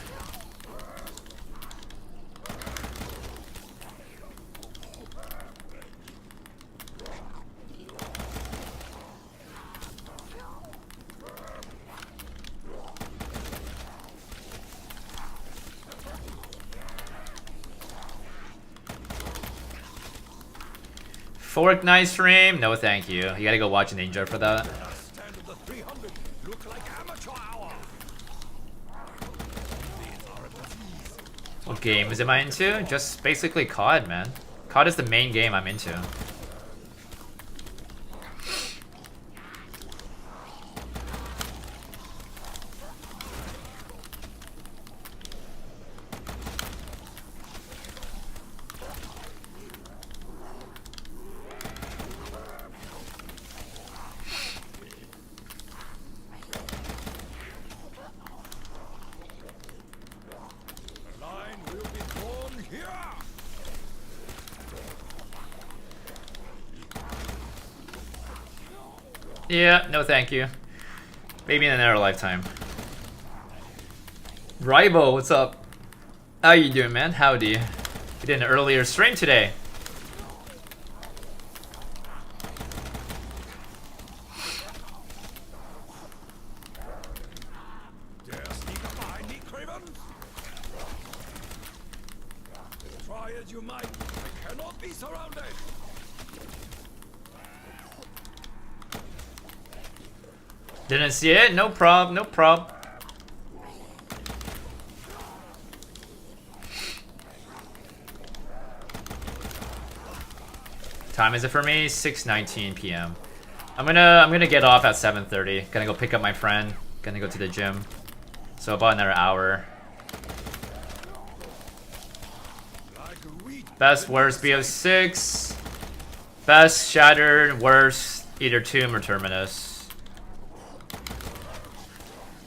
Fortnite stream? No, thank you. You gotta go watch Ninja for that. What game am I into? Just basically COD, man. COD is the main game I'm into. Yeah, no thank you. Maybe in another lifetime. Ribo, what's up? How you doing, man? Howdy. You did an earlier stream today. Try as you might, I cannot be surrounded. Didn't see it? No prob, no prob. Time is it for me? 6:19 p.m. I'm gonna get off at 7:30. Gonna go pick up my friend. Gonna go to the gym. So about another hour. Like Best, worst, BO6. Best, Shattered, worst, either Tomb or Terminus.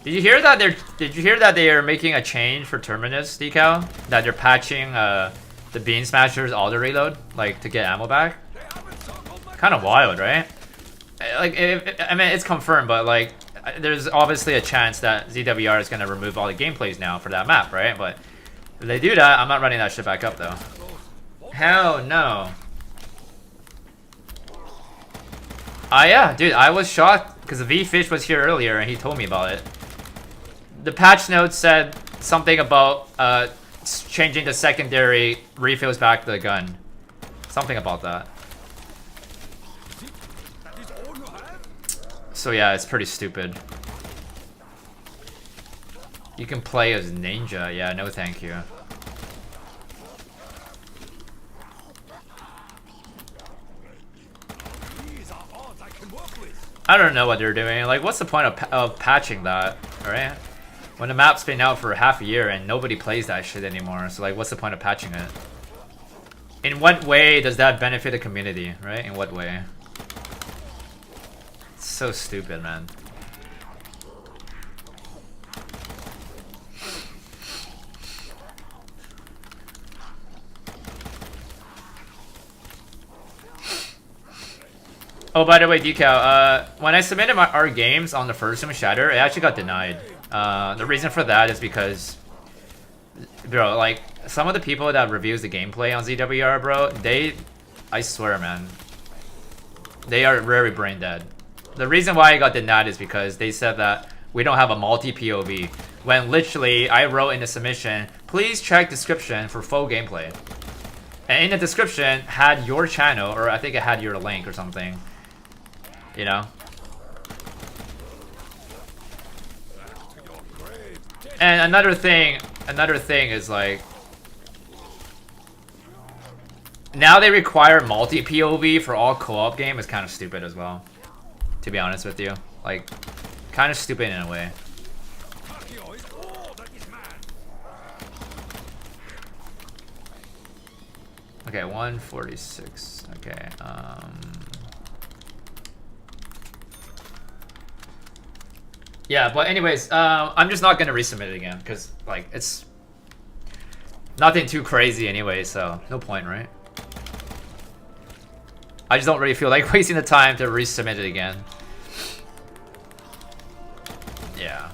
Did you hear that they are making a change for Terminus, Decal? That they're patching the Beam Smasher's auto reload, like to get ammo back? Kind of wild, right? Like, I mean, it's confirmed, but like, there's obviously a chance that ZWR is gonna remove all the gameplays now for that map, right? But if they do that, I'm not running that shit back up though. Hell no. Yeah, dude, I was shocked because the V-Fish was here earlier and he told me about it. The patch notes said something about changing the secondary refills back to the gun. Something about that. So yeah, it's pretty stupid. You can play as Ninja. Yeah, no thank you. I don't know what they're doing. Like, what's the point of patching that, alright? When the map's been out for half a year and nobody plays that shit anymore. So like, what's the point of patching it? In what way does that benefit the community, right? In what way? It's so stupid, man. Oh, by the way, Decal, when I submitted our games on the first Zoom Shatter, it actually got denied. The reason for that is because, bro, like, some of the people that reviews the gameplay on ZWR, bro, I swear, man, they are very brain dead. The reason why it got denied is because they said that we don't have a multi-POV, when literally I wrote in the submission, please check description for full gameplay. And in the description, had your channel, or I think it had your link or something. You know? And another thing is like, now they require multi-POV for all co-op game is kind of stupid as well. To be honest with you. Like, kind of stupid in a way. Okay, 146. Okay, yeah, but anyways, I'm just not gonna resubmit it again because like it's nothing too crazy anyway, so no point, right? I just don't really feel like wasting the time to resubmit it again. Yeah.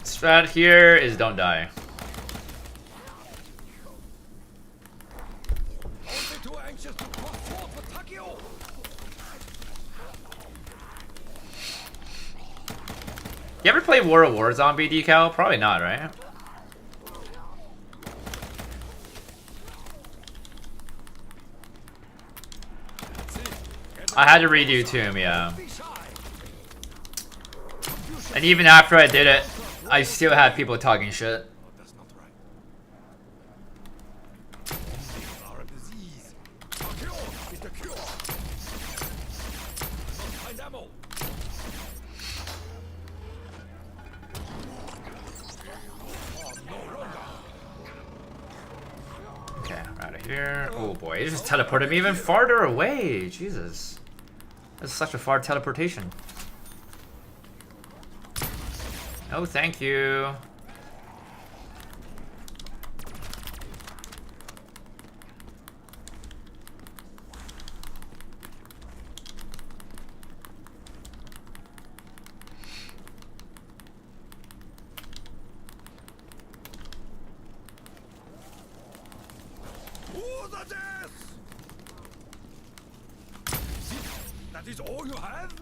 Strat here is don't die. You ever play BO1 Zombie, Decal? Probably not, right? I had to redo Tomb, yeah. And even after I did it, I still had people talking shit. Okay, out of here. Oh boy, it just teleported me even farther away. Jesus. That's such a far teleportation. Oh, thank you. That is all you have?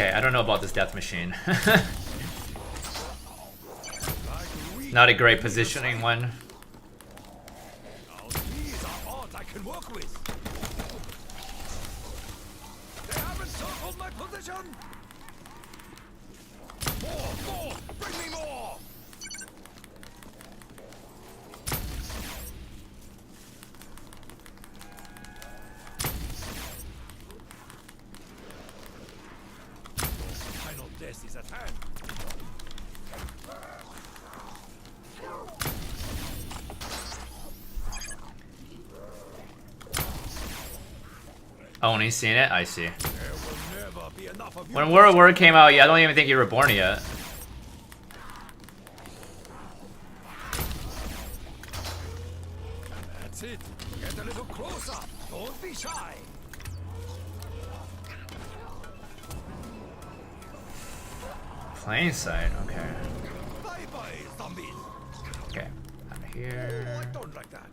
Okay, I don't know about this death machine. Not a great positioning one. Now these are odds I can work with. They haven't circled my position. More! Bring me more! Final death is at hand. Only seen it? I see. There will never be enough of you. When World War came out, yeah, I don't even think you were born yet. That's it. Get a little closer. Don't be shy. Plain sight, okay. Bye-bye, zombies. Okay, out of Oh, here. I don't like that.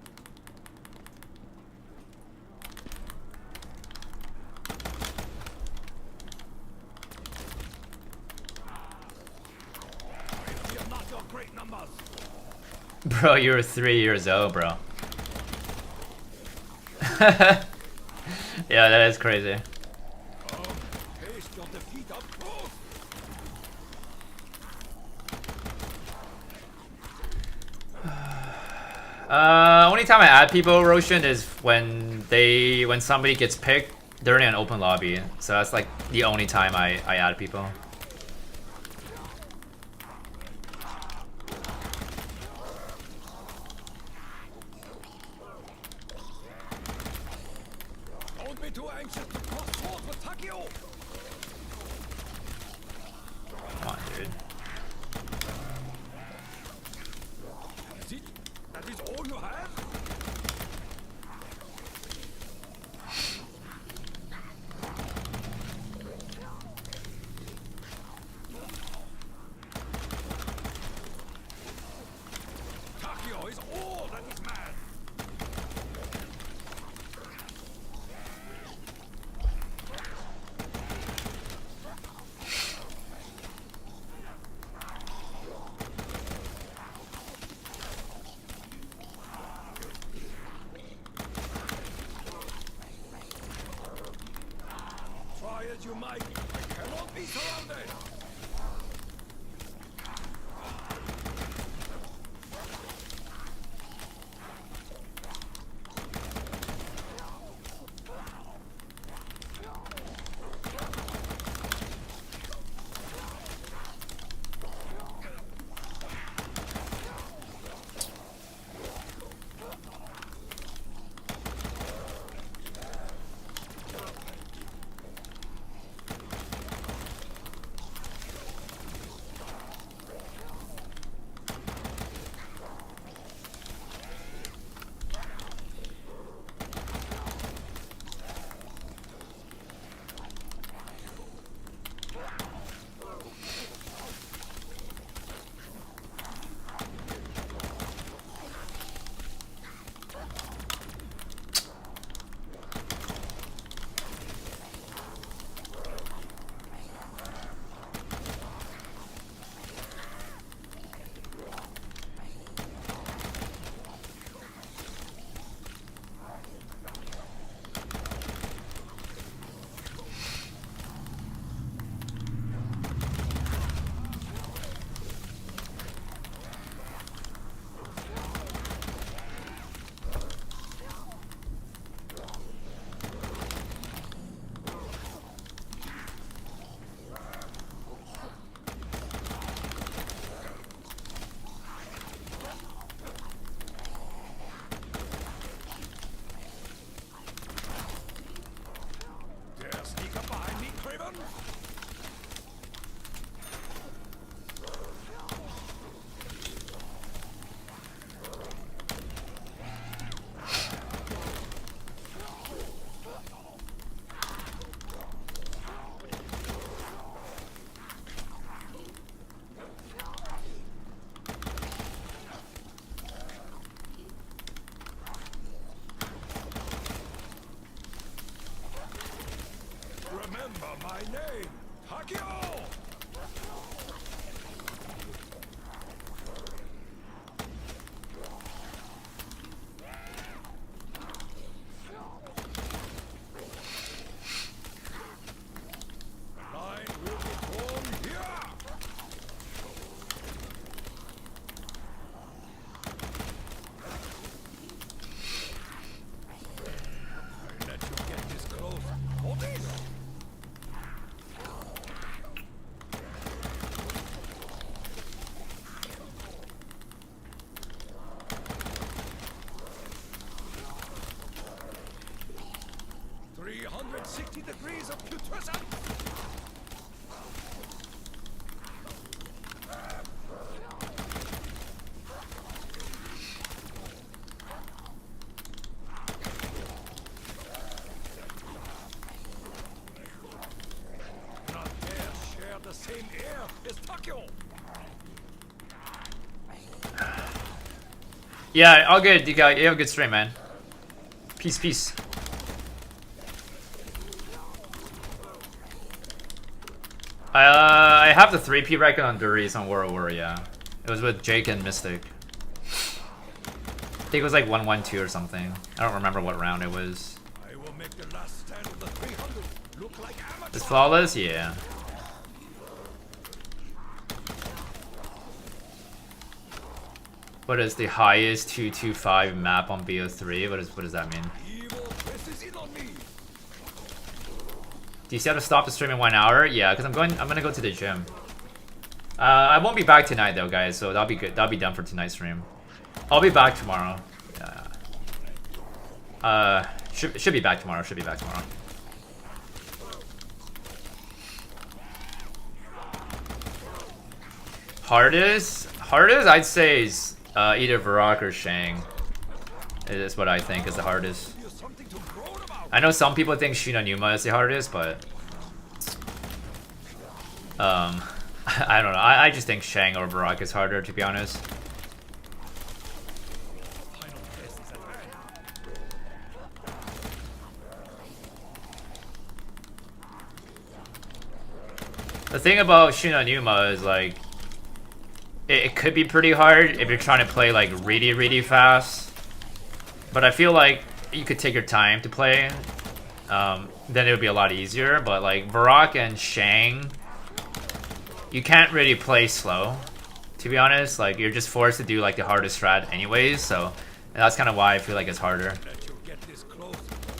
We are not your great numbers. Bro, you were 3 years old, bro. Yeah, that is crazy. Taste your defeat up close. Only time I add people, Roshan, is when somebody gets picked during an open lobby. So that's like the only time I add people. Don't be too anxious to cross swords with Takio. Come on, dude. Is it? That is all you have? Takio is all that is mad. Try as you might, I cannot be surrounded. Dare sneak up behind me, Craven? Remember my name. Hakio! Line will be formed here. I let you get this close. Hold it. Degrees of putrescence. Not dare share the same air as Takio. Yeah, all good, DK. You have a good stream, man. Peace, peace. I have the 3P record on Duries on War, yeah. It was with Jake and Mystic. I think it was like 1-1-2 or something. I don't remember what round it was. I will make the last stand of the 300 look like amateur. It's flawless? Yeah. What is the highest 225 map on BO3? What does that mean? Evil presses in on me. Do you see how to stop the stream in 1 hour? Yeah, because I'm gonna go to the gym. I won't be back tonight though, guys, so that'll be good. That'll be done for tonight's stream. I'll be back tomorrow. Should be back tomorrow. Should be back tomorrow. Hardest, I'd say is either Varrock or Shang. Is what I think is the hardest. I know some people think Shinonuma is the hardest, but I don't know. I just think Shang or Varrock is harder, to be honest. The thing about Shinonuma is like it could be pretty hard if you're trying to play like really fast, but I feel like you could take your time to play, then it would be a lot easier. But like Varrock and Shang, you can't really play slow, to be honest. Like you're just forced to do like the hardest strat anyways, so that's kind of why I feel like it's harder.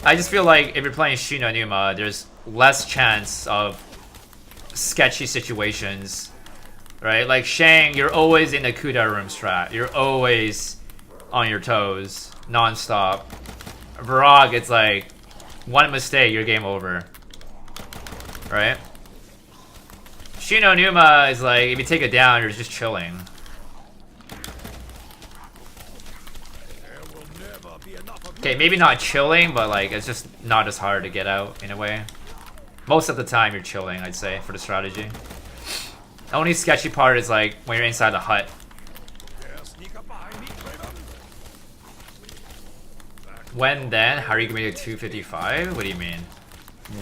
I just feel like if you're playing Shinonuma, there's less chance of sketchy situations, right? Like Shang, you're always in the Kuda room strat. You're always on your toes, non-stop. Varrock, it's like one mistake, you're game over, right? Shinonuma is like, if you take it down, you're just chilling. Okay, maybe not chilling, but like it's just not as hard to get out in a way. Most of the time you're chilling, I'd say, for the strategy. The only sketchy part is like when you're inside the hut. When then? How are you gonna make it 255? What do you mean?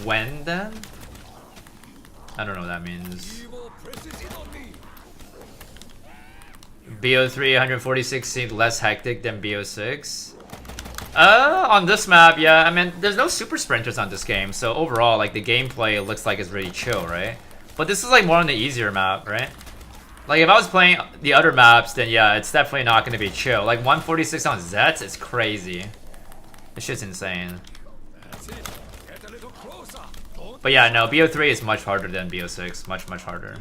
When then? I don't know what that means. BO3 146 seemed less hectic than BO6. On this map, yeah, I mean, there's no super sprinters on this game, so overall, like, the gameplay looks like it's really chill, right? But this is, like, more on the easier map, right? Like, if I was playing the other maps, then yeah, it's definitely not gonna be chill. Like, 146 on Zets is crazy. This shit's insane. But yeah, no, BO3 is much harder than BO6. Much harder.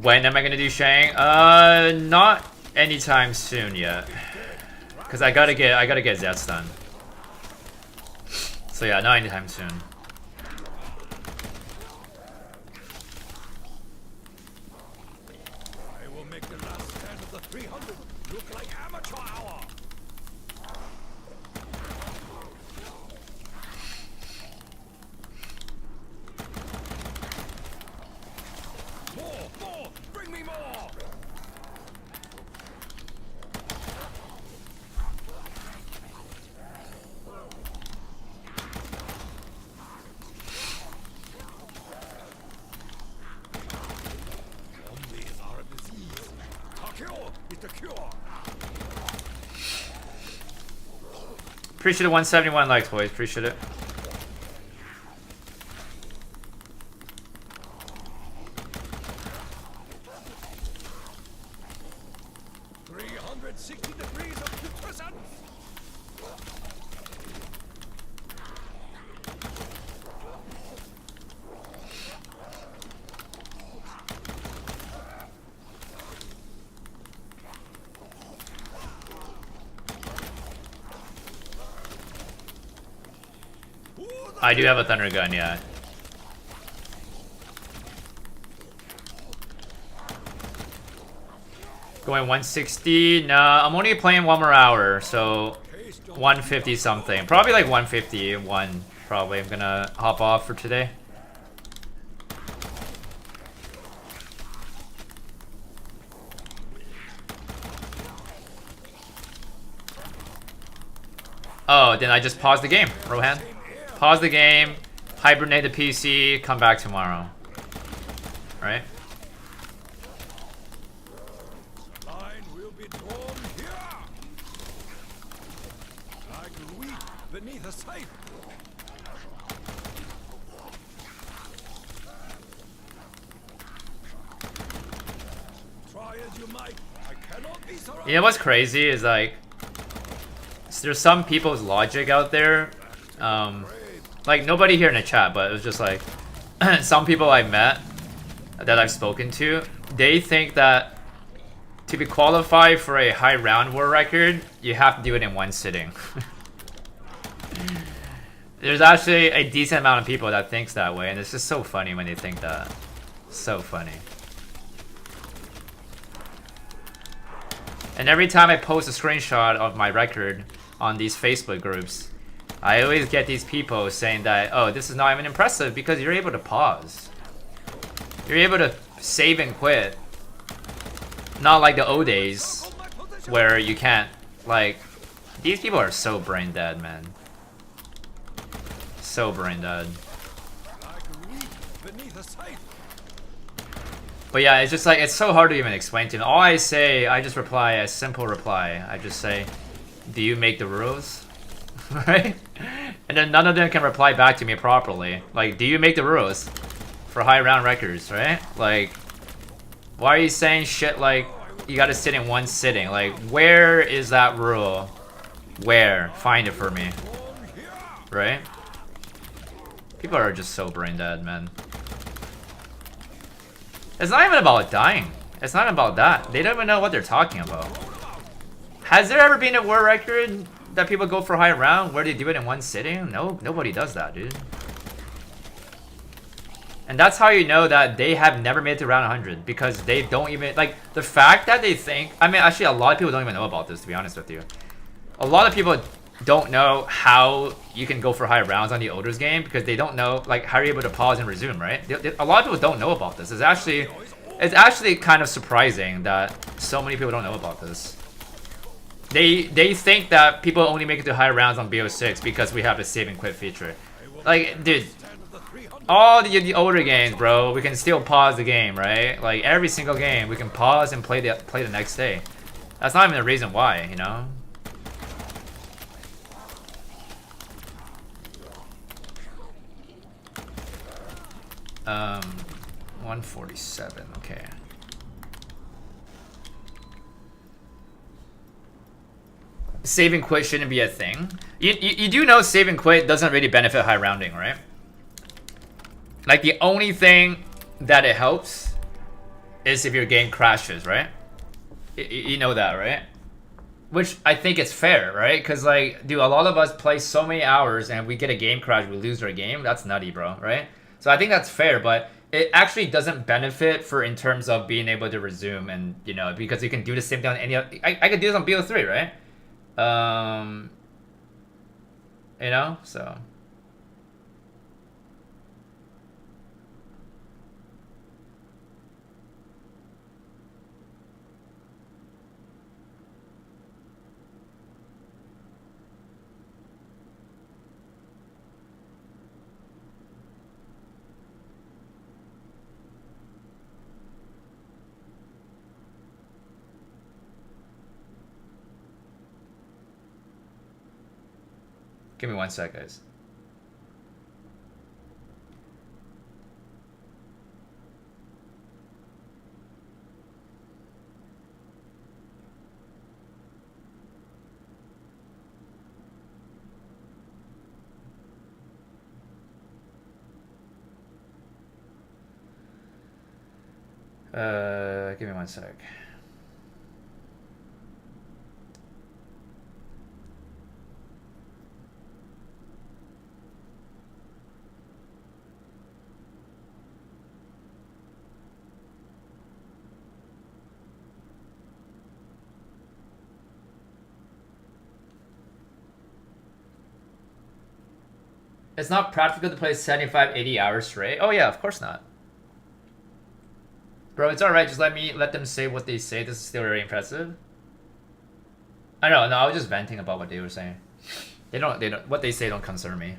When am I gonna do Shang? Not anytime soon yet. Cause I gotta get Zets done. So yeah, not anytime soon. I will make the last stand of the 300 look like amateur hour. Appreciate it. 171 likes, boys. Appreciate it. I do have a thunder gun, yeah. Going 160? Nah, I'm only playing 1 more hour, so 150 something. Probably like 151, probably. I'm gonna hop off for today. Oh, then I just paused the game, Rohan. Pause the game, hibernate the PC, come back tomorrow. Right? Line will be drawn here. Like wheat beneath a scythe. Try as you might, I cannot be surrounded. You know what's crazy is like, there's some people's logic out there. Like nobody here in the chat, but it was just like some people I met that I've spoken to, they think that to be qualified for a high round war record, you have to do it in one sitting. There's actually a decent amount of people that thinks that way, and it's just so funny when they think that. So funny. And every time I post a screenshot of my record on these Facebook groups, I always get these people saying that, oh, this is not even impressive because you're able to pause. You're able to save and quit. Not like the old days where you can't, like, these people are so brain dead, man. So brain dead. But yeah, it's just like, it's so hard to even explain to them. All I say, I just reply a simple reply. I just say, do you make the rules? Right? And then none of them can reply back to me properly. Like, do you make the rules for high round records, right? Like, why are you saying shit like you gotta sit in one sitting? Like, where is that rule? Where? Find it for me. Right? People are just so brain dead, man. It's not even about dying. It's not about that. They don't even know what they're talking about. Has there ever been a war record that people go for high round where they do it in one sitting? No, nobody does that, dude. And that's how you know that they have never made it to round 100, because they don't even, like, the fact that they think, I mean, actually a lot of people don't even know about this, to be honest with you. A lot of people don't know how you can go for high rounds on the Olders game, because they don't know, like, how you're able to pause and resume, right? A lot of people don't know about this. It's actually kind of surprising that so many people don't know about this. They think that people only make it to higher rounds on BO6 because we have the save and quit feature. Like, dude, all the older games, bro, we can still pause the game, right? Like, every single game, we can pause and play the next day. That's not even the reason why, you know? Um, 147, okay. Save and quit shouldn't be a thing. You do know save and quit doesn't really benefit high rounding, right? Like, the only thing that it helps is if your game crashes, right? You know that, right? Which I think is fair, right? Because, like, dude, a lot of us play so many hours and we get a game crash, we lose our game. That's nutty, bro, right? So I think that's fair, but it actually doesn't benefit for in terms of being able to resume, and, you know, because you can do the same thing on any other... I could do this on BO3, right? You know, so... Give me 1 sec, guys. Give me 1 sec. It's not practical to play 75, 80 hours straight. Oh yeah, of course not. Bro, it's alright, just let them say what they say. This is still very impressive. I don't know, I was just venting about what they were saying. They don't what they say don't concern me.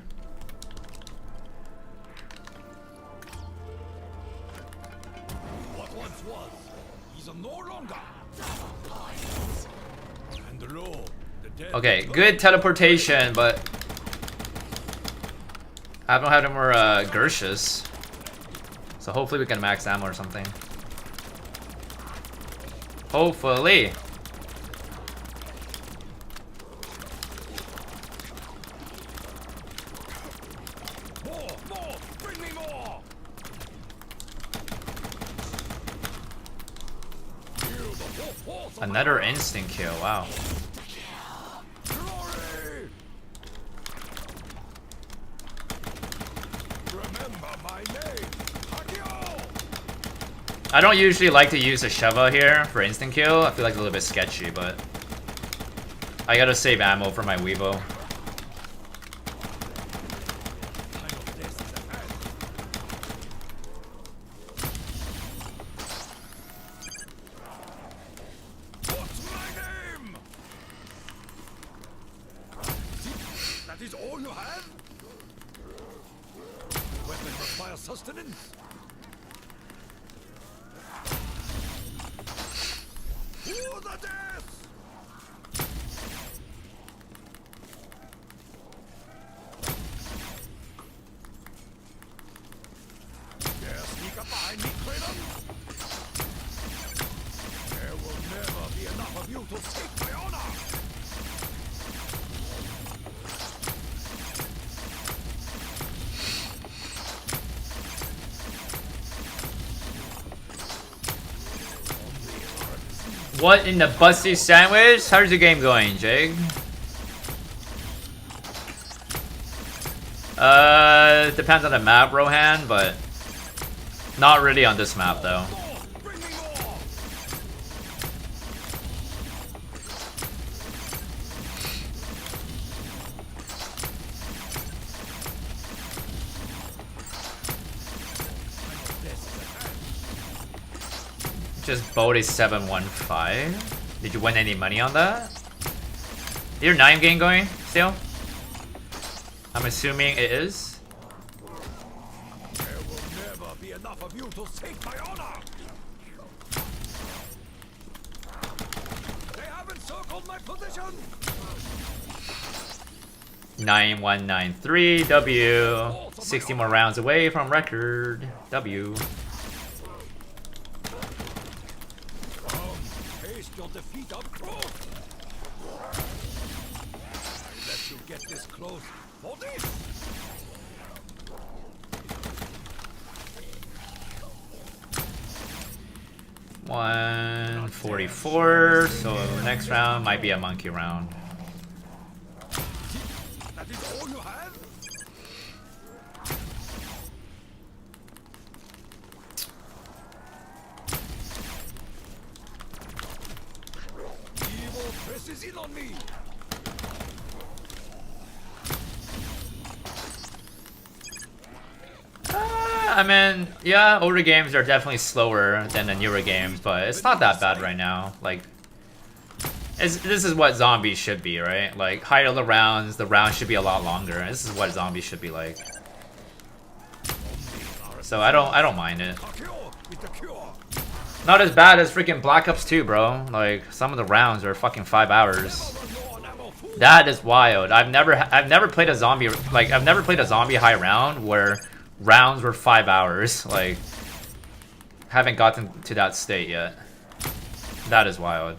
What once was is no longer. And the law, the dead. Okay, good teleportation, but I don't have any more Gershas. So hopefully we can max ammo or something. Hopefully. More, bring me more. Another instant kill, wow. Glory. Remember my name, Hagio. I don't usually like to use a shovel here for instant kill. I feel like it's a little bit sketchy, but I gotta save ammo for my Weebo. What's my name? That is all you have? Weapon requires sustenance. To the death! Dare sneak up behind me, Kratom? There will never be enough of you to take my honor! What in the busty sandwich? How's the game going, Jake? Depends on the map, Rohan, but not really on this map though. Bring me more! Just bought a 715. Did you win any money on that? Is your 9 game going still? I'm assuming it is. There will never be enough of you to take my honor! They haven't circled my position! 9193 W. 60 more rounds away from record. W. Taste your defeat up close! I let you get this close for this! 144. So next round might be a monkey round. That is all you have? Evil presses in on me! I mean, yeah, older games are definitely slower than the newer games, but it's not that bad right now. Like, this is what zombies should be, right? Like, higher the rounds should be a lot longer. This is what zombies should be like. So I don't mind it. Not as bad as freaking Black Ops 2, bro. Like, some of the rounds are fucking 5 hours. That is wild. I've never played a zombie high round where rounds were 5 hours. Like, haven't gotten to that state yet. That is wild.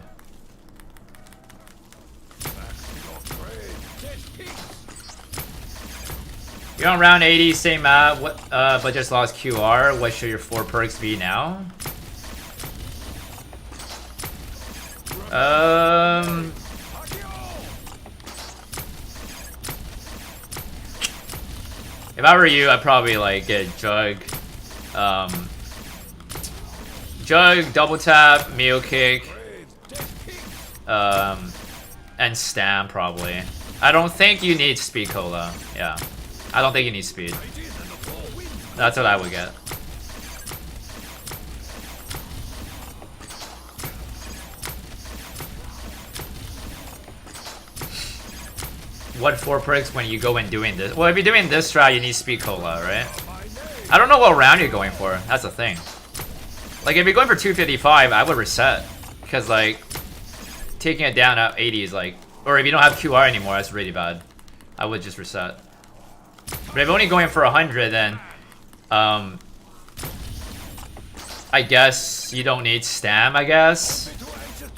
You're on round 80, same map, but just lost QR. What should your 4 perks be now? If I were you, I'd probably like get Jug, double tap, meal kick, and Stam probably. I don't think you need speed cola. Yeah, I don't think you need speed. That's what I would get. What 4 perks when you go in doing this? Well, if you're doing this strat, you need speed cola, right? I don't know what round you're going for. That's the thing. Like, if you're going for 255, I would reset. Because, like, taking it down at 80 is like... Or if you don't have QR anymore, that's really bad. I would just reset. But if you're only going for 100, then... I guess you don't need Stam, I guess.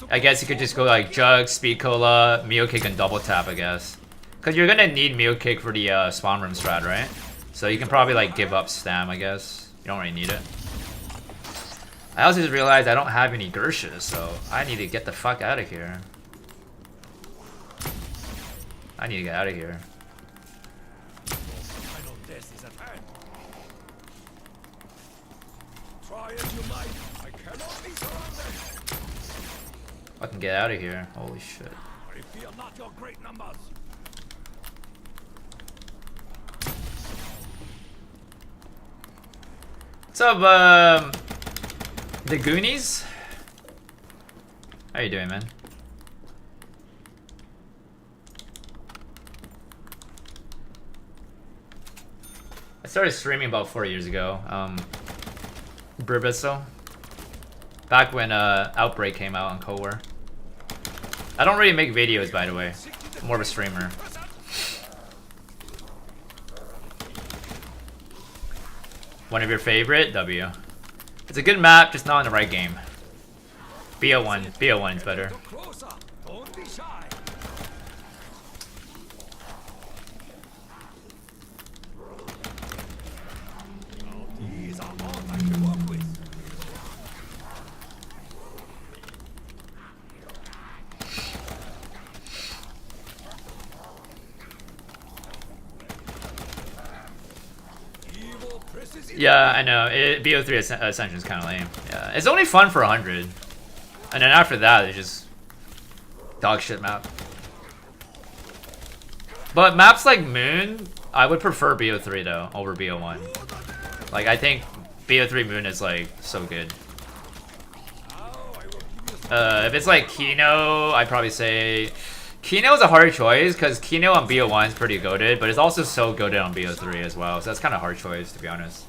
I guess you could just go, like, Jug, speed cola, meal kick, and double tap, I guess. Because you're gonna need meal kick for the spawn room strat, right? So you can probably like give up Stam, I guess. You don't really need it. I also just realized I don't have any Gershes, so I need to get the fuck out of here. I need to get out of here. I know death is at hand. Try as you might, I cannot be surrounded. Fucking get out of here. Holy shit. I fear not your great numbers. What's up, the Goonies? How you doing, man? I started streaming about 4 years ago. Bribiso. Back when Outbreak came out on Coewar. I don't really make videos, by the way. I'm more of a streamer. One of your favorite? W. It's a good map, just not in the right game. BO1. BO1 is better. Closer, don't be shy. These are all I can work with. Yeah, I know. BO3 Ascension is kind of lame. Yeah, it's only fun for 100, and then after that, it's just dog shit map. But maps like Moon, I would prefer BO3 though over BO1. Like, I think BO3 Moon is like so good. If it's like Kino, I'd probably say Kino is a hard choice because Kino on BO1 is pretty goated, but it's also so goated on BO3 as well. So that's kind of hard choice, to be honest.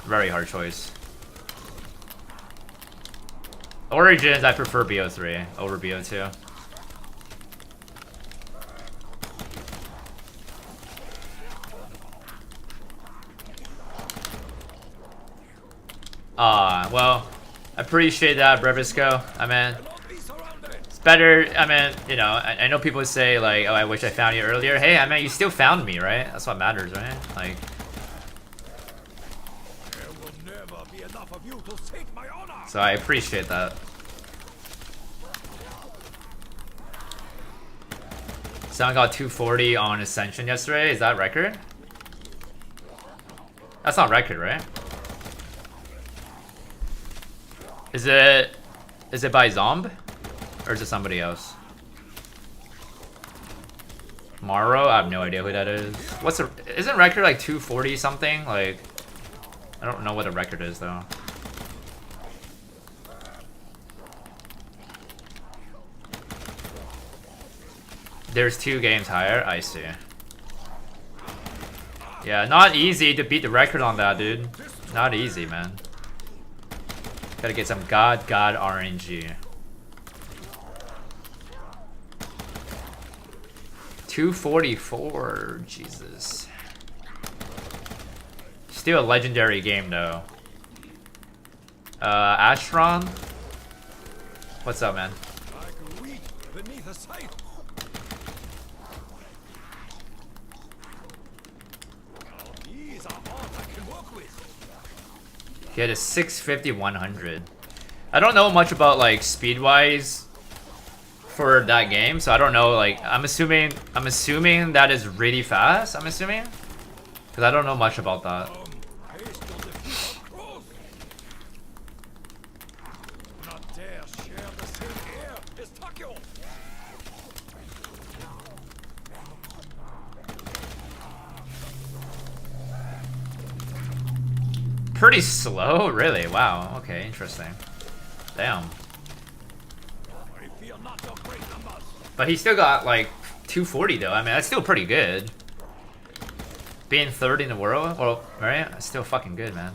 Very hard choice. Origins, I prefer BO3 over BO2. Well, I appreciate that, Brevisco. I mean, it's better. I mean, you know, I know people say like, oh, I wish I found you earlier. Hey, I mean, you still found me, right? That's what matters, right? Like, There will never be enough of you to sate my honor. so I appreciate that. Someone got 240 on Ascension yesterday. Is that record? That's not record, right? Is it by Zomb? Or is it somebody else? Morrow? I have no idea who that is. Isn't record like 240 something? Like, I don't know what the record is though. There's 2 games higher? I see. Yeah, not easy to beat the record on that, dude. Not easy, man. Gotta get some God RNG. 244. Jesus. Still a legendary game though. Ashron? What's up, man? Like wheat beneath a scythe. These are all I can work with. He had a 650 100. I don't know much about like speed wise for that game, so I don't know. Like I'm assuming that is really fast. I'm assuming because I don't know much about that. Not dare share the same air as Takio. Pretty slow, really. Wow. Okay, interesting. Damn. I fear not your great numbers. But he still got like 240 though. I mean, that's still pretty good. Being third in the world, well, right? That's still fucking good, man.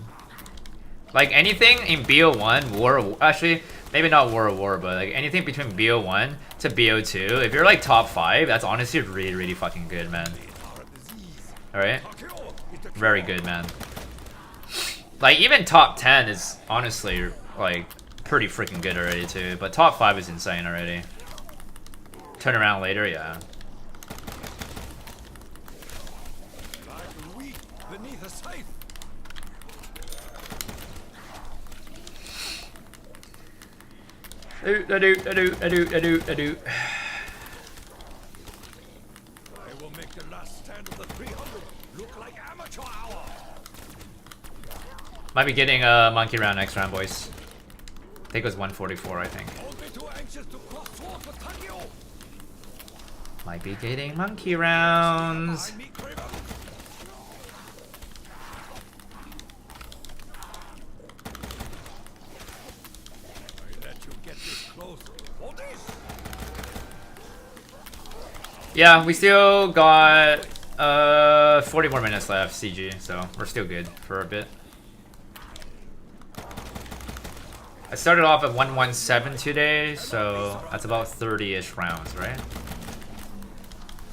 Like anything in BO1, War, actually, maybe not War, but like anything between BO1 to BO2, if you're like top 5, that's honestly really, really fucking good, man. Alright? Very good, man. Like even top 10 is honestly like pretty freaking good already too, but top 5 is insane already. Turn around later, yeah. Like wheat beneath a scythe. I will make the last stand of the 300 look like amateur hour. Might be getting a monkey round next round, boys. I think it was 144, I think. Don't be too anxious to cross swords with Takio. Might be getting monkey rounds. Behind me, Kraven. I let you get this close. For this. Yeah, we still got 40 more minutes left, CG, so we're still good for a bit. I started off at 117 today, so that's about 30-ish rounds, right?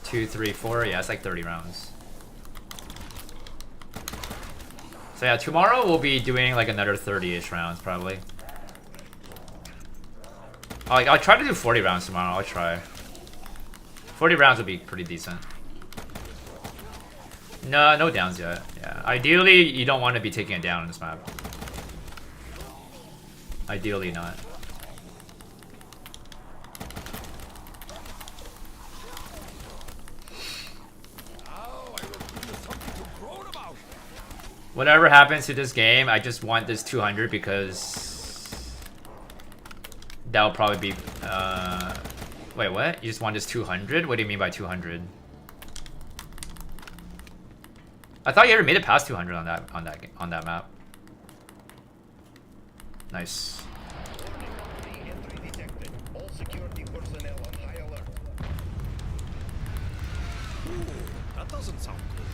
2, 3, 4, yeah, it's like 30 rounds. So yeah, tomorrow we'll be doing like another 30-ish rounds, probably. I'll try to do 40 rounds tomorrow, I'll try. 40 rounds would be pretty decent. No downs yet, yeah. Ideally, you don't want to be taking it down on this map. Ideally not. Whatever happens to this game, I just want this 200 because that'll probably be wait, what? You just want this 200? What do you mean by 200? I thought you ever made it past 200 on that map. Nice. Entry detected. All security personnel on high alert. Ooh, that doesn't sound good.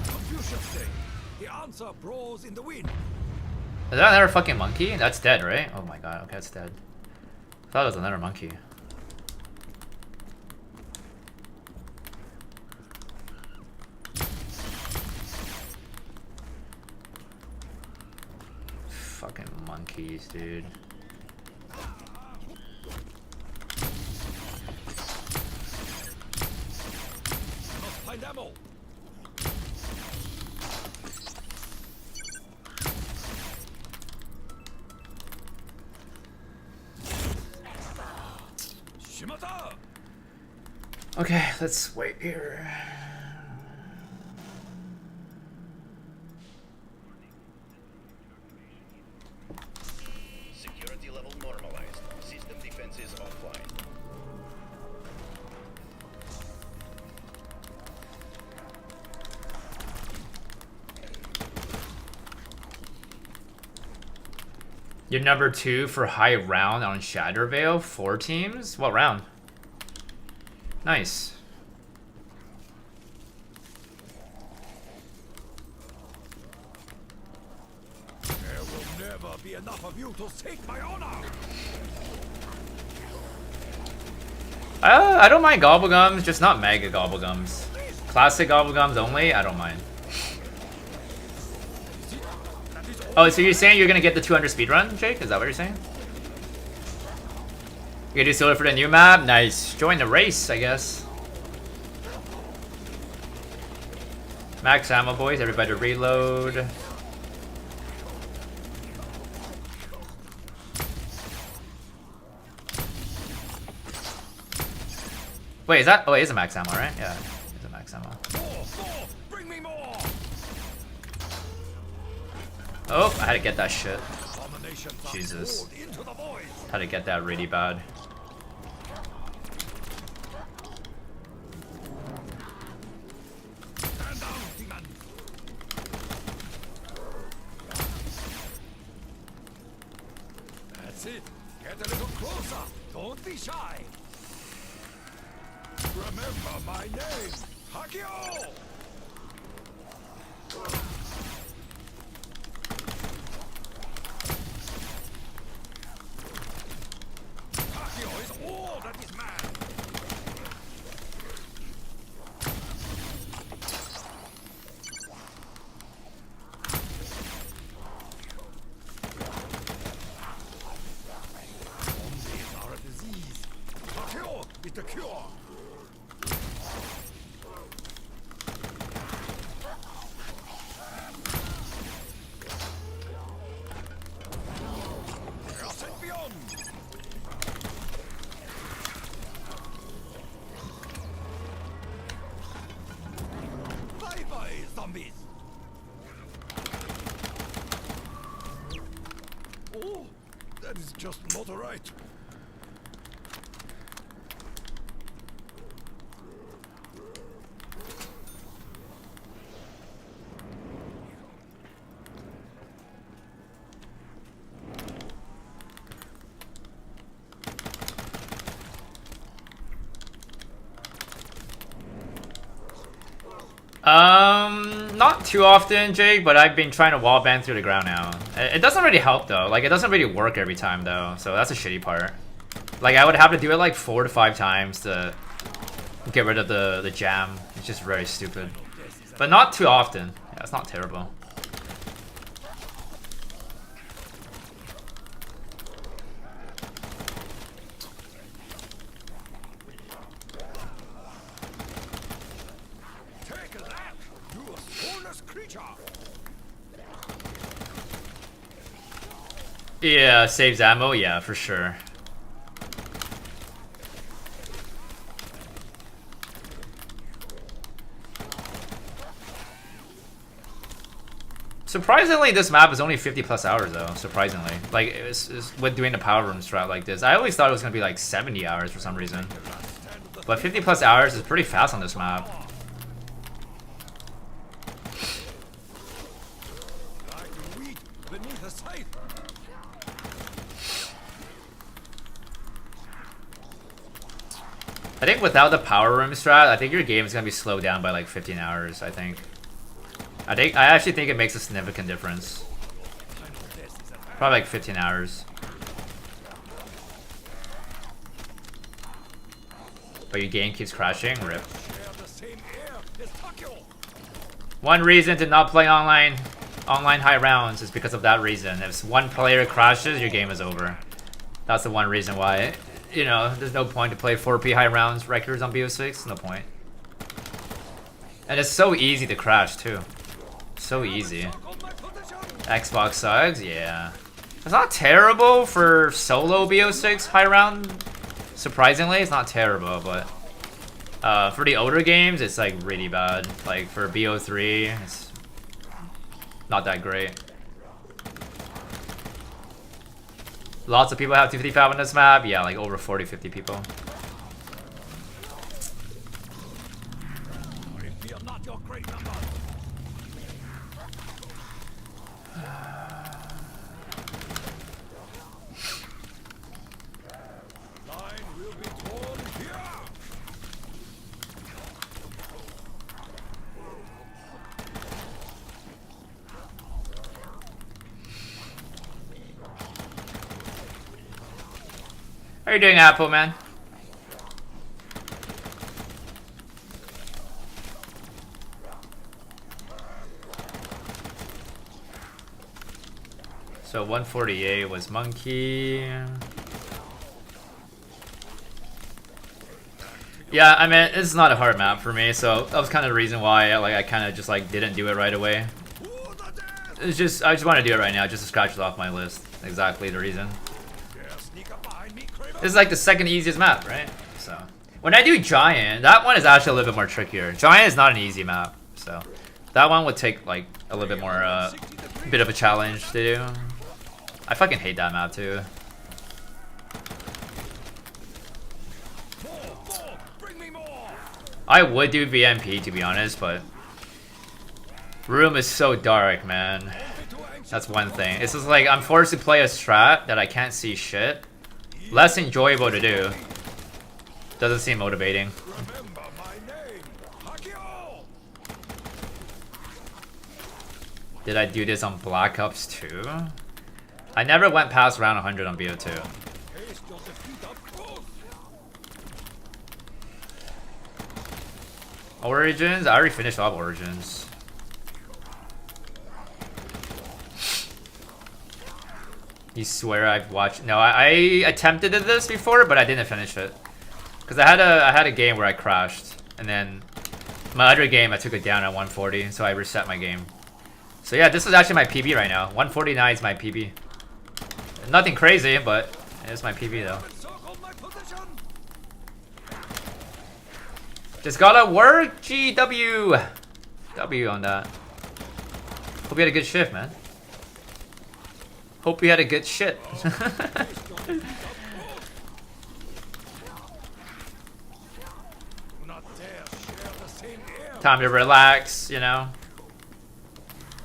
Confucius say, the answer bros in the wind. Is that another fucking monkey? That's dead, right? Oh my god, okay, that's dead. I thought it was another monkey. Fucking monkeys, dude. Must find ammo. Shimata! Okay, let's wait here. Security level normalized. System defenses offline. You're number 2 for high round on Shattervale. 4 teams? What round? Nice. There will never be enough of you to take my honor. I don't mind Gobblegums, just not Mega Gobblegums. Classic Gobblegums Only, I don't mind. Oh, so you're saying you're gonna get the 200 speedrun, Jake? Is that what you're saying? You gonna do solo for the new map? Nice. Join the race, I guess. Max ammo, boys. Everybody reload. Wait, is that? Oh, it is a max ammo, right? Yeah, it's a max ammo. Bring me more. Oh, I had to get that shit. Abominations are Jesus. poured into the void. Had to get that really bad. Stand down, demon. That's it. Get a little closer. Don't be shy. Remember my name, Hakio! Hakio is all that is man. Zombies are a disease. Hakio is the cure. Zombies. Oh, that is just not right. Not too often, Jake, but I've been trying to wall bang through the ground now. It doesn't really help though. Like, it doesn't really work every time though, so that's a shitty part. Like, I would have to do it like 4 to 5 times to get rid of the jam. It's just very stupid. But not too often. Yeah, it's not terrible. Yeah, saves ammo, yeah, for sure. Surprisingly, this map is only 50 plus hours though, surprisingly. Like, it's with doing the power room strat like this. I always thought it was gonna be like 70 hours for some reason. But 50 plus hours is pretty fast on this map. I think without the power room strat, I think your game is gonna be slowed down by like 15 hours, I think. I actually think it makes a significant difference. Probably like 15 hours. But your game keeps crashing, rip. One reason to not play online high rounds is because of that reason. If one player crashes, your game is over. That's the one reason why. You know, there's no point to play 4P high rounds records on BO6. No point. And it's so easy to crash too. So easy. Xbox sucks, yeah. It's not terrible for solo BO6 high round. Surprisingly, it's not terrible, but for the older games, it's like really bad. Like for BO3, it's not that great. Lots of people have 255 on this map. Yeah, like over 40, 50 people. How you doing, Apple, man? So 148 was monkey. Yeah, I mean, it's not a hard map for me, so that was kind of the reason why I kind of just like didn't do it right away. It's just I just want to do it right now, just to scratch it off my list. Exactly the reason. This is like the second easiest map, right? So when I do Giant, that one is actually a little bit more trickier. Giant is not an easy map, so that one would take like a little bit more, bit of a challenge to do. I fucking hate that map too. I would do VMP to be honest, but room is so dark, man. That's one thing. It's just like I'm forced to play a strat that I can't see shit. Less enjoyable to do. Doesn't seem motivating. Did I do this on Black Ops 2? I never went past round 100 on BO2. Origins? I already finished off Origins. You swear I've watched? No, I attempted this before, but I didn't finish it. Cause I had a game where I crashed, and then my other game I took it down at 140, so I reset my game. So yeah, this is actually my PB right now. 149 is my PB. Nothing crazy, but it's my PB though. Just gotta work, GW. W on that. Hope you had a good shift, man. Hope you had a good shit. Time to relax, you know.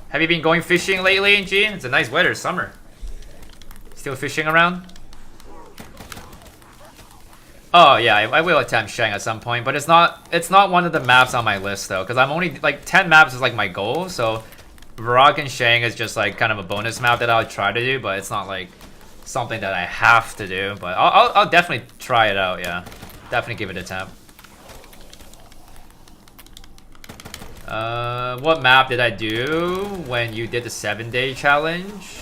Have you been going fishing lately, G? It's a nice weather, summer. Still fishing around? Oh yeah, I will attempt Shang at some point, but it's not one of the maps on my list though, because I'm only like 10 maps is like my goal, so Varrock and Shang is just like kind of a bonus map that I'll try to do, but it's not like something that I have to do. But I'll definitely try it out. Yeah, definitely give it a attempt. What map did I do when you did the 7-day challenge?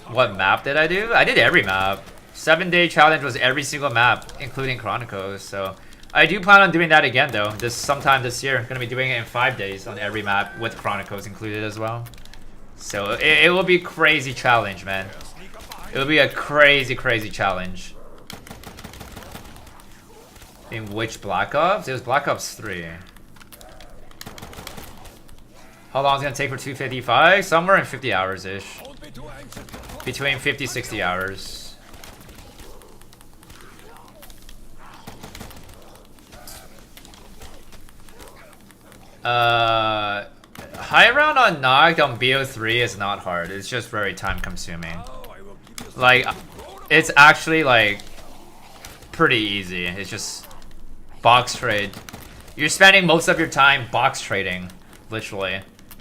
What map did I do? I did every map. 7-day challenge was every single map, including Chronicles. So I do plan on doing that again, though. Sometime this year. I'm gonna be doing it in 5 days on every map with Chronicles included as well. So it will be a crazy challenge, man. It will be a crazy challenge. In which Black Ops? It was Black Ops 3. How long is it gonna take for 255? Somewhere in 50 hours-ish. Between 50-60 hours. High round on NUKE on BO3 is not hard. It's just very time consuming. Like, it's actually like pretty easy. It's just box trade. You're spending most of your time box trading, literally,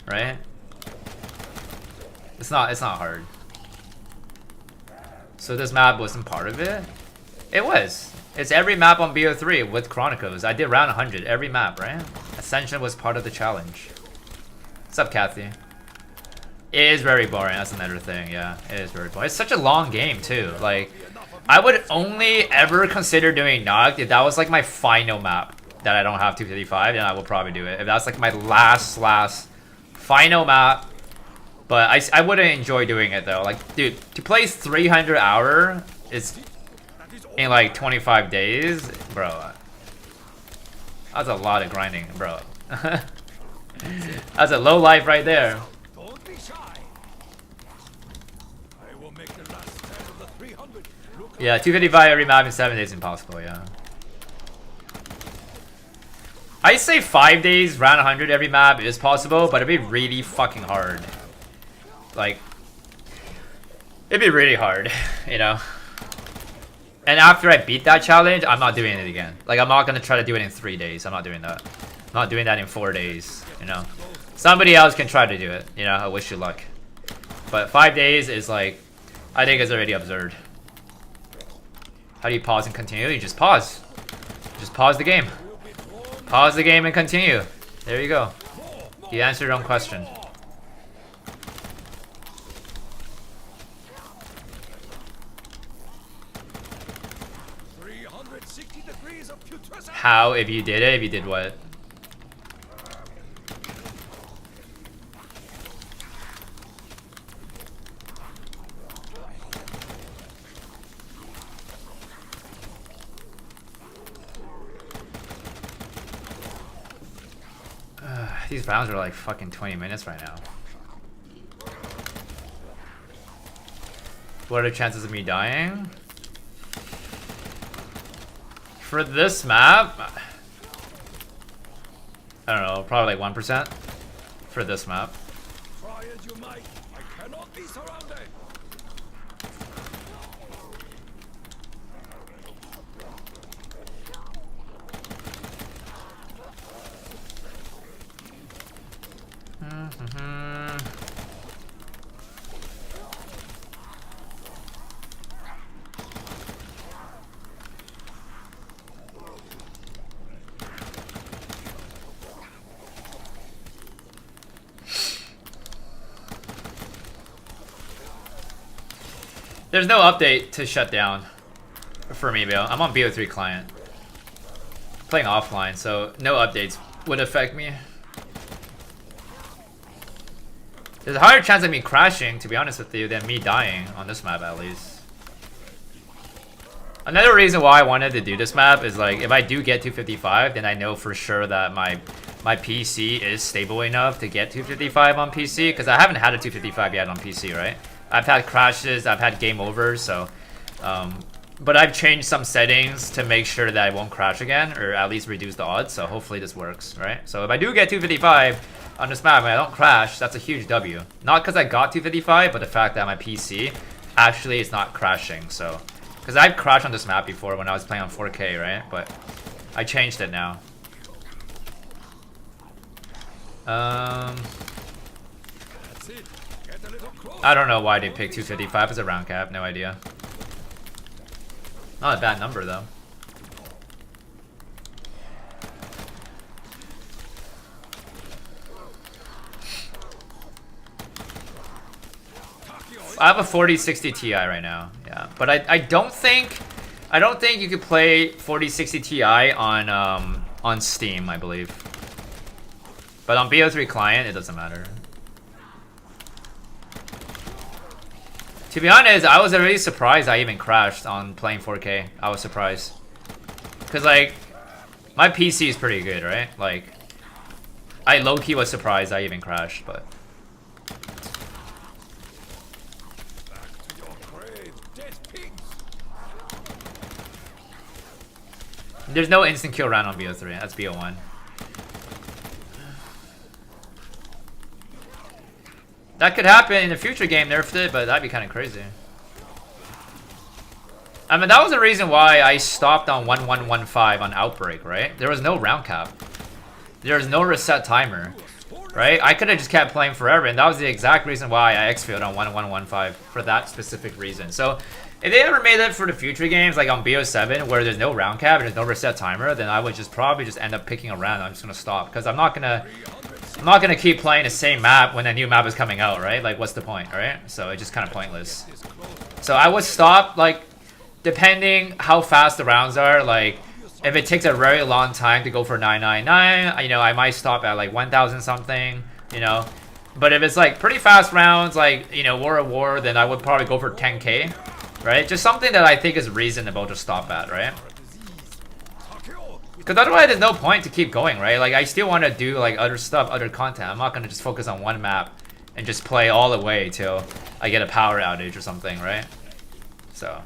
right? It's not hard. So this map wasn't part of it? It was. It's every map on BO3 with Chronicles. I did round 100 every map, right? Ascension was part of the challenge. What's up, Kathy? It is very boring. That's another thing. Yeah, it is very boring. It's such a long game too. Like, I would only ever consider doing NUKE if that was like my final map that I don't have 255. Then I will probably do it. If that's like my last final map. But I wouldn't enjoy doing it though. Like, dude, to play 300 hour is in like 25 days, bro. That's a lot of grinding, bro. That's a low life right there. Don't be shy. I will make the last stand of the 300. Yeah, 255 every map in 7 days impossible, yeah. I say 5 days, round 100 every map is possible, but it'd be really fucking hard. Like, it'd be really hard, you know. And after I beat that challenge, I'm not doing it again. Like, I'm not gonna try to do it in 3 days. I'm not doing that. I'm not doing that in 4 days, you know. Somebody else can try to do it, you know. I wish you luck. But 5 days is like, I think it's already absurd. How do you pause and continue? You just pause. Just pause the game. Pause the game and continue. There you go. You answered your own question. 360 degrees of putrescence. How if you did it? If you did what? These rounds are like fucking 20 minutes right now. What are the chances of me dying? For this map, I don't know, probably like 1% for this map. Try as you might, I cannot be surrounded. There's no update to shut down for me, Bill. I'm on BO3 client. Playing offline, so no updates would affect me. There's a higher chance of me crashing, to be honest with you, than me dying on this map at least. Another reason why I wanted to do this map is like, if I do get 255, then I know for sure that my PC is stable enough to get 255 on PC, because I haven't had a 255 yet on PC, right? I've had crashes, I've had game overs, so but I've changed some settings to make sure that I won't crash again, or at least reduce the odds, so hopefully this works, right? So if I do get 255 on this map and I don't crash, that's a huge W. Not because I got 255, but the fact that my PC actually is not crashing, so. Because I've crashed on this map before when I was playing on 4K, right? But I changed it now. That's it. Get a little closer. I don't know why they picked 255 as a round cap, no idea. Not a bad number though. I have a 4060 Ti right now, yeah, but I don't think you could play 4060 Ti on Steam, I believe. But on BO3 client, it doesn't matter. To be honest, I was already surprised I even crashed on playing 4K. I was surprised. Cause like, my PC is pretty good, right? Like, I low-key was surprised I even crashed, but. Back to your grave, dead pigs. There's no instant kill round on BO3, that's BO1. That could happen in a future game, nerfed it, but that'd be kind of crazy. I mean, that was the reason why I stopped on 1115 on Outbreak, right? There was no round cap. There was no reset timer, right? I could have just kept playing forever, and that was the exact reason why I X-filled on 1115 for that specific reason. So, if they ever made it for the future games, like on BO7, where there's no round cap and there's no reset timer, then I would just probably just end up picking a round. I'm just gonna stop, because I'm not gonna keep playing the same map when a new map is coming out, right? Like, what's the point, right? So it's just kind of pointless. So I would stop, like, depending how fast the rounds are. Like, if it takes a very long time to go for 999, you know, I might stop at like 1,000 something, you know. But if it's like pretty fast rounds, like, you know, War of War, then I would probably go for 10K, right? Just something that I think is reasonable to stop at, right? Because otherwise there's no point to keep going, right? Like, I still want to do like other stuff, other content. I'm not going to just focus on one map and just play all the way till I get a power outage or something, right? So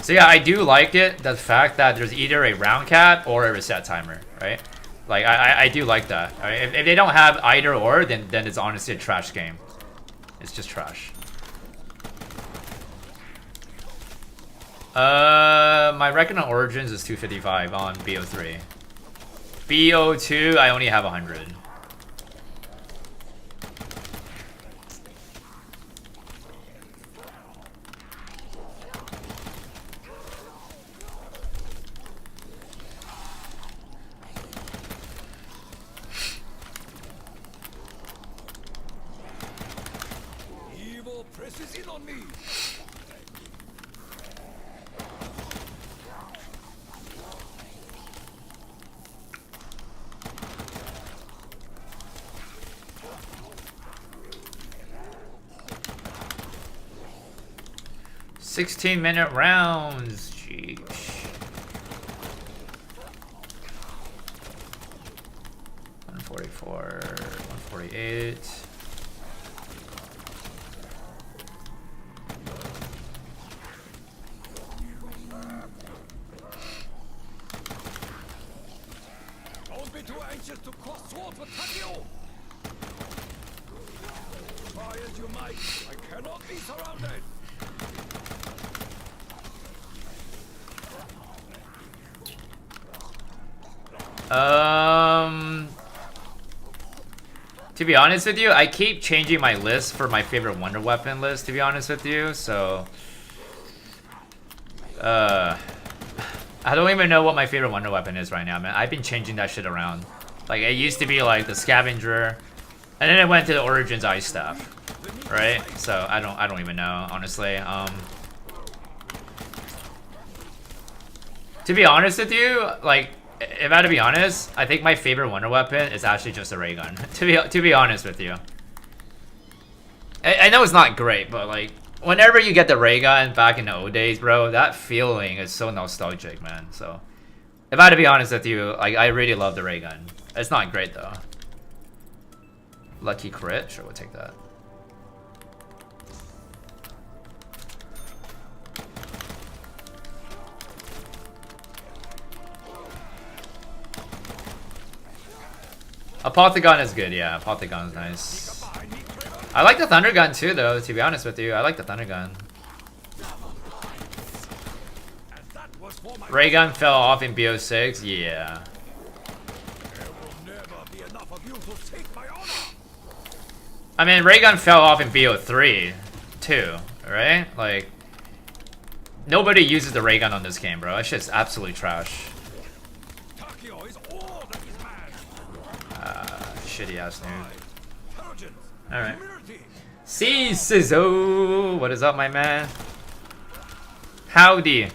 yeah, I do like it, the fact that there's either a round cap or a reset timer, right? Like, I do like that. Right? If they don't have either or, then it's honestly a trash game. It's just trash. My record on Origins is 255 on BO3. BO2, I only have 100. Evil presses in on me. 16-minute rounds. Jeez. $144, $148. Don't be too anxious to cross swords with Takio. Try as you might, I cannot be surrounded. To be honest with you, I keep changing my list for my favorite wonder weapon list, to be honest with you, so I don't even know what my favorite wonder weapon is right now, man. I've been changing that shit around. Like, it used to be like the scavenger, and then it went to the Origins Ice stuff, right? So I don't even know, honestly. To be honest with you, like, if I had to be honest, I think my favorite wonder weapon is actually just a ray gun. To be honest with you, I know it's not great, but like, whenever you get the ray gun back in the old days, bro, that feeling is so nostalgic, man. So, if I had to be honest with you, like, I really love the ray gun. It's not great though. Lucky crit, sure, we'll take that. Apothegon is good, yeah. Apothegon is nice. I like the Thunder Gun too, though, to be honest with you. I like the Thunder Gun. Ray Gun fell off in BO6, yeah. I mean, Ray Gun fell off in BO3 too, right? Like, nobody uses the Ray Gun on this game, bro. It's just absolute trash. Shitty ass nude. Alright. See, Sizzo! What is up, my man? Howdy.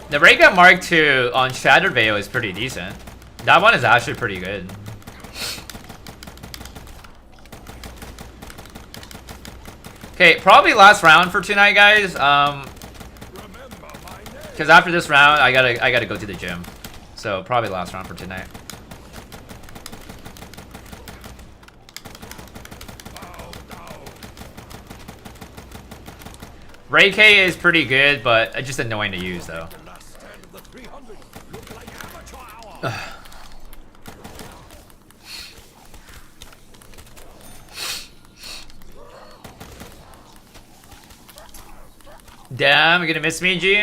The Ray Gun Mark II on Shattered Veil is pretty decent. That one is actually pretty good. Okay, probably last round for tonight, guys. Because after this round, I gotta go to the gym. So probably last round for tonight. Ray K is pretty good, but just annoying to use though. Damn, you're gonna miss me, G?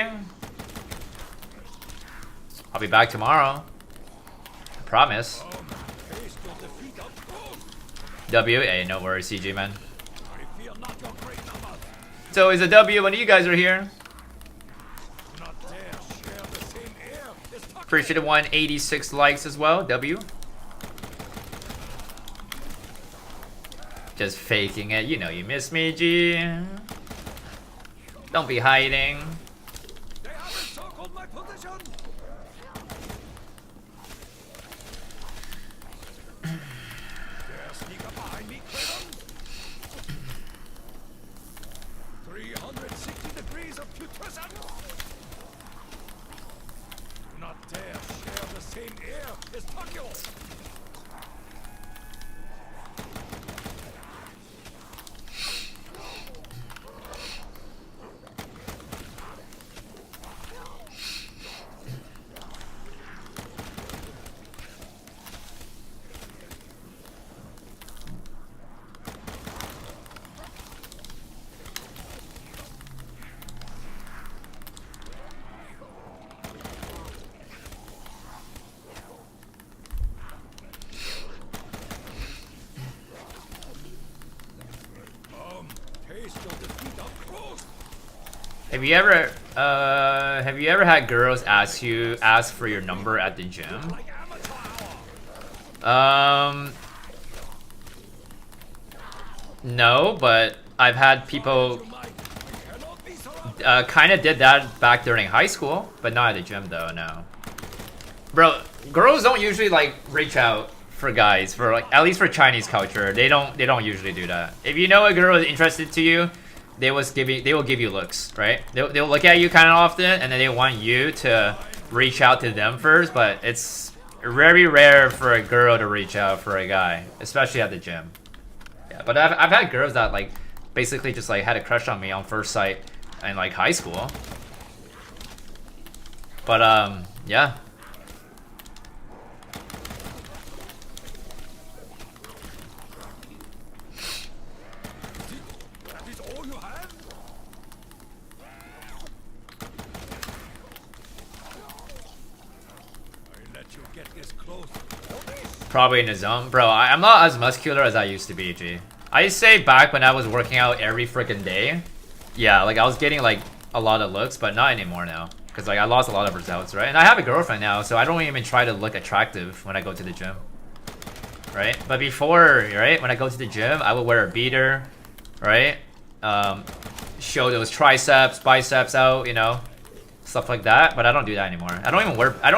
I'll be back tomorrow. I promise. W? Hey, no worries, CG, man. It's always a W when you guys are here. Appreciate the 186 likes as well, W. Just faking it, you know you miss me, G. Don't be hiding. They have encircled my position. Dare sneak up behind me, Koenig. 360 degrees of putrescence. Do not dare share the same air as Takio. Have you ever had girls ask for your number at the gym? No, but I've had people kind of did that back during high school, but not at the gym though, no. Bro, girls don't usually like reach out for guys for like at least for Chinese culture. They don't usually do that. If you know a girl is interested to you, they will give you looks, right? They'll look at you kind of often, and then they want you to reach out to them first. But it's very rare for a girl to reach out for a guy, especially at the gym. Yeah, but I've had girls that like basically just like had a crush on me on first sight in like high school. But yeah. That is all you have? I let you get this close. Probably in the zone. Bro, I'm not as muscular as I used to be, G. I used to say back when I was working out every freaking day. Yeah, like I was getting like a lot of looks, but not anymore now. Because like I lost a lot of results, right? And I have a girlfriend now, so I don't even try to look attractive when I go to the gym. Right? But before, right, when I go to the gym, I would wear a beater, right? Show those triceps, biceps out, you know, stuff like that. But I don't do that anymore. I don't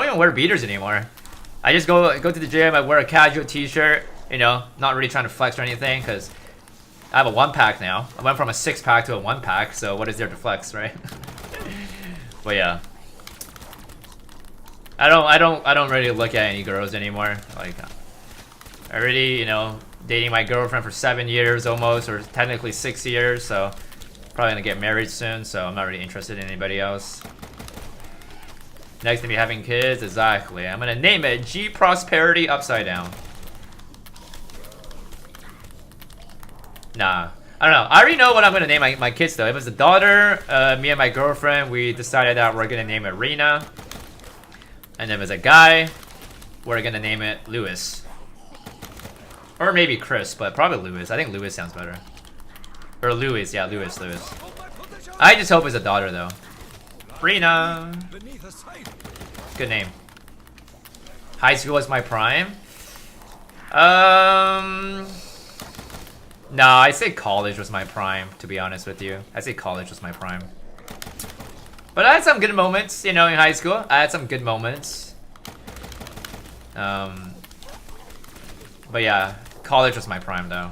even wear beaters anymore. I just go to the gym. I wear a casual T-shirt, you know, not really trying to flex or anything, because I have a 1-pack now. I went from a 6-pack to a 1-pack, so what is there to flex, right? But yeah, I don't really look at any girls anymore. Like, I already, you know, dating my girlfriend for 7 years almost, or technically 6 years, so probably gonna get married soon, so I'm not really interested in anybody else. Next to me having kids, exactly. I'm gonna name it G Prosperity Upside Down. Nah, I don't know. I already know what I'm gonna name my kids though. If it's a daughter, me and my girlfriend, we decided that we're gonna name it Rena. And if it's a guy, we're gonna name it Lewis. Or maybe Chris, but probably Lewis. I think Lewis sounds better. Or Lewis, yeah, Lewis. I just hope it's a daughter though. Rena. Good name. High school was my prime. Nah, I say college was my prime, to be honest with you. I say college was my prime. But I had some good moments, you know, in high school. I had some good moments. But yeah, college was my prime though.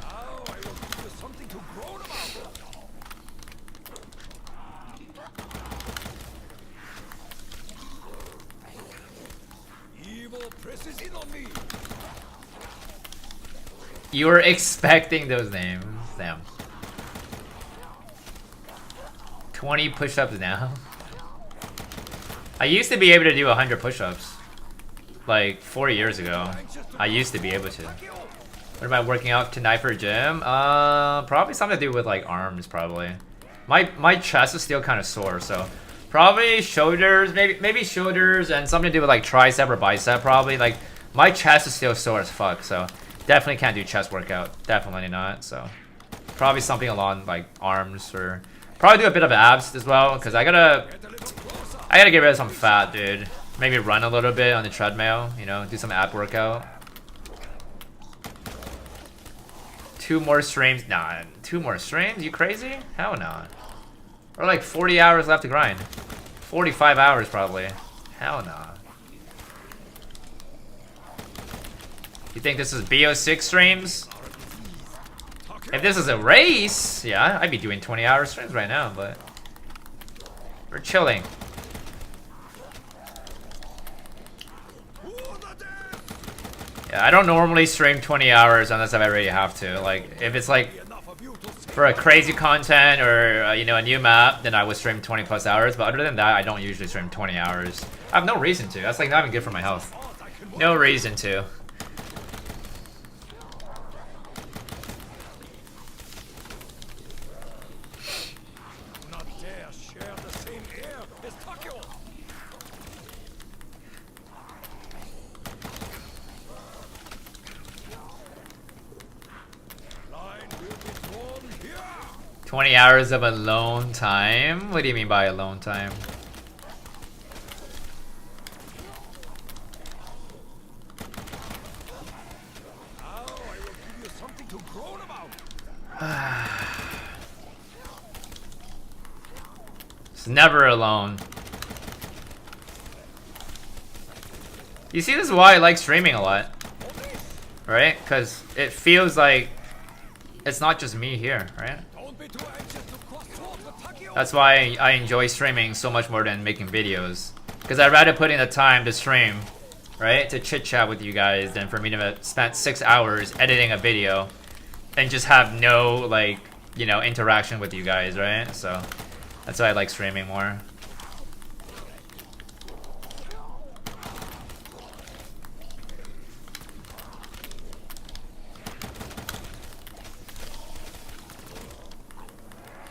You were expecting those names. Damn. 20 push-ups now. I used to be able to do 100 push-ups. Like 4 years ago. I used to be able to. What am I working out tonight for gym? Probably something to do with like arms, probably. My chest is still kind of sore, so probably shoulders, maybe shoulders, and something to do with like tricep or bicep, probably. Like my chest is still sore as fuck, so definitely can't do chest workout. Definitely not. So probably something along like arms, or probably do a bit of abs as well, because I gotta get rid of some fat, dude. Maybe run a little bit on the treadmill, you know, do some ab workout. 2 more streams? Nah, 2 more streams? You crazy? Hell no. Or like 40 hours left to grind. 45 hours probably. Hell no. You think this is BO6 streams? If this is a race, yeah, I'd be doing 20-hour streams right now, but we're chilling. Yeah, I don't normally stream 20 hours unless I really have to. Like, if it's like for a crazy content or you know, a new map, then I would stream 20 plus hours. But other than that, I don't usually stream 20 hours. I have no reason to. That's like not even good for my health. No reason to. – 20 hours of alone time? What do you mean by alone time? It's never alone. You see, this is why I like streaming a lot, right? Because it feels like it's not just me here, right? Don't be too anxious to cross swords with Takio. That's why I enjoy streaming so much more than making videos. Because I'd rather put in the time to stream, right? To chit chat with you guys than for me to spend 6 hours editing a video and just have no, like, you know, interaction with you guys, right? So that's why I like streaming more.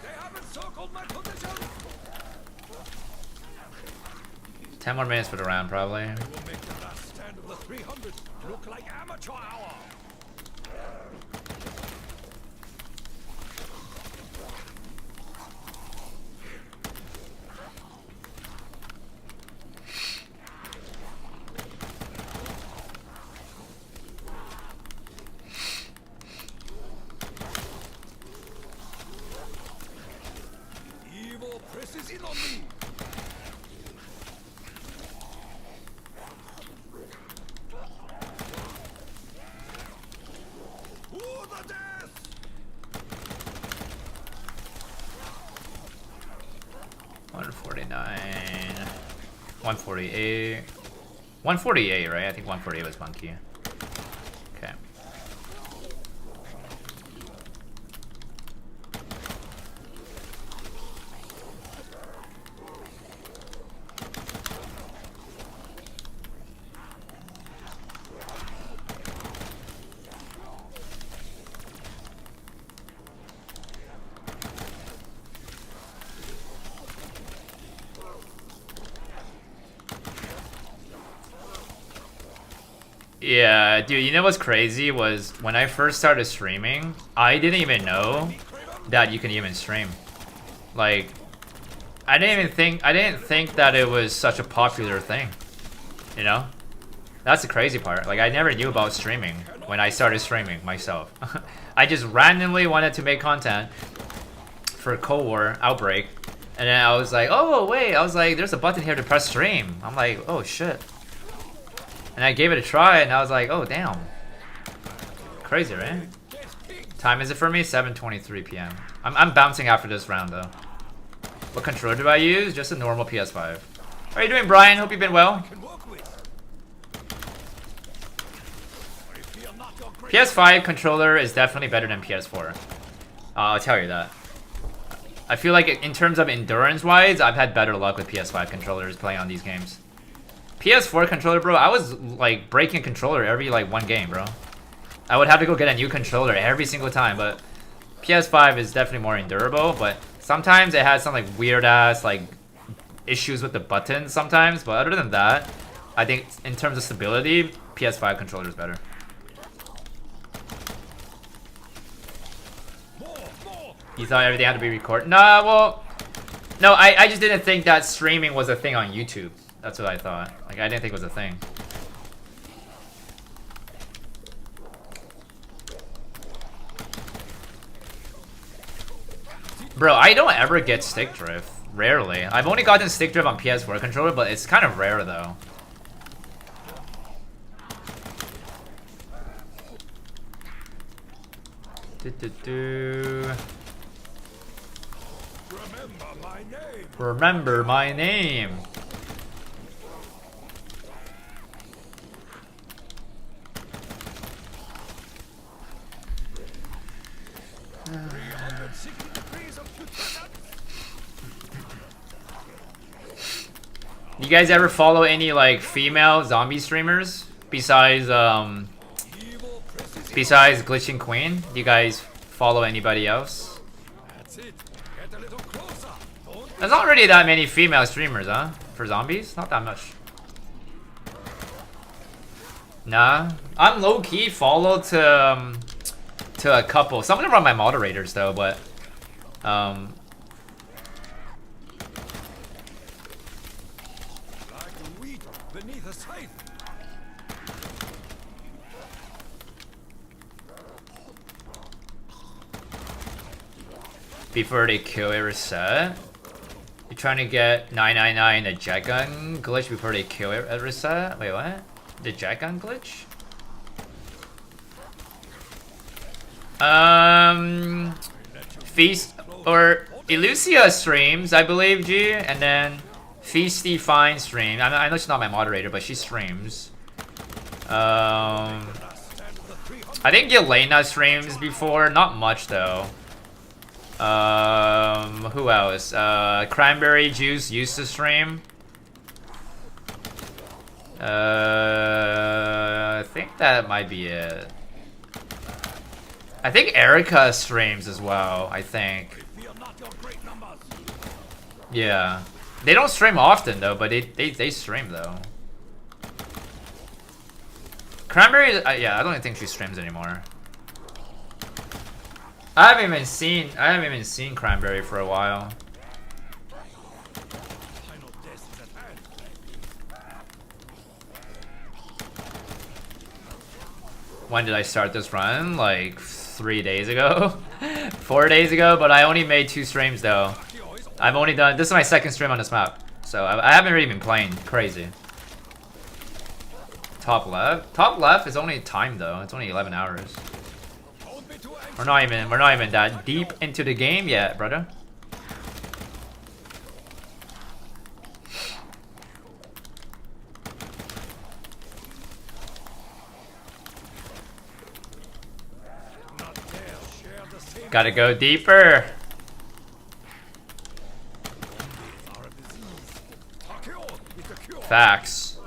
They haven't circled my position. 10 more minutes for the round, probably. We'll make the last stand of the 300 look like amateur hour. Evil presses in on me. To the death! 149, 148, 148, right? I think 148 was monkey. Okay. Yeah, dude, you know what's crazy was when I first started streaming, I didn't even know that you can even stream. Like, I didn't think that it was such a popular thing. You know? That's the crazy part. Like, I never knew about streaming when I started streaming myself. I just randomly wanted to make content for Cold War Outbreak, and then I was like, oh wait, I was like, there's a button here to press stream. I'm like, oh shit. And I gave it a try, and I was like, oh, damn. Crazy, right? Time is it for me? 7:23 p.m. I'm bouncing after this round, though. What controller do I use? Just a normal PS5. How are you doing, Brian? Hope you've been well. Can work with. I fear not your great. PS5 controller is definitely better than PS4. I'll tell you that. I feel like in terms of endurance-wise, I've had better luck with PS5 controllers playing on these games. PS4 controller, bro, I was like breaking controller every like one game, bro. I would have to go get a new controller every single time, but PS5 is definitely more endurable, but sometimes it has some like weird ass like issues with the buttons sometimes, but other than that, I think in terms of stability, PS5 controller is better. You thought everything had to be recorded? Nah, well, no, I just didn't think that streaming was a thing on YouTube. That's what I thought. Like, I didn't think it was a thing. Bro, I don't ever get stick drift. Rarely. I've only gotten stick drift on PS4 controller, but it's kind of rare, though. Remember my name. Remember my name. You guys ever follow any like female zombie streamers besides Glitching Queen? Do you guys follow anybody else? That's it. Get a little closer. Don't There's not really that many female streamers, huh? For zombies? Not that much. Nah. I'm low-key followed to a couple. Some of them are my moderators though, but like wheat beneath a scythe. before they kill every set. You're trying to get 999 a jet gun glitch before they kill every set? Wait, what? The jet gun glitch? Feast or Elucia streams, I believe, G, and then Feasty Fine stream. I know she's not my moderator, but she streams. I think Yelena streams before, not much though. Who else? Cranberry Juice used to stream. I think that might be it. I think Erica streams as well, I think. Yeah. They don't stream often though, but they stream though. Cranberry, yeah, I don't even think she streams anymore. I haven't even seen Cranberry for a while. When did I start this run? Like 3 days ago? 4 days ago, but I only made 2 streams though. I've only done, this is my 2nd stream on this map. So I haven't really been playing, crazy. Top left? Top left is only time though, it's only 11 hours. We're not even that deep into the game yet, brother. Gotta go deeper. Facts.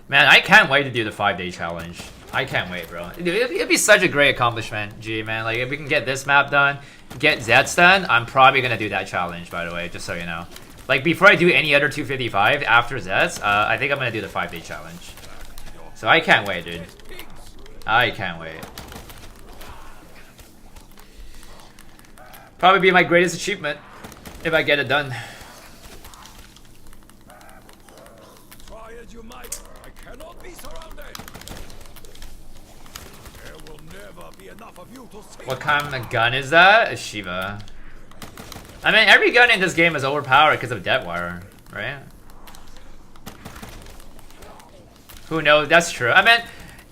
Man, I can't wait to do the 5-day challenge. I can't wait, bro. It'd be such a great accomplishment, G, man. Like, if we can get this map done, get Zets done, I'm probably gonna do that challenge, by the way, just so you know. Like, before I do any other 255 after Zets, I think I'm gonna do the 5-day challenge. So I can't wait, dude. I can't wait. Probably be my greatest achievement if I get it done. Try as you might, I cannot be surrounded. There will never be enough of you to save. What kind of gun is that? A Shiva. I mean, every gun in this game is overpowered because of Deadwire, right? Who knows? That's true. I mean,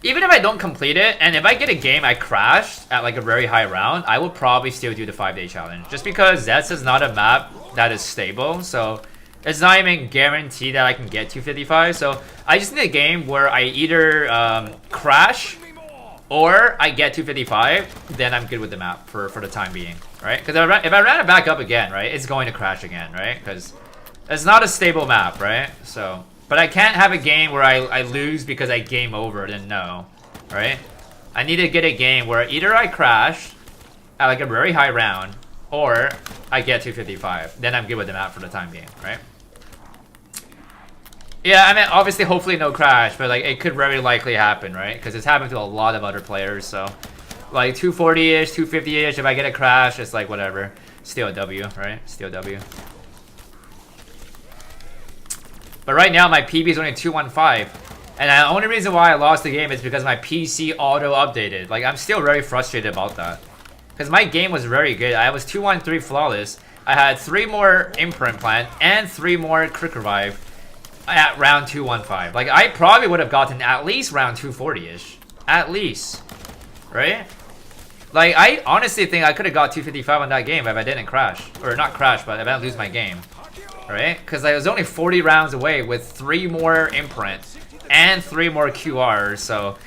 even if I don't complete it, and if I get a game I crashed at like a very high round, I will probably still do the 5-day challenge. Just because Zets is not a map that is stable, so it's not even guaranteed that I can get 255. So I just need a game where I either crash or I get 255, then I'm good with the map for the time being, right? Because if I ran it back up again, right, it's going to crash again, right? Because it's not a stable map, right? So, but I can't have a game where I lose because I game over, then no, right? I need to get a game where either I crash at like a very high round, or I get 255. Then I'm good with the map for the time being, right? Yeah, I mean, obviously, hopefully no crash, but like it could very likely happen, right? Because it's happened to a lot of other players, so like 240-ish, 250-ish, if I get a crash, it's like whatever. Still a W, right? Still a W. But right now, my PB is only 215. And the only reason why I lost the game is because my PC auto-updated. Like, I'm still very frustrated about that. Because my game was very good. I was 213 flawless. I had 3 more imprint plant and 3 more quick revive at round 215. Like, I probably would have gotten at least round 240-ish. At least. Right? Like, I honestly think I could have got 255 on that game if I didn't crash. Or not crash, but if I didn't lose my game. Right? Because I was only 40 rounds away with 3 more imprint and 3 more QRs, so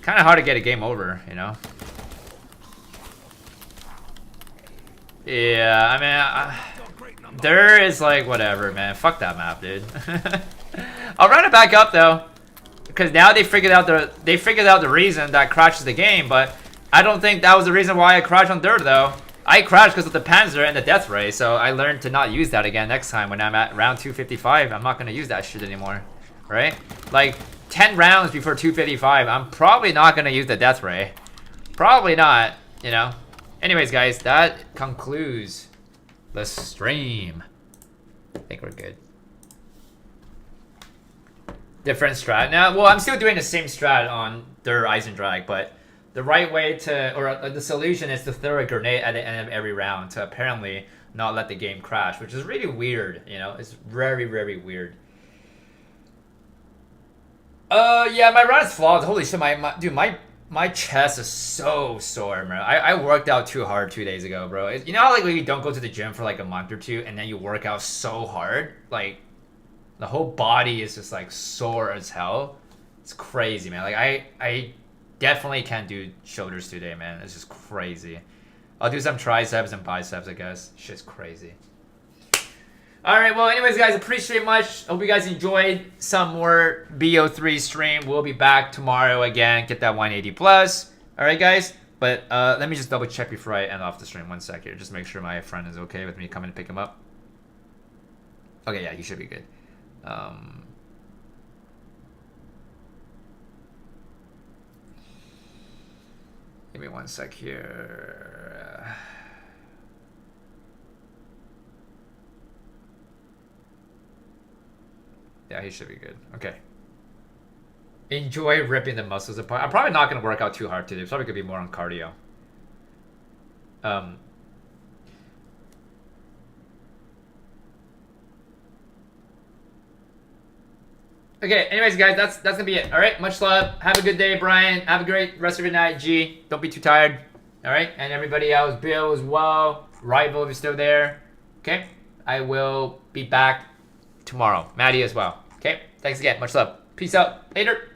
kind of hard to get a game over, you know? Yeah, I mean, there is like, whatever, man. Fuck that map, dude. I'll run it back up, though. Because now they figured out the reason that crashes the game, but I don't think that was the reason why I crashed on dirt, though. I crashed because of the Panzer and the Death Ray, so I learned to not use that again next time when I'm at round 255. I'm not going to use that shit anymore, right? Like, 10 rounds before 255, I'm probably not going to use the Death Ray. Probably not, you know? Anyways, guys, that concludes the stream. I think we're good. Different strat now? Well, I'm still doing the same strat on their Eisendrag, but the right way to, or the solution is to throw a grenade at the end of every round to apparently not let the game crash, which is really weird, you know? It's very, very weird. Yeah, my run is flawed. Holy shit, dude, my chest is so sore, bro. I worked out too hard 2 days ago, bro. You know how, like, when you don't go to the gym for, like, a month or two, and then you work out so hard? Like, the whole body is just, like, sore as hell. It's crazy, man. Like, I definitely can't do shoulders today, man. It's just crazy. I'll do some triceps and biceps, I guess. Shit's crazy. Alright, well, anyways, guys, appreciate much. Hope you guys enjoyed some more BO3 stream. We'll be back tomorrow again. Get that 180 plus. Alright, guys? But let me just double check before I end off the stream. 1 sec here. Just make sure my friend is okay with me coming to pick him up. Okay, yeah, he should be good. Give me 1 sec here. Yeah, he should be good. Okay. Enjoy ripping the muscles apart. I'm probably not going to work out too hard today. It's probably going to be more on cardio. Okay, anyways, guys, that's going to be it. All right, much love. Have a good day, Brian. Have a great rest of your night, G. Don't be too tired. All right, and everybody else, Bill as well. Rival, if you're still there. Okay, I will be back tomorrow. Maddie as well. Okay, thanks again. Much love. Peace out. Later.